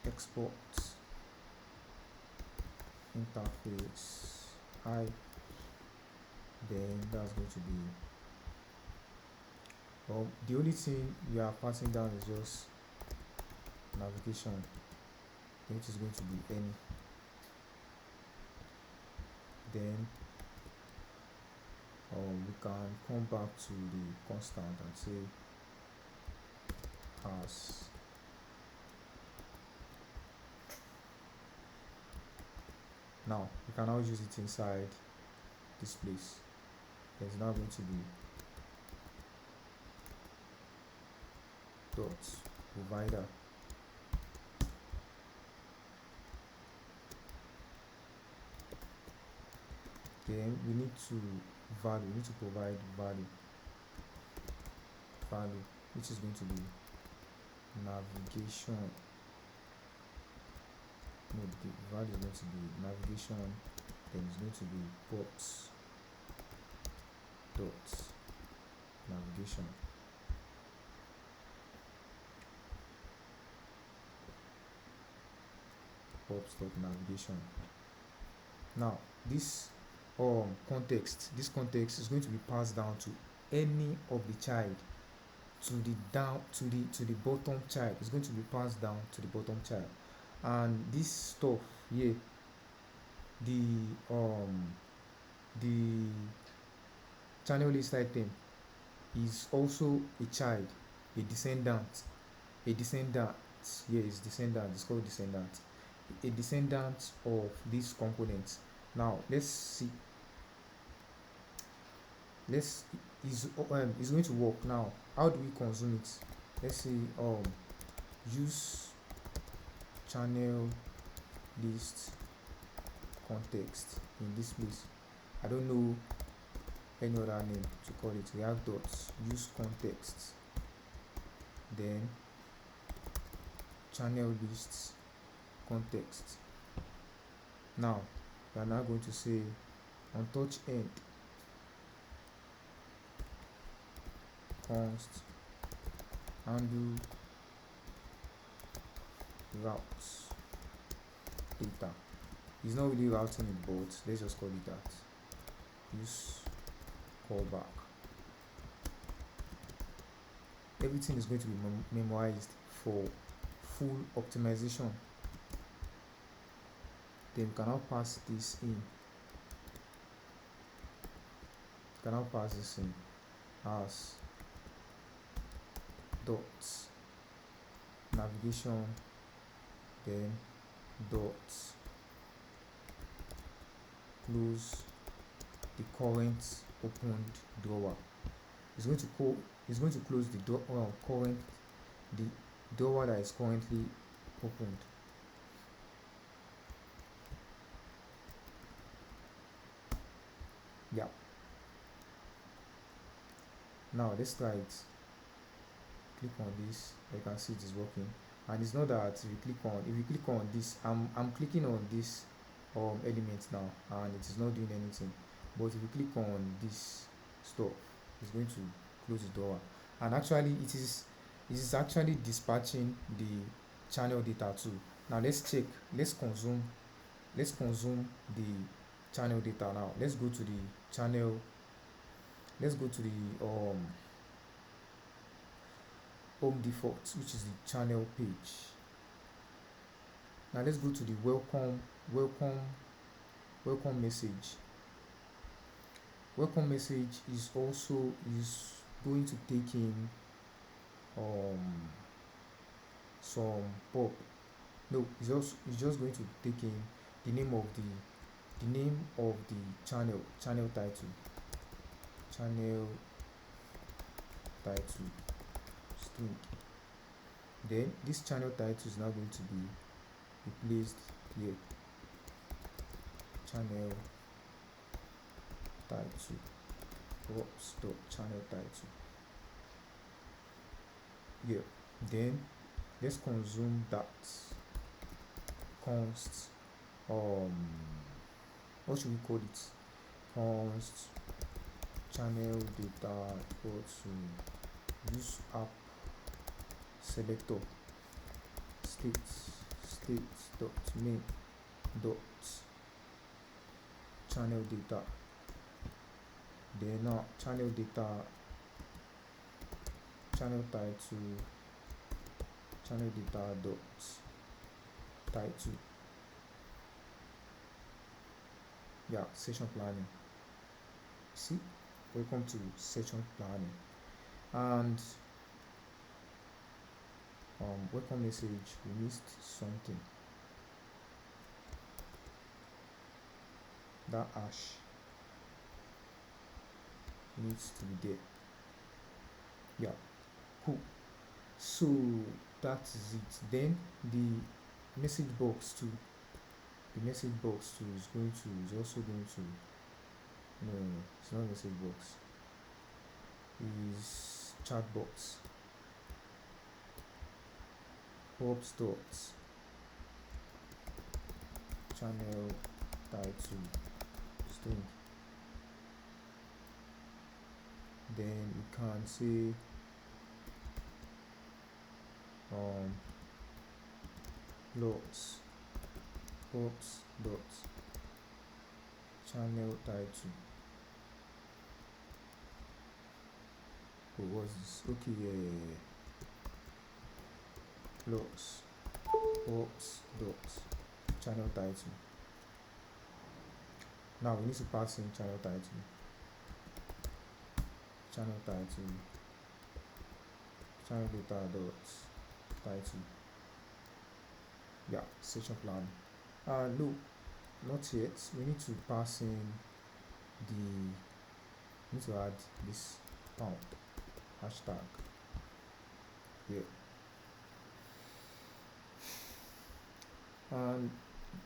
Speaker 1: export interface I, then that's going to be the only thing we are passing down is just navigation, which is going to be any. Then we can come back to the constant and say as now we can now use it inside this place. There's now going to be dot provider then we need to provide value which is going to be navigation. No, the value is going to be navigation, then it's going to be pops dot navigation. Pops dot navigation. Now this context is going to be passed down to any of the child to the bottom child. It's going to be passed down to the bottom child, and this stuff here, the channel list item is also a child, a descendant. Here is descendant. It's called descendant. A descendant of these components. Now let's see. It's going to work now. How do we consume it? Let's say use channel list context in this place. I don't know any other name to call it. React dots use context, then channel lists context. Now we are now going to say on touch end const handle routes data. It's not really routing it, but let's just call it that. Use callback. Everything is going to be memorized for full optimization. Then we can now pass this in. As dot navigation, then dot close the current opened drawer. It's going to close the the drawer that is currently opened. Yeah. Now let's try it. Click on this. You can see it is working. And it's not that if you click on this, I'm clicking on this element now, and it is not doing anything. But if you click on this stuff, it's going to close the door. And actually it is actually dispatching the channel data too. Now let's check. Let's consume the channel data now. Let's go to the channel. Let's go to the home default, which is the channel page. Now let's go to the welcome message. Welcome message is going to take in some pop. No, it's just going to take in the name of the channel title, string. Then this channel title is now going to be replaced here. Channel title, channel title. Yeah. Then let's consume that const what should we call it? Const channel data equal to use app selector state dot main dot channel data. Then now channel data, channel title, channel data dot title. Yeah, session planning. See, welcome to session planning. And welcome message, we missed something. That hash needs to be there. Yeah, cool. So that is it. Then the message box too. The message box too is also going to, no, it's not message box. Is chat box. Pops dots channel title string. Then you can say plots pops dots channel title. Oh, what's this? Okay, yeah. Plots pops dots channel title. Now we need to pass in channel title, channel data dot title. Yeah, session plan. No, not yet. We need to pass in we need to add this pound hashtag here. And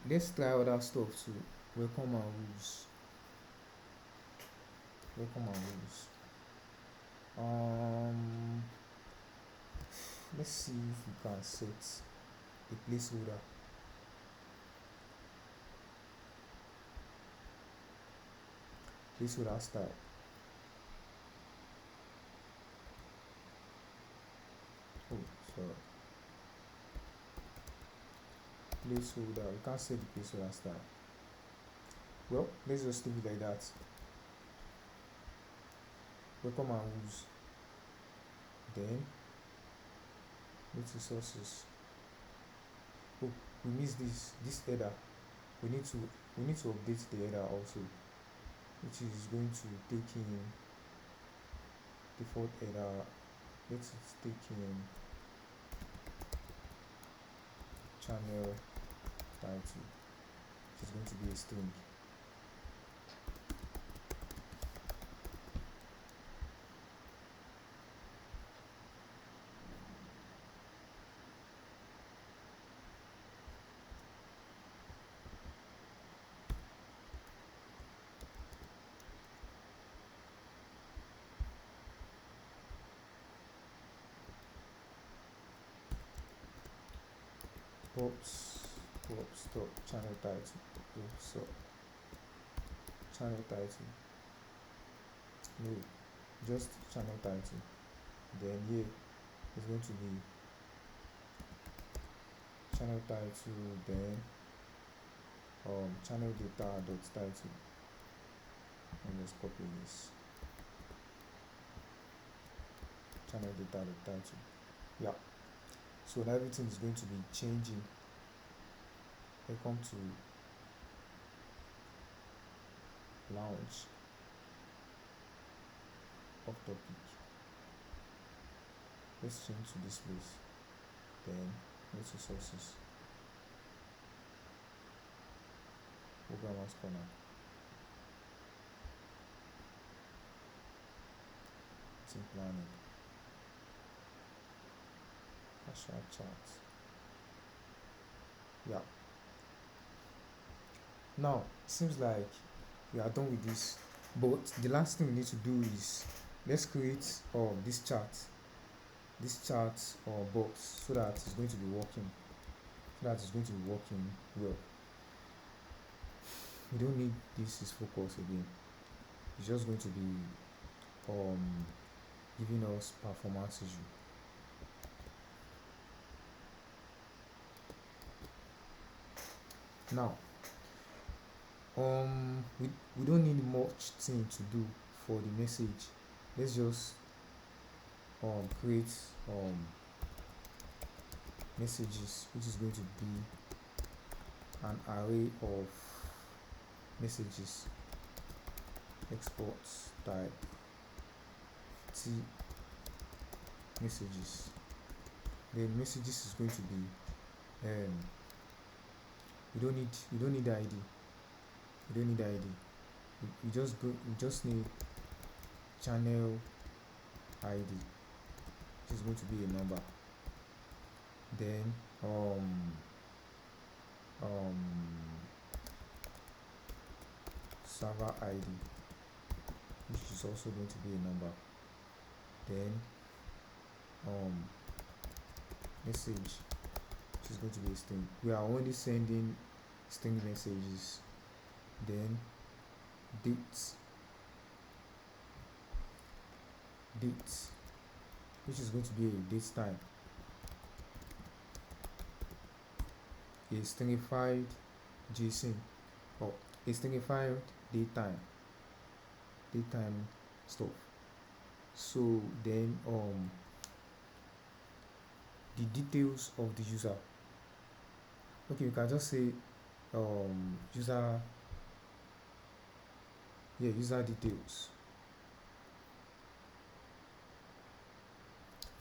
Speaker 1: let's try other stuff too. Welcome and rules. Let's see if we can set a placeholder. Placeholder style. Oh, sorry. Placeholder. We can't set the placeholder style. Well, let's just leave it like that. Welcome and rules. Then let's resources. Oh, we missed this header. We need to update the header also, which is going to take in default header. Let's take in channel title, which is going to be a string. Stop channel title. So channel title, no, just channel title. Then here is going to be channel title, then channel data dot title. And just copy this channel data dot title. Yeah, so now everything is going to be changing. Welcome to launch of topic. Let's change to this place. Then go to sources, programmer's corner, team planning, partial chart. Yeah, now it seems like we are done with this, but the last thing we need to do is let's create this chart or box, so that it's going to be working well. We don't need this is focus again. It's just going to be giving us performance issue. Now we don't need much thing to do for the message. Let's just create messages, which is going to be an array of messages. Export type t messages. Then messages is going to be we don't need the ID. We just need channel ID, which is going to be a number. Then server ID, which is also going to be a number. Then message, which is going to be a string. We are only sending string messages. Then date, which is going to be a date time, a stringified JSON, or a stringified daytime stuff. So then the details of the user. Okay, we can just say user details.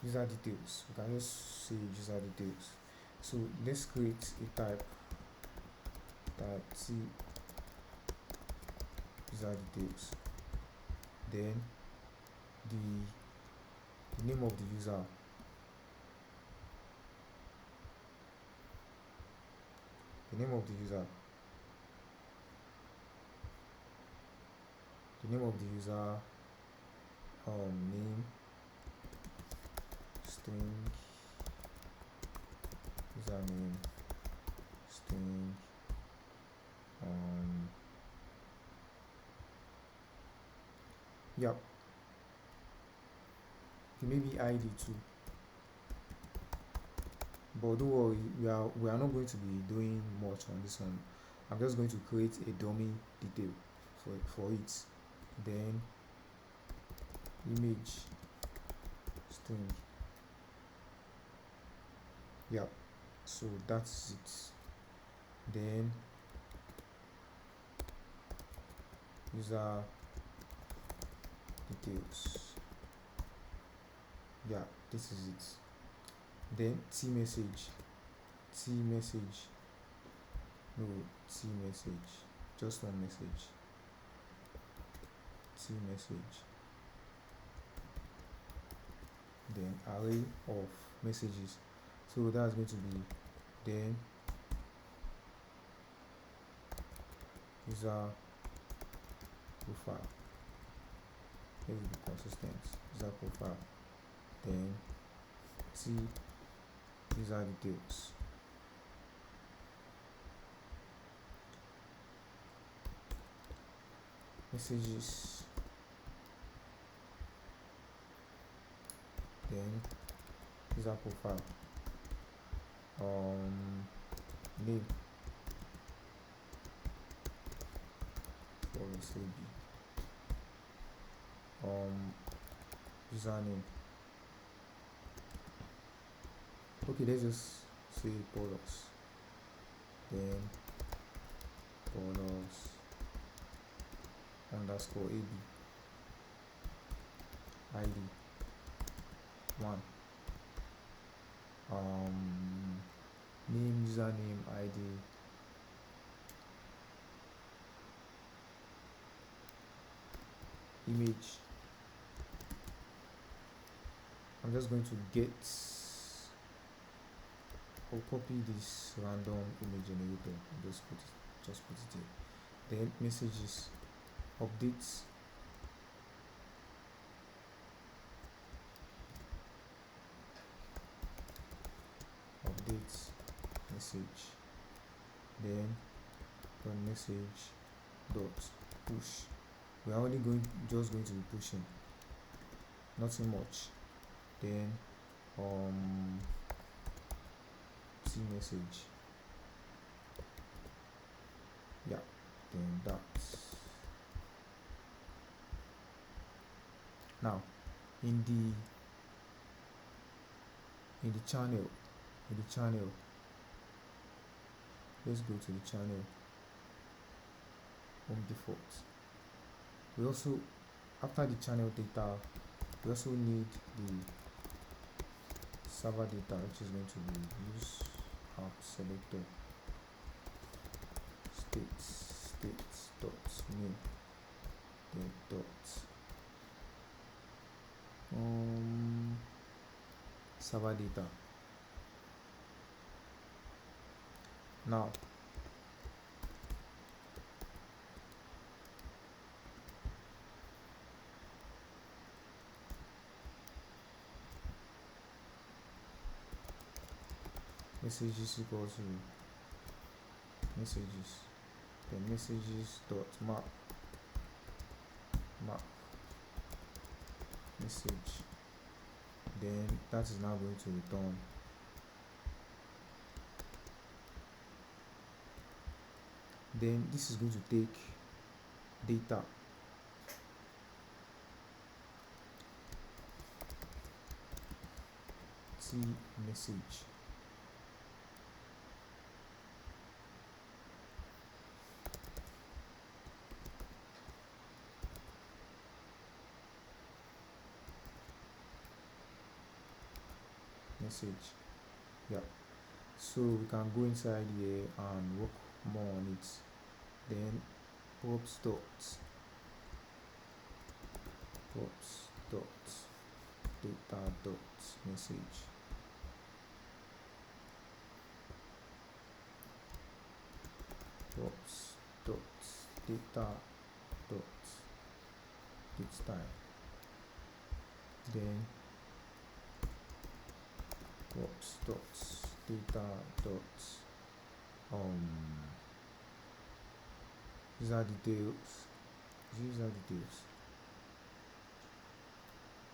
Speaker 1: We can just say user details. So let's create a type t user details. Then the name of the user, the name of the user name, string, username, string, yep, maybe ID too, but don't worry, we are not going to be doing much on this one. I'm just going to create a dummy detail for it. Then image string, yeah, so that's it. Then user details, yeah, this is it. Then t message, t message, no, t message, just one message, t message, then array of messages, so that's going to be then user profile. Let it be consistent. User profile, then t user details, messages, then user profile, name for SAB, username. Okay, let's just say Polos, then Polos underscore AB, ID 1, name, username, ID, image. I'm just going to get or copy this random image generator and just put it here. Then messages, updates, message, then from message dot push. We are only just going to be pushing, nothing much. Then t message, yeah, then that's now in the channel, let's go to the channel home default. We also, after the channel data, we also need the server data, which is going to be use app selector states dot name, then dot server data. Now messages equal to messages, then messages dot map message, then that is now going to return then this is going to take data, t message, yeah, so we can go inside here and work more on it. Then props dot data dot message, props dot data dot date style, then props dot data dot user details,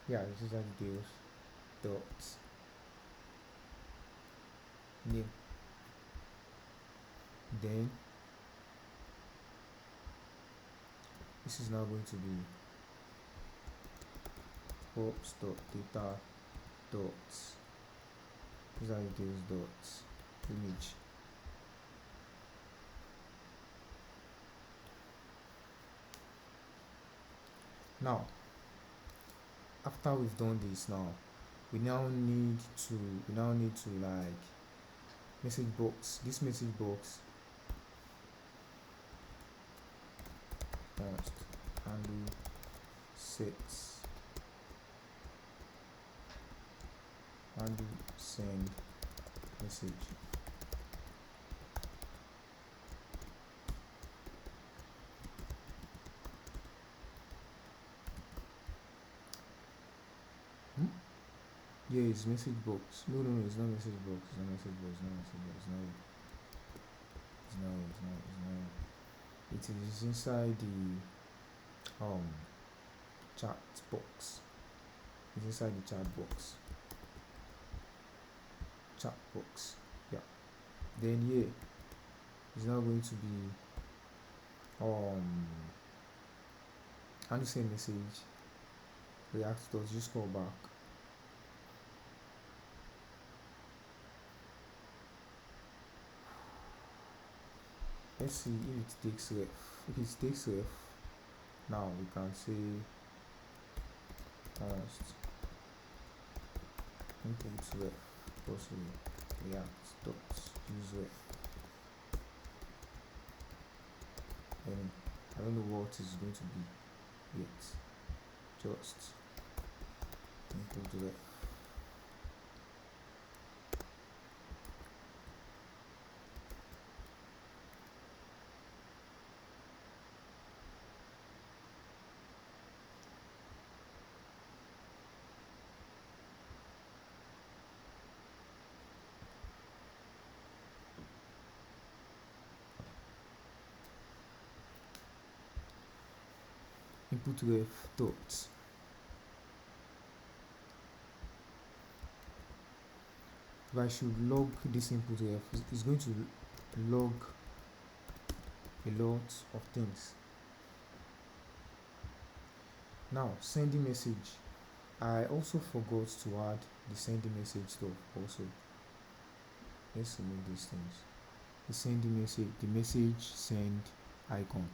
Speaker 1: yeah, user details dot name, then this is now going to be props dot data dot user details dot image. Now after we've done this, now we now need to like message box. This message box must handle sets, handle send message. Yeah, it's message box. No, it's not message box. It's not message box. It's not message box. It's not it. It's not it. It's not it. It's not it. It is inside the chat box. It's inside the chat box. Chat box. Yeah. Then here it's now going to be and the same message. React does just call back. Let's see if it takes ref. If it takes ref, now we can say must input ref possibly react dot use ref. And I don't know what is going to be yet. Just input ref. Input ref dot if I should log this input ref, it's going to log a lot of things. Now sending message, I also forgot to add the sending message stuff also. Let's remove these things. The sending message, the message send icon.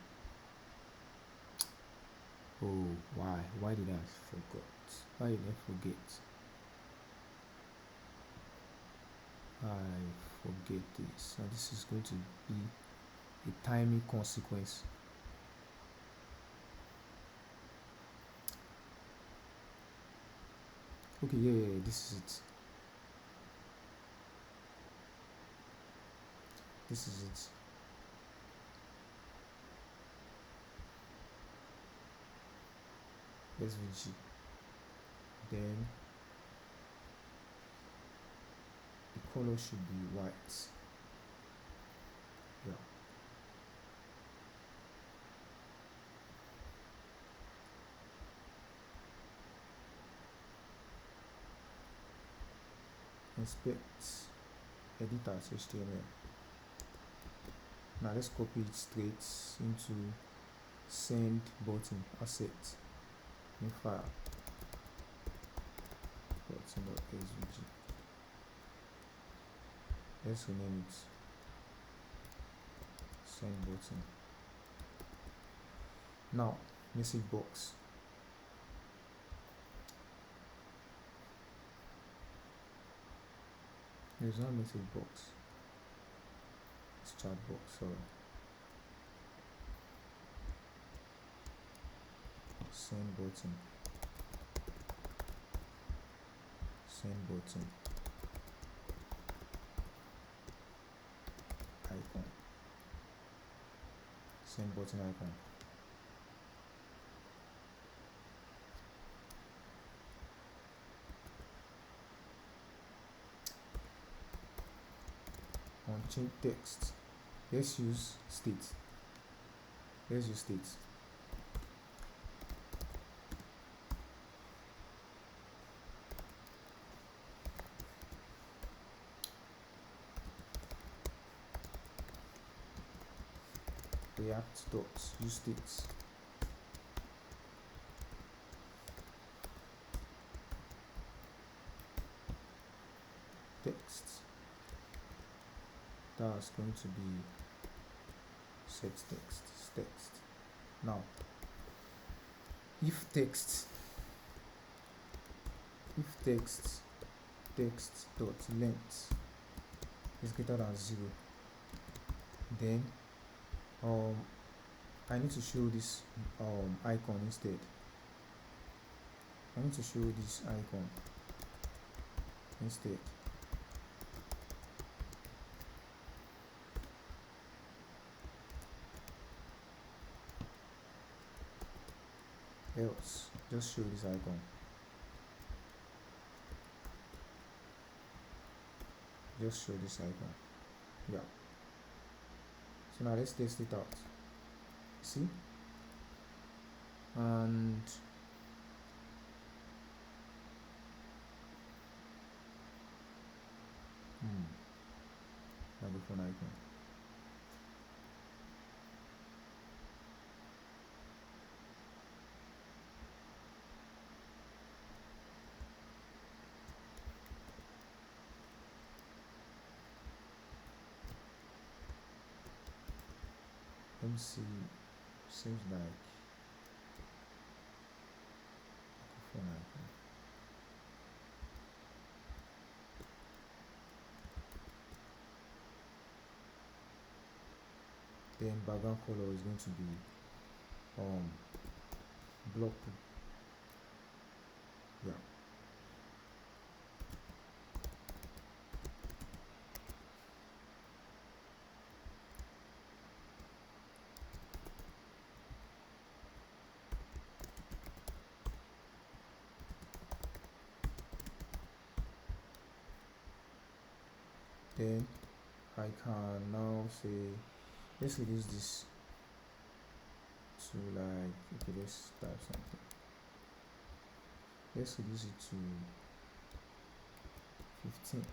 Speaker 1: Oh, why did I forget? Why did I forget? I forget this. Now this is going to be a timing consequence. Okay, yeah, this is it. This is it. SVG. Then the color should be white. Yeah. Inspect edit as HTML. Now let's copy it straight into send button asset in file button.svg. Let's rename it send button. Now message box. There's no message box. It's chat box. Sorry. Send button. Send button. Icon. Send button icon. On change text, let's use state. Let's use state. React dot use state. Text. That's going to be set text. Now if text dot length is greater than 0, then I need to show this icon instead. I need to show this icon instead. Else, just show this icon. Just show this icon. Yeah. So now let's test it out. See? And microphone icon. Let me see. Seems like microphone icon. Then background color is going to be block. Yeah. Then I can now say, let's reduce this to like, okay, let's type something. Let's reduce it to 15.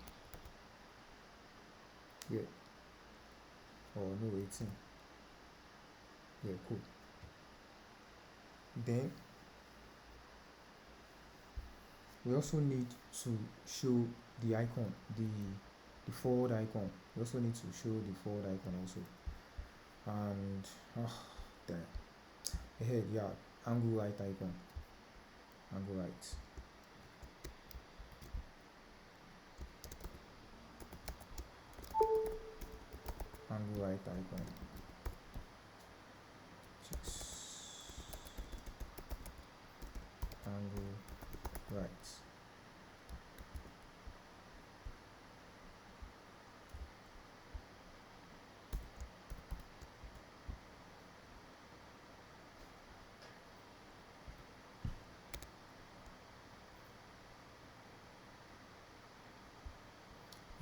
Speaker 1: Yeah. Or no, 18. Yeah, cool. Then we also need to show the icon, the forward icon. We also need to show the forward icon also. And damn. Ahead, yeah, angle right icon. Angle right. Angle right icon. Angle right.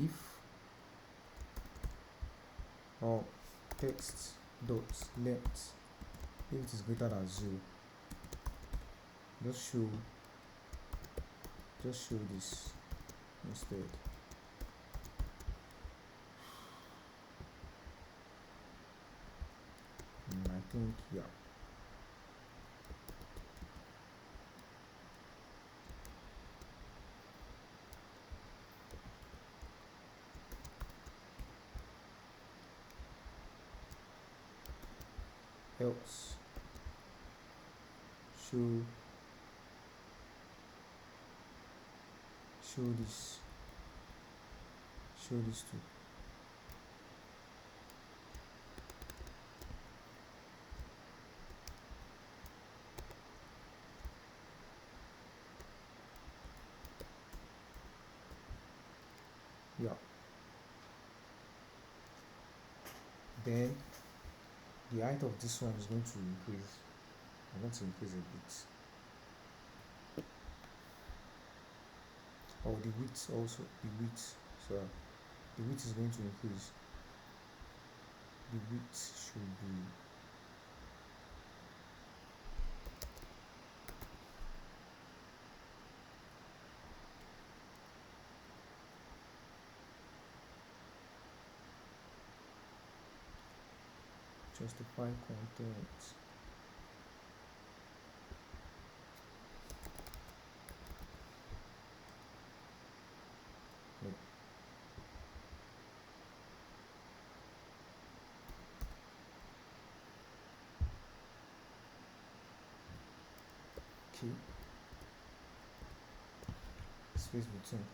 Speaker 1: If text dot length, if it is greater than 0, just show this instead. I think, yeah. Else, show this too. Yeah. Then the height of this one is going to increase. I'm going to increase a bit. Or the width also, so the width is going to increase. The width should be justify content. Okay. Space between.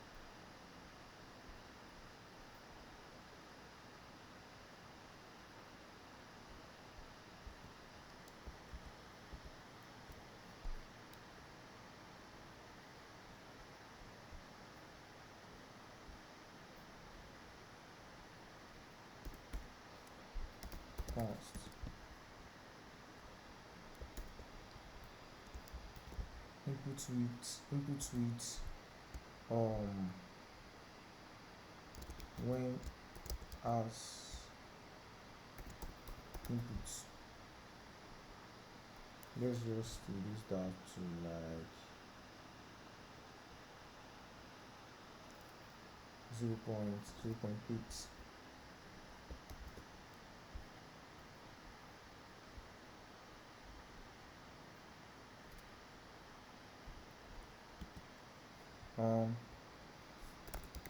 Speaker 1: const input with when as input. Let's just reduce that to like 0.8.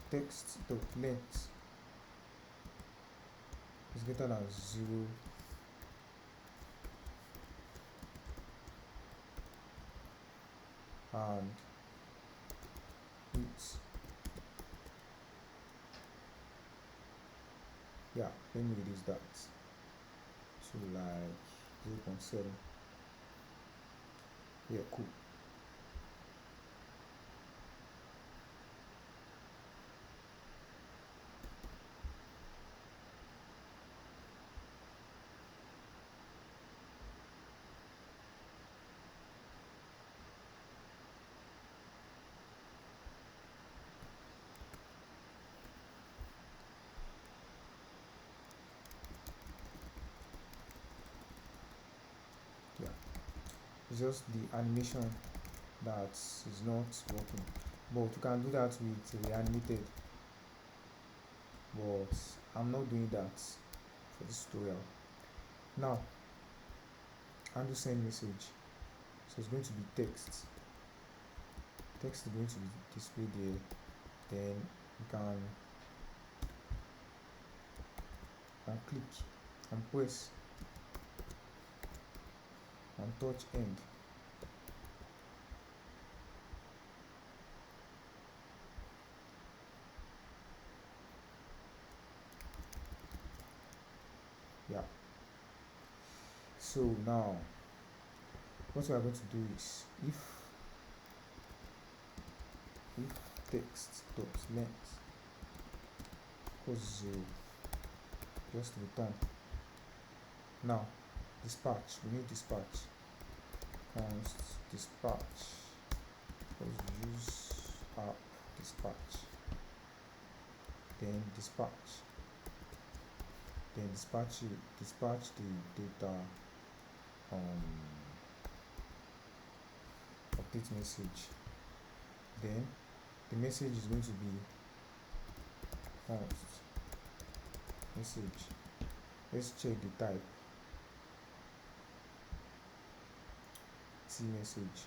Speaker 1: Text dot length is greater than 0 and width, yeah, let me reduce that to like 0.7. Yeah, cool. Yeah, it's just the animation that is not working, but you can do that with reanimated, but I'm not doing that for this tutorial. Now, handle send message, so it's going to be text is going to be displayed there. Then you can click and press and touch end. Yeah, so now what we are going to do is if text dot length equals 0, just return. Now dispatch, we need dispatch, const dispatch, let's use app dispatch, then dispatch the data update message. Then the message is going to be const message. Let's check the type, message.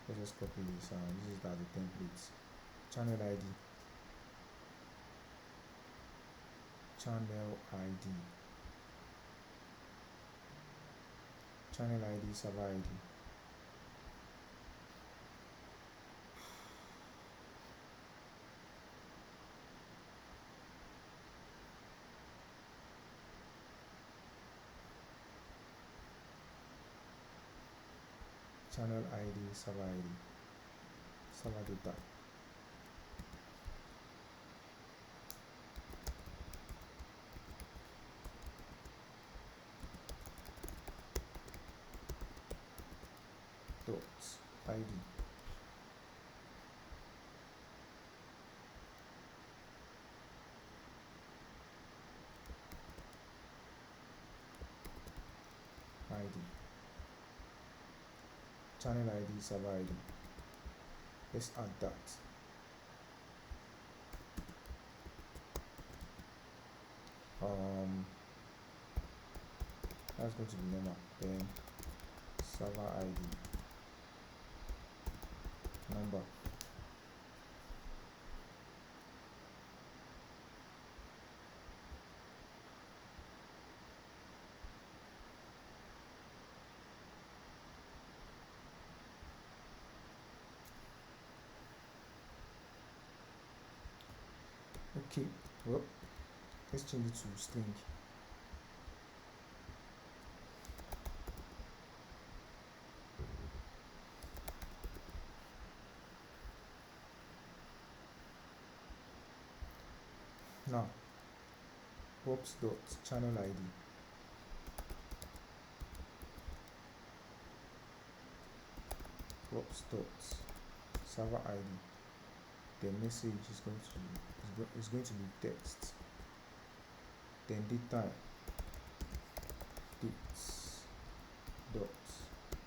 Speaker 1: Let's just copy this and use it as a template. Channel ID, server ID. Channel ID, server ID, server data. Dot ID. Channel ID, server ID. Let's add that. That's going to be normal. Then server ID number. Okay, well, let's change it to string. Now props dot channel ID, props dot server ID. The message is going to be text. Then data dates dot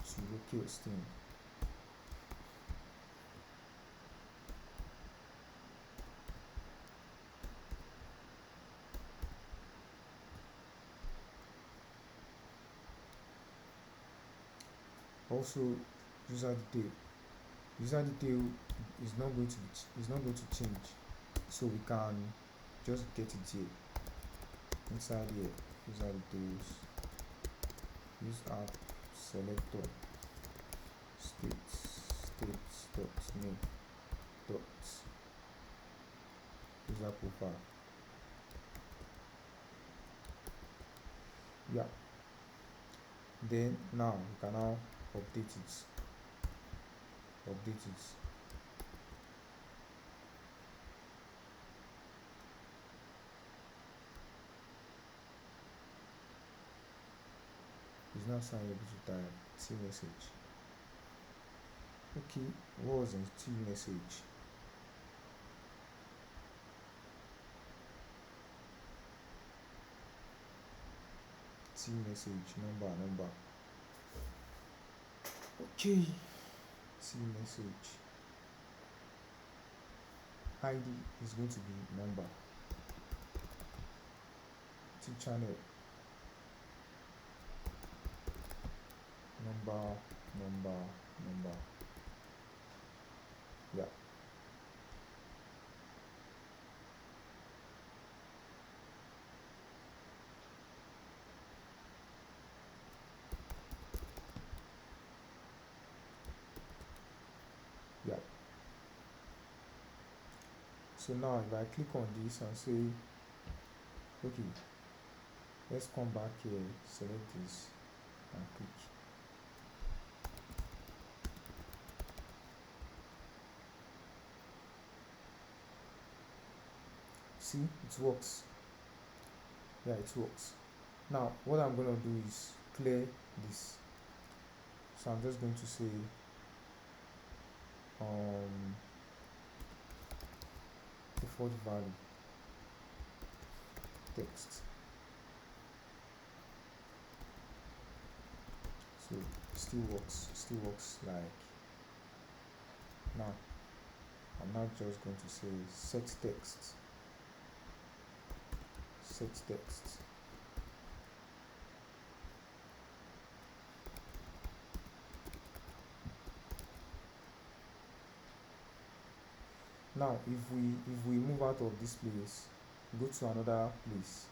Speaker 1: to locale string. Also, user detail is not going to change, so we can just get it here inside here. User details, use app selector, states dot name dot user profile. Yeah, then now we can now update it. It's now signable to type T message. Okay, what was in T message? T message number. Okay, T message ID is going to be number. T channel number. Yeah. Yeah. So now if I click on this and say, okay, let's come back here, select this and click. See, it works. Yeah, it works. Now what I'm going to do is clear this. So I'm just going to say default value text. So still works like now. I'm now just going to say set text. Now if we move out of this place, go to another place.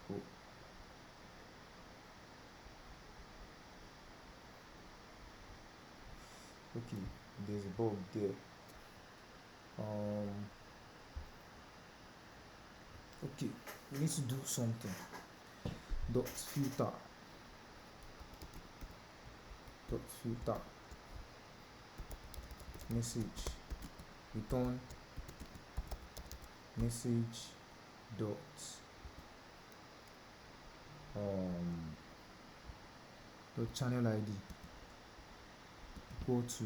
Speaker 1: Oh. Okay, there's a bug there. Okay, we need to do something. Dot filter message return message dot channel ID equal to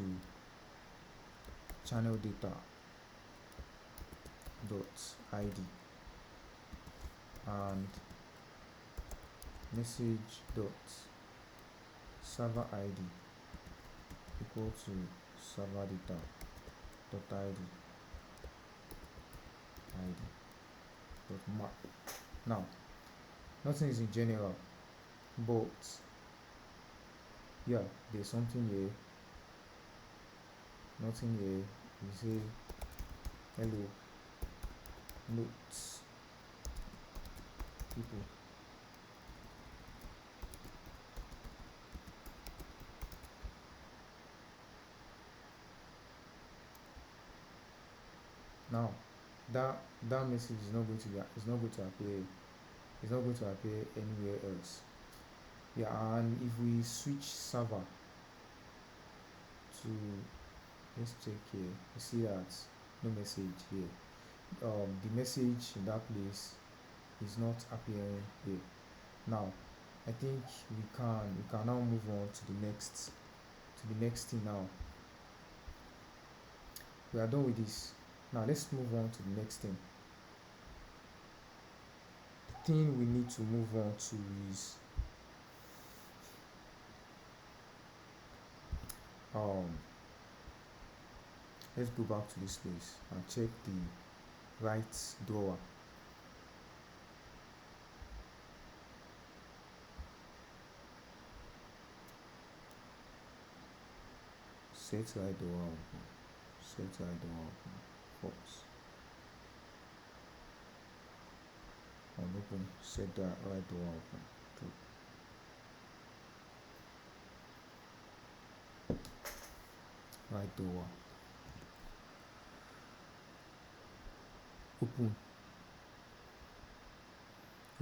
Speaker 1: channel data dot ID and message dot server ID equal to server data dot ID dot map. Now nothing is in general, but yeah, there's something here. Nothing here. You say hello notes people. Now that message is not going to appear anywhere else. Yeah, and if we switch server to, let's check here, you see that no message here. The message in that place is not appearing here. Now I think we can now move on to the next thing. Now we are done with this. Now let's move on to the next thing. The thing we need to move on to is let's go back to this place and check the right drawer. Set right drawer open. Set right drawer open. False. Open. Set that right drawer open. True. Right drawer. Open.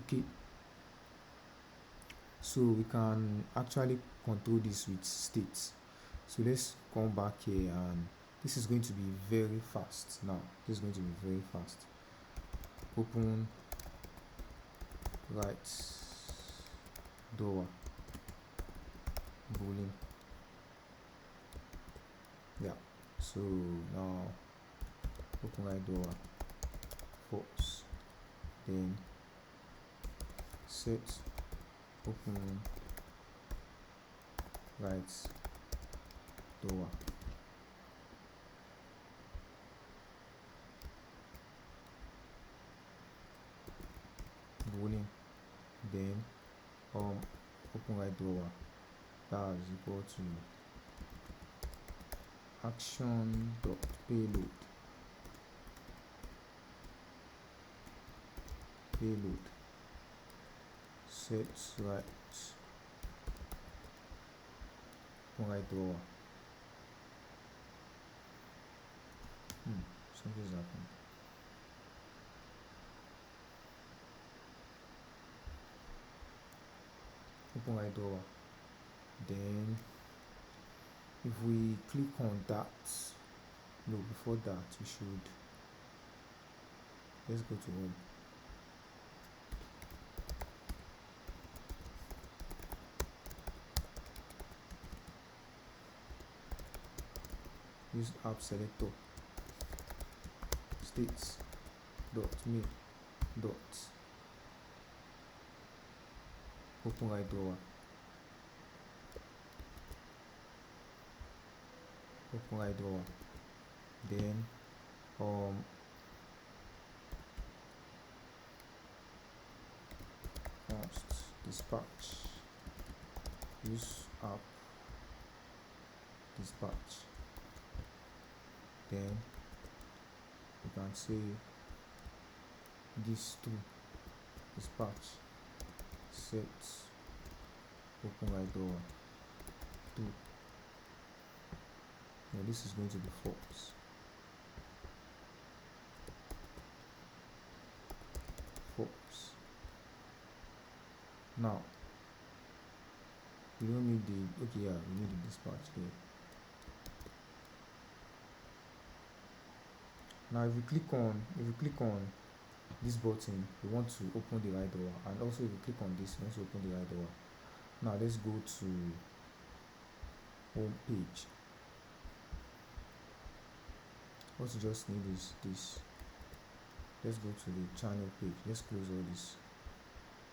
Speaker 1: Okay. So we can actually control this with states. So let's come back here, and this is going to be very fast. Now this is going to be very fast. Open right drawer boolean. Yeah, so now open right drawer false, then set open right drawer boolean, then open right drawer that is equal to action dot payload set right open right drawer. Something's happened. Open right drawer. Then if we click on that, no, before that we should, let's go to home. Use app selector states dot main dot open right drawer then first dispatch, use app dispatch, then you can say this to dispatch set open right drawer 2. Now this is going to be false. Now we don't need the, okay, yeah, we need the dispatch here. Now if we click on this button, we want to open the right drawer, and also if we click on this, we want to open the right drawer. Now let's go to home page. What you just need is this. Let's go to the channel page. Let's close all this.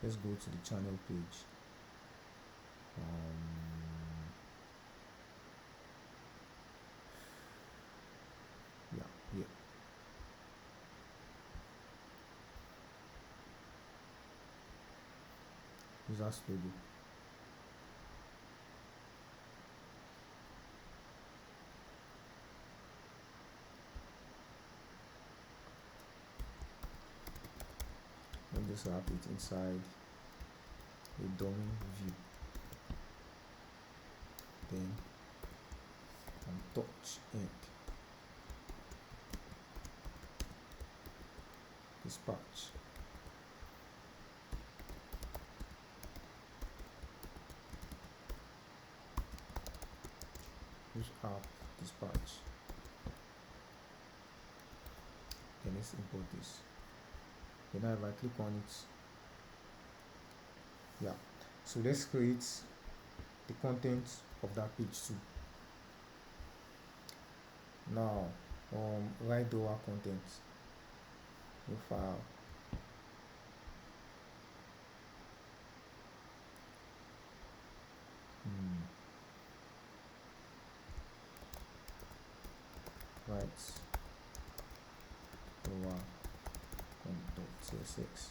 Speaker 1: Let's go to the channel page. Yeah. User logo. And just wrap it inside a dummy view. Then touch end. Dispatch. Use app dispatch. let's import this. Okay, now if I click on it, yeah, so let's create the content of that page too. Now write the our content, new file, write the our content.csx.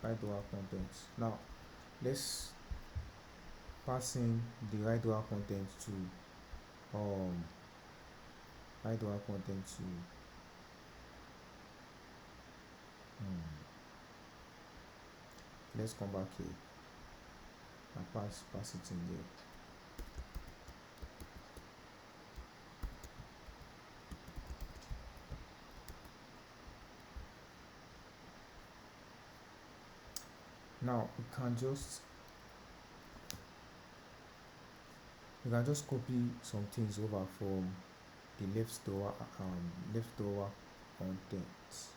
Speaker 1: Write our contents. Now let's pass in the write our content to write our content to let's come back here and pass it in there. Now we can just copy some things over from the leftover contents.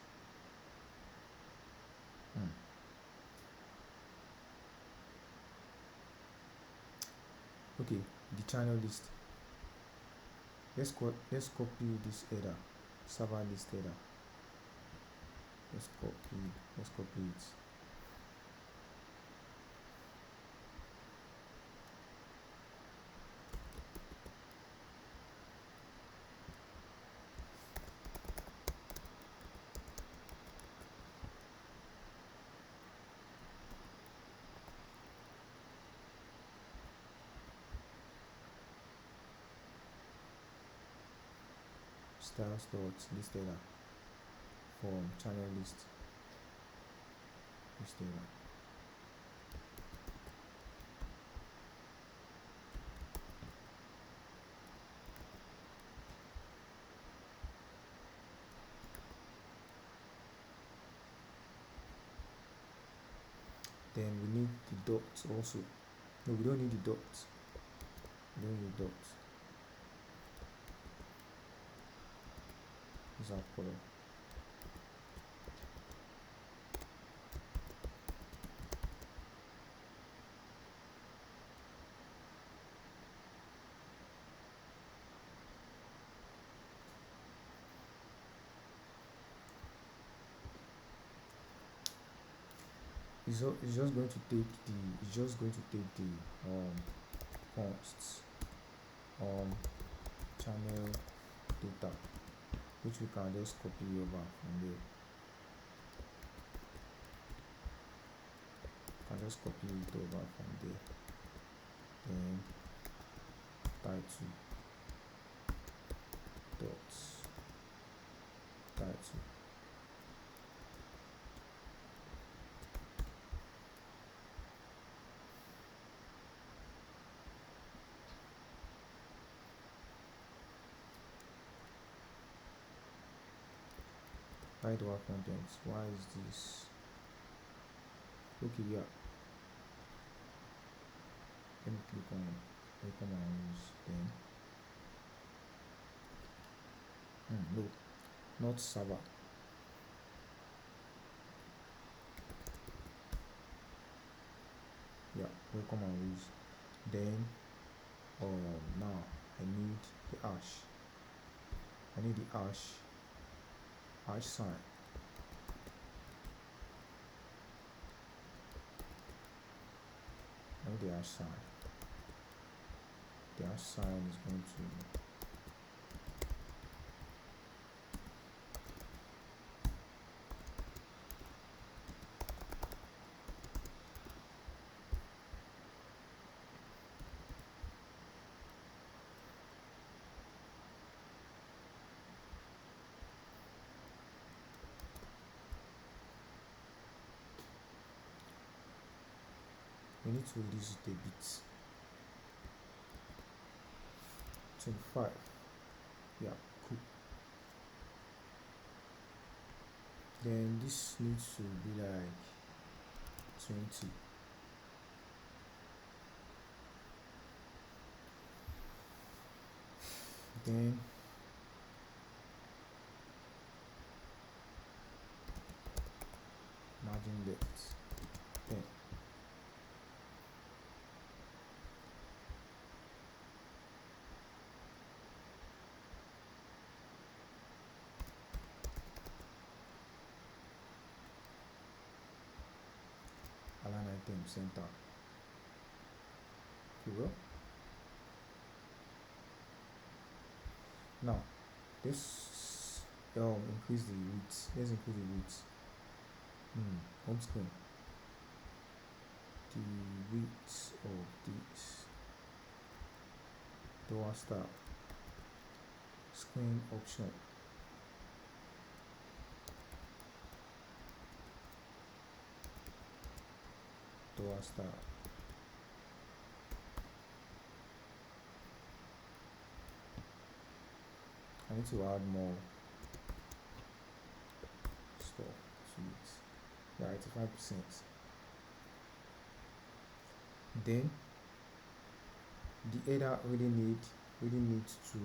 Speaker 1: Okay, the channel list. Let's copy this header, server list header. Let's copy it. Styles dot list header from channel list header. Then we need the dots also. No, we don't need the dots. We don't need dots. Is our color. It's just going to take the consts channel data, which we can just copy over from there. Can just copy it over from there. Then title dots title. Write our contents. Why is this? Okay, yeah. Let me click on welcome and use. Then no, not server. Yeah, welcome and use. Then now I need the hash. I need the hash sign. I need the hash sign. The hash sign is going to we need to reduce it a bit. 25. Yeah, cool. Then this needs to be like 20. Then margin depth 10. Align item center. Okay, well, now this increase the width. Let's increase the width. Home screen. The width of this door style screen option. Door style. I need to add more stuff to it. Yeah, 85%. Then the header really needs to,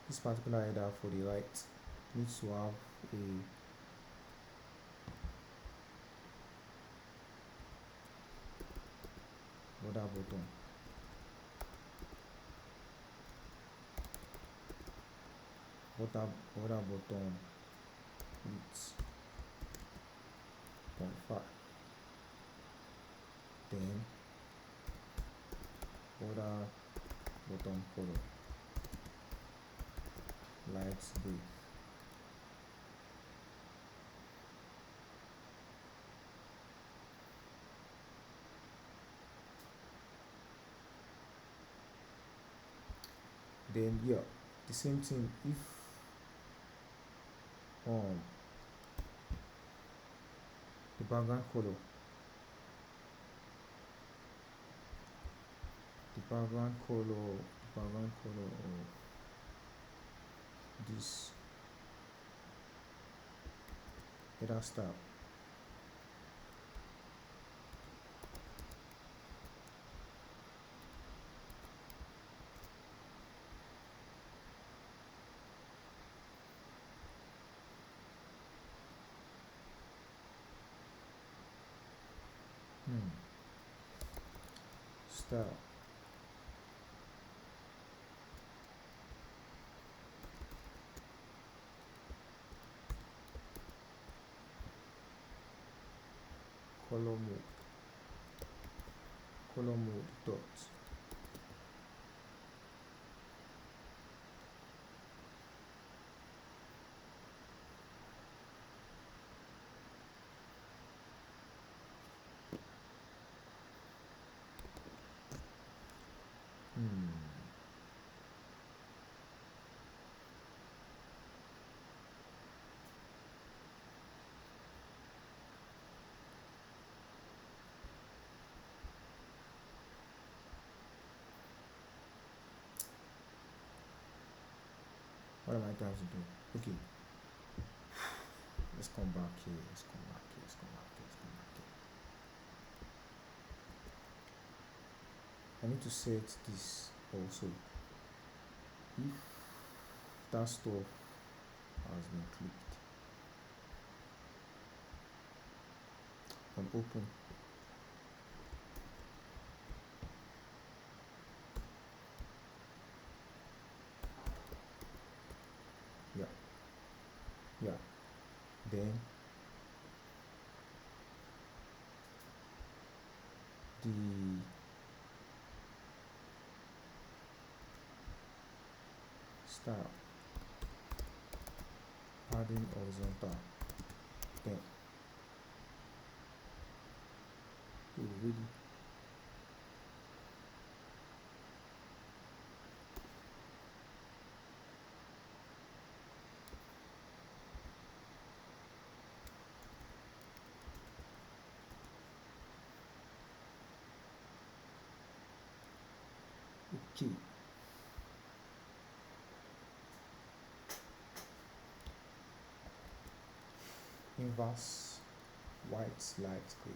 Speaker 1: this particular header for the right needs to have a border button. Border button width 0.5. Then border button color light gray. Then yeah, the same thing if the background color of this header style style color mode dot what am I trying to do? Okay, let's come back here. I need to set this also. If that stuff has been clicked on open, yeah, then the style padding horizontal, then really key. Inverse white light gray.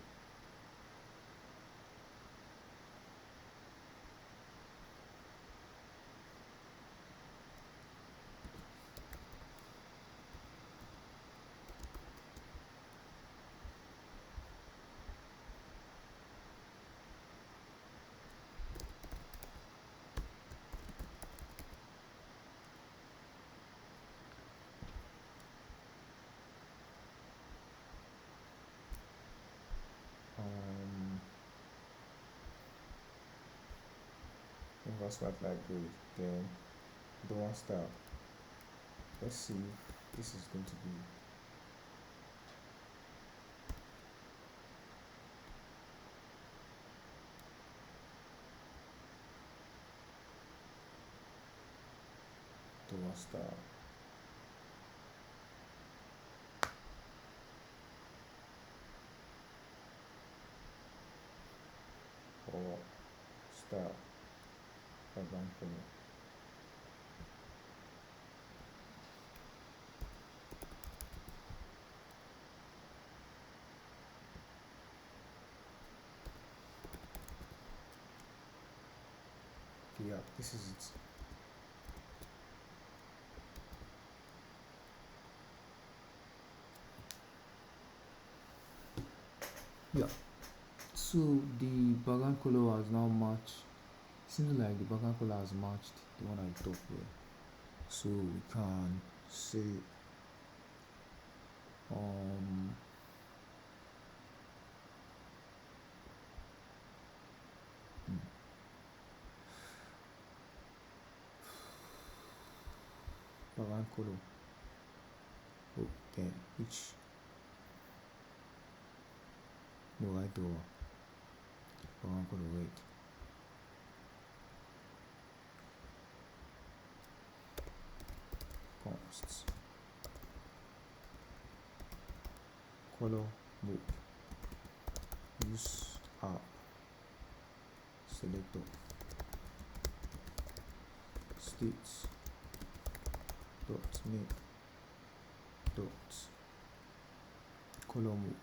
Speaker 1: Inverse white light gray. Then the one style. Let's see if this is going to be the one style. Or style background color. Okay, yeah, this is it. Yeah, so the background color has now matched. Seems like the background color has matched the one at the top here. So we can say background color. Okay, which no right over background color, wait. Consts color mode, use app selector, states dot make dot color mode.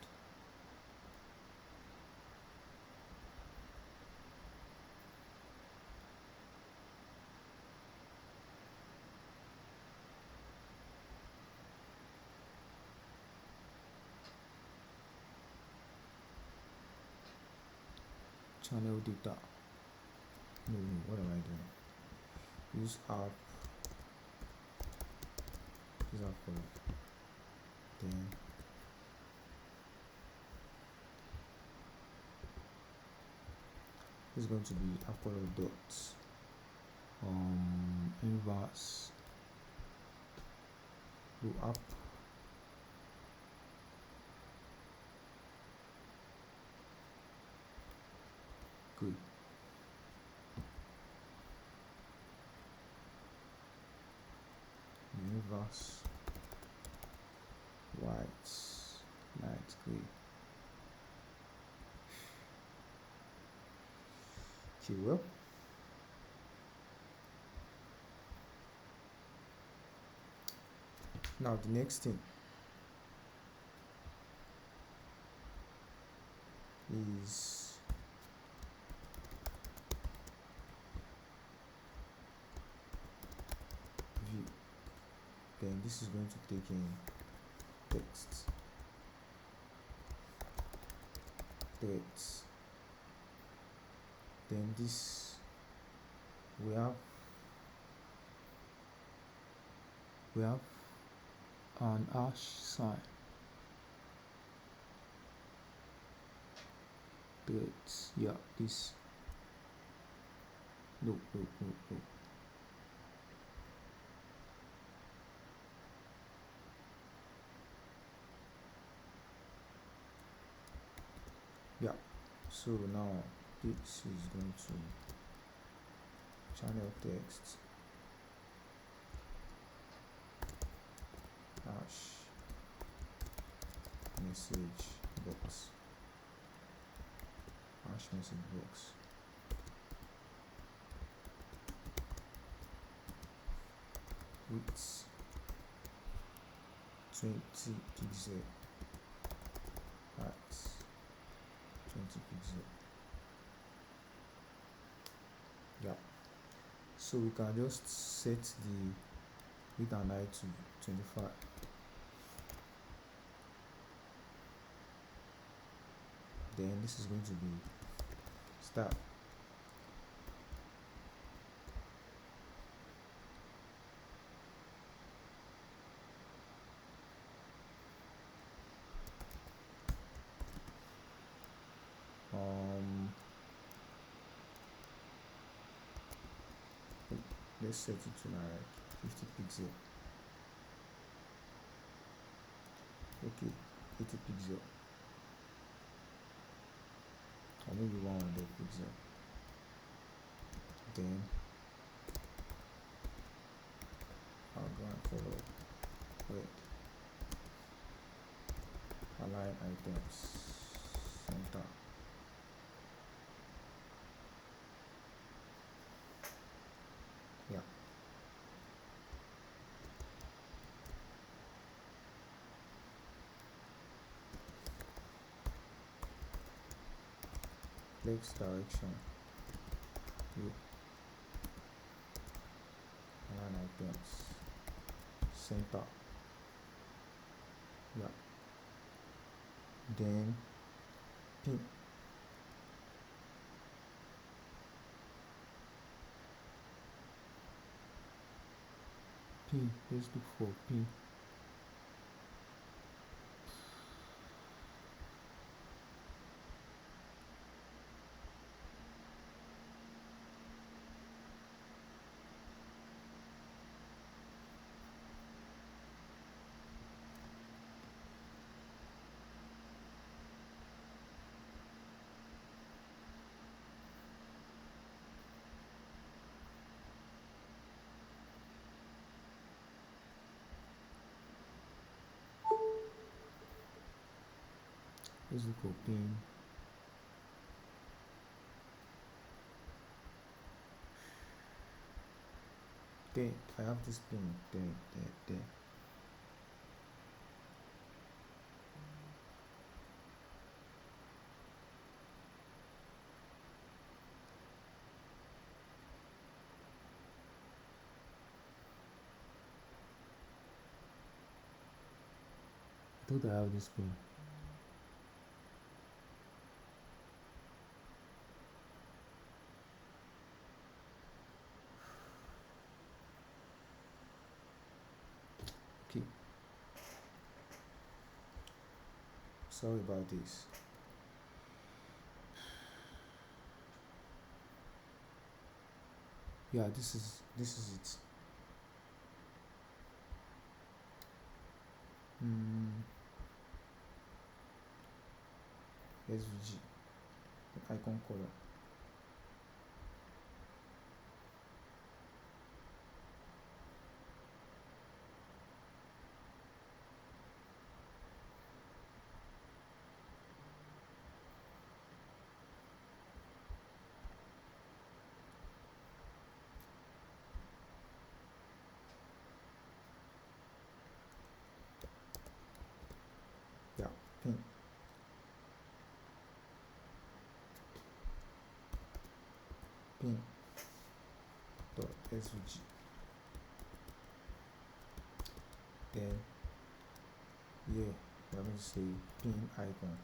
Speaker 1: Channel data. No, what am I doing? Use app. Use app color. Then it's going to be app color dot inverse to app good. Inverse white light gray. Okay, well, now the next thing is view. Then this is going to take in text. Then this we have an hash sign. Threads, yeah, this. No. Yeah, so now this is going to channel text hash message box, hash message box. width 20 pixel height 20 pixel. Yeah, so we can just set the width and height to 25. Then this is going to be style. Let's set it to like 50 pixel. Okay, 80 pixel, or maybe 100 pixel. Then I'll go and follow with align items center. Yeah, flex direction, you align items center. Yeah, then pin. Let's look for pin. Let's look for pin. There, I have this pin. There. I thought I have this pin. Okay, sorry about this. Yeah, this is it. SVG icon color. Yeah, pin. Dot svg. Then here we're going to say pin icon.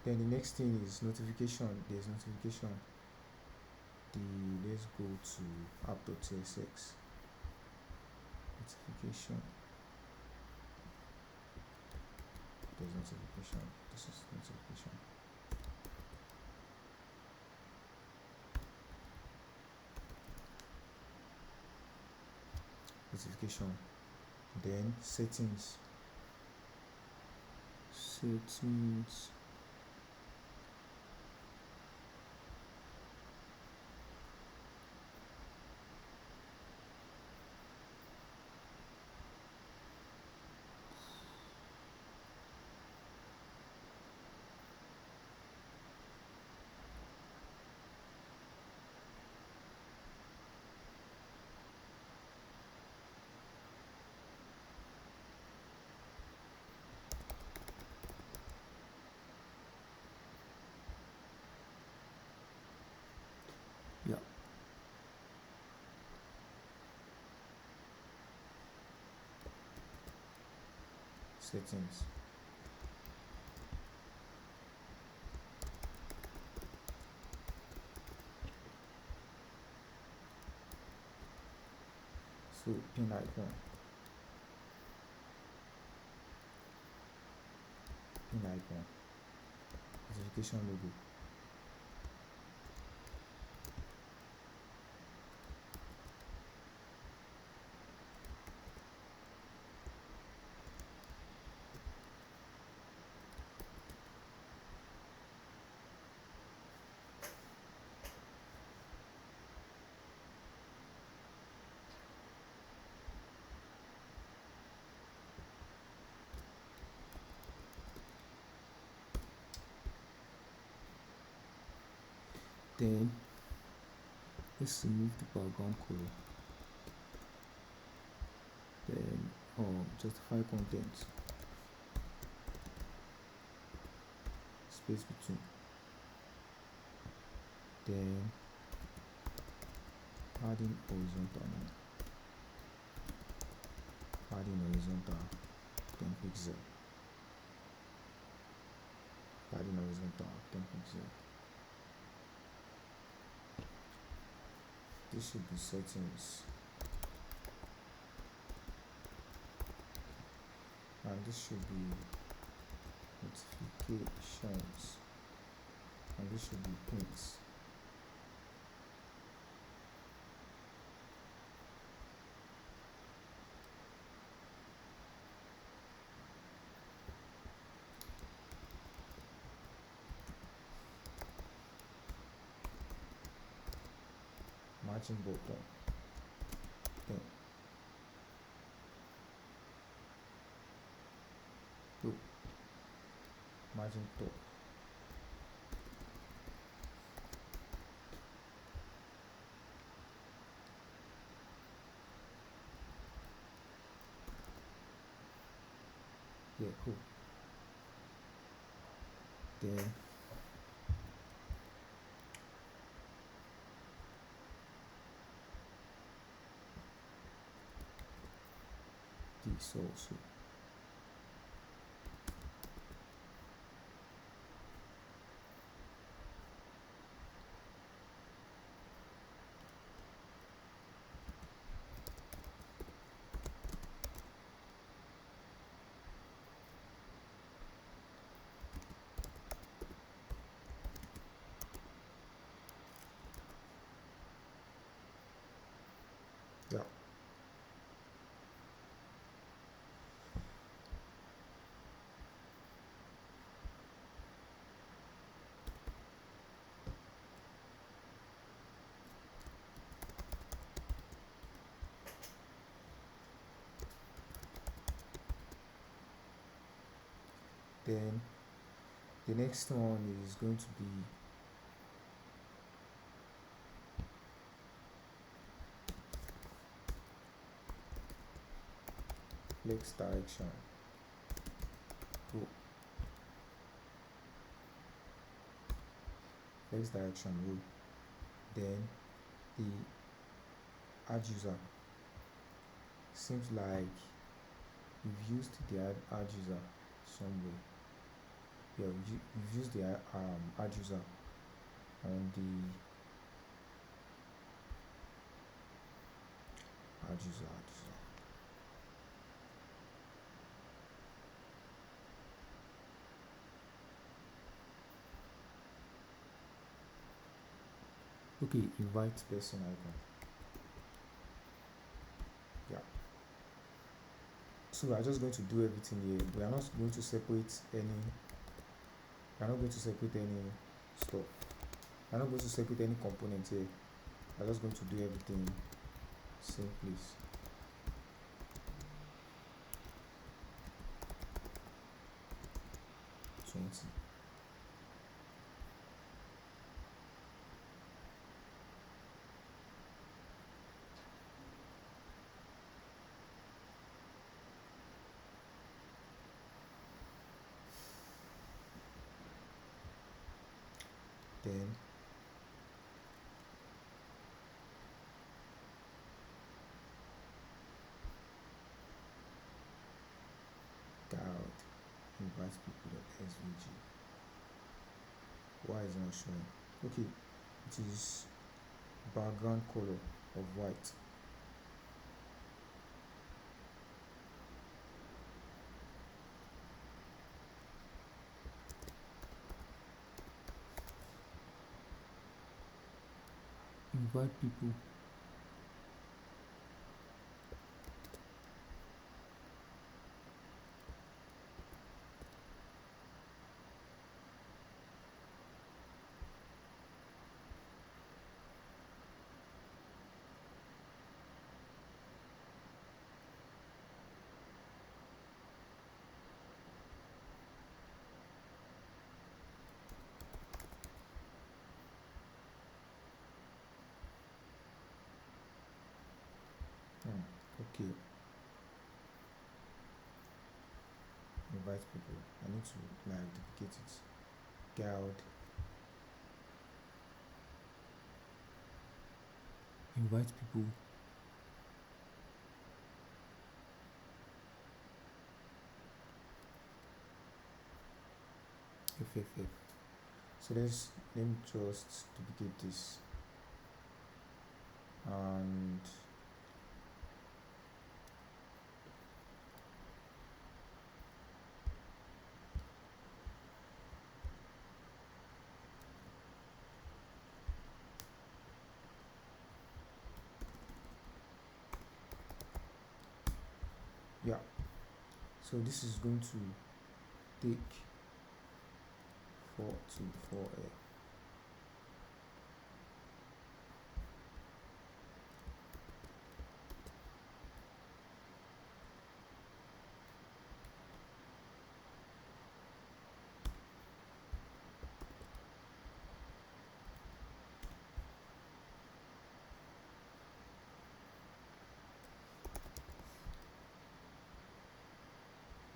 Speaker 1: Then the next thing is notification. There's notification. Let's go to app.tsx. Notification. There's notification. This is notification. Notification. Then settings. settings. So pin icon, notification logo. Then let's remove the background color. Then justify content, space between. Then padding horizontal, 10 pixel. Padding horizontal 10 pixel. This should be settings, and this should be notifications, and this should be pins. Margin bottom, pin. Look, margin top. Yeah, cool. Then this also. Yeah. Then the next one is going to be flex direction. Cool. Flex direction rule. Then the add user. Seems like we've used the add user somewhere. Yeah, we've used the add user on the add user. Okay, invite person icon. Yeah. So we are just going to do everything here. We are not going to separate any. We are not going to separate any stuff. We are not going to separate any component here. We are just going to do everything same place. Then invite people SVG. Why is it not showing? Okay, it is background color of white. Invite people. Okay, invite people. I need to like duplicate it. Guide. Invite people. FFF. So let me just duplicate this and yeah, so this is going to take 4 to 4a.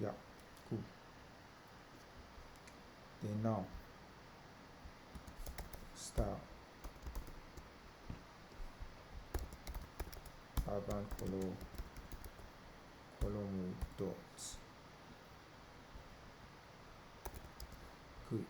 Speaker 1: Yeah, cool. Then now style, background color mode dots. Good.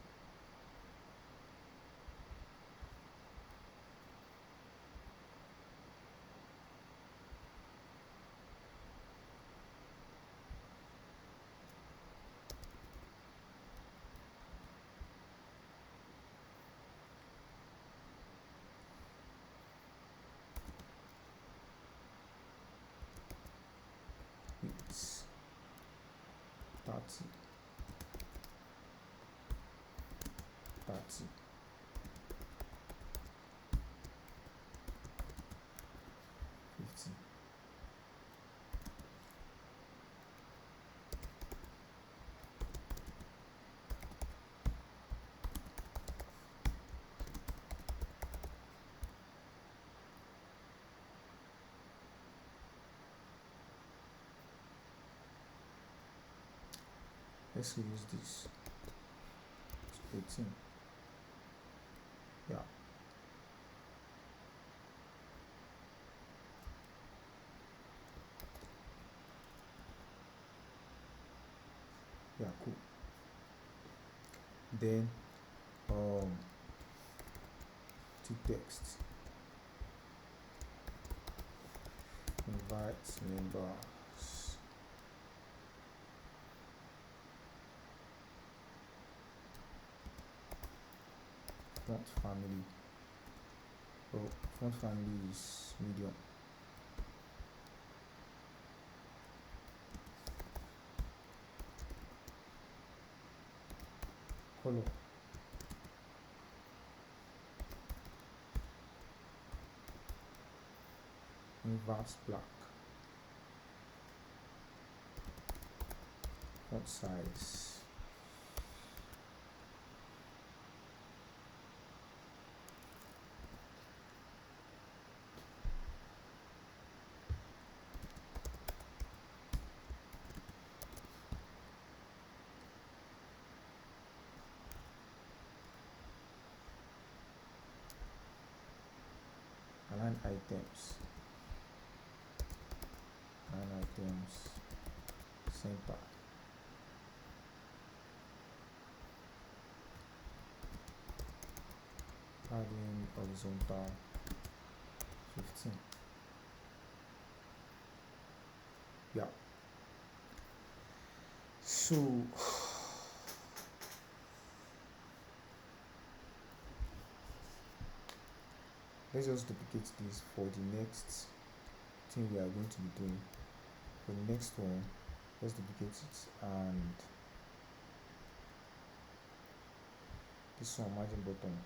Speaker 1: It's 30, 30. Let's use this to 18. Yeah, yeah, cool. Then to text, invite members, font family. Oh, font family is medium. Color, inverse black. Font size, align items, center. padding horizontal 15. Yeah. So let's just duplicate this for the next thing we are going to be doing. For the next one, let's duplicate it, and this one, margin button.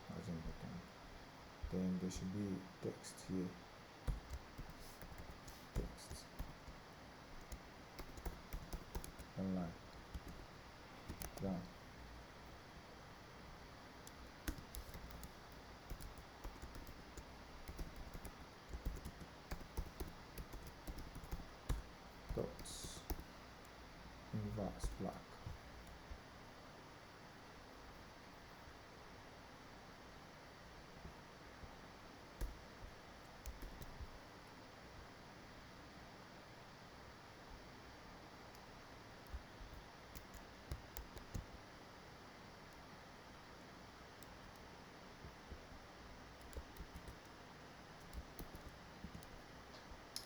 Speaker 1: Margin button. Then there should be text here. Text. Online. Down. Dots. Inverse black.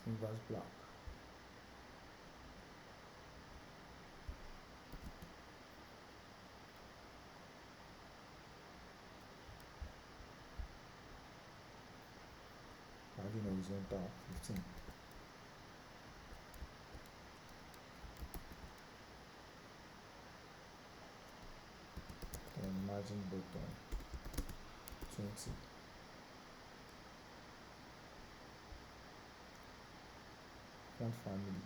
Speaker 1: Inverse black. Padding horizontal 15. Then margin button 20. Font family.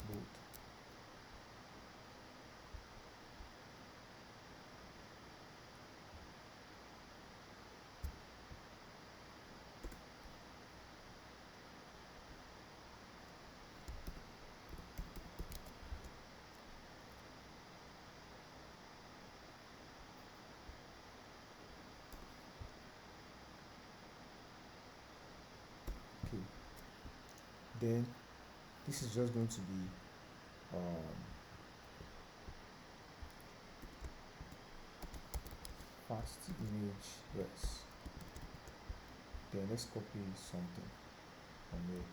Speaker 1: Bold. Okay. Then this is just going to be fast image. Yes. Then let's copy something from there.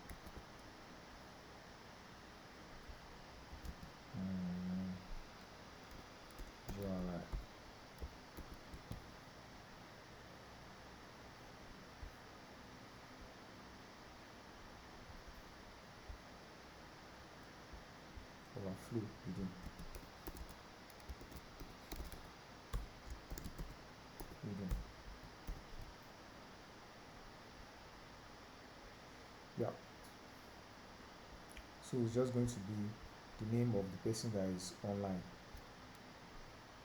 Speaker 1: URI. Overflow hidden. Yeah. So it's just going to be the name of the person that is online.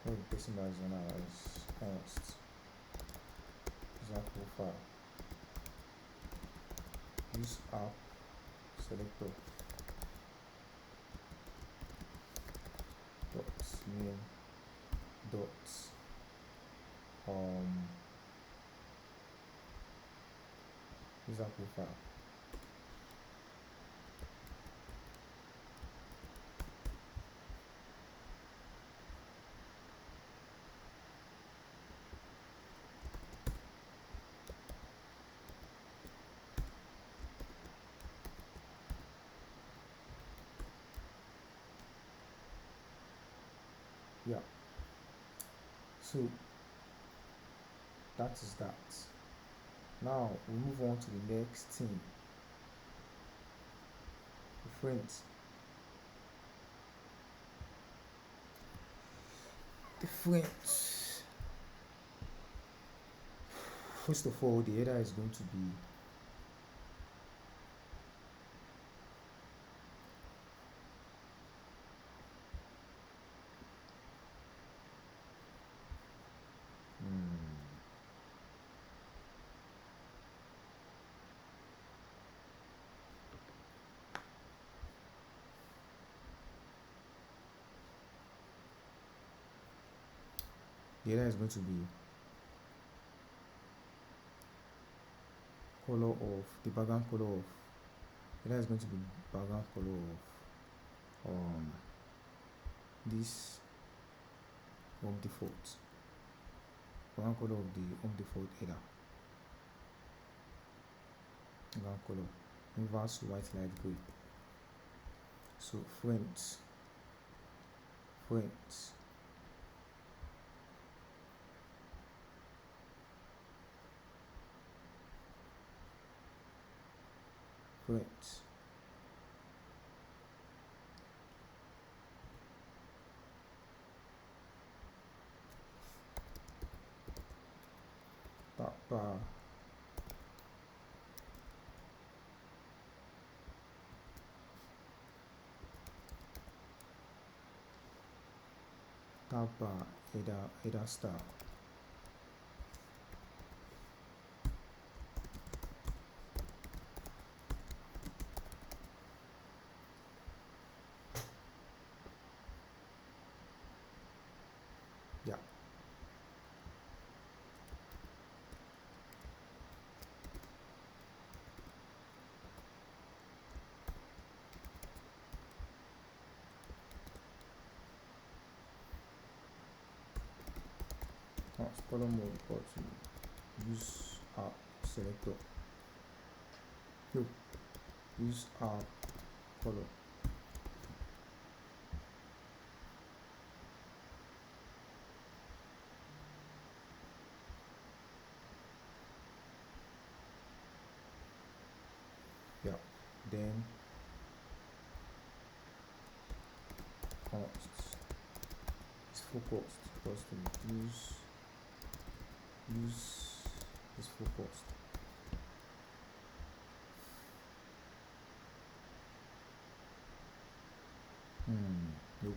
Speaker 1: Not the person that is online is host. Example file. Use app selector. Dots name dots example file. Yeah. So that is that. Now we move on to the next thing. Friends. Different. First of all, the header is going to be the header is going to be color of the background color of that is going to be background color of this home default, background color of the home default header, background color inverse white light gray. So friends friends tapa header star. Yeah, color mode equal to use app selector. No, use app color. Yeah, then cost is focused because to use is focused. Nope.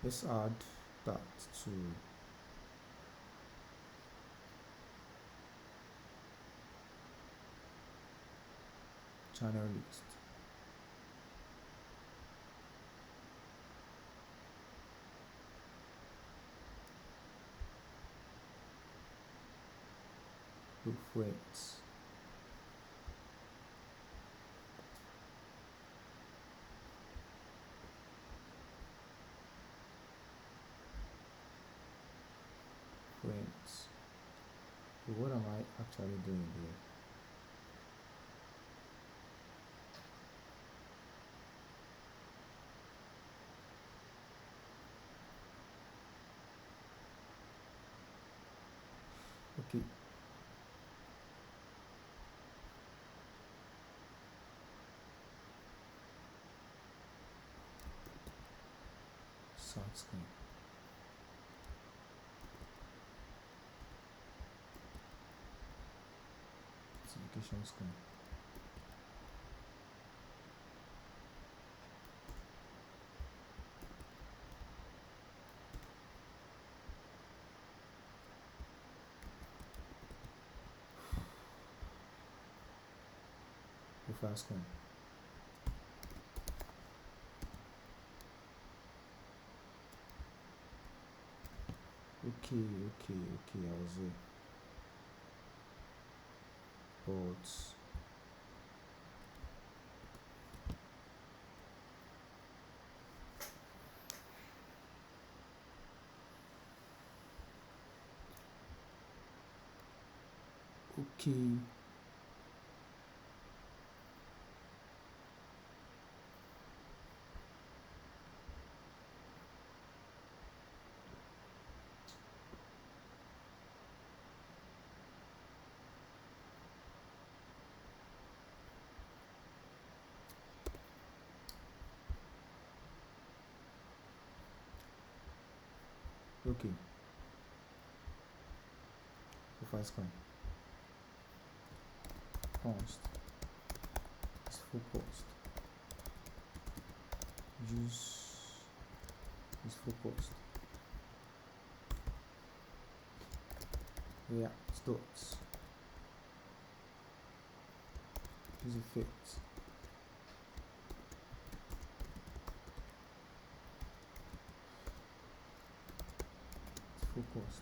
Speaker 1: Let's add that to channel list. Friends. So what am I actually doing here? Okay. Start screen. Notification screen. Profile screen. Okay, I was there. But okay. Okay. Profile screen. Const is focused. Use is focused. Yeah, dots. this effect. It's focused.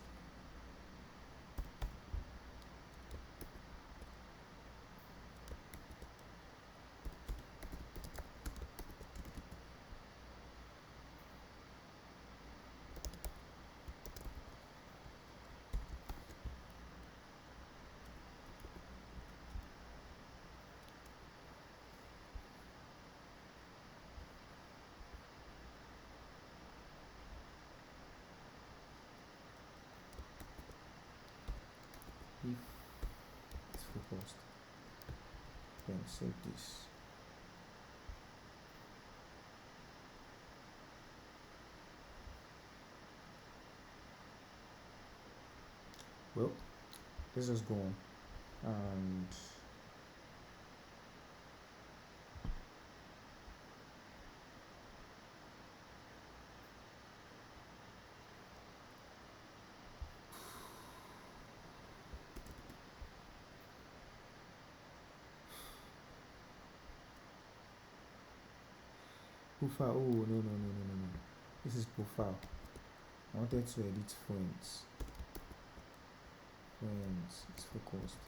Speaker 1: If it's focused, then save this. Well, let's just go on and profile. Oh, no. This is profile. I wanted to edit friends. It's focused.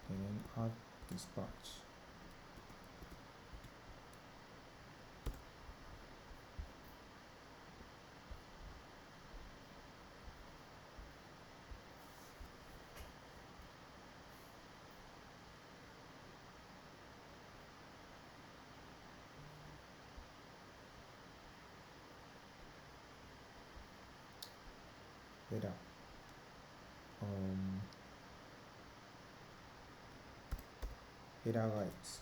Speaker 1: And then add dispatch. Header. Header rights.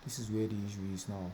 Speaker 1: This is where the issue is now.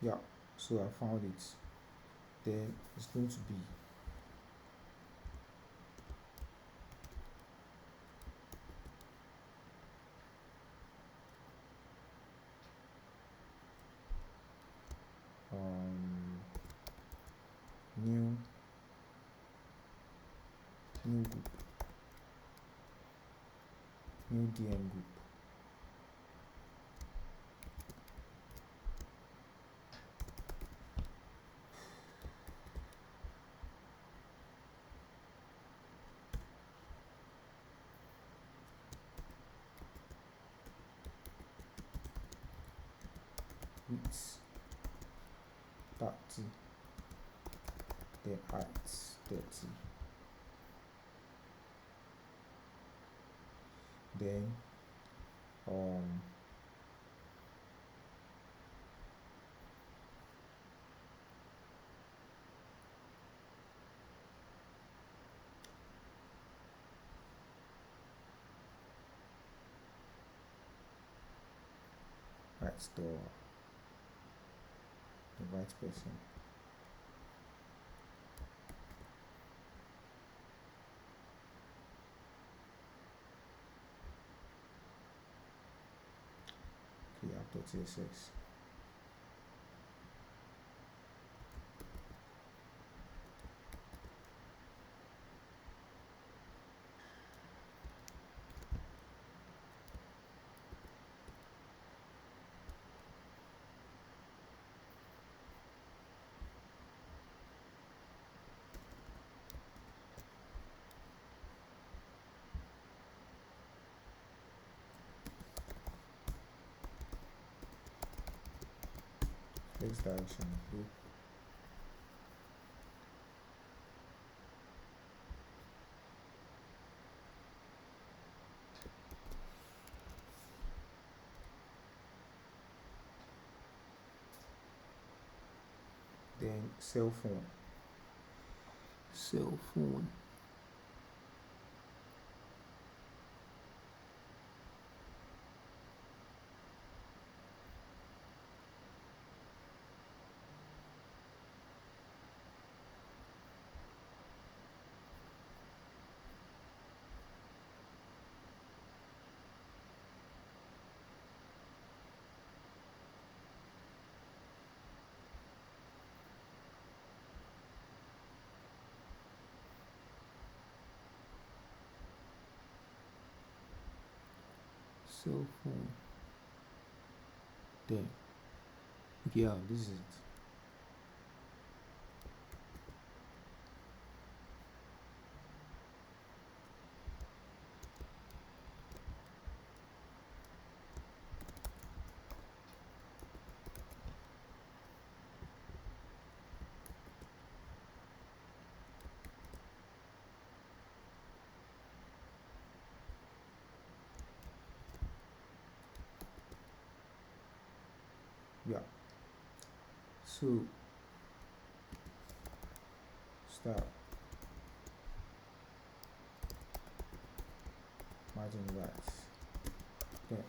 Speaker 1: Yeah, so I found it. Then it's going to be new group, new DM group. Width 30, then height 30, then right store, the right person. Okay, app.tsx. Flex direction. Okay. Then cell phone. Cell phone. Cell phone. Then okay, yeah, this is it. Yeah. So start margin right. Then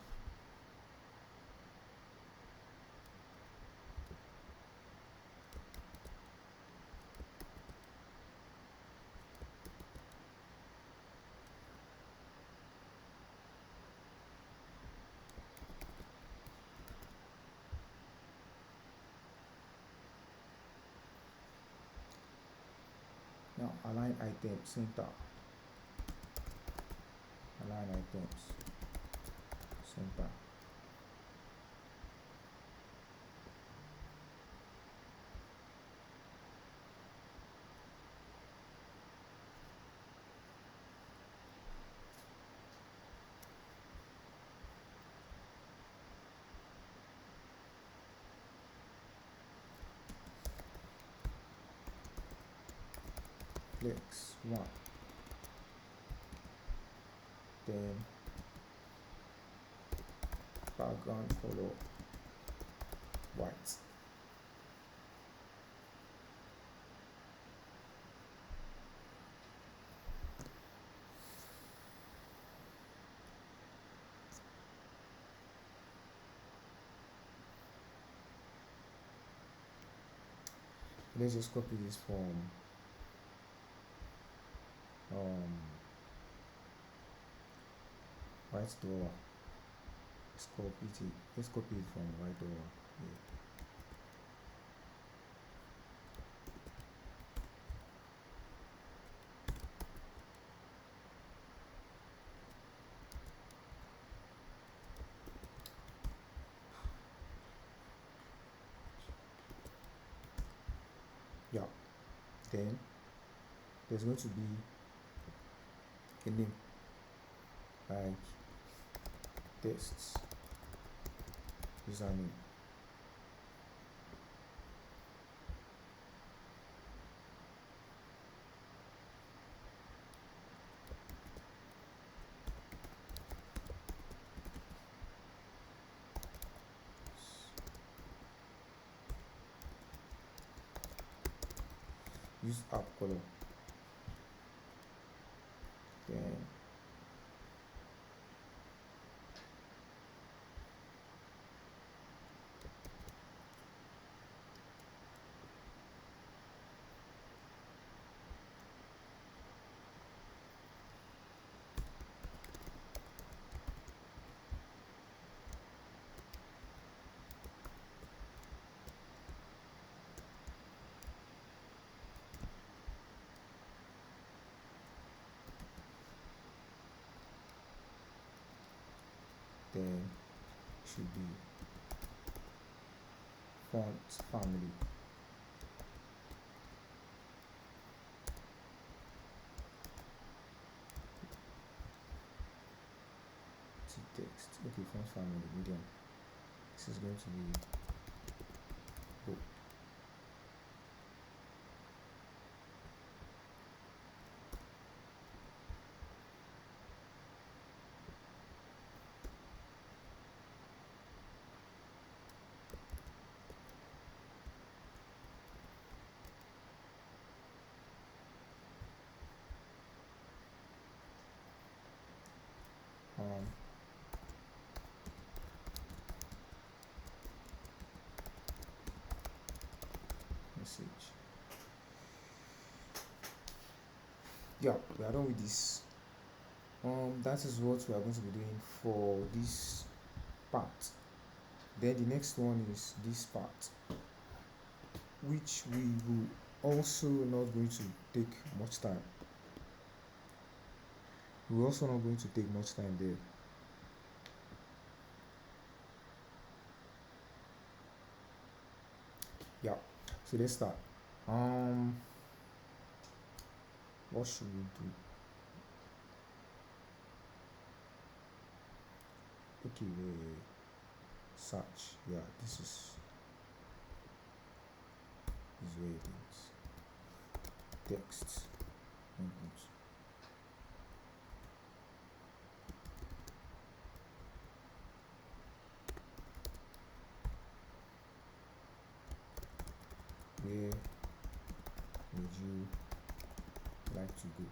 Speaker 1: now align item center. Align items center. Flex 1. Then background color white. Let's just copy this from right door. Let's copy it from right door. Yeah. Then there's going to be a name like tests username. Use app color. Then then should be font family. Text, okay, font family medium. This is going to be bold. Message. Yeah, we are done with this. That is what we are going to be doing for this part. Then the next one is this part, which we will also not going to take much time. We're also not going to take much time there. Yeah, so let's start. What should we do? Okay, search. Yeah, this is where it is. Text input. Where would you like to go?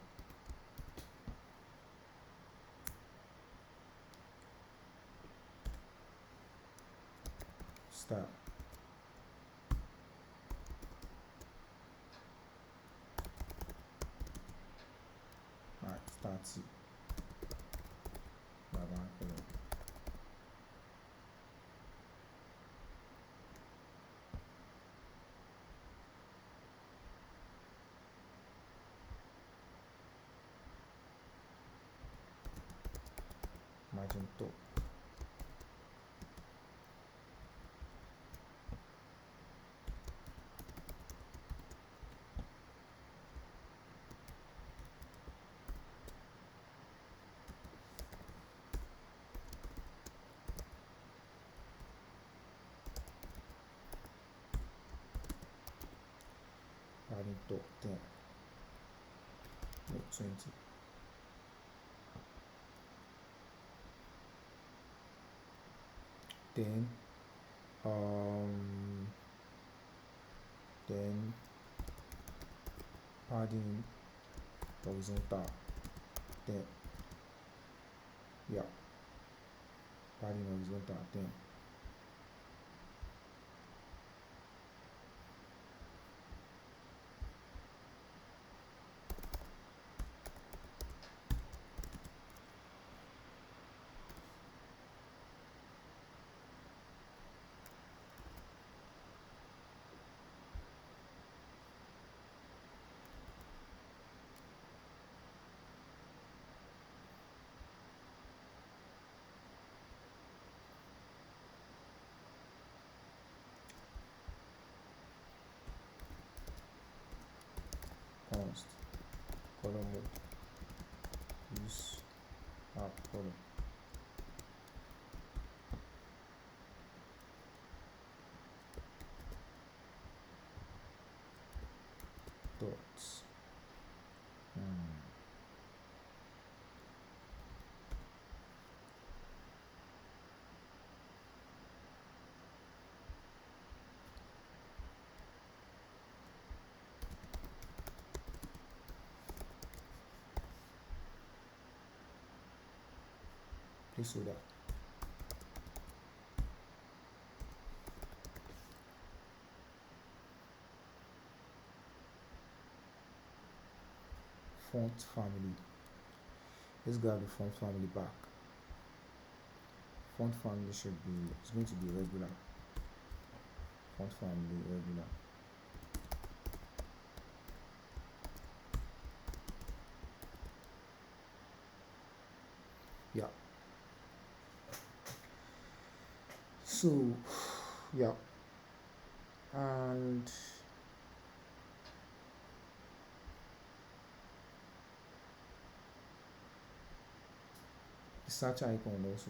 Speaker 1: Start. Alright, start it. Margin top. Margin top 10. No, 20. Then padding horizontal 10. Yeah, padding horizontal 10. Const color mode. Use app color. Dots. Placeholder. Font family. Let's grab the font family back. Font family should be, it's going to be regular. Font family regular. Yeah. So yeah, and the search icon also,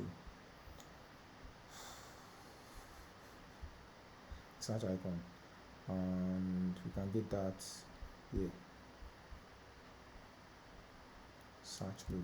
Speaker 1: search icon, and we can get that here, search logo.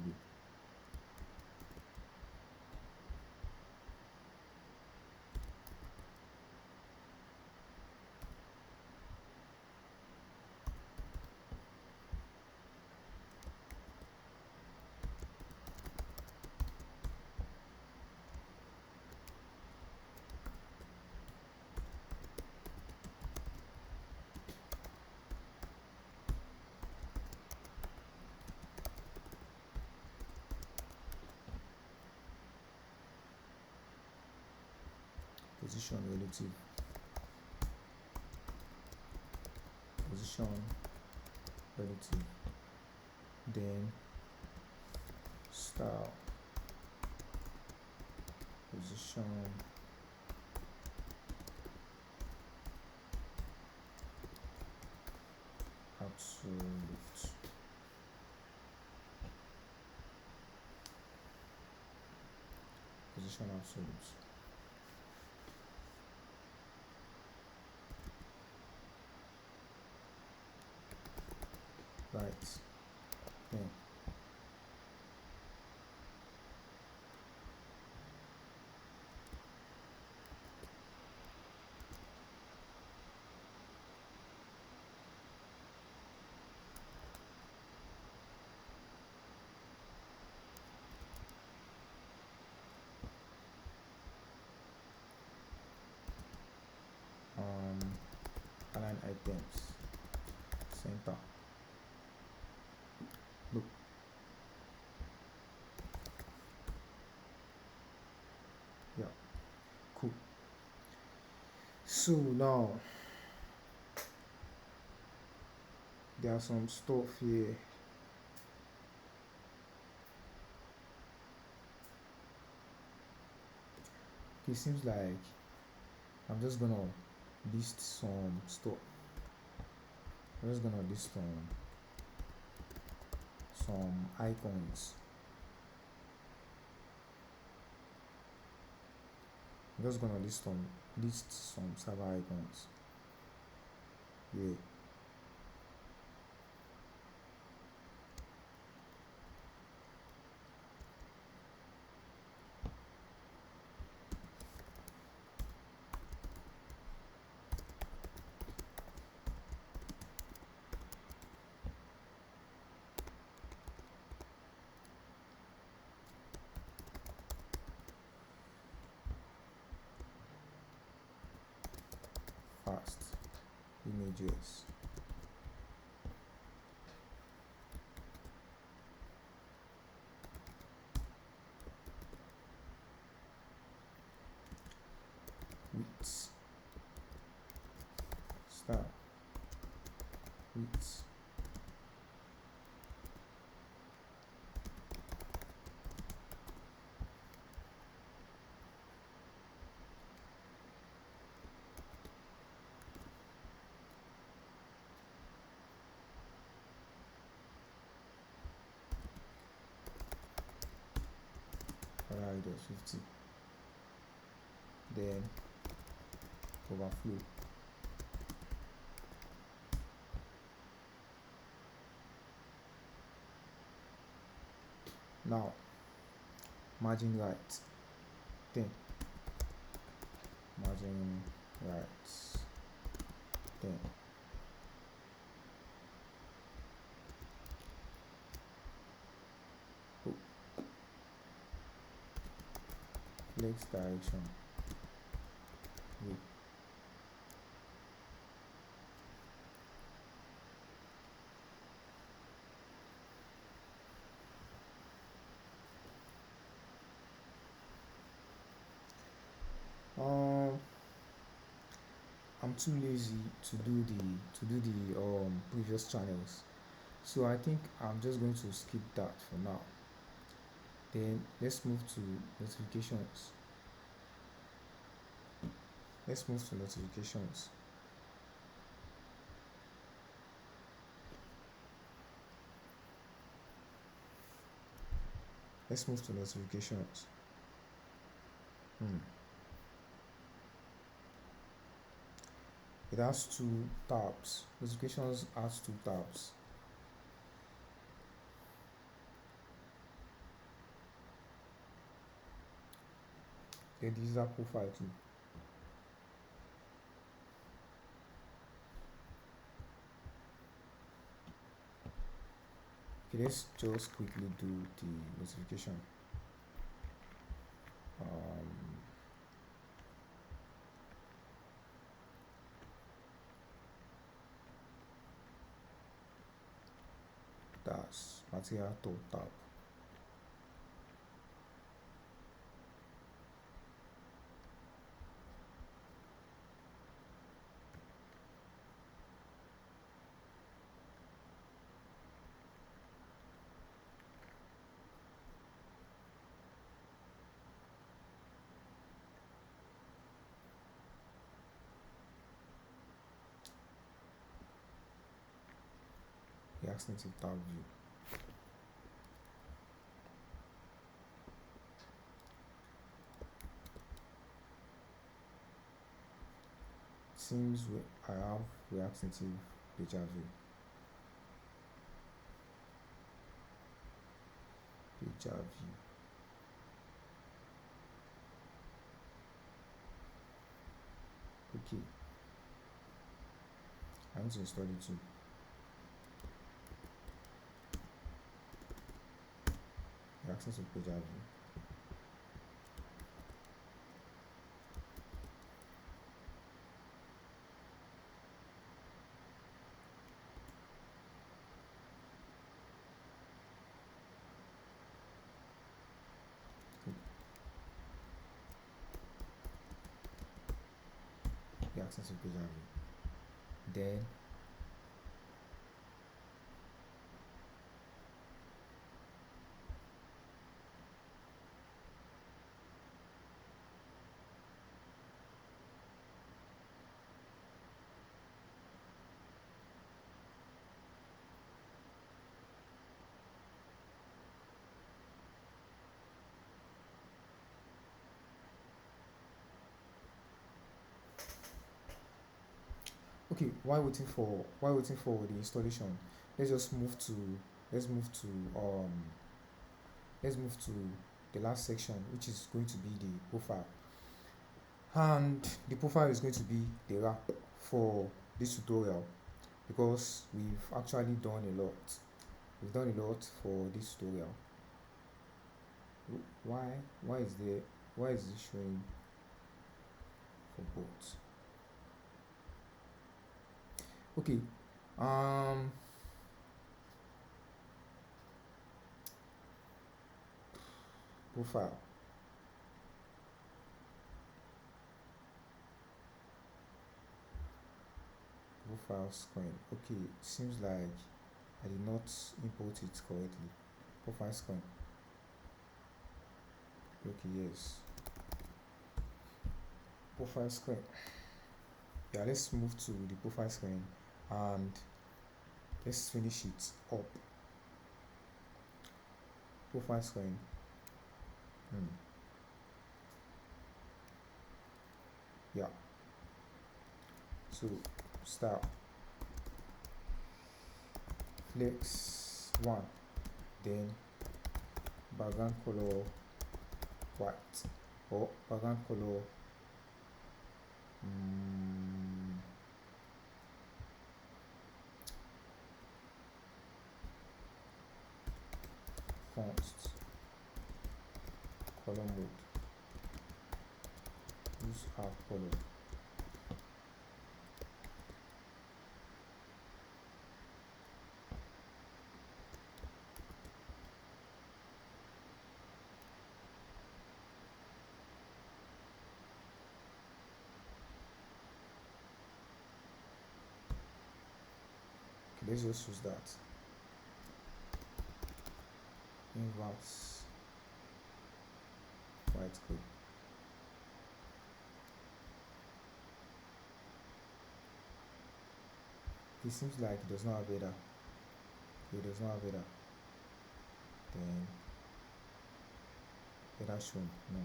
Speaker 1: Position relative, position relative, then style, position absolute, position absolute. Right, then align items, center, look, yeah, cool. So now there are some stuff here. It seems like I'm just gonna list some stuff. I'm just gonna list some icons. I'm just gonna list some server icons. Yeah. Fast images. Width. Style. Width. Radius 50. Then overflow. Now margin right 10, margin right 10. Oh. Flex direction. Oh. I'm too lazy to do the previous channels, so I think I'm just going to skip that for now. Then let's move to notifications. Let's move to notifications. Let's move to notifications. It has two tabs. Notifications has two tabs. Then the user profile too. Okay, let's just quickly do the notification. That's material top tab. The extensive tab view. Seems I have React Native page view. Page view. Okay. I need to install it too. React Native page view. The access to page view. Then okay, while waiting for the installation, let's just move to let's move to the last section, which is going to be the profile. And the profile is going to be the wrap for this tutorial, because we've actually done a lot. We've done a lot for this tutorial. Why is it showing for both? Okay, profile. Profile screen. Okay, seems like I did not import it correctly. Profile screen. Okay, yes. Profile screen. Yeah, let's move to the profile screen and let's finish it up. Profile screen. Yeah. So style flex 1, then background color white, or background color font color mode, use our color. Okay, let's just use that. Inverse white code. it seems like it does not have header. It does not have header. Then header shown, no.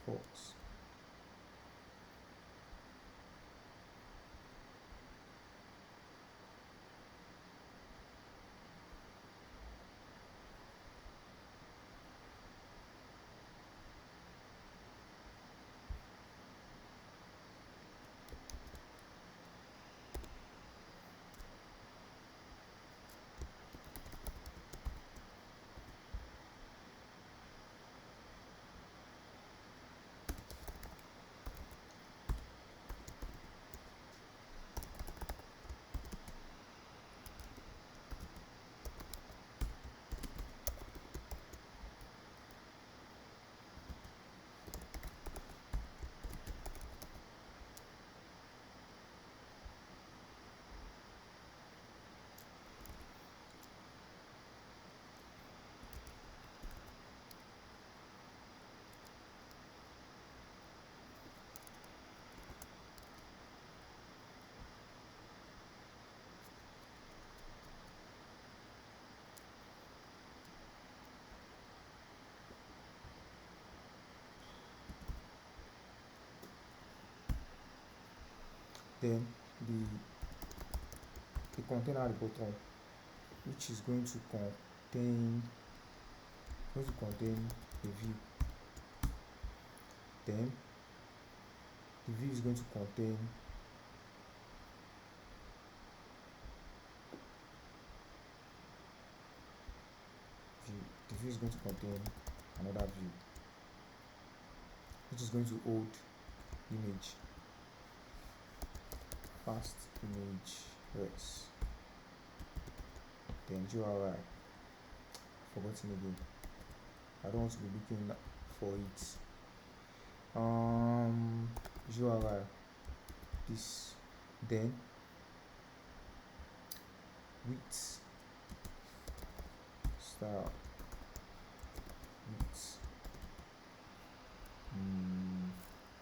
Speaker 1: False. Then the container at the bottom, which is going to contain a view. Then the view is going to contain another view, which is going to hold image, fast image res. Then URI, forgotten again. I don't want to be looking for it. URI, this. Then width, style, width,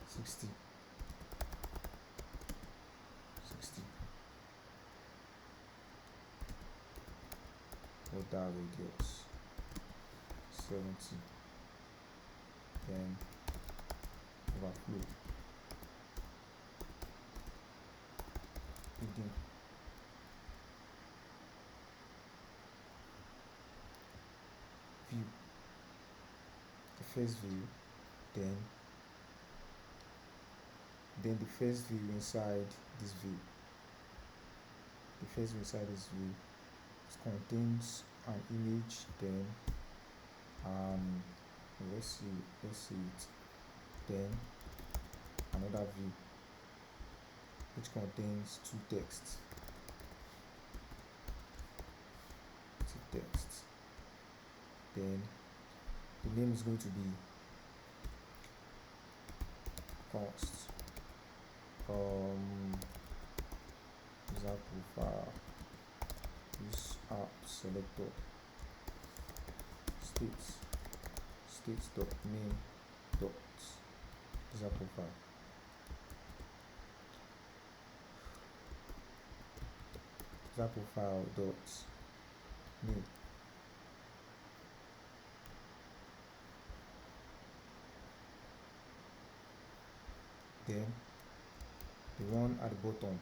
Speaker 1: 60. Border radius 70. Then overflow, hidden, view, the first view, then the first view inside this view. The first view inside this view contains an image, then let's see it. Then another view which contains two texts. Then the name is going to be const user profile, use app selector, states dot name dot user profile. User profile dot name. Then the one at the bottom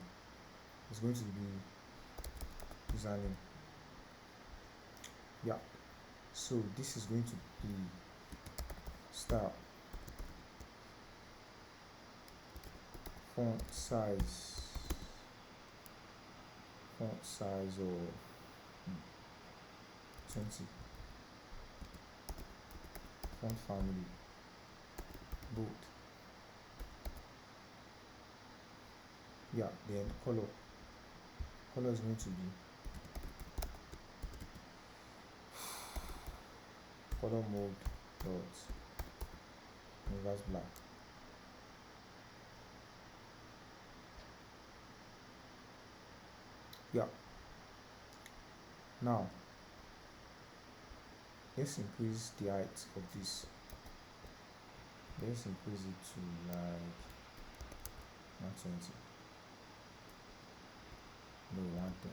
Speaker 1: is going to be username. Yeah, so this is going to be style, font size of 20, font family bold. Yeah, then color is going to be color mode dot canvas black. Yeah, now let's increase the height of this. Let's increase it to like 120. No, 110.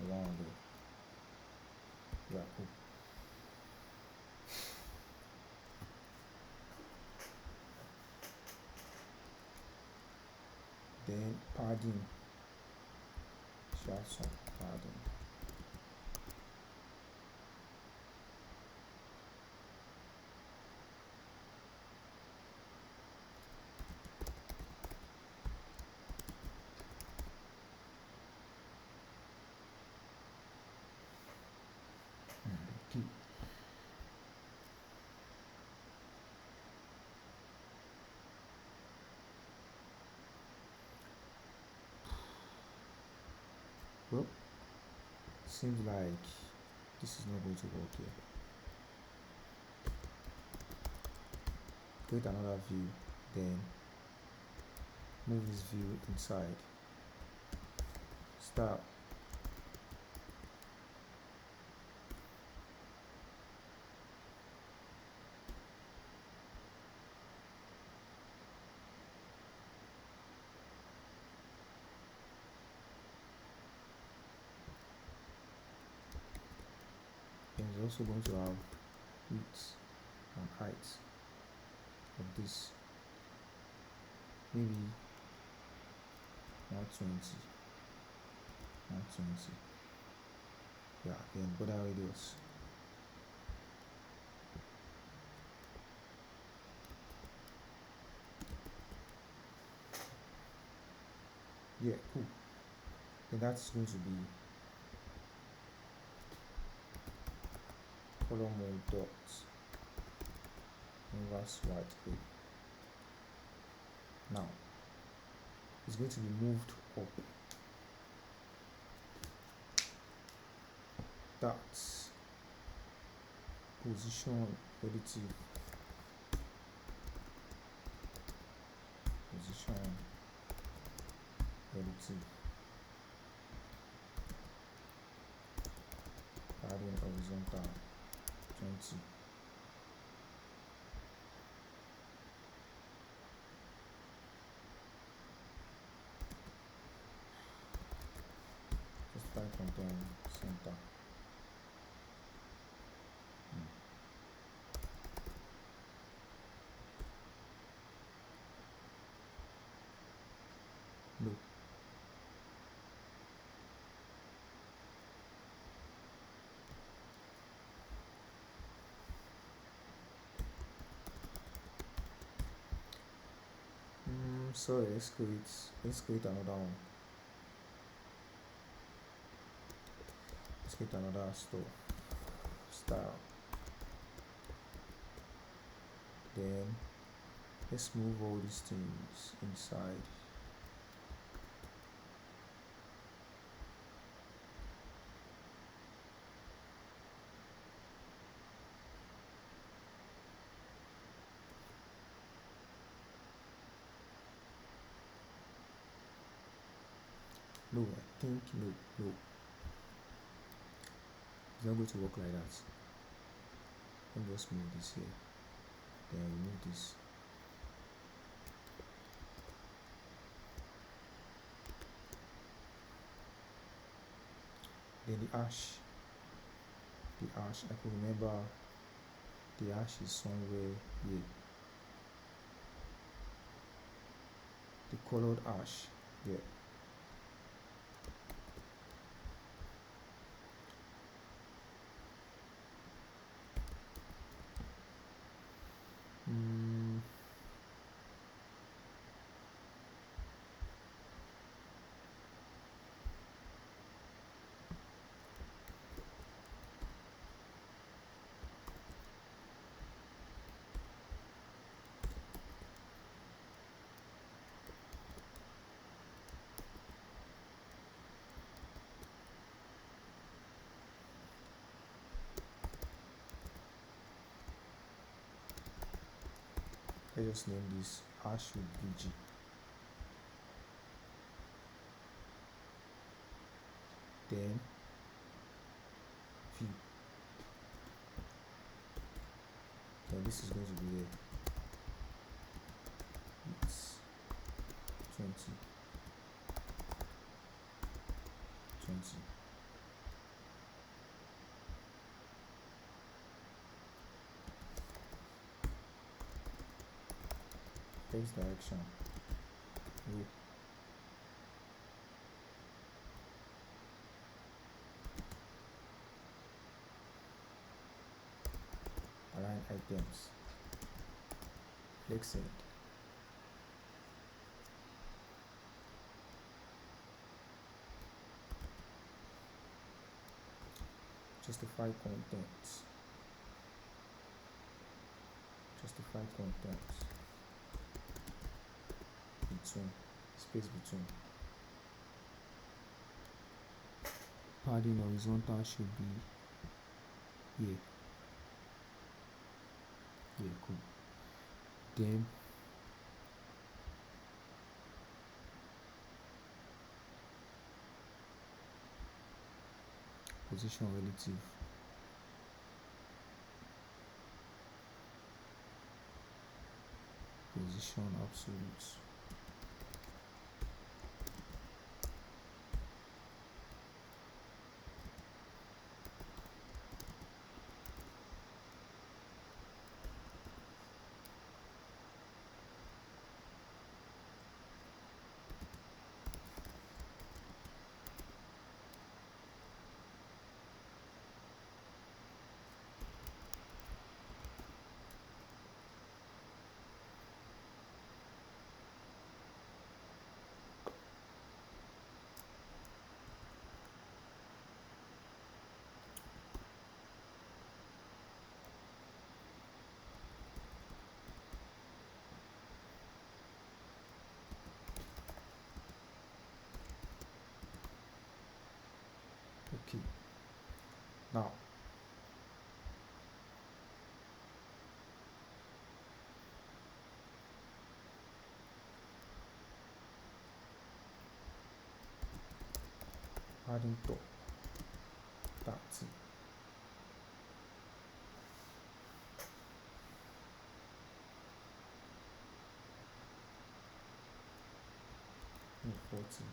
Speaker 1: 100. Yeah, cool. Then padding. Should have some padding. Okay. Well, seems like this is not going to work here. Create another view, then move this view inside. Style. And it's also going to have width and height of this. Maybe 120. 120. Yeah, then border radius. Yeah, cool. Then that's going to be color mode dots inverse white gray. Now it's going to be moved up. That's position relative. Position relative. Padding horizontal 20. Justify content center. No. Sorry, let's create another one. Let's create another store style. Then let's move all these things inside. No, I think no. It's not going to work like that. Let me just move this here. Then remove this. Then the hash. I could remember the hash is somewhere here. The colored hash. Yeah. Let's just name this hash with VG. Then view. this is going to be here. It's 20. Text direction. Row. Align items. Flexed. Justify contents. Justify contents. Between. Space between. Padding horizontal should be here. Yeah, cool. Then position relative. Position absolute. Okay. Now adding top 30. And 40.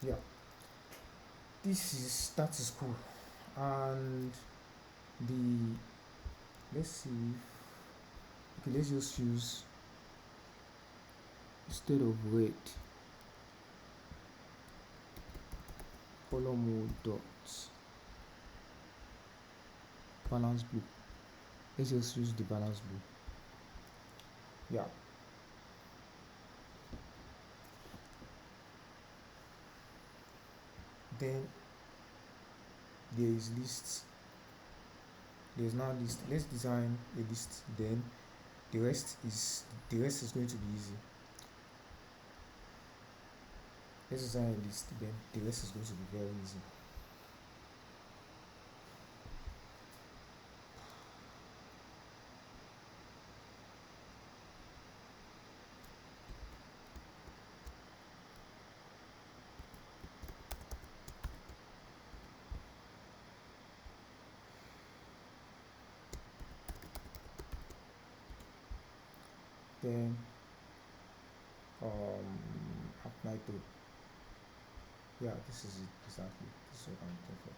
Speaker 1: Yeah, that is cool. And the let's see. Okay, let's just use, instead of red, color mode dots, balance blue. Let's just use the balance blue. Yeah. Then there is lists. There's now list. Let's design a list. Then the rest is going to be easy. Let's design a list. Then the rest is going to be very easy. Then apply to, yeah, this is it exactly. This is what I'm looking for.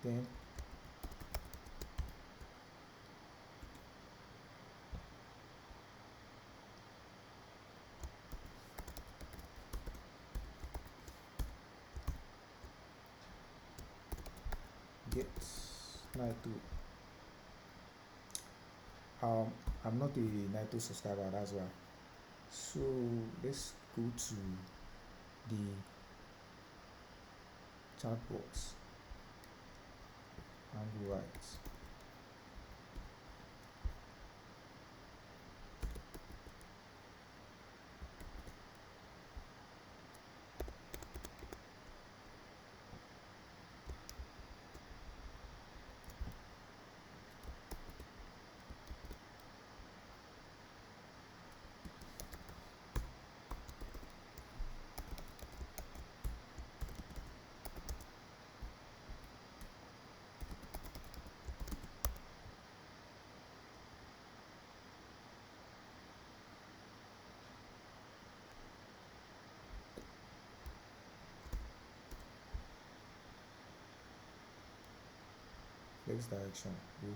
Speaker 1: then get Naito. I'm not a Naito subscriber, that's why. So let's go to the chat box and write flex direction, go.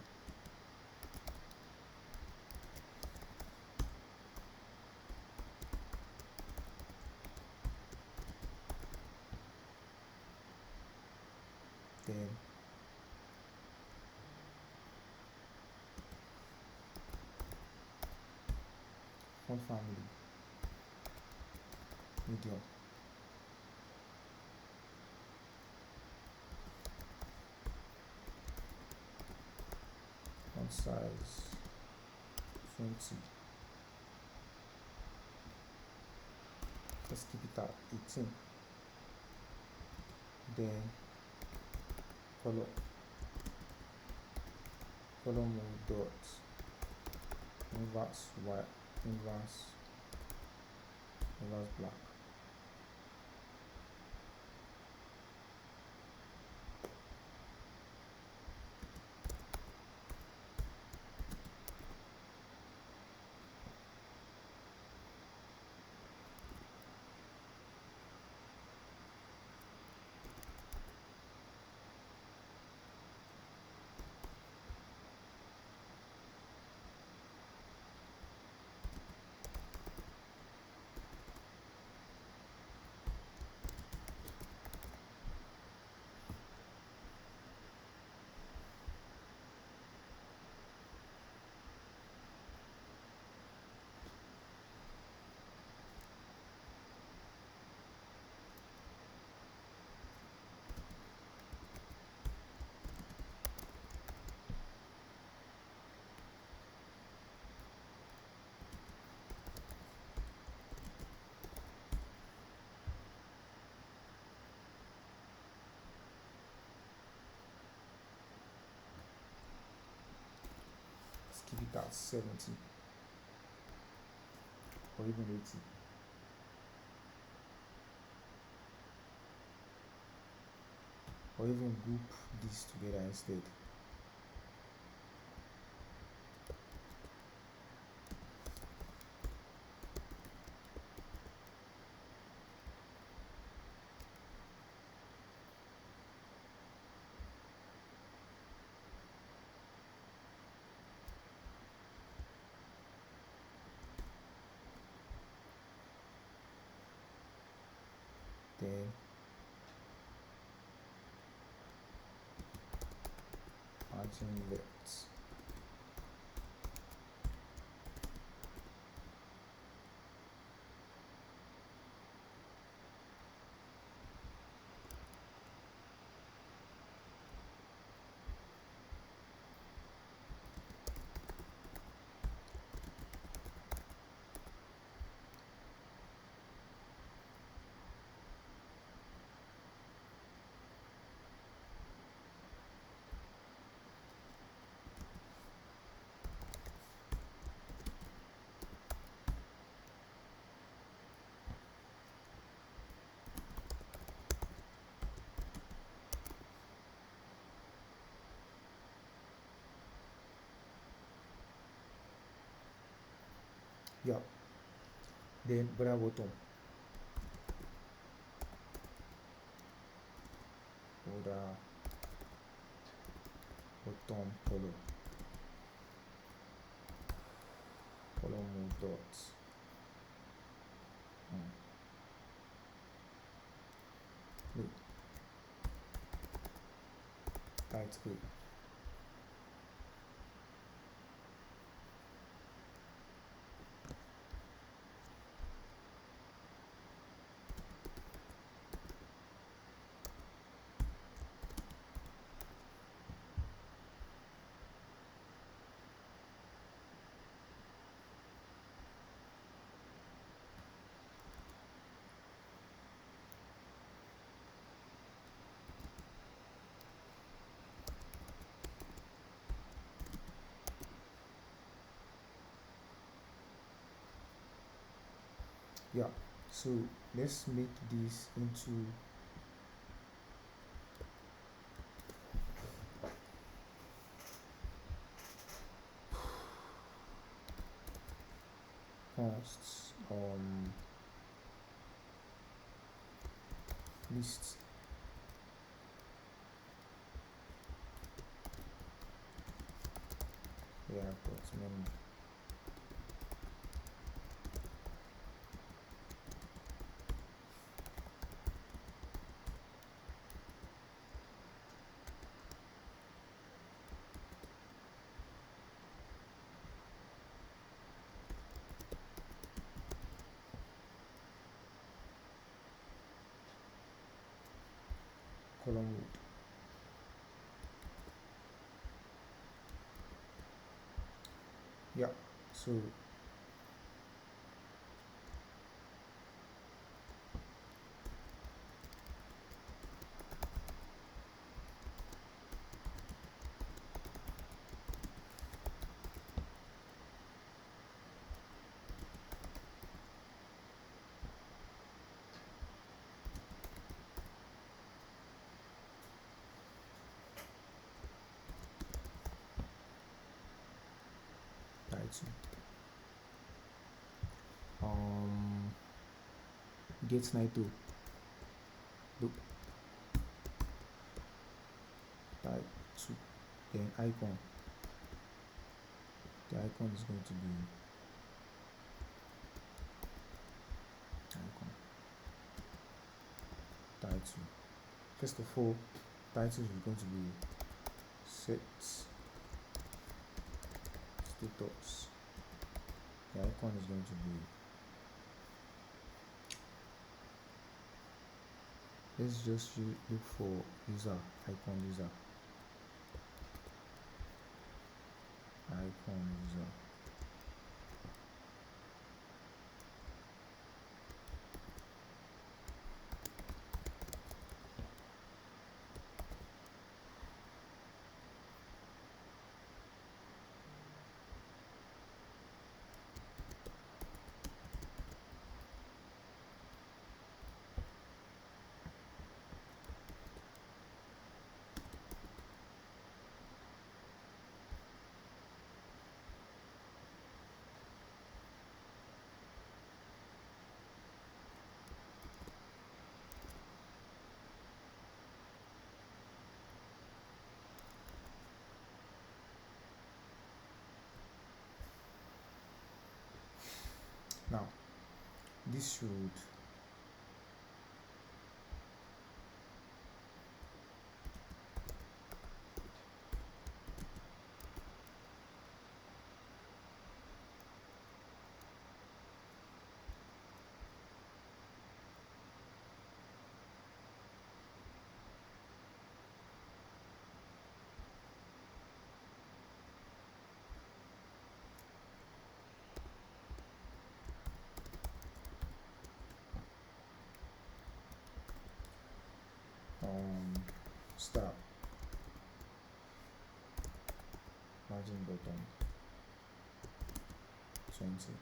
Speaker 1: Then font family, medium, font size 20. Let's keep it at 18. Then color mode dot inverse white, inverse black. Let's keep it at 70 or even 80. Or even group these together instead. Then margin left. Yeah. Then border bottom. Border bottom color mode dot look TypeScript. Yeah, so let's make this into posts list. Yeah, but menu. Column mode. Yeah, so title get title look title, then icon. The icon is going to be icon title. First of all, title is going to be set status. The icon is going to be, let's just look for user icon user. Now this should start margin bottom 20.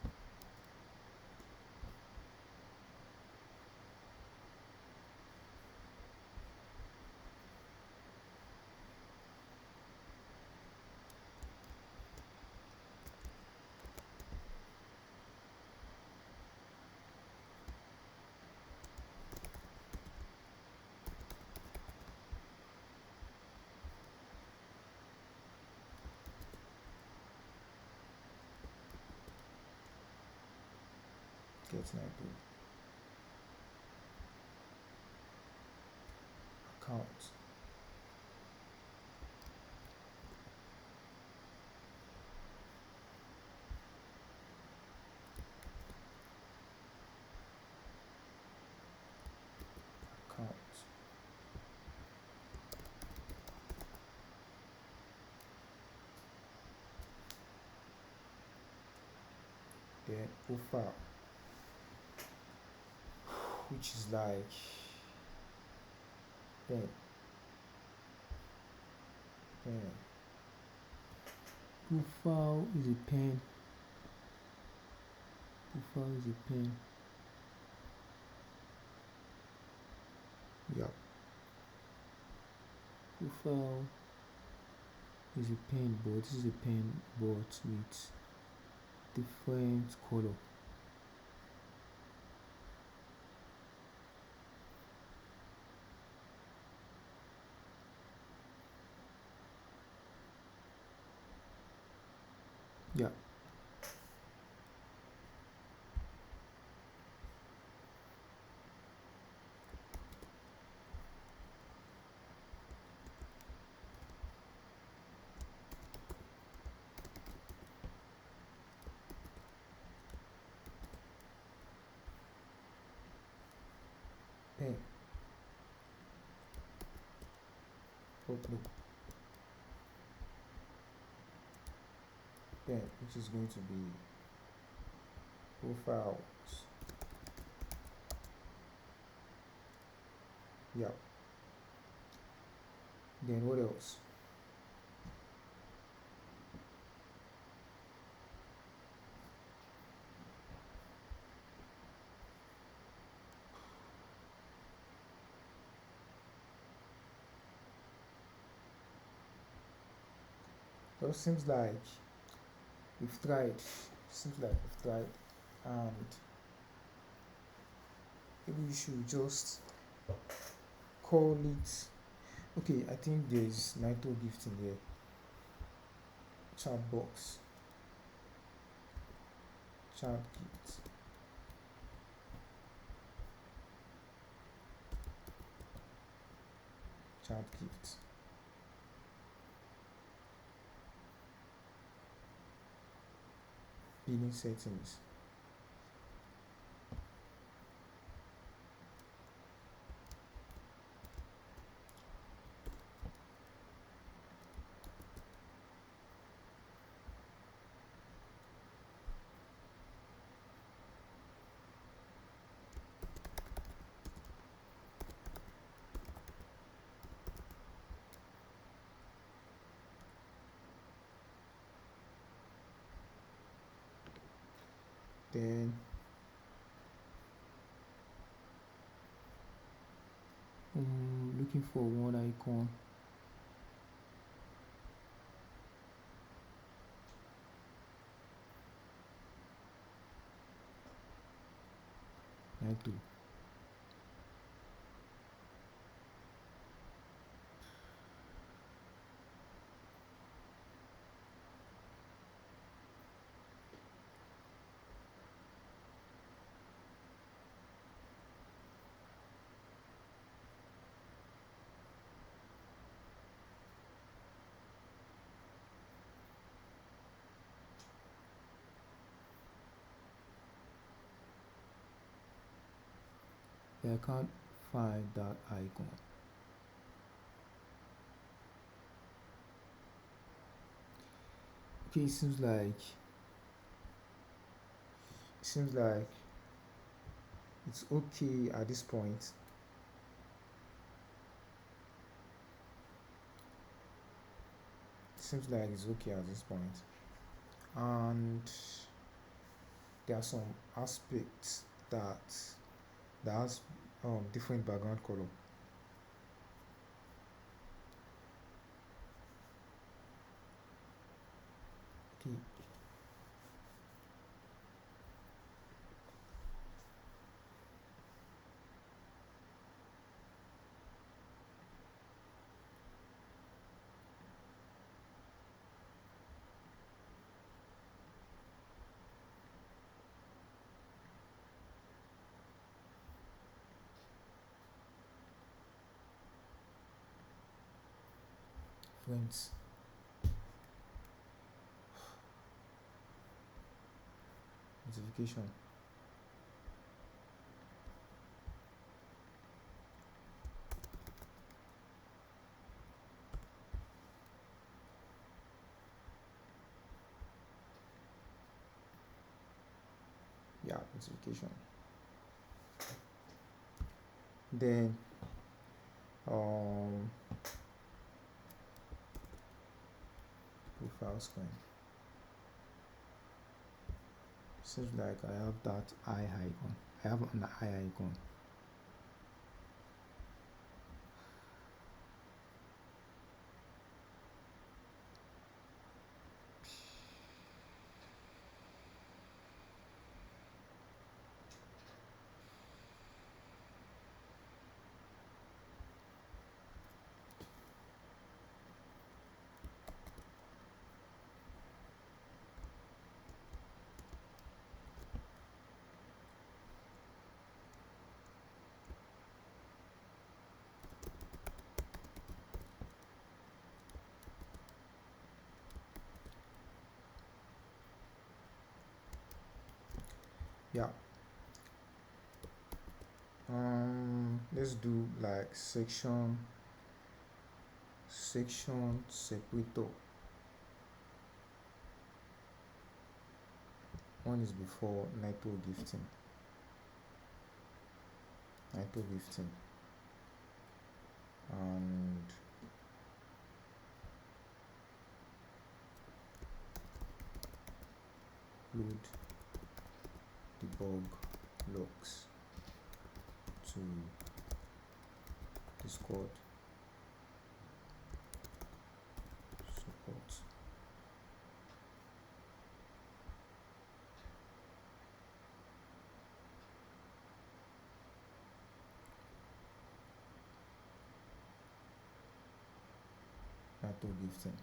Speaker 1: get Native account. Account. Then profile, which is like pen. Profile is a pen. Profile is a pen. Yeah. Profile is a pen, but this is a pen but with different color. Yeah. Pen. Open. Pen, which is going to be profiles. Yeah. Then what else? So it seems like we've tried. And maybe we should just call it. Okay, I think there's Naito gift in there. Chat box. Chat gift. Chat gift. Billing settings. Then looking for one icon. Naito. I can't find that icon. Okay, it seems like it's okay at this point. Seems like it's okay at this point. And there are some aspects that has different background color. Okay. Friends, notification. Yeah, notification. Then profile screen. Seems like I have that eye icon. I have an eye icon. Yeah. Let's do like section separator. One is before Nitro gifting. And load debug logs to Discord support. Nitro gifting.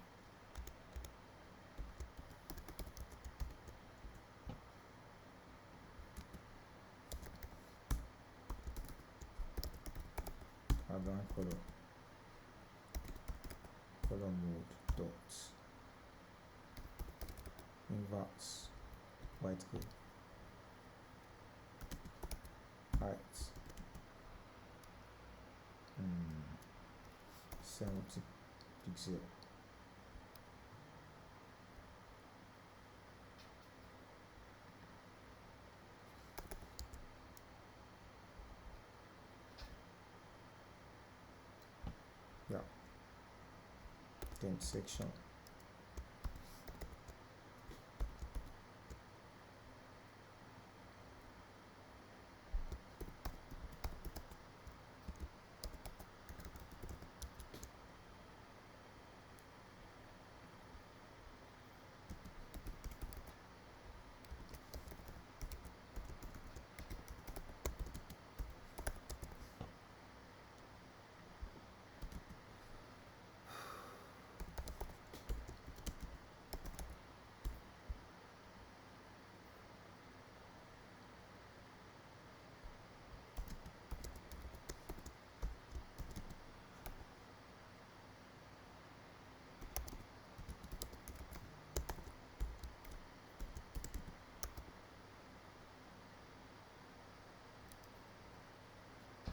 Speaker 1: Background color mode dots inverse white gray height 70 pixel. Yeah, then section.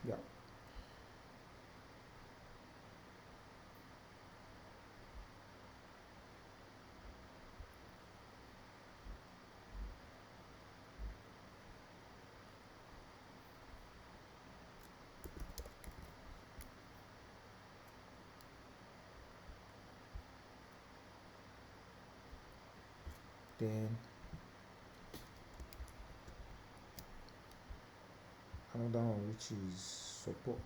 Speaker 1: Yeah. Then another one which is support.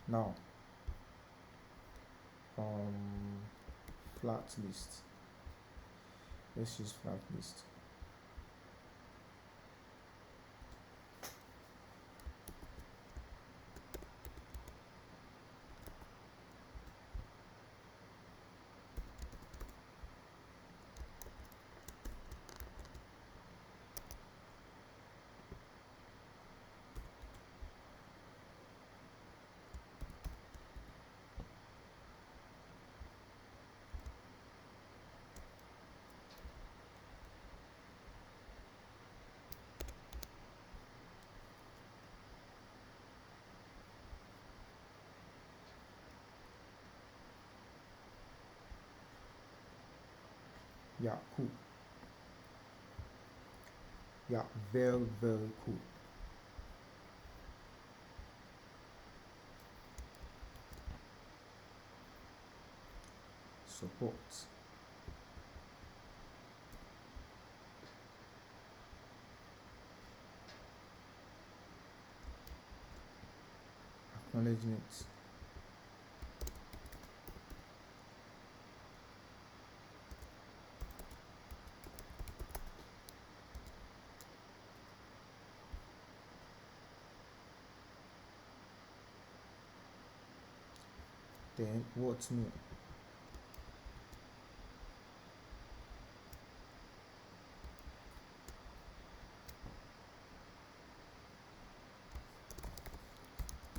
Speaker 1: Now um flat list. Let's use flat list. Yeah, cool. Yeah, very cool. Support. Acknowledgements. Then what's new?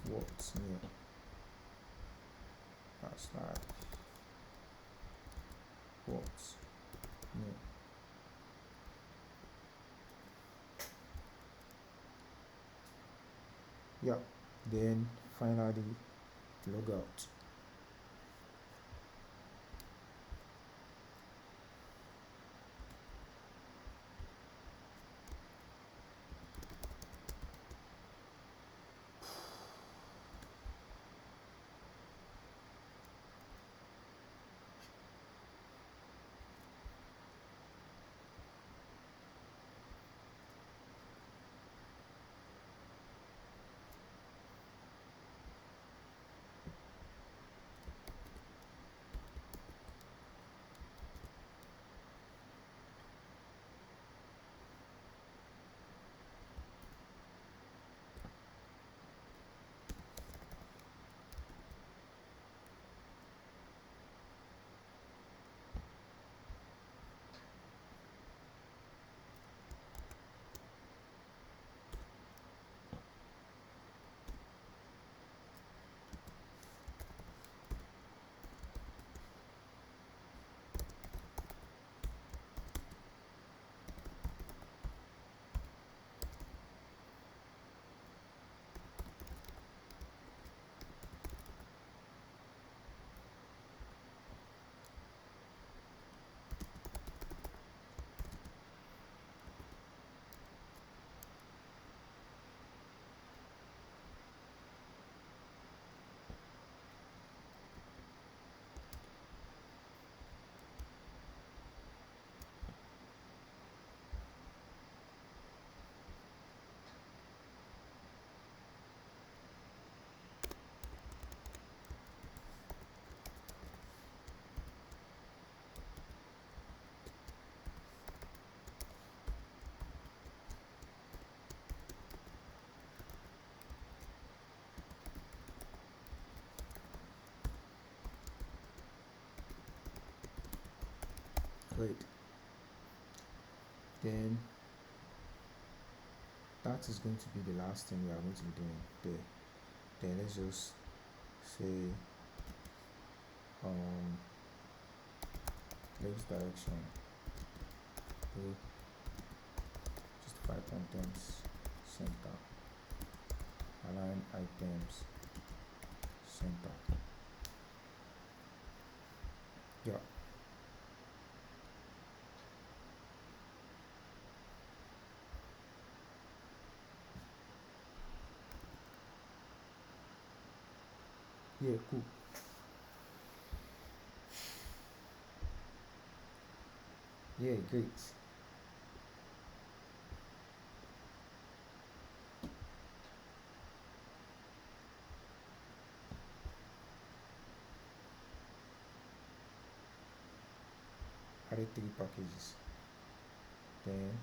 Speaker 1: What's new? That's like what's new. Yeah, then finally log out. Great. Then that is going to be the last thing we are going to be doing there. Then let's just say left direction, justify contents, center, align items, center. Yeah. Yeah, cool. Yeah, great. added 3 packages. Then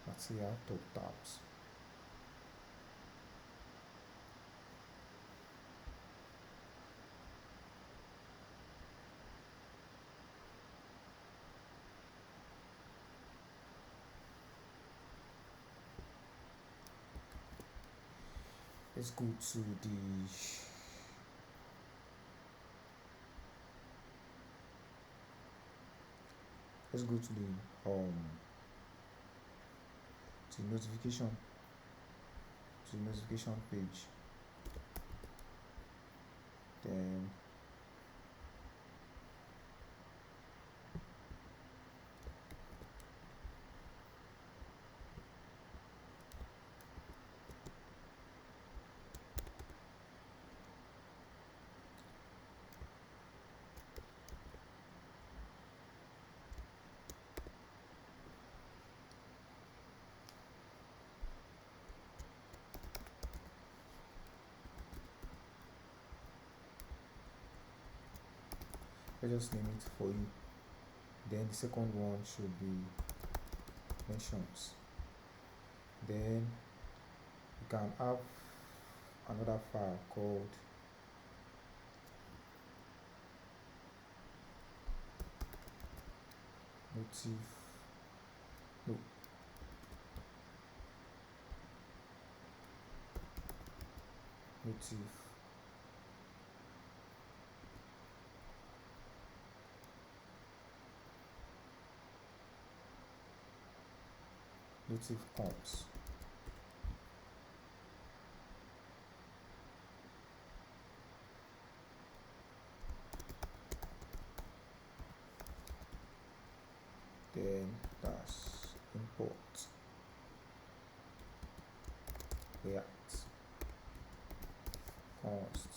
Speaker 1: material top tabs. Let's go to the notification page. Then let's just name it for you. Then the second one should be mentions. Then you can have another file called motif comps. Then that's import react const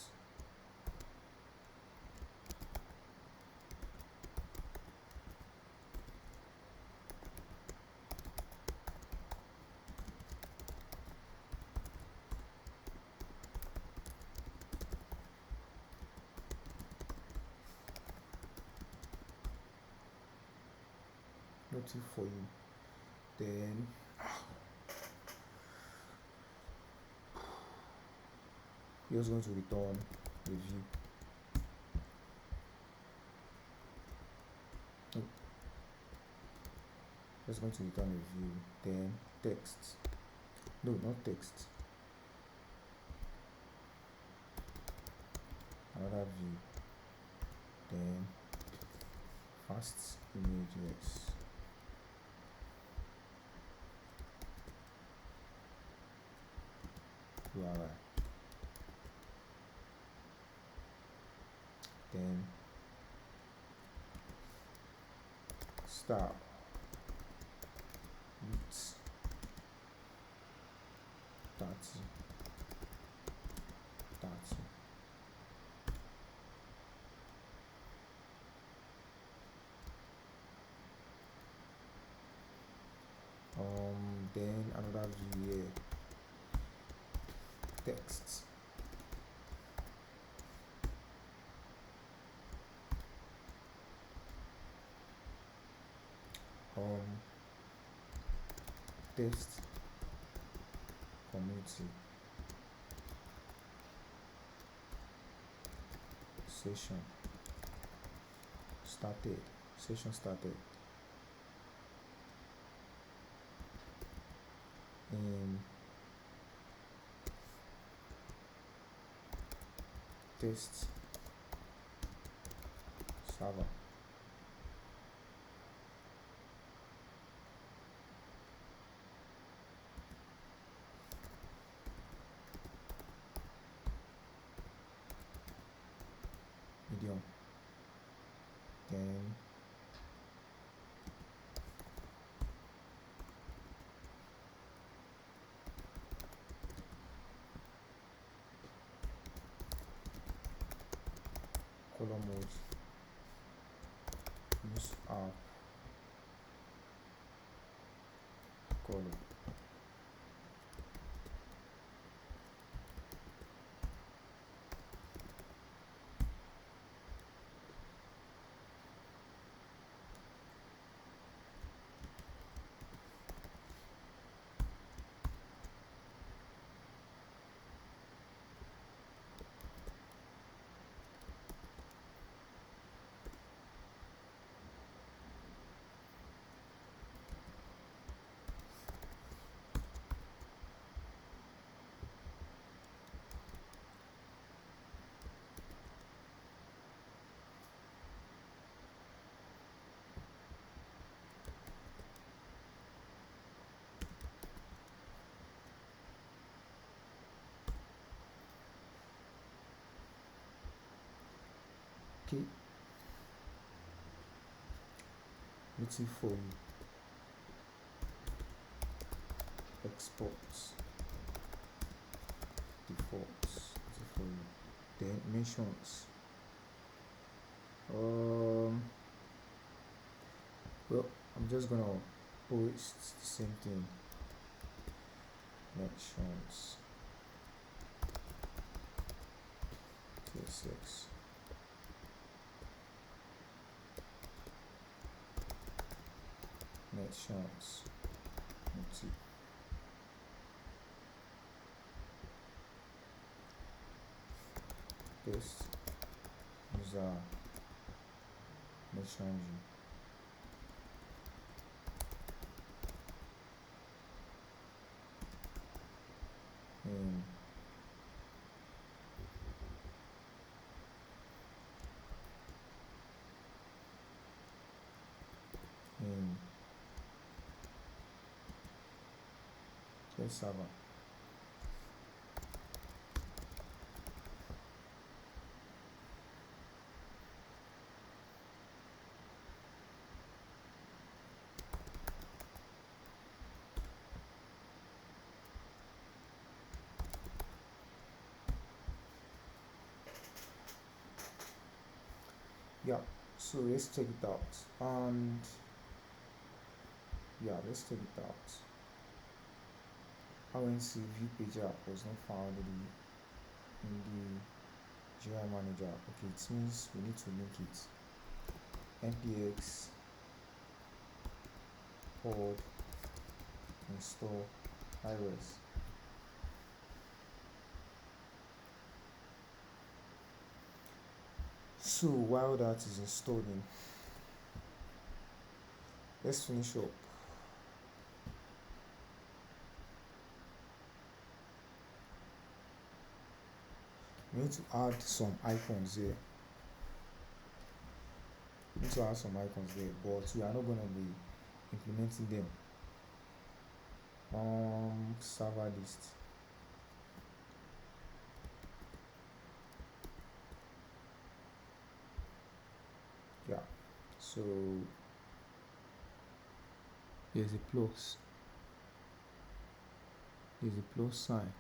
Speaker 1: notif for you. Then you're just going to return review. Just going to return review. Then text. No, not text. Another view. Then fast images. URI. Then start with 30. Then another view here, text. Text community session started in test server. Medium. Then color mode, use app color. Okay, waiting for you. Exports defaults waiting for you. Then mentions. Well, I'm just gonna post the same thing. Mentions TSX. Mentions empty. Paste user mention in server. Yeah, so let's check it out. And yeah, let's check it out. RNC view page app was not found in the GUI manager. Okay, it means we need to link it. npx pod install iOS. So while that is installing, let's finish up. We need to add some icons here. But we are not going to be implementing them. Server list. Yeah, so there's a plus sign.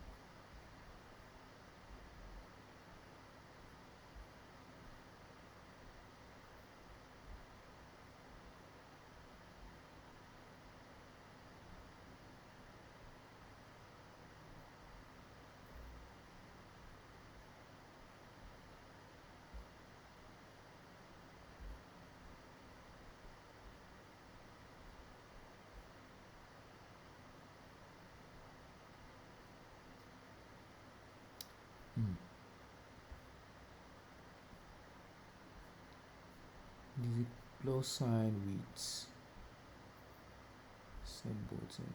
Speaker 1: There's a plus sign with send button.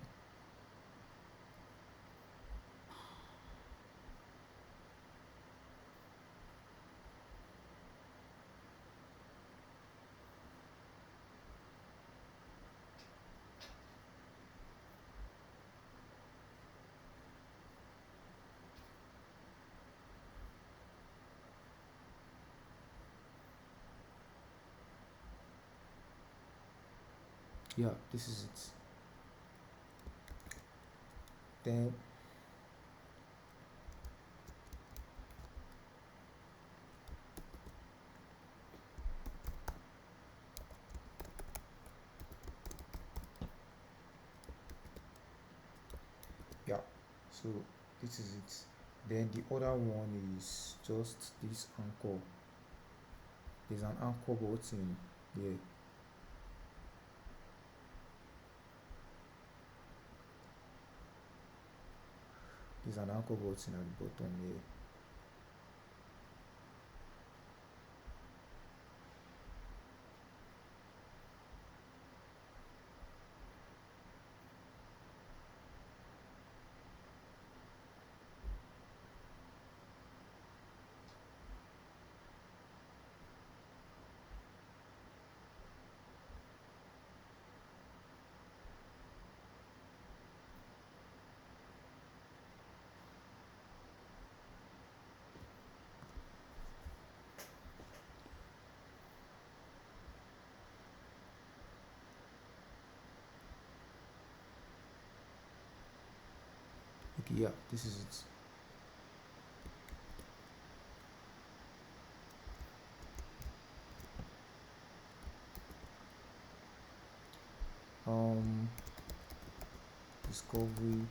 Speaker 1: Yeah, this is it. Then yeah, so this is it. Then the other one is just this anchor. There's an anchor button here. There's an anchor button at the bottom here. Okay, yeah, this is it. Discovery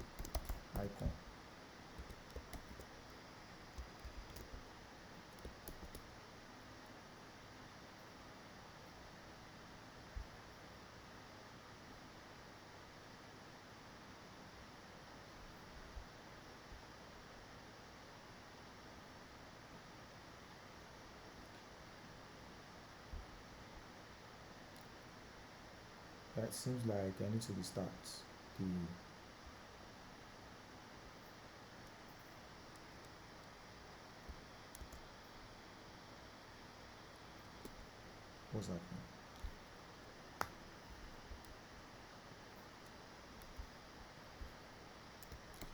Speaker 1: icon. That seems like I need to restart the what's happening.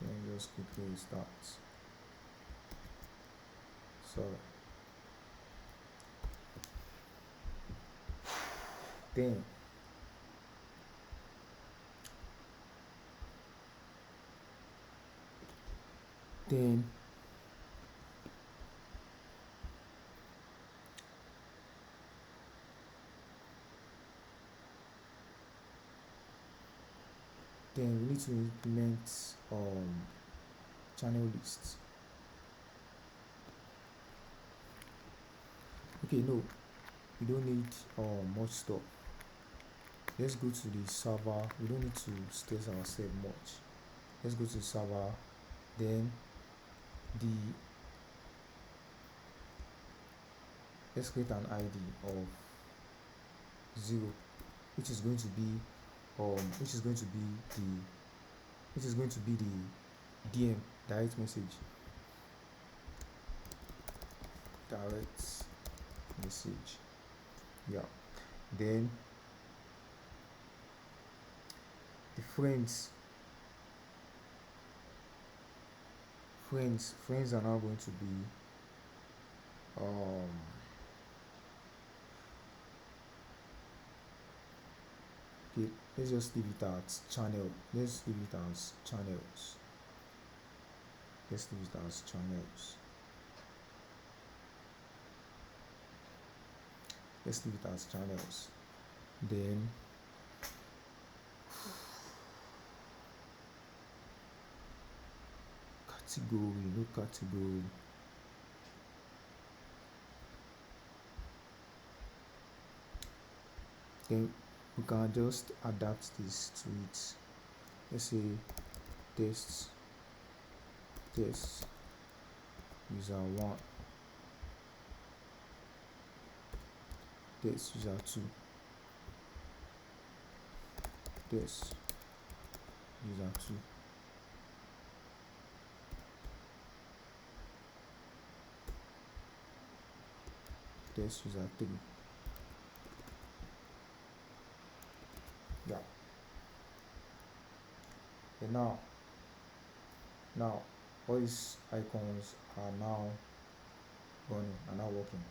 Speaker 1: Let me just quickly restart. So then then we need to implement channel lists. Okay, no, we don't need much stuff. Let's go to the server. We don't need to stress ourselves much. Let's go to the server. Then let's create an ID of 0, which is going to be the DM, direct message. Yeah. Then the friends are now going to be okay, let's just leave it at channel. Let's leave it as channels. Then category. Then we can just adapt this to it. Let's say test user 1, test user 2, test user 2, test user 3. Yeah. And now all these icons are now running, are now working.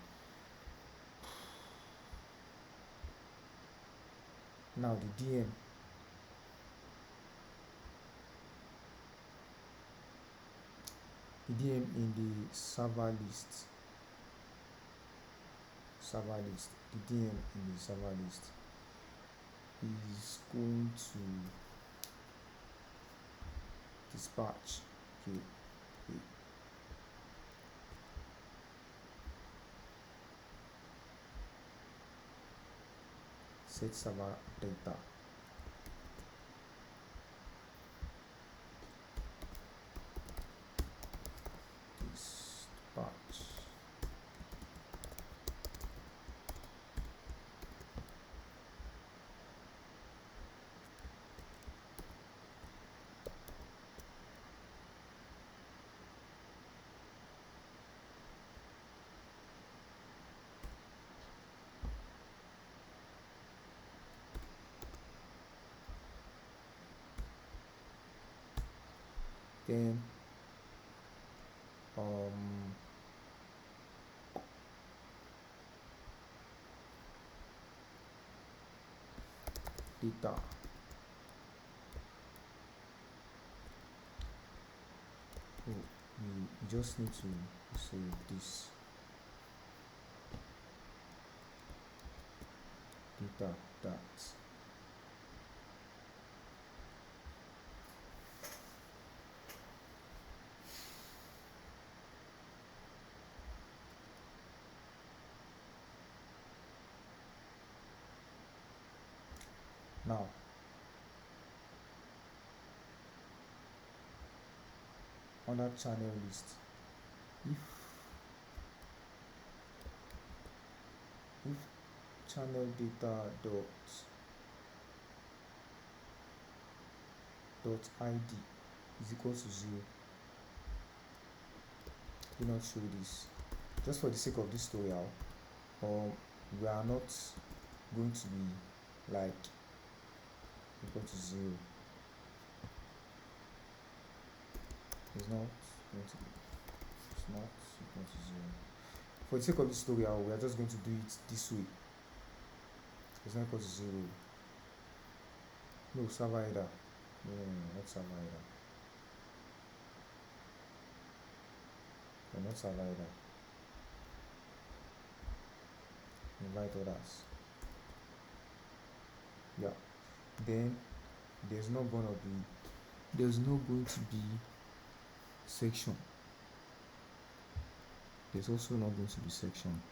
Speaker 1: Now the DM in the server list, the DM in the server list is going to dispatch. Okay. Set server data. Dispatch. Then data you just need to say this data that now under channel list, if channel data dot id is equal to 0, do not show this. Just for the sake of this tutorial, we are not going to be like equal to 0. It's not going to be, it's not equal to 0. For the sake of this tutorial, we are just going to do it this way. It's not equal to 0. No, server header. No, not server header. No, not server header. Invite others. Yeah. Then there's not going to be section. There's also not going to be section.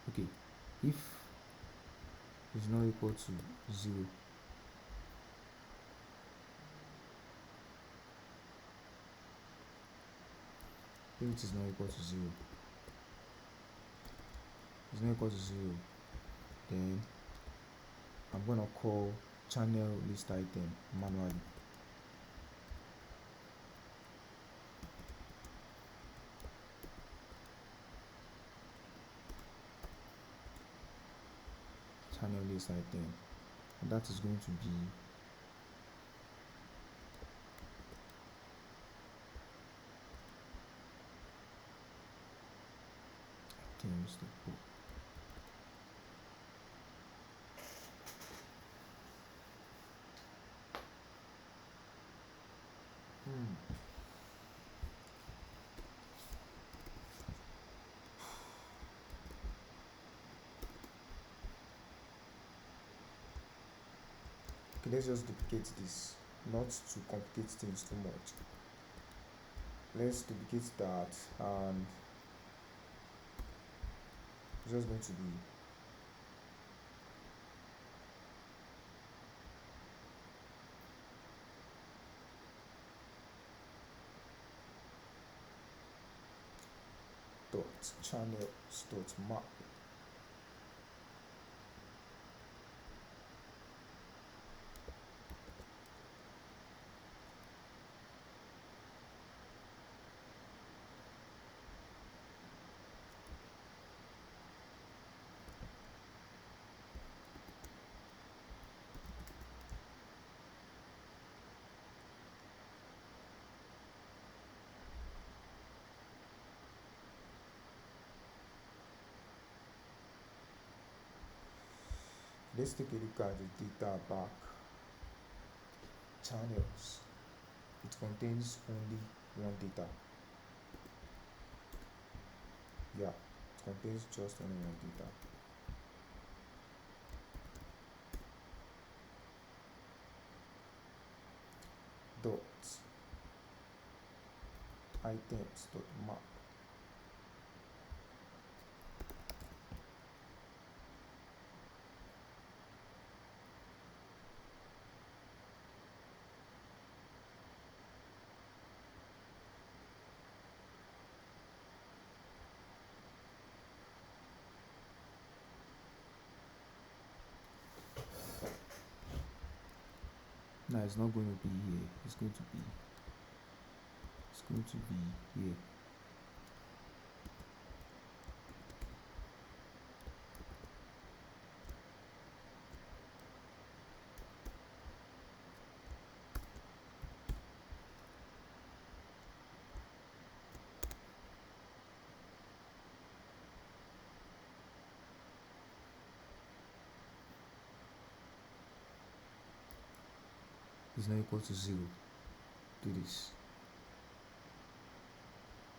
Speaker 1: Okay, if it's not equal to 0, if it is not equal to 0, it's not equal to 0, then I'm gonna call channel list item manually. Channel list item, and that is going to be okay, let's just duplicate this, not to complicate things too much. Let's duplicate that, and it's just going to be dot channels dot map. Let's take a look at the data back. Channels, it contains only one data. Yeah, it contains just only one data. Dot items dot map. Now it's not going to be here, it's going to be here. is not equal to 0, do this.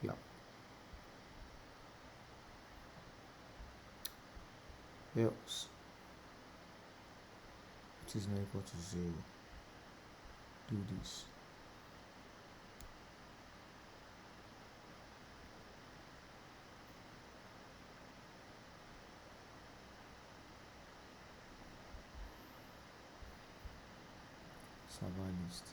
Speaker 1: Yeah. Else it is not equal to 0, do this. Server list.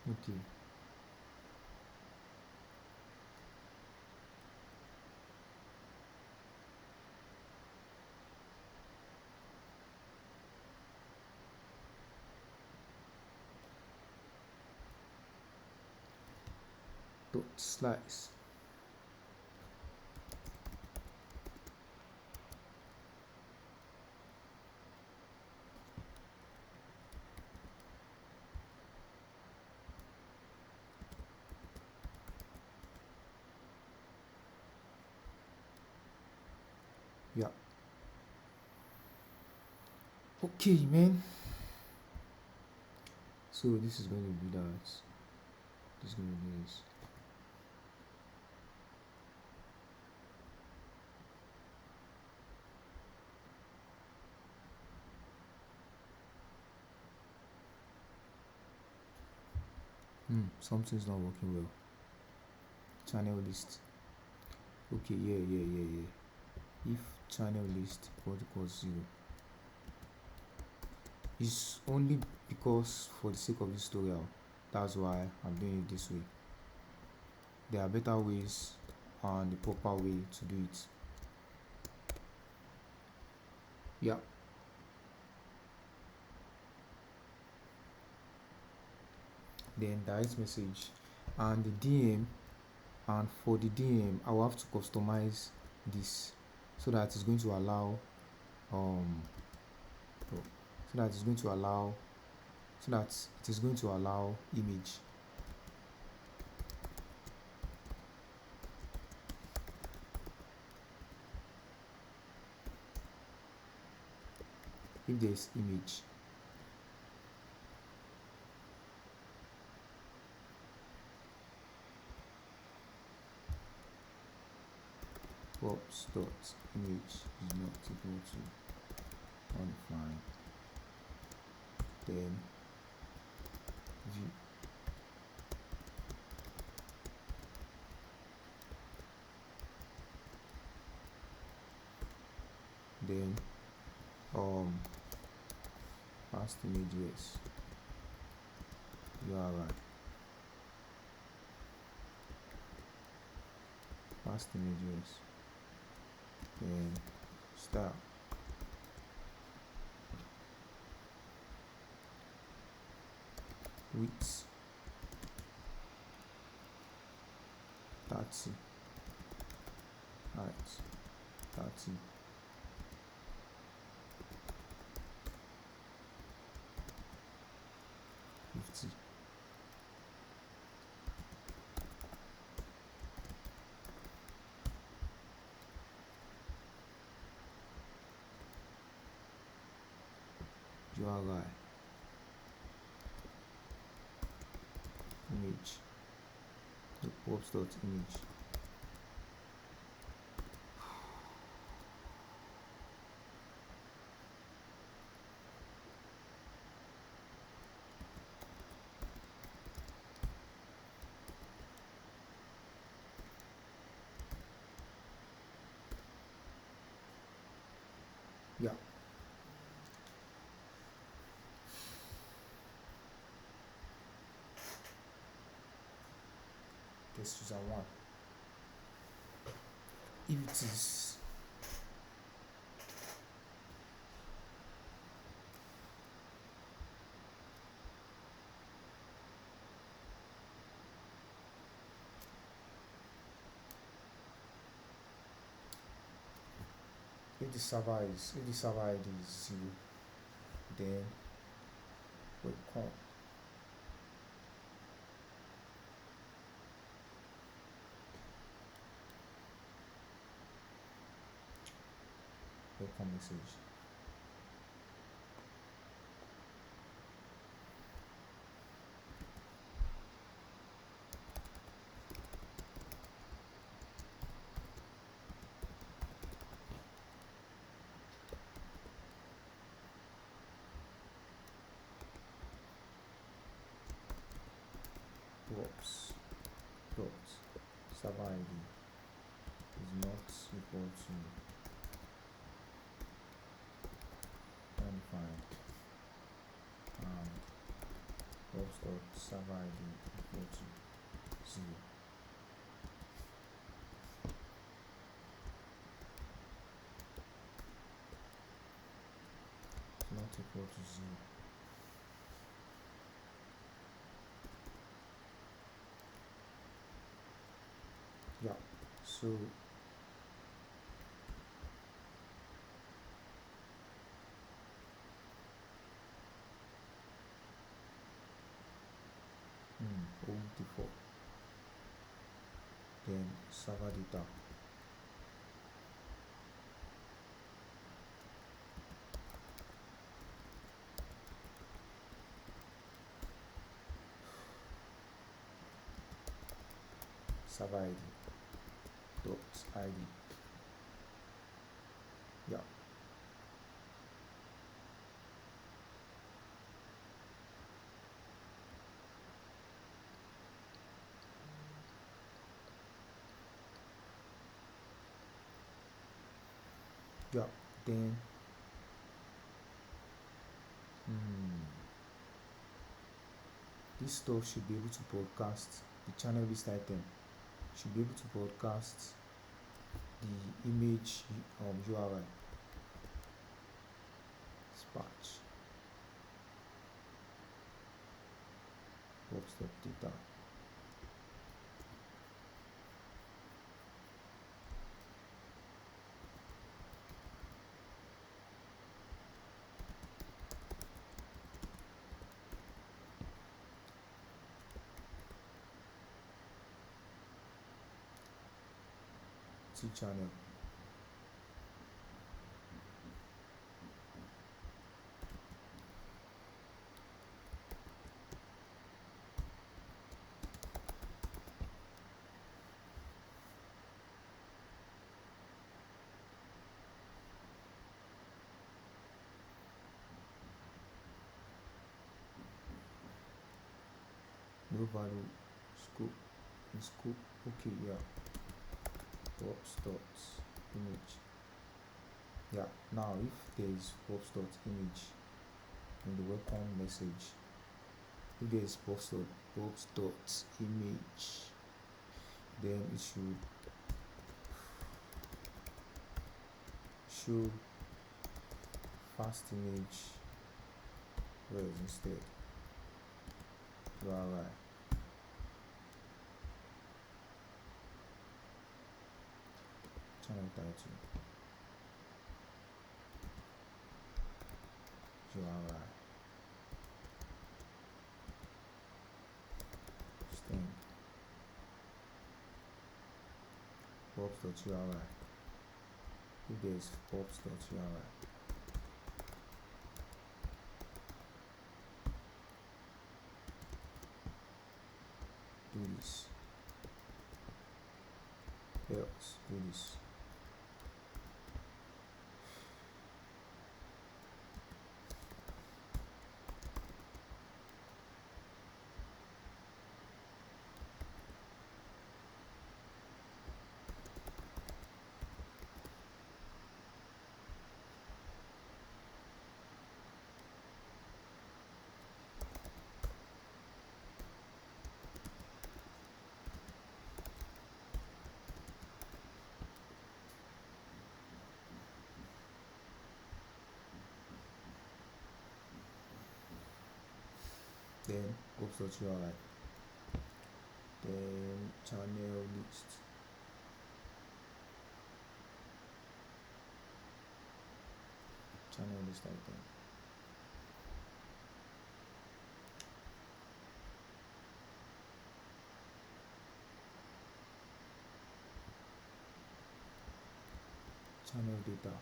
Speaker 1: Okay. Dot slice. Yeah. Okay, man. So this is going to be that. This is going to be this. Something's not working well. Channel list. Okay, yeah. If channel list equals 0, it's only because for the sake of this tutorial, that's why I'm doing it this way. There are better ways and the proper way to do it. Yeah. Then direct message and the DM, and for the DM I will have to customize this so that it's going to allow it is going to allow image. If there's image, pops dot image is not equal to undefined, then view. Then past images URI, past images, then style, width 30, height 30, URI image, the pops dot image. Yeah. Test user 1. If it is if the server ID is 0, then we come welcome message. Props dot server ID is not equal to undefined, and props dot server ID equal to 0. Not equal to 0. Yeah, so old default, then server data, server ID dot ID. Yeah, yeah, then this stuff should be able to broadcast the channel list item, should be able to broadcast the image URI dispatch box data. Channel, no value, scope, in scope, okay, yeah, props dot image. Yeah, now if there is props dot image in the welcome message, if there is props dot image, then it should show fast image, where is instead URI. Channel title, URI, stem, props.uri. If there is props.uri, do this, else do this. Then props.uri, then channel list, channel list item, channel data,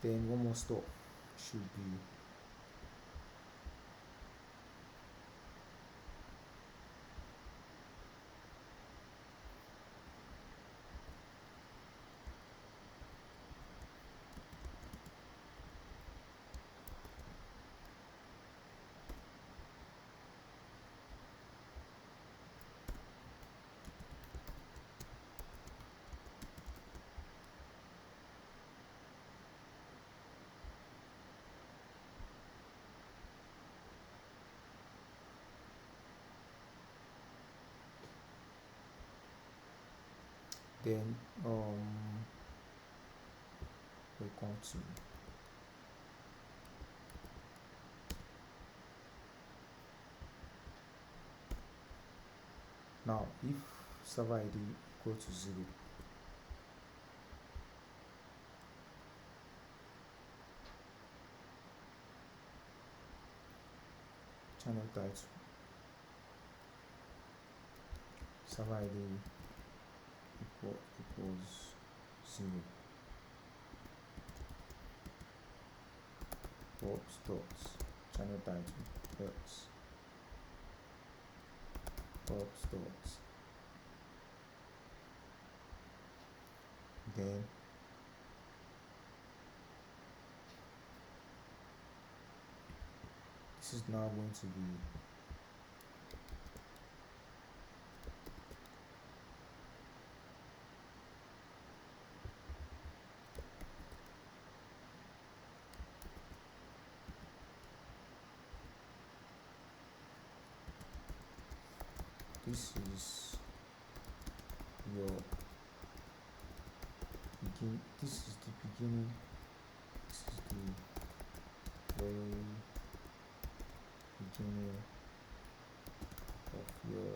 Speaker 1: Then one more stuff should be then we come to now if server ID equal to 0, channel title server ID equals 0, box dots channel title else box dots, then this is now going to be this is your this is the beginning, this is the very beginning of your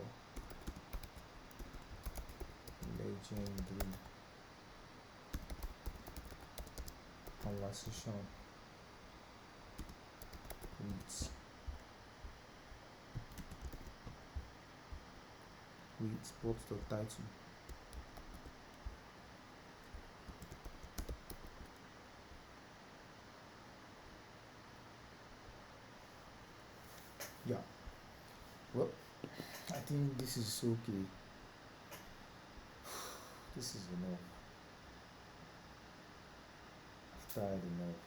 Speaker 1: legendary conversation with box.title. Yeah, well, I think this is okay. This is enough. I've tried enough.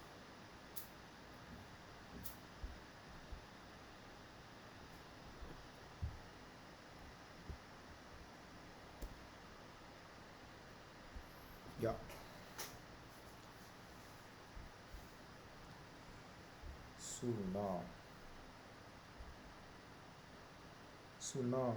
Speaker 1: Yeah. So now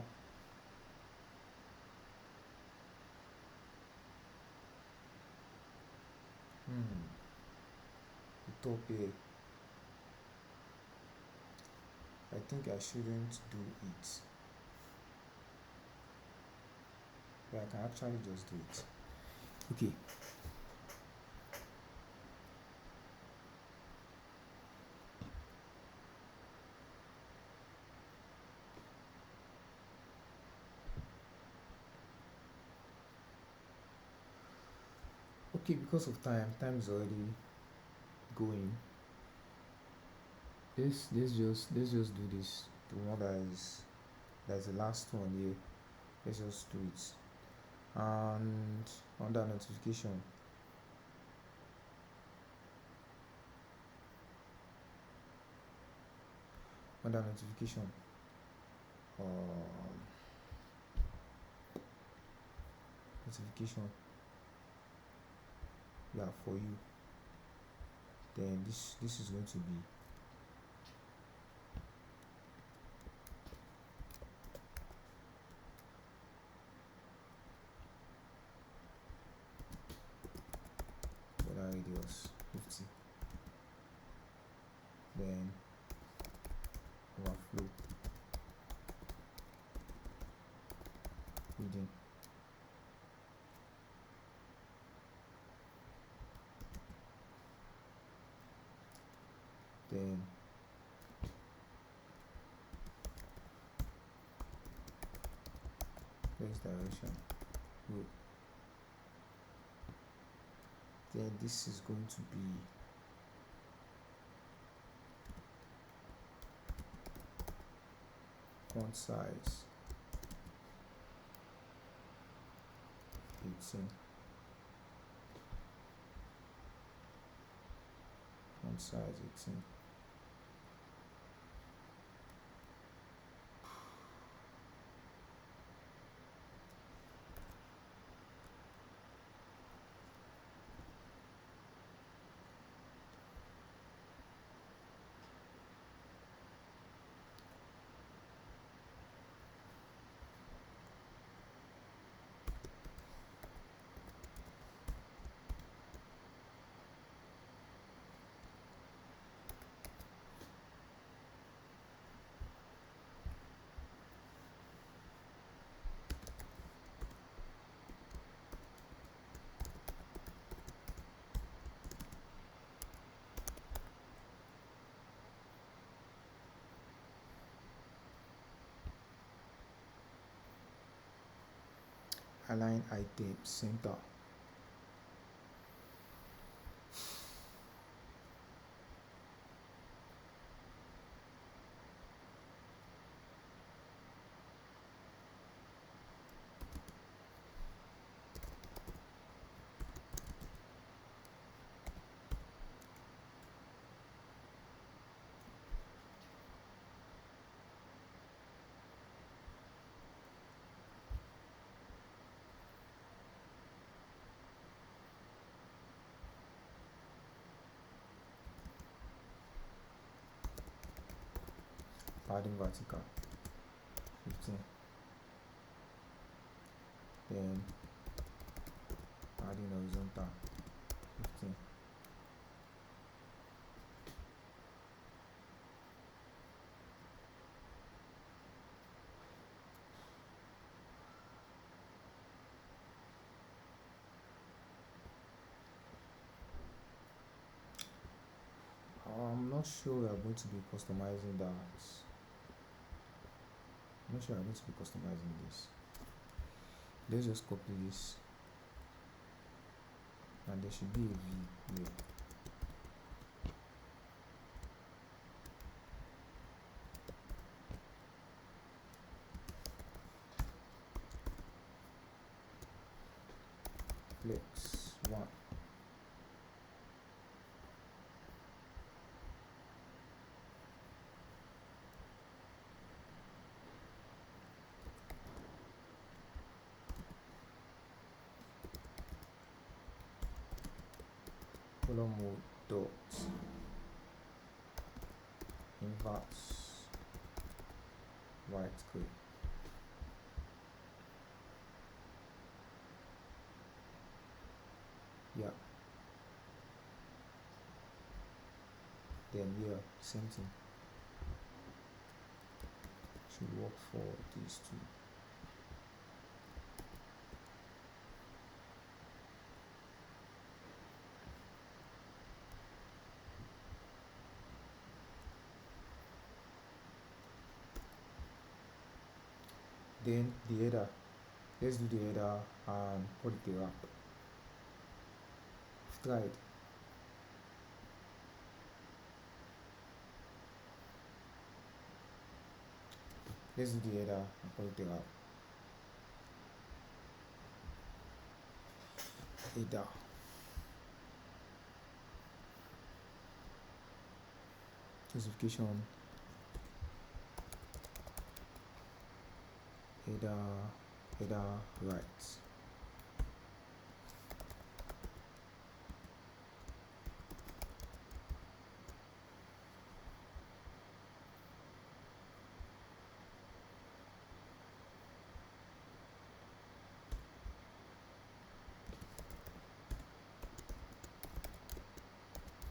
Speaker 1: the top here, I think I shouldn't do it, but I can actually just do it. Okay. Okay, because of time is already going. Let's just do this. The one that's the last one here. Let's just do it. And under notification, notification, yeah, for you. Then this is going to be border radius 50, then overflow reading, then next direction, good. Then this is going to be font size 18, font size 18. Align item center. Padding vertical 15, then padding horizontal 15. I'm not sure we are going to be customizing that. I'm not sure I'm going to be customizing this. Let's just copy this, and there should be a V here. Flex 1. Color mode dot inverse white gray. Yeah. Then here, same thing. Should work for these two. Then the header, let's do the header and put it a wrap. Stride. Let's do the header and put it a wrap. Header. Specification. Header right.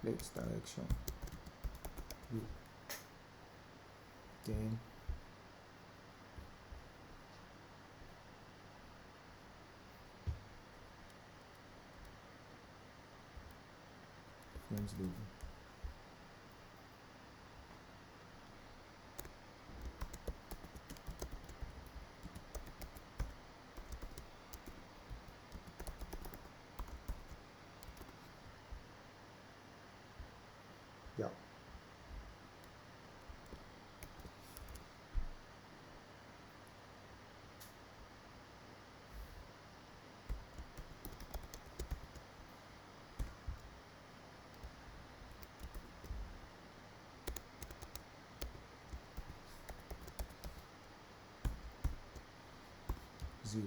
Speaker 1: Flex direction. U. Then font label. Yeah. 0.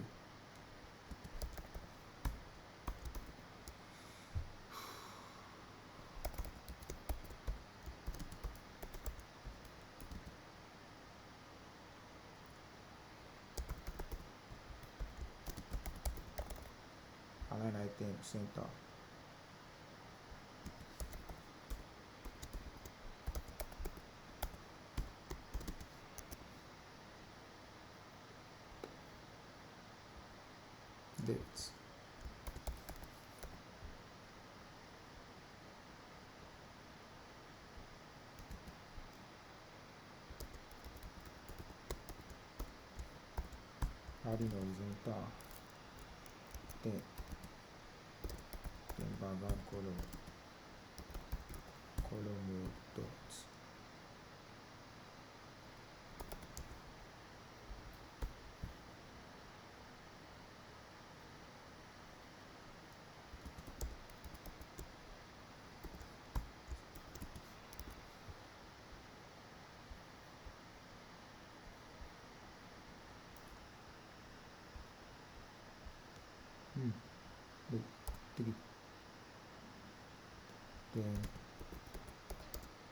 Speaker 1: Align item center. Depth. Padding horizontal. Then background color mode dots. Look, 3. Then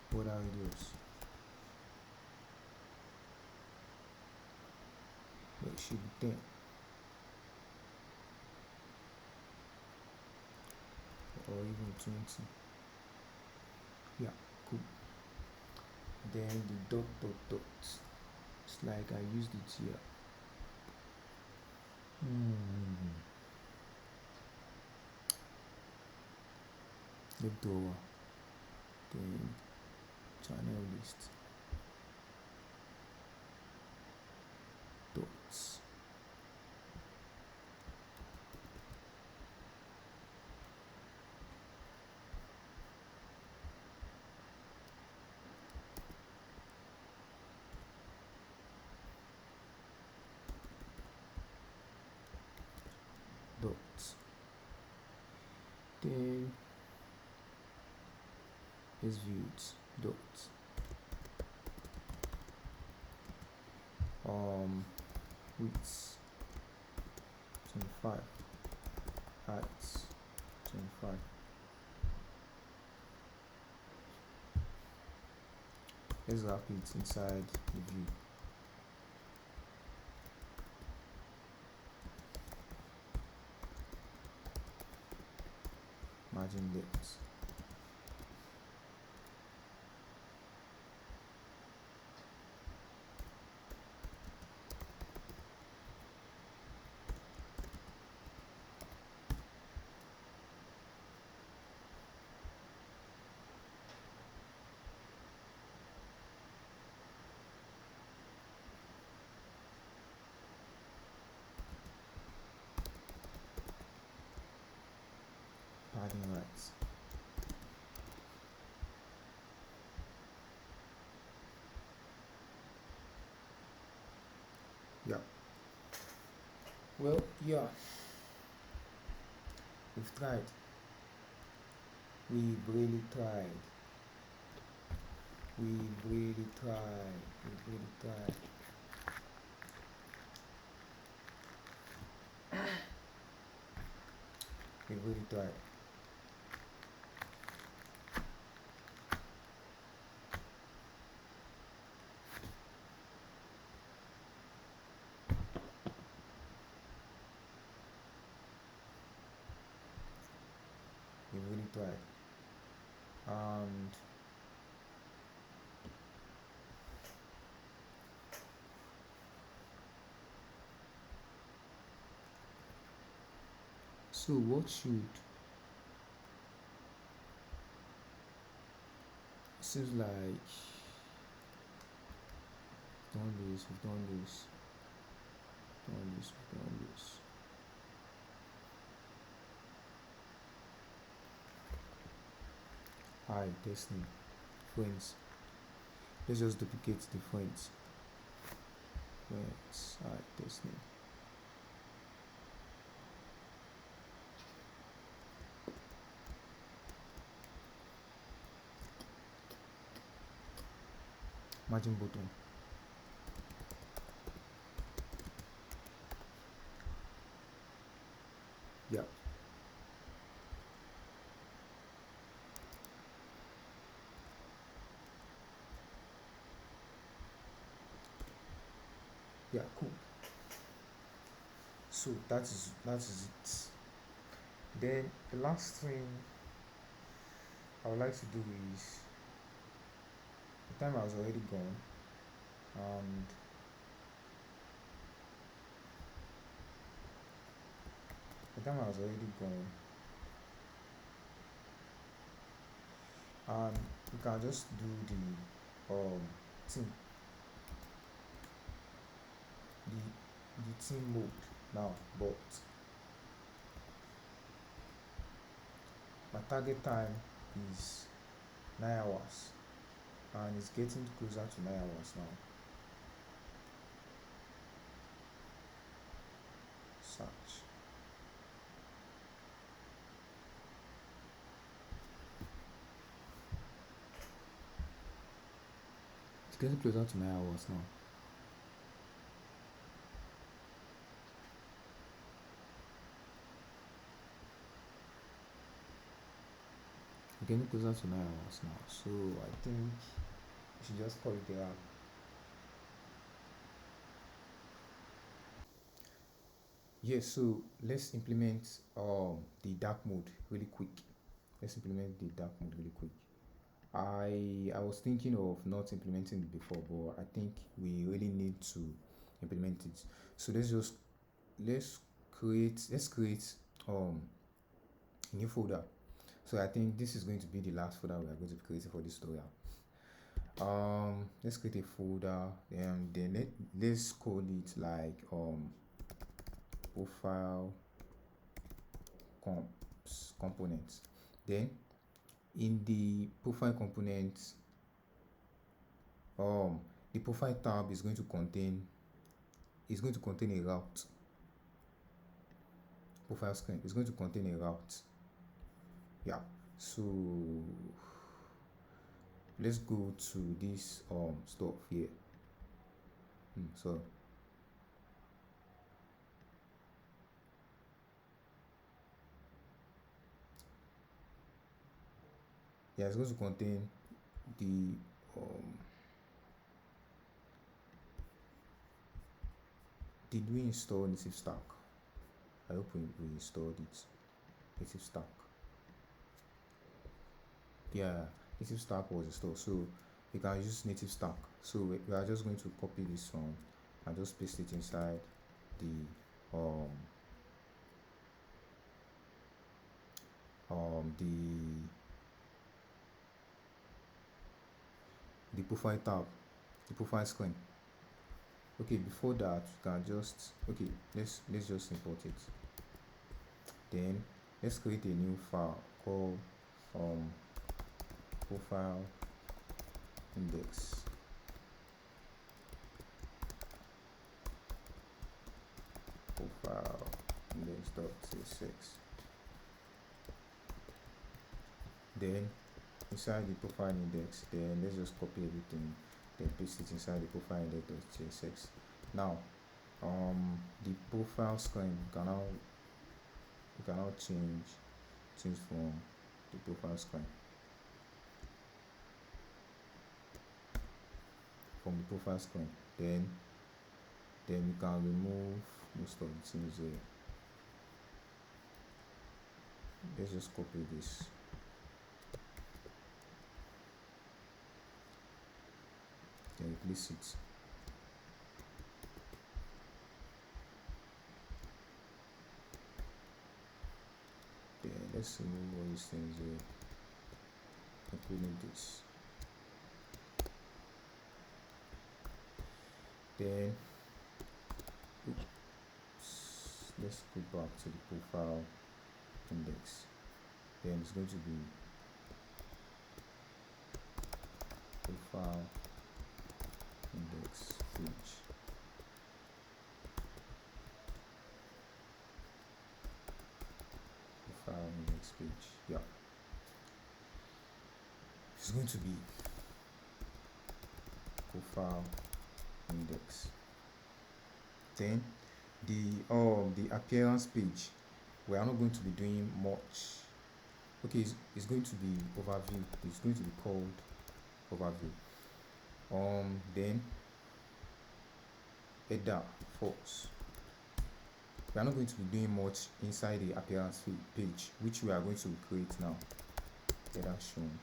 Speaker 1: border radius. It should be 10. Or even 20. Yeah, cool. Then the dot. It's like I used it here. Left over. Then channel list. Dots. Dots. Then SVG dots. Width 25, height 25. Let's wrap it inside the view. Margin depth. Padding rights. Yeah. Well, yeah. We've tried. We've really tried. We've really tried. We've really tried. We've really tried. And so what should, seems like we've done this. Hi, testing friends. Let's just duplicate the friends. Hi, testing. Margin button. Yeah. Yeah, cool. So that is it. Then the last thing I would like to do is, the time has already gone, and the time has already gone, and we can just do team the team mode now. But my target time is 9 hours, and it's getting closer to 9 hours now. Search. It's getting closer to 9 hours now. Getting closer to 9 hours now. So I think we should just call it a wrap. Yes, so let's implement the dark mode really quick. Let's implement the dark mode really quick. I was thinking of not implementing it before, but I think we really need to implement it. So let's create a new folder. So I think this is going to be the last folder we are going to be creating for this tutorial. Let's create a folder, and then let's call it like profile components. Then in the profile components, the profile tab is going to contain a route. Profile screen is going to contain a route. Yeah, so let's go to this stuff here. So yeah, it's going to contain the did we install Native Stack? I hope we installed it. Native Stack. Yeah, Native Stack was installed, so we can use Native Stack. So we are just going to copy this one and just paste it inside the the profile tab, the profile screen. Okay, before that you can just let's just import it. Then let's create a new file called profile index. Profile index.csx. Then inside the profile index, then let's just copy everything, then paste it inside the profile index.csx. Now the profile screen you can now change from the profile screen, then you can remove most of the things here. Let's just copy this. Then replace it. Then let's remove all these things here, including this. Then let's go back to the profile index. Then it's going to be profile index page. Profile index page. Yeah. It's going to be profile index. Then the appearance page we are not going to be doing much. Okay, it's going to be overview. It's going to be called overview. Then header false. We are not going to be doing much inside the appearance page, which we are going to create now. Header shown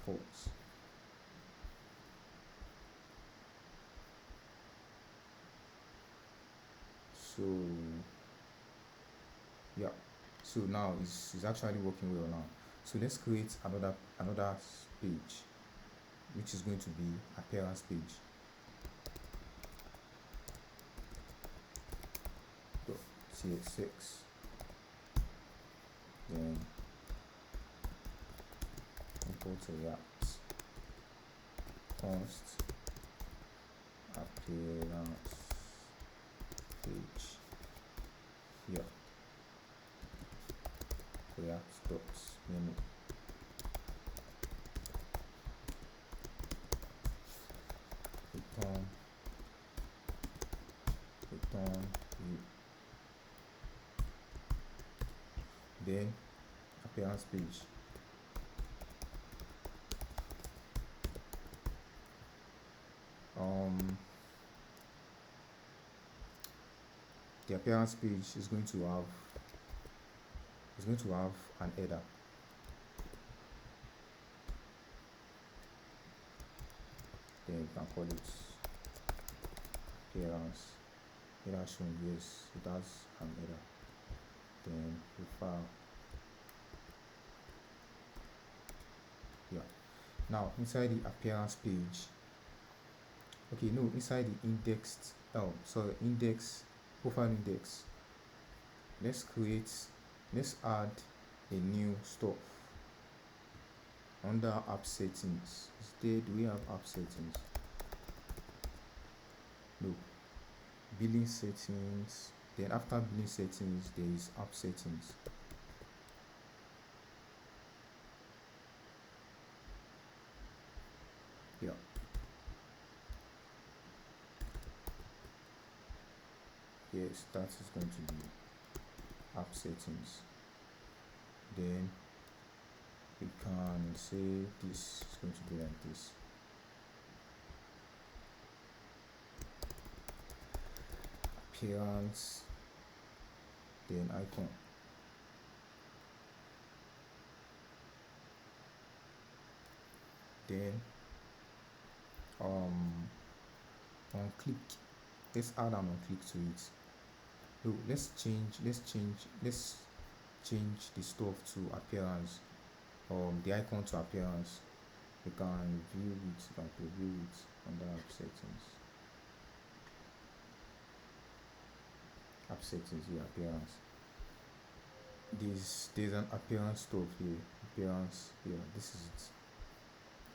Speaker 1: false. So yeah, so now it's actually working well now. So let's create another page, which is going to be appearance page. CSS, then import React const appearance page here. React dot menu. Return view. Then appearance page. The appearance page is going to have an header. Then you can call it appearance. Header shown, yes, it has an header. Then profile. Yeah. Now inside the appearance page, okay, no, inside the indexed, index, profile index, let's add a new stuff under app settings. Instead, we have app settings. No, billing settings. Then after billing settings, there is app settings. Yeah. Yes, that is going to be app settings. Then we can say this is going to be like this. Appearance, then icon. Then on click, let's add an on click to it. So let's change the stuff to appearance, the icon to appearance. You can view it under app settings. App settings here, appearance. There's an appearance stuff here, appearance here. This is it.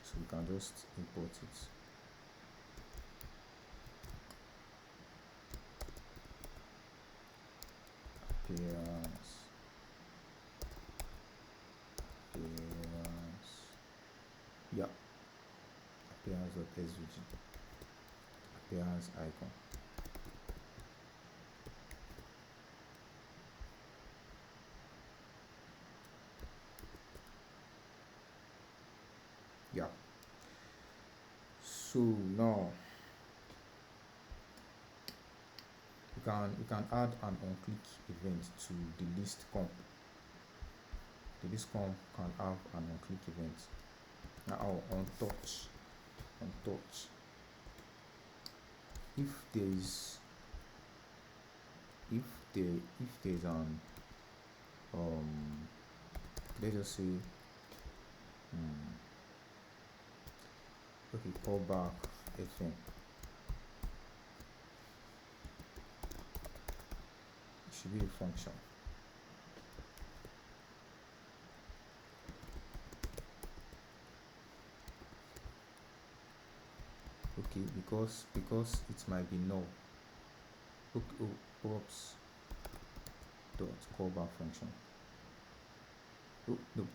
Speaker 1: So we can just import it. Appearance, yeah, appearance.svg, appearance icon. Yeah. So now you can add an on-click event to the list comp. The list comp can have an on-click event. Now on touch, if there's an let's just say okay, callback fm, it should be a function. Okay, because it might be null. Okay, props dot callback function. Oh, no.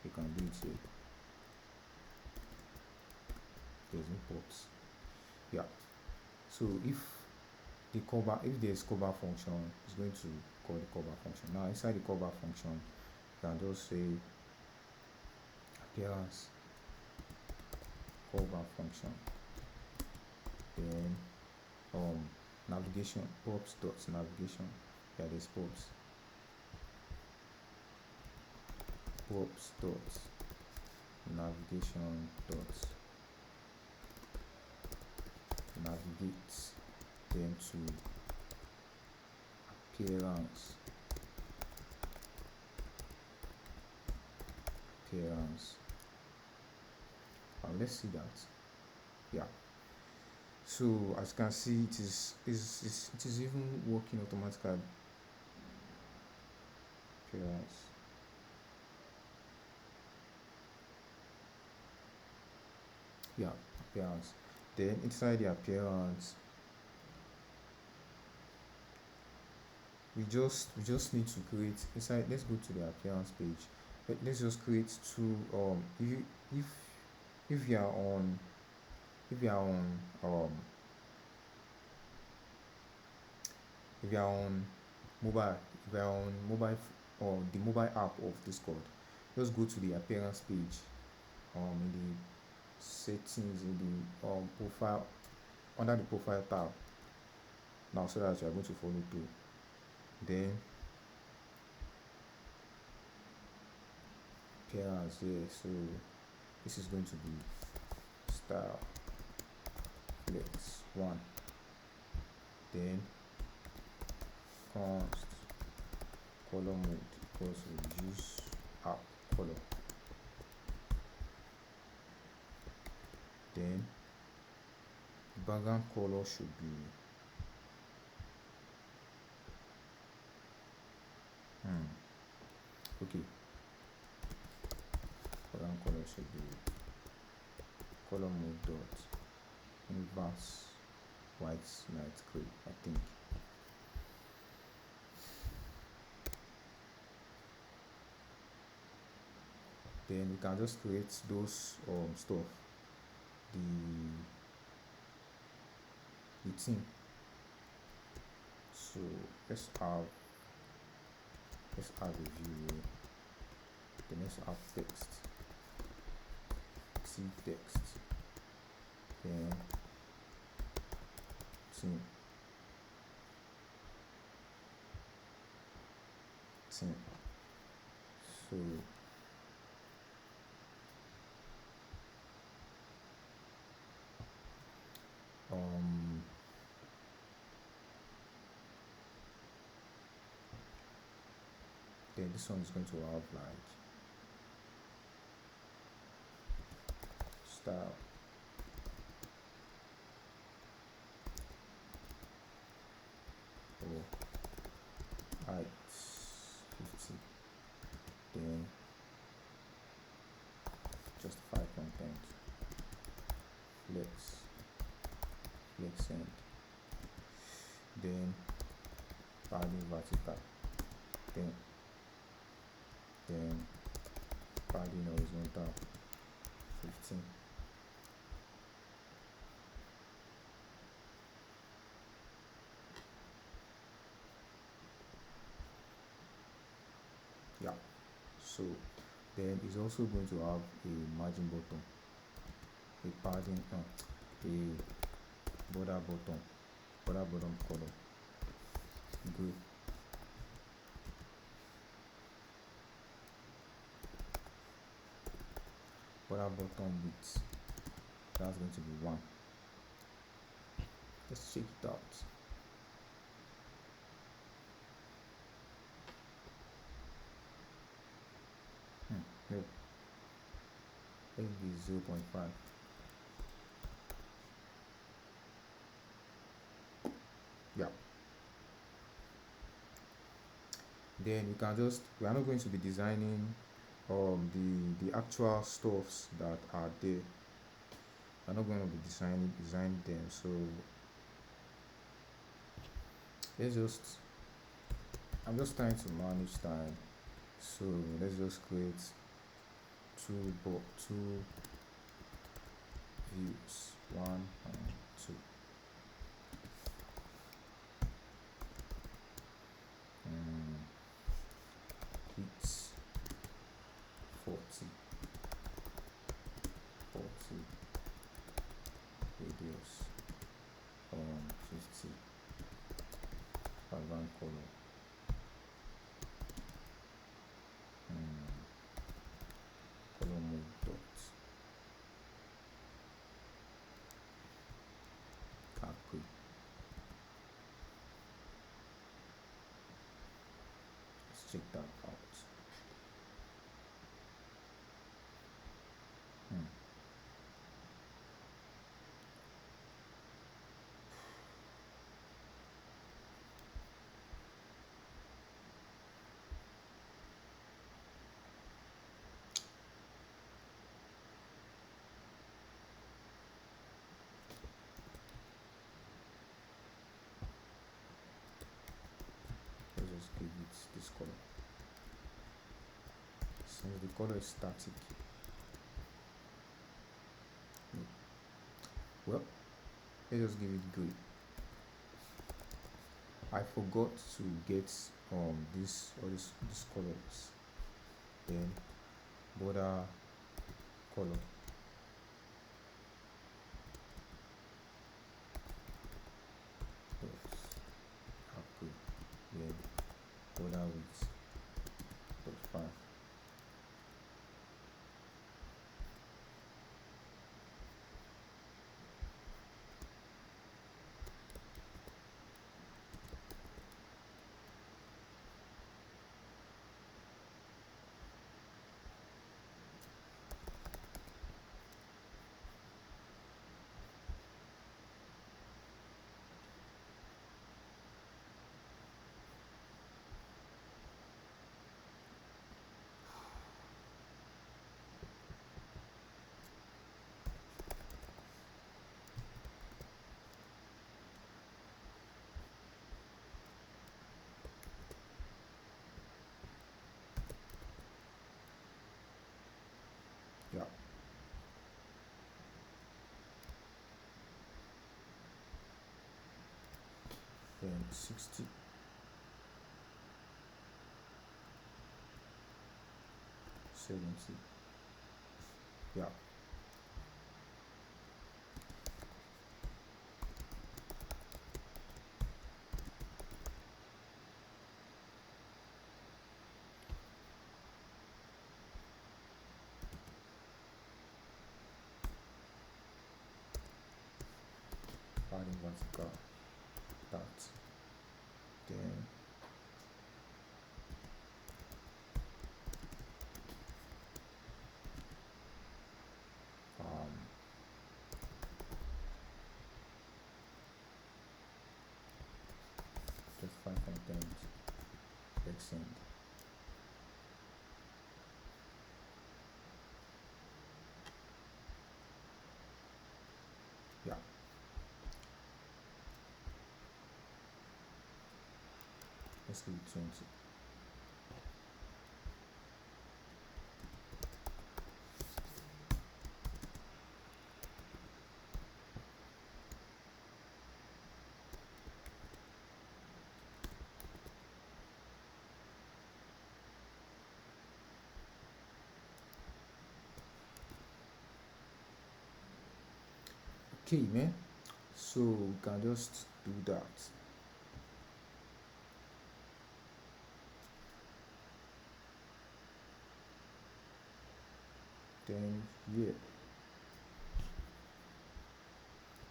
Speaker 1: You can do it here. There's no props. Yeah. So if the callback, if there's callback function, it's going to call the callback function. Now inside the callback function, you can just say appearance callback function, then navigation, pops dot navigation. Yeah, there's pops dot navigation dot navigate them to appearance let's see that. Yeah, so as you can see, it is even working automatically. Appearance, yeah, appearance. Then inside the appearance, we just need to create inside. Let's go to the appearance page. Let's just create two. If you are on if you are on mobile, if you are on mobile or the mobile app of Discord, just go to the appearance page in the settings, in the profile, under the profile tab now, so that you are going to follow through. Then appearance here, so this is going to be style flex 1, then const color mode equals reduce app color, then background color should be okay, background color should be color mode dot inverse white night gray, I think. Then we can just create those stuff, the theme. So let's have a view, then let's have text, text, then theme, so then this one is going to have like style, height 50, then justify content, flex end, then padding vertical, then padding horizontal 15. Yeah, so then it's also going to have a margin button, a padding, a border bottom color gray, border bottom width, that's going to be 1. Let's check it out. No, let it be 0.5. Yeah, then we are not going to be designing the actual stuffs that are there. I'm not going to be designing them, so I'm just trying to manage time, so let's just create two views, 1 and 2. background color. Color mode dot copy. Let's check that out. Let's just give it this color. Since the color is static, well, let's just give it gray. I forgot to get this colors. Then border color. Copy. Then border width. .5. Yeah. Then 60. Yeah. Adding vertical that. Then just 5 content extend. Yeah. Let's leave 20. Okay, man. So we can just do that. Then yeah.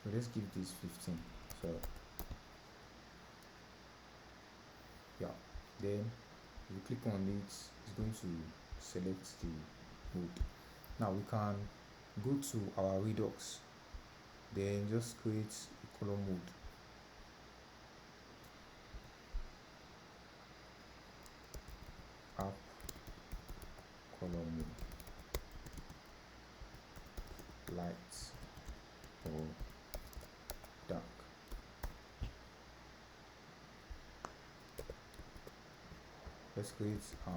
Speaker 1: So let's give this 15. So yeah. Then if you click on it, it's going to select the mode. Now we can go to our Redux. Then just create a color mode. App color mode. Light or dark. Let's create a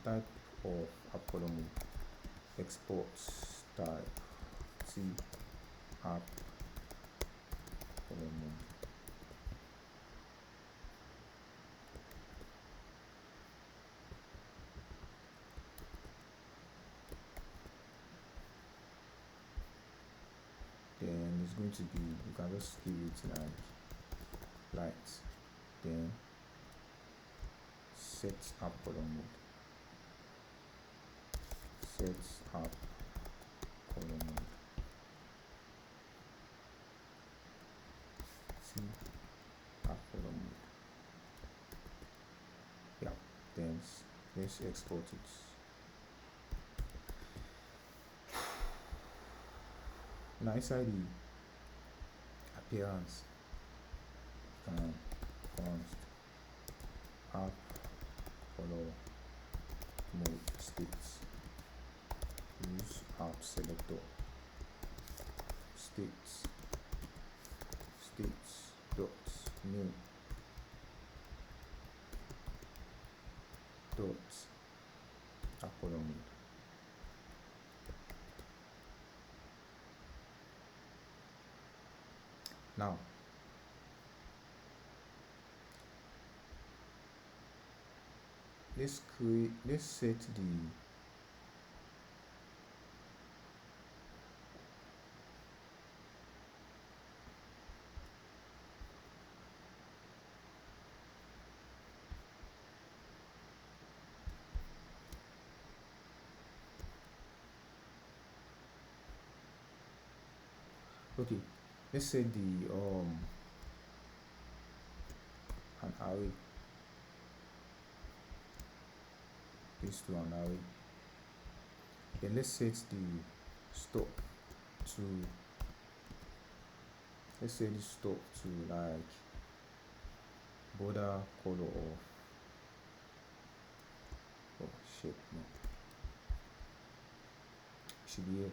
Speaker 1: type of app color mode. Export type T app color mode. Then it's going to be, you can just give it like light. then set app column mode, set app column mode, see app column mode. Yeah, then let's export it. Now inside the appearance, you can const app color mode states, use app selector, states dot new dot app color mode. Now let's set the okay, let's set the an array, this to an array. Then let's set the stop to, let's set the stop to like border color of, oh shit, no, should be here.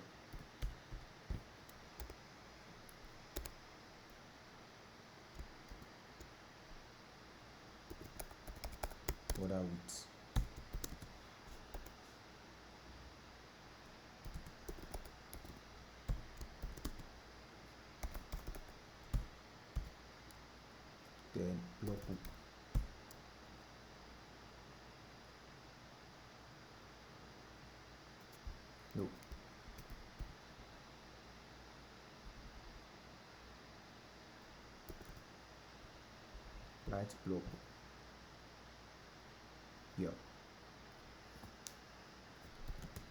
Speaker 1: Border width, then block hook, no, light block, yeah,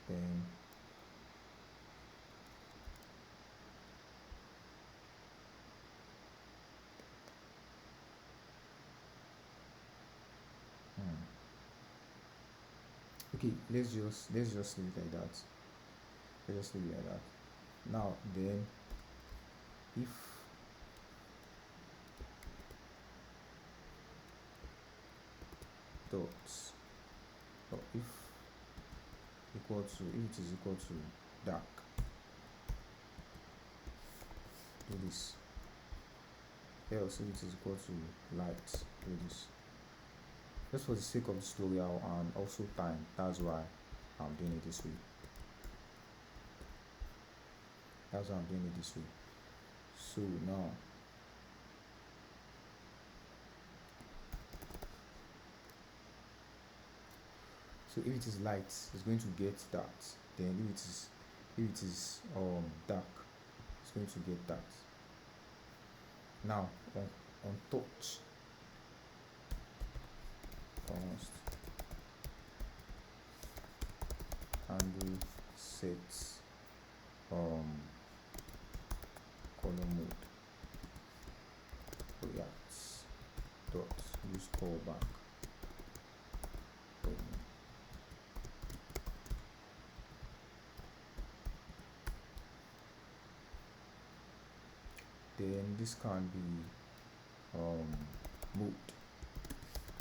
Speaker 1: then okay, let's just leave it like that. Let's just leave it like that. Now then, if dots, or if it is equal to dark, do this. Else if it is equal to light, do this. Just for the sake of the tutorial and also time, that's why I'm doing it this way. That's why I'm doing it this way. So now so if it is light, it's going to get that. Then if it is dark, it's going to get that. Now on touch, const handle set color mode react dot use callback. Then this can be mode,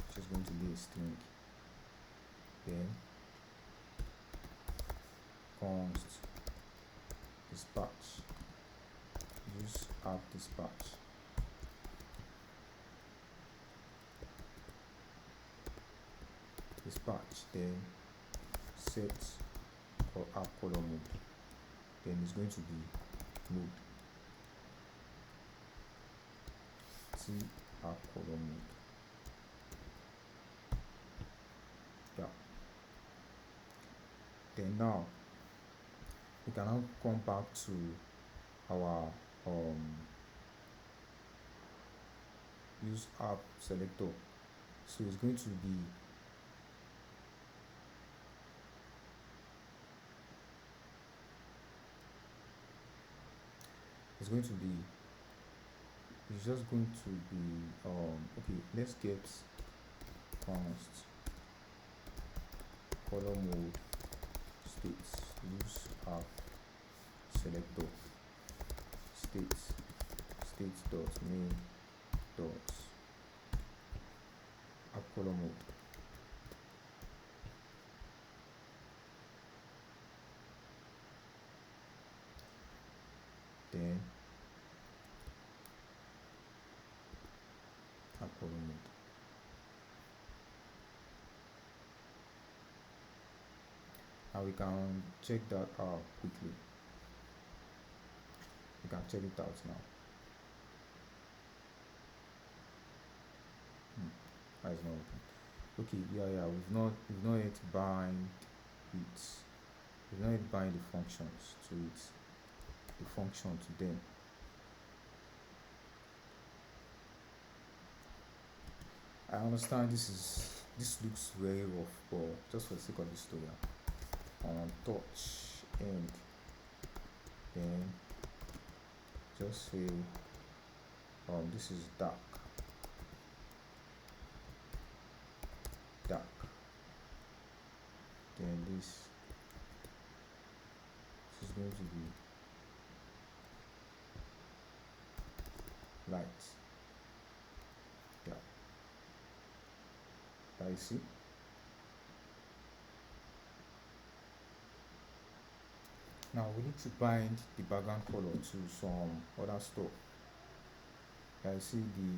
Speaker 1: which is going to be a string. Then const dispatch, use app dispatch. Then set or app color mode. Then it's going to be mode. See app color mode. Yeah. Then now we can now come back to our use app selector. So it's going to be it's going to be it's just going to be okay, let's get const color mode states use app selector states dot main dot app color mode. Then app color mode. And we can check that out quickly. We can check it out now. That is not open. Okay, yeah, we've not yet bind it. We've not yet bind the functions to it. The function to them. I understand this looks very rough, but just for the sake of this tutorial, touch end, then just say this is dark, then this is going to be light. Yeah, I see. Now we need to bind the background color to some other stuff. I see the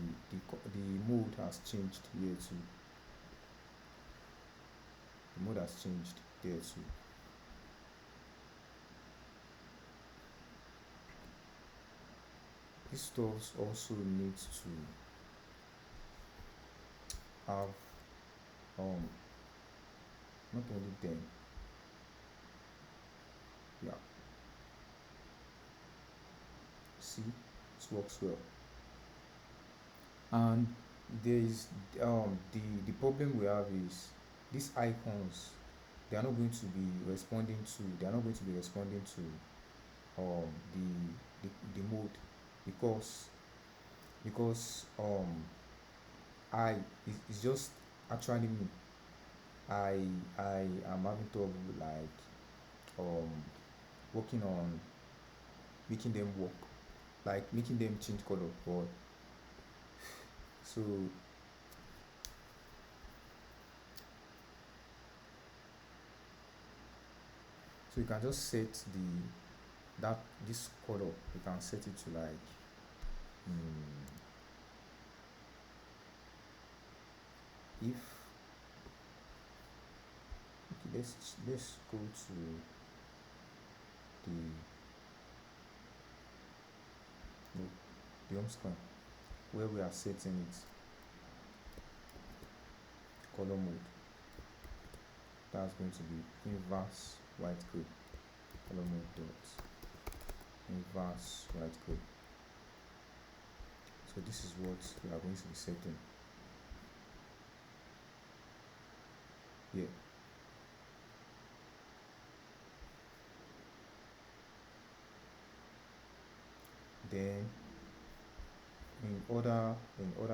Speaker 1: mode has changed here too. The mode has changed there too. This stuff also needs to have not only them. Yeah. See, it works well. And there is the problem we have is these icons, they are not going to be responding to the mode, because it's just actually me. I am having trouble like working on making them work, like making them change color. But so you can just set this color, you can set it to like if okay, let's go to the home screen where we are setting it color mode. That's going to be inverse white gray, color mode dot inverse white gray. So this is what we are going to be setting here. Then in other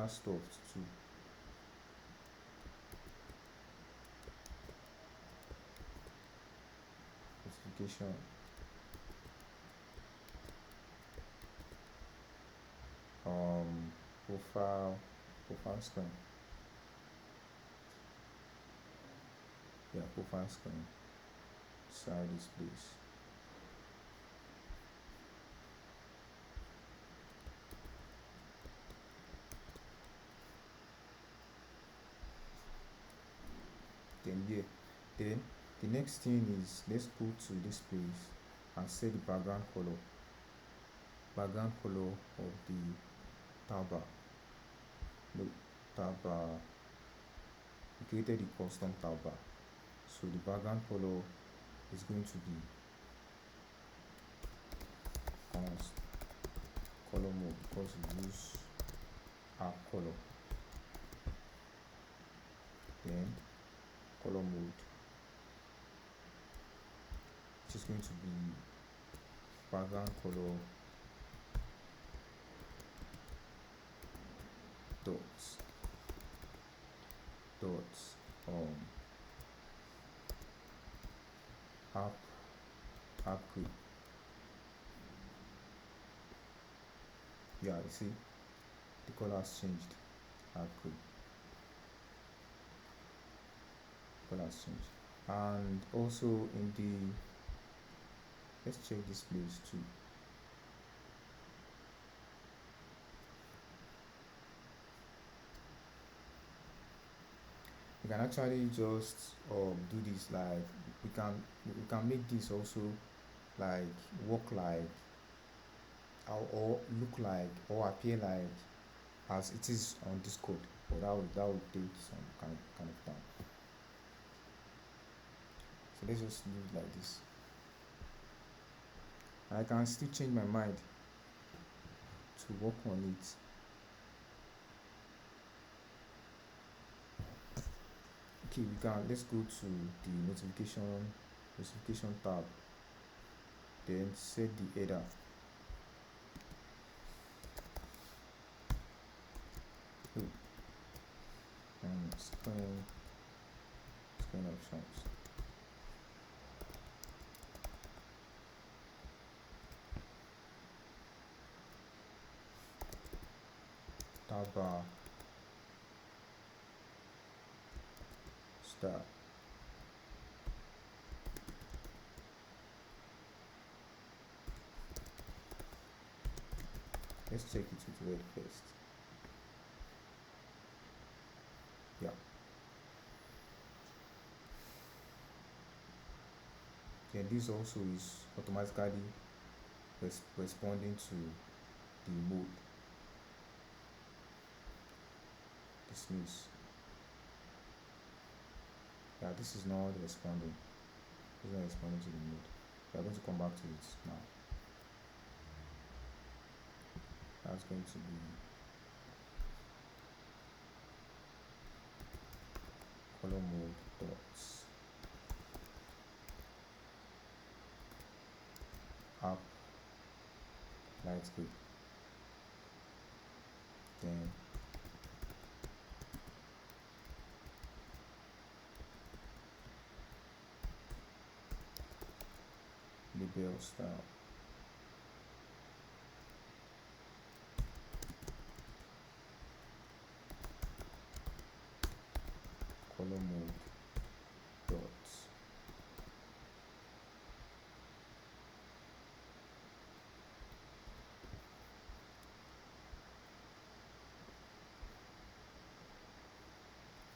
Speaker 1: stuff too, notification, profile screen, profile screen, side displays. Then the next thing is, let's go to this place and set the background color of the tab bar. We created the custom tab bar, so the background color is going to be const color mode, because we use app color, then color mode, which is going to be background color dots app grid. Yeah, you see the color has changed. App grid color has changed. And also in the, let's check this place too. You can actually just do this, like we can make this also like work like or look like or appear like as it is on this code, but that would take some kind of time. So let's just leave it like this. And I can still change my mind to work on it. Okay, let's go to the notification tab, then set the header. And screen options. Tab bar, star. Let's check it with red first. Yeah. Then this also is automatically responding to the mode. Dismiss. Yeah, this is not responding. It's not responding to the mode. We are going to come back to it now. That's going to be color mode dots app light grid, then label style, color mode dots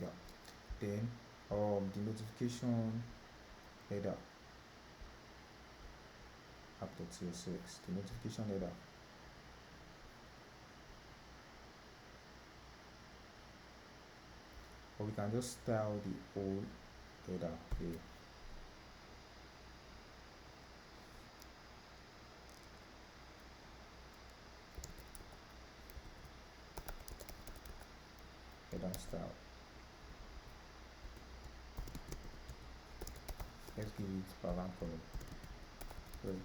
Speaker 1: yeah. Then the notification header app.csx, the notification header. Or we can just style the whole header here. Header style. Let's give it background color. Good.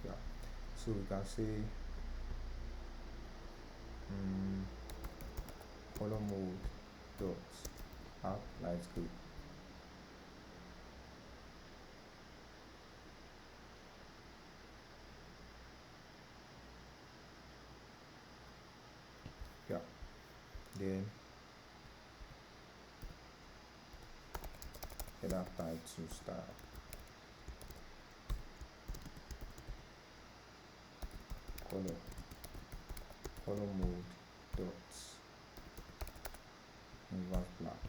Speaker 1: Yeah. So we can say color mode dots app light grid. Yeah. Then header type to style. Color mode dots invert black.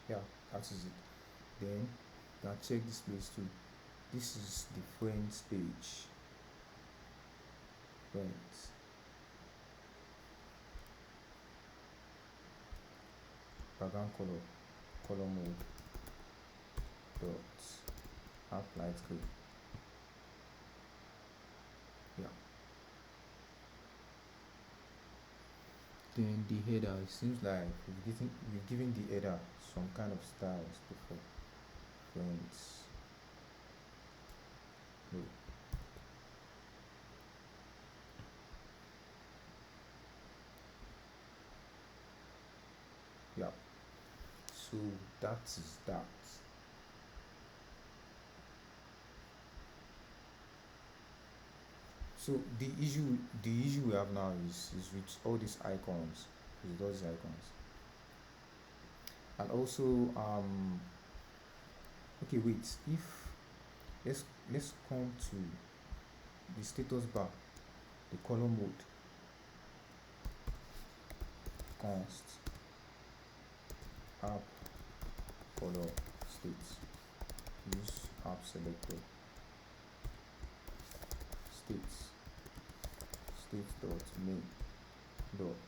Speaker 1: Yeah, that is it. Then you can check this place too. This is the friends page. Friends. Background color mode dot app light gray. Yeah. Then the header, it seems like we've given the header some kind of styles before. Friends. No. Yeah. So that is that. So the issue we have now is with all these icons, and also okay, wait, if let's come to the status bar, the color mode, const app color state, use app selector, state dot main dot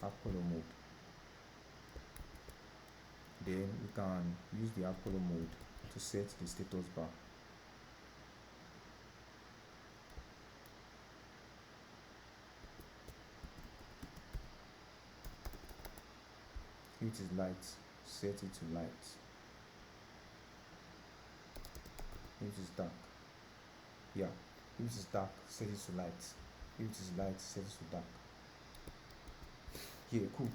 Speaker 1: app color mode. Then we can use the app color mode to set the status bar. If it is light, set it to light. If it is dark, yeah, if it is dark, set it to light. If it is light, set it to dark. Yeah, cool.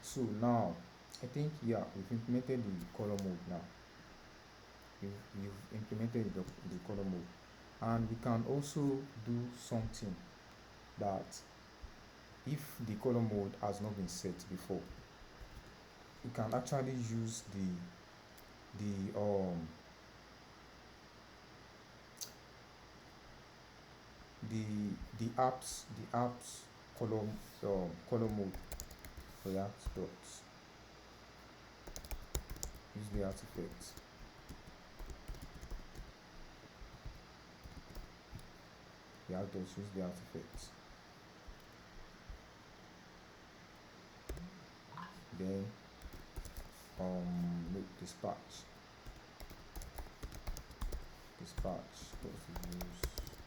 Speaker 1: So now I think, yeah, we've implemented the color mode now. We've implemented the color mode, and we can also do something that if the color mode has not been set before, we can actually use the apps color mode react dots, use the artifact, react dots, use the artifact, then dispatch dots, use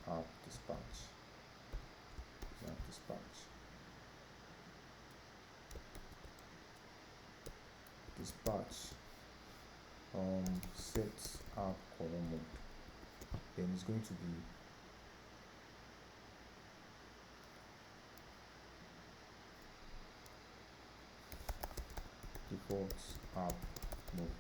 Speaker 1: app dispatch, set app color mode. Then it's going to be default app mode.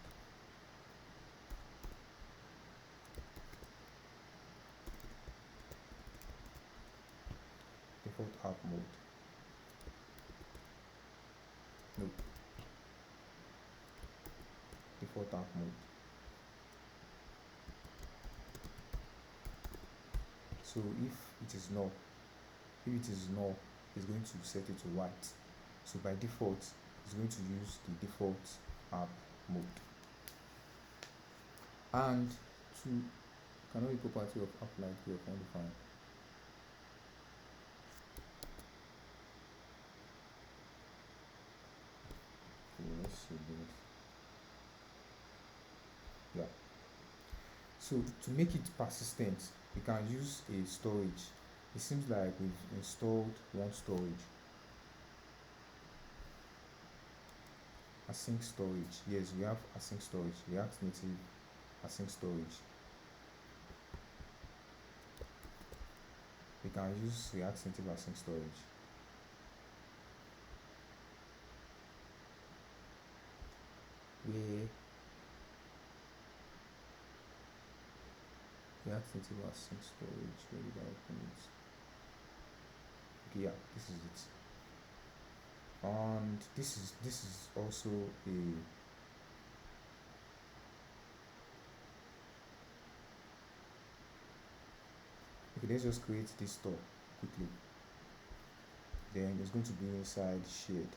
Speaker 1: Default app mode. No. Default app mode. So if it is null, it's going to set it to white. So by default, it's going to use the default app mode. And to cannot be property of app light gray of undefined. Okay, let's see this. Yeah. So to make it persistent, we can use a storage. It seems like we've installed one storage. Async storage. Yes, we have async storage. React Native async storage. We can use React Native async storage. Where React Native async storage, where did I open it? Okay, yeah, this is it. And this is also a okay, let's just create this store quickly. Then it's going to be inside shared.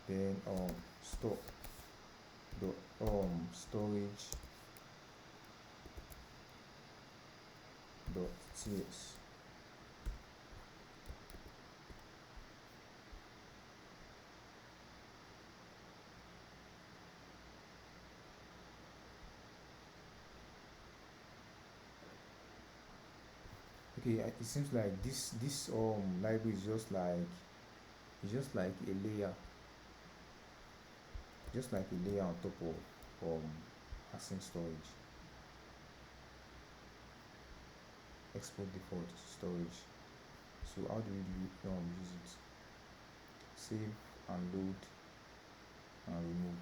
Speaker 1: Then store storage dot ts. okay, it seems like this library is just like, it's just like a layer, on top of async storage. Export default storage. So how do we use it? Save and load and remove.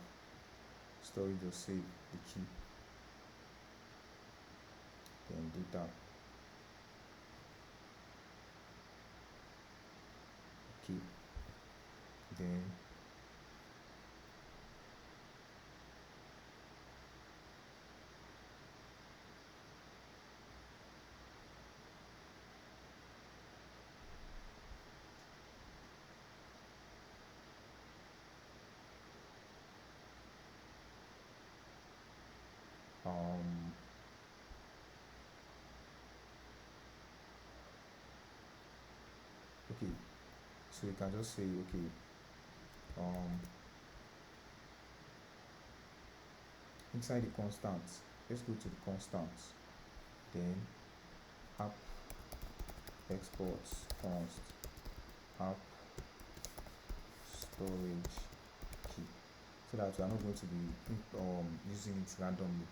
Speaker 1: Storage or save the key, then data, key, then okay, so you can just say, okay, inside the constants, let's go to the constants, then app exports const app storage key, so that we are not going to be using it randomly.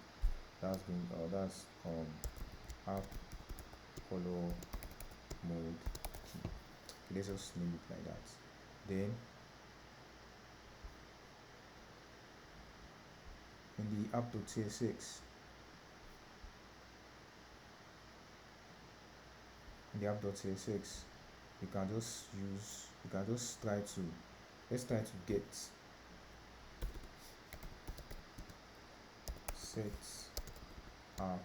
Speaker 1: That's app color mode key. Okay, let's just name it like that. Then in the app.tsx, you can just try to, let's try to get set app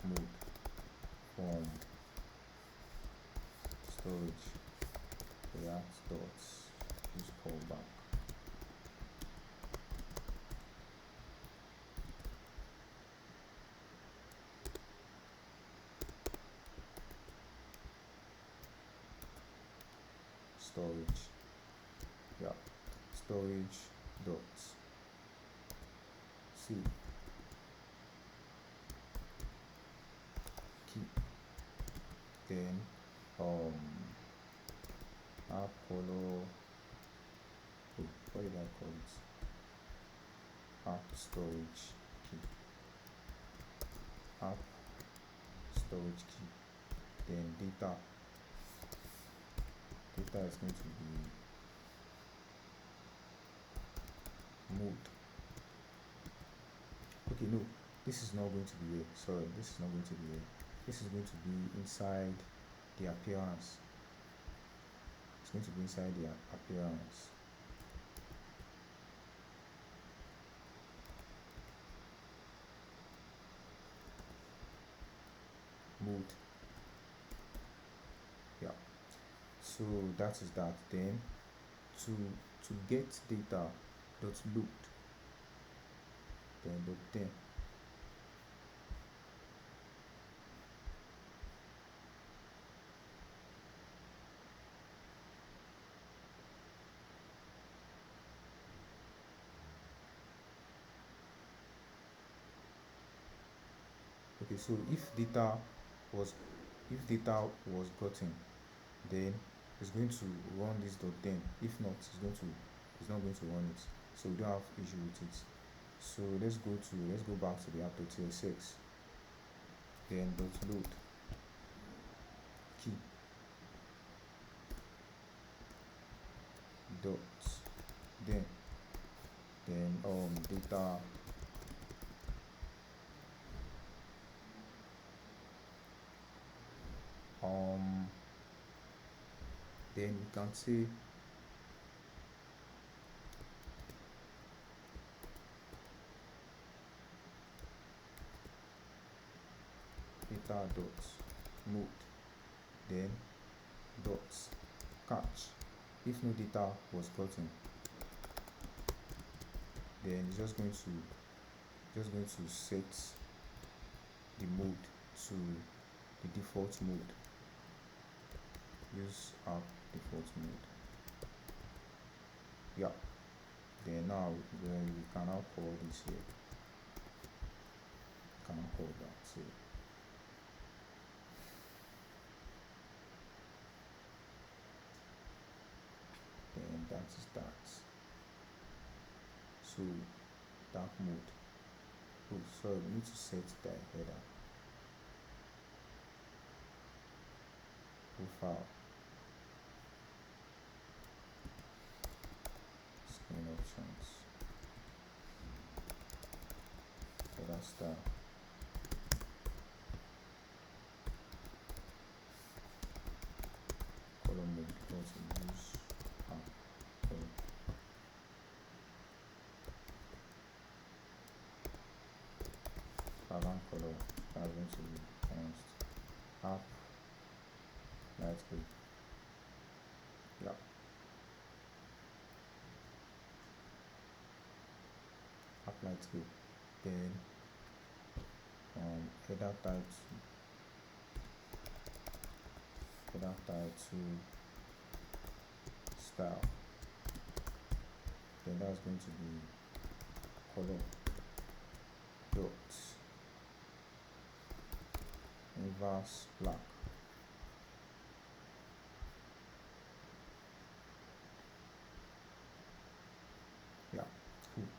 Speaker 1: mode from storage react dots use callback. Storage, yeah, storage dots c key, then app color, what did I call it, app storage key, app storage key, then data is going to be mode. Okay, no, this is not going to be here. Sorry, this is not going to be here. This is going to be inside the appearance. It's going to be inside the appearance. Mode. Yeah. So that is that. Then to get data dot load, then dot 10. Okay, so if data was gotten, then it's going to run this dot 10. If not, it's not going to run it. So we don't have issue with it. So let's go back to the app.tsx, then dot load key dot then data then we can say data dot mode, then dot catch. If no data was gotten, then it's just going to set the mode to the default mode. Use app default mode. Yeah. Then now we can now call this here. Can now call that here. that is that. So dark mode. Oh, sorry, we need to set the header. Profile. Screen options. Header style. Color mode, because we use color. Background color, that's going to be honest. App light gray. Yeah. App light gray. Then header type to style. Then that's going to be color dot inverse black. Yeah, cool.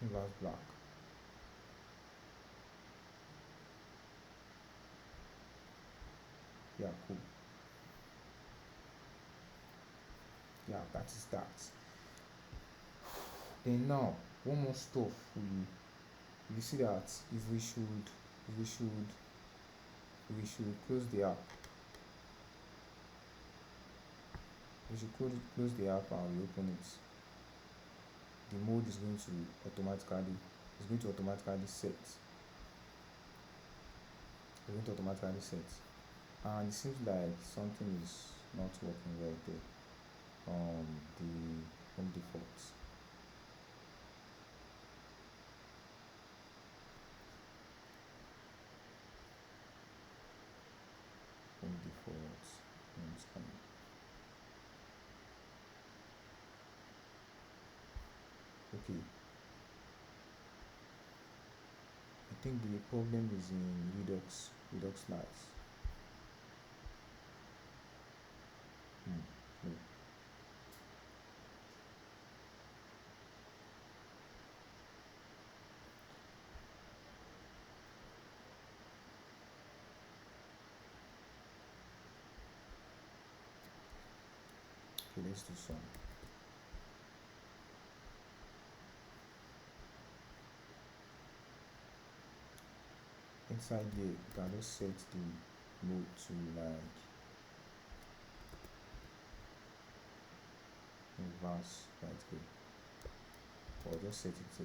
Speaker 1: Inverse black. Yeah, cool. Yeah, that is that. Then now one more stuff you see that if we should close the app, we should close the app and reopen it. The mode is going to automatically set. And it seems like something is not working well there. The home defaults. Okay, I think the problem is in Redux slides. No. Okay, let's do some. Inside here, you can just set the mode to like inverse light gray, or just set it to,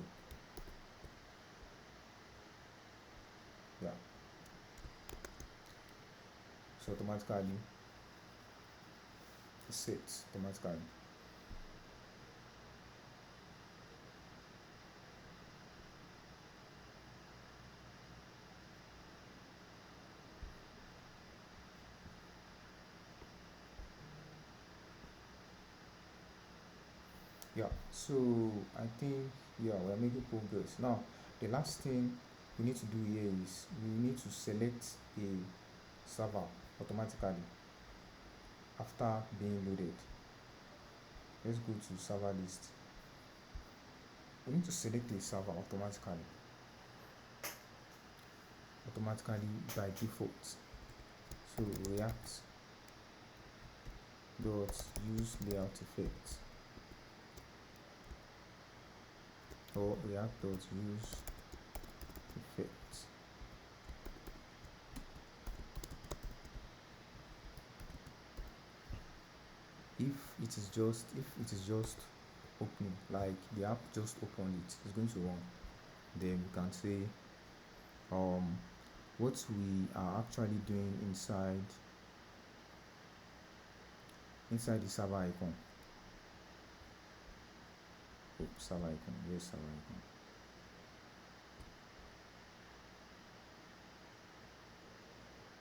Speaker 1: yeah. So automatically it sets automatically. Yeah, so I think, yeah, we're making progress. Now the last thing we need to do here is we need to select a server automatically after being loaded. Let's go to server list. We need to select a server automatically by default. So react dot use layout effect, or react dot use effect. If it is just opening, like the app just opened it's going to run, then we can say what we are actually doing inside the server icon. Server icon, yes, server icon.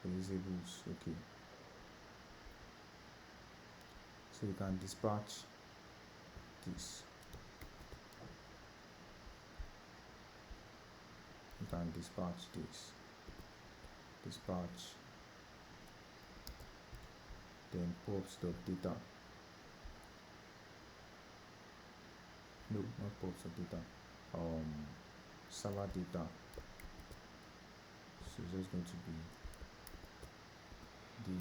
Speaker 1: Reusables, okay. So you can dispatch this. You can dispatch this. Dispatch then pubs dot data. No, not pubs dot data. Server data. So it's just going to be the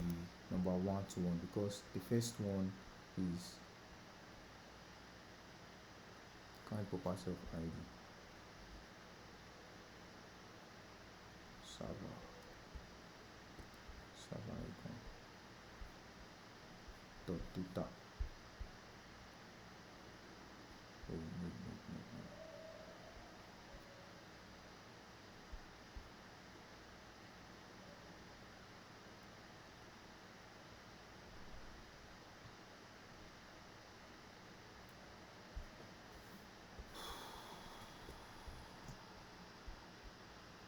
Speaker 1: number 1 to 1, because the first one is current property of ID. Server icon dot data. Oh, no.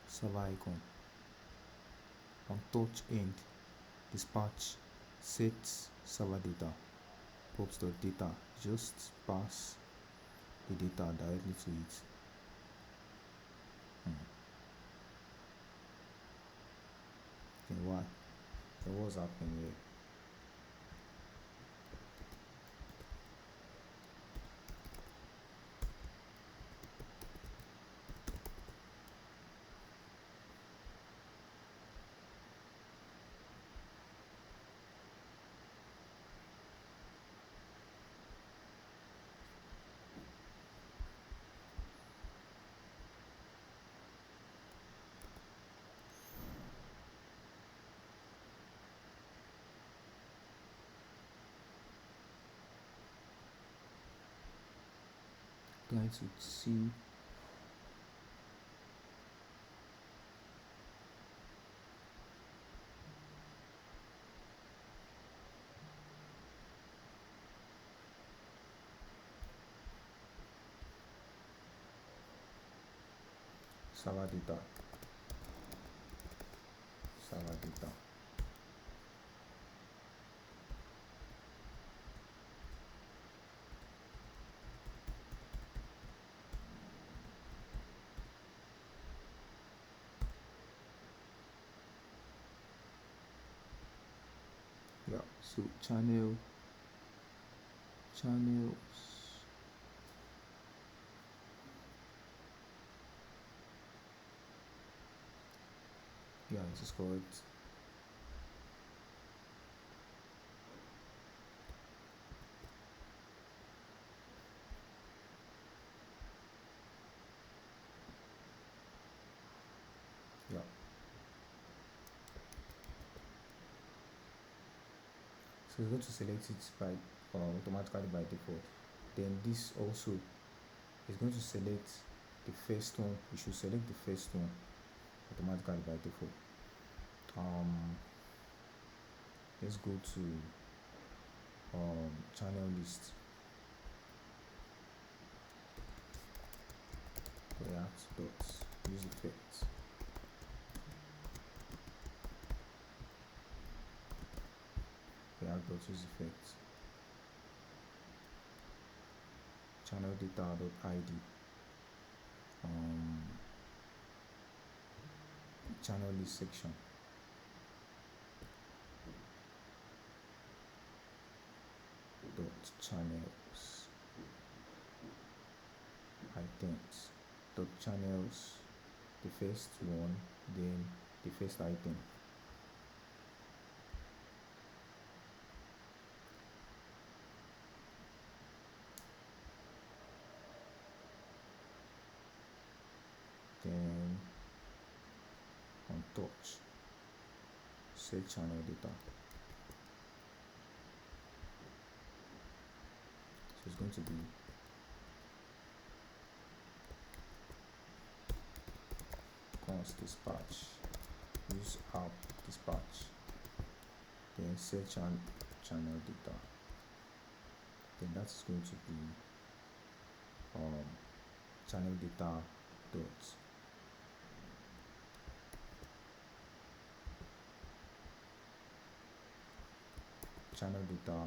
Speaker 1: Server icon on touch end dispatch set server data pubs dot data. Just pass the data directly to it. Okay, what? So what's happening here? Trying to see server data. Yeah, so channels. Yeah, this is correct. Yeah. So we're going to select it by automatically by default. Then this also is going to select the first one. You should select the first one automatically by default. Let's go to channel list. React dot use effects. React dot use effects. Channel data dot id. Channel list section. Dot channels items dot channels, the first one, then the first item. Then on touch, set channel data. So it's going to be const dispatch, use app dispatch, then set channel data. Then that's going to be channel data dot channel data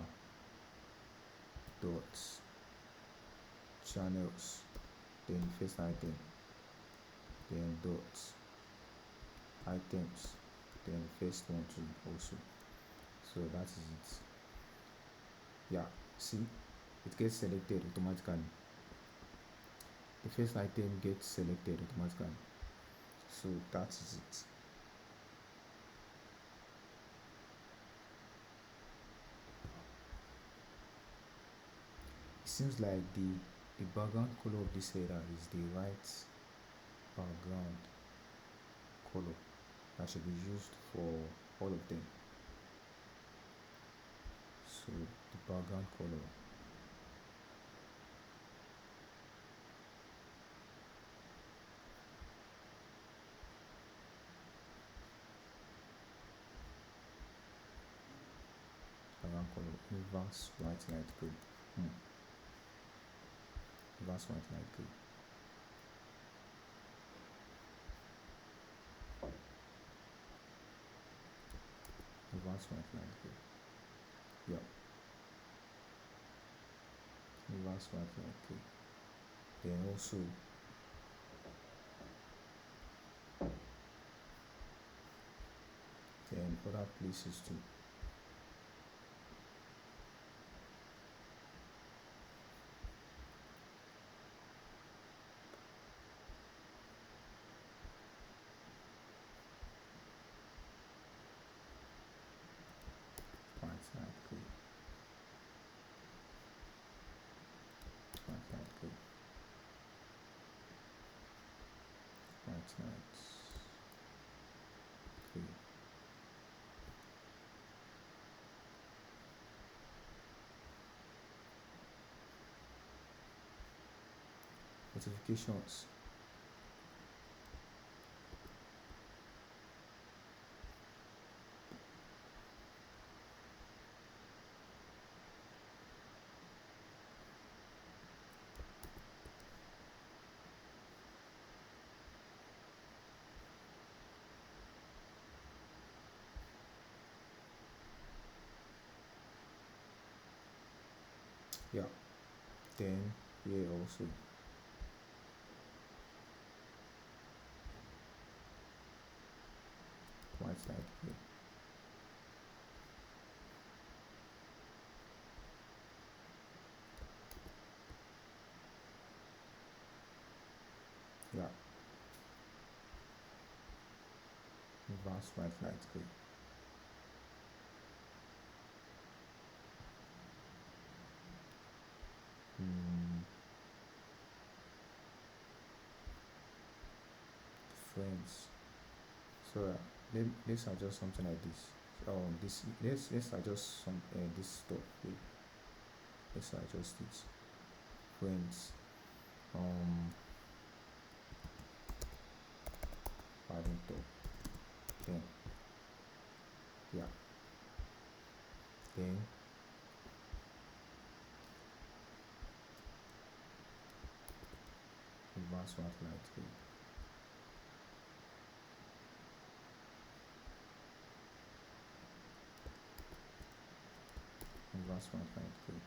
Speaker 1: dot channels, then first item, then dot items, then first one too also. So that is it. Yeah, see, it gets selected automatically. The first item gets selected automatically. So that is it. It seems like the background color of this header is the right background color that should be used for all of them. So the background color, inverse white light gray. Inverse white light gray. Inverse white light gray. Yeah. Inverse white light gray. Then also then other places too. White light gray. White light gray. White light gray. Notifications. Yeah. Then here also white light gray. Yeah. Inverse white light gray. Friends. So let's adjust something like this. Let's adjust some this stuff here. Let's adjust it. Friends. Padding top. Then yeah. Then inverse white light gray. Inverse white light gray.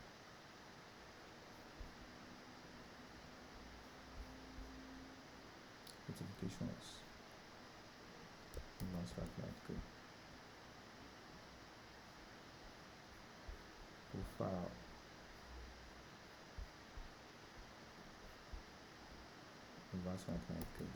Speaker 1: Notifications. Inverse white light gray. Profile. Inverse white light gray.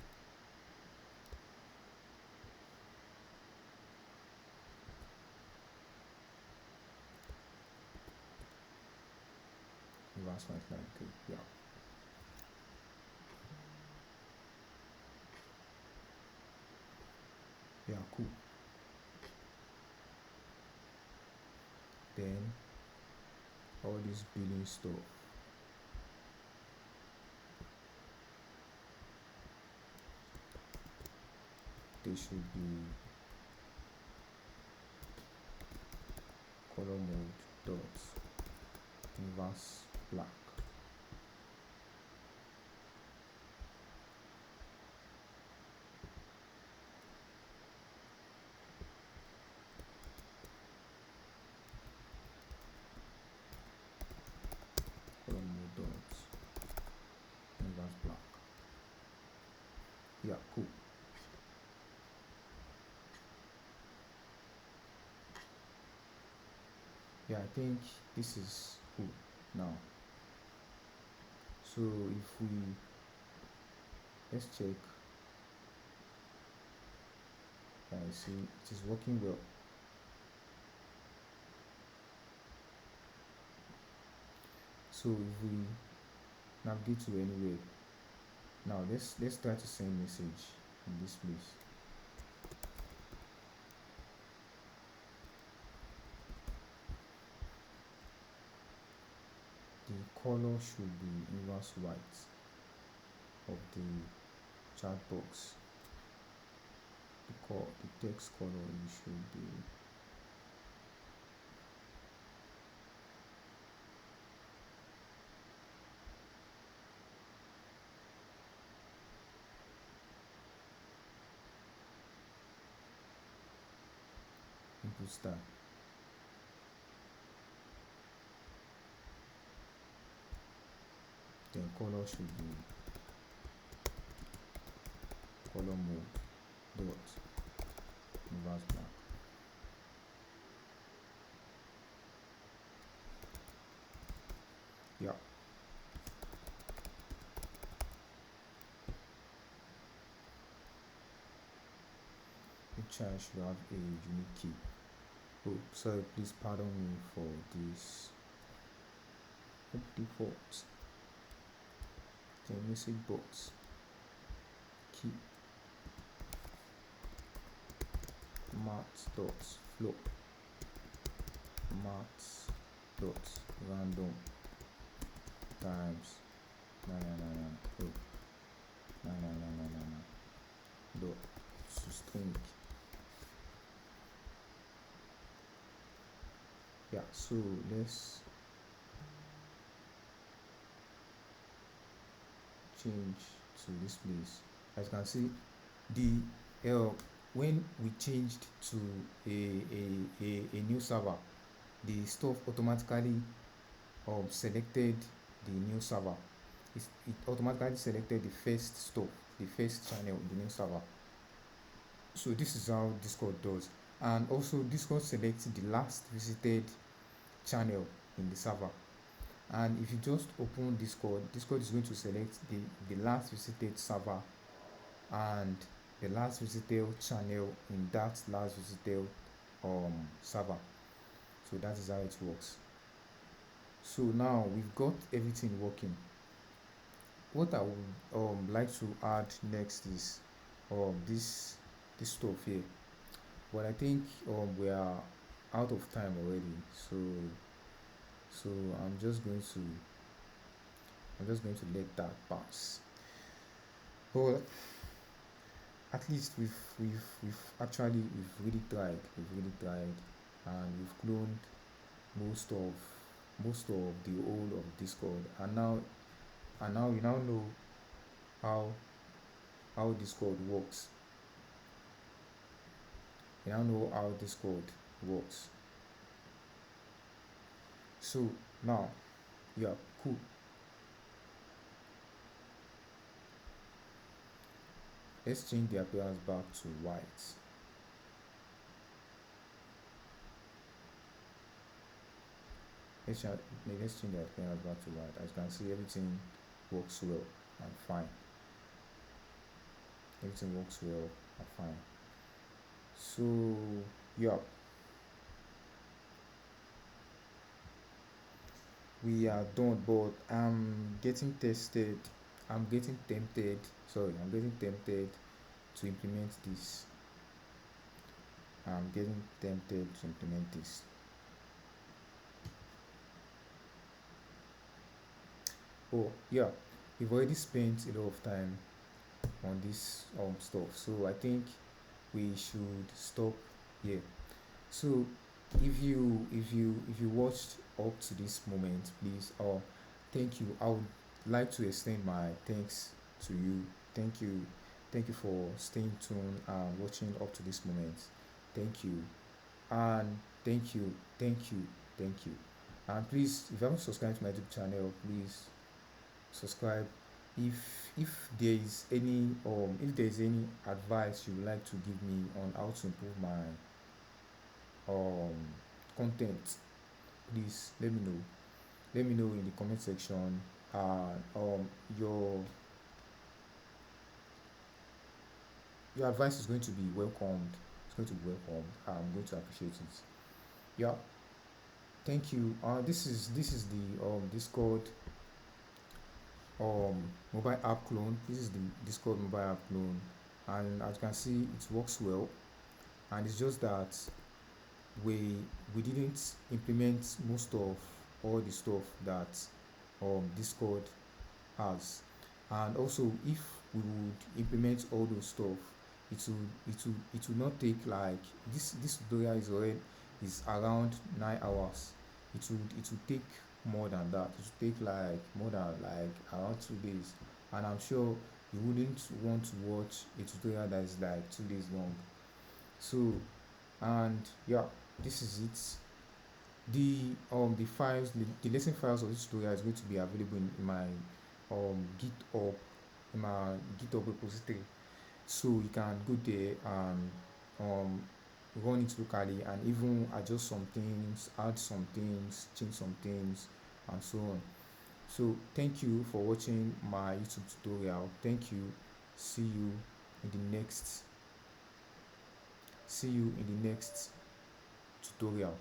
Speaker 1: Inverse white light gray. Yeah. Yeah, cool. Then all this billing stuff. They should be color mode dots inverse black. Color mode dots inverse black. Yeah, cool. Yeah, I think this is cool now. So if we, let's check. I see it is working well. So if we navigate to anywhere, now let's try to send message in this place. The color should be inverse white of the chat box. The text color should be input star. Then color should be color mode dot inverse black. Yeah. Each child should have a unique key. Oh, sorry, please pardon me for this default. The message box key math dot flow math dot random times 9999 dot to string. Yeah, so let's change to this place. As you can see, the when we changed to a new server, the stuff automatically selected the new server. It automatically selected the first stuff, the first channel in the new server. So this is how Discord does. And also Discord selects the last visited channel in the server. And if you just open Discord is going to select the last visited server and the last visited channel in that last visited server. So that is how it works. So now we've got everything working. What I would like to add next is this stuff here, but I think we are out of time already, so I'm just going to let that pass. But at least we've really tried, and we've cloned most of the whole of Discord, and now we now know how Discord works. We now know how Discord works. So now, yeah, cool. Let's change the appearance back to white. Let's change the appearance back to white. As you can see, everything works well and fine. Everything works well and fine. So yeah, we are done, but I'm getting tempted to implement this. Oh yeah, we've already spent a lot of time on this stuff, so I think we should stop here. So if you watched up to this moment, please thank you. I would like to extend my thanks to you. Thank you for staying tuned and watching up to this moment. Thank you, and thank you. And please, if you haven't subscribed to my YouTube channel, please subscribe. If there is any advice you would like to give me on how to improve my content, please let me know. Let me know in the comment section. Your advice is going to be welcomed. It's going to be welcomed. I'm going to appreciate it. Yeah, thank you. This is the Discord mobile app clone. This is the Discord mobile app clone, and as you can see, it works well. And it's just that we didn't implement most of all the stuff that Discord has. And also, if we would implement all those stuff, it will not take like this tutorial is around 9 hours. It will take more than that. It will take like more than like around 2 days. And I'm sure you wouldn't want to watch a tutorial that is like 2 days long. So, and yeah, this is it. The lesson files of this tutorial is going to be available in my GitHub repository. So you can go there and um run it locally and even adjust some things, add some things, change some things, and so on. So thank you for watching my YouTube tutorial. Thank you. See you in the next tutorial.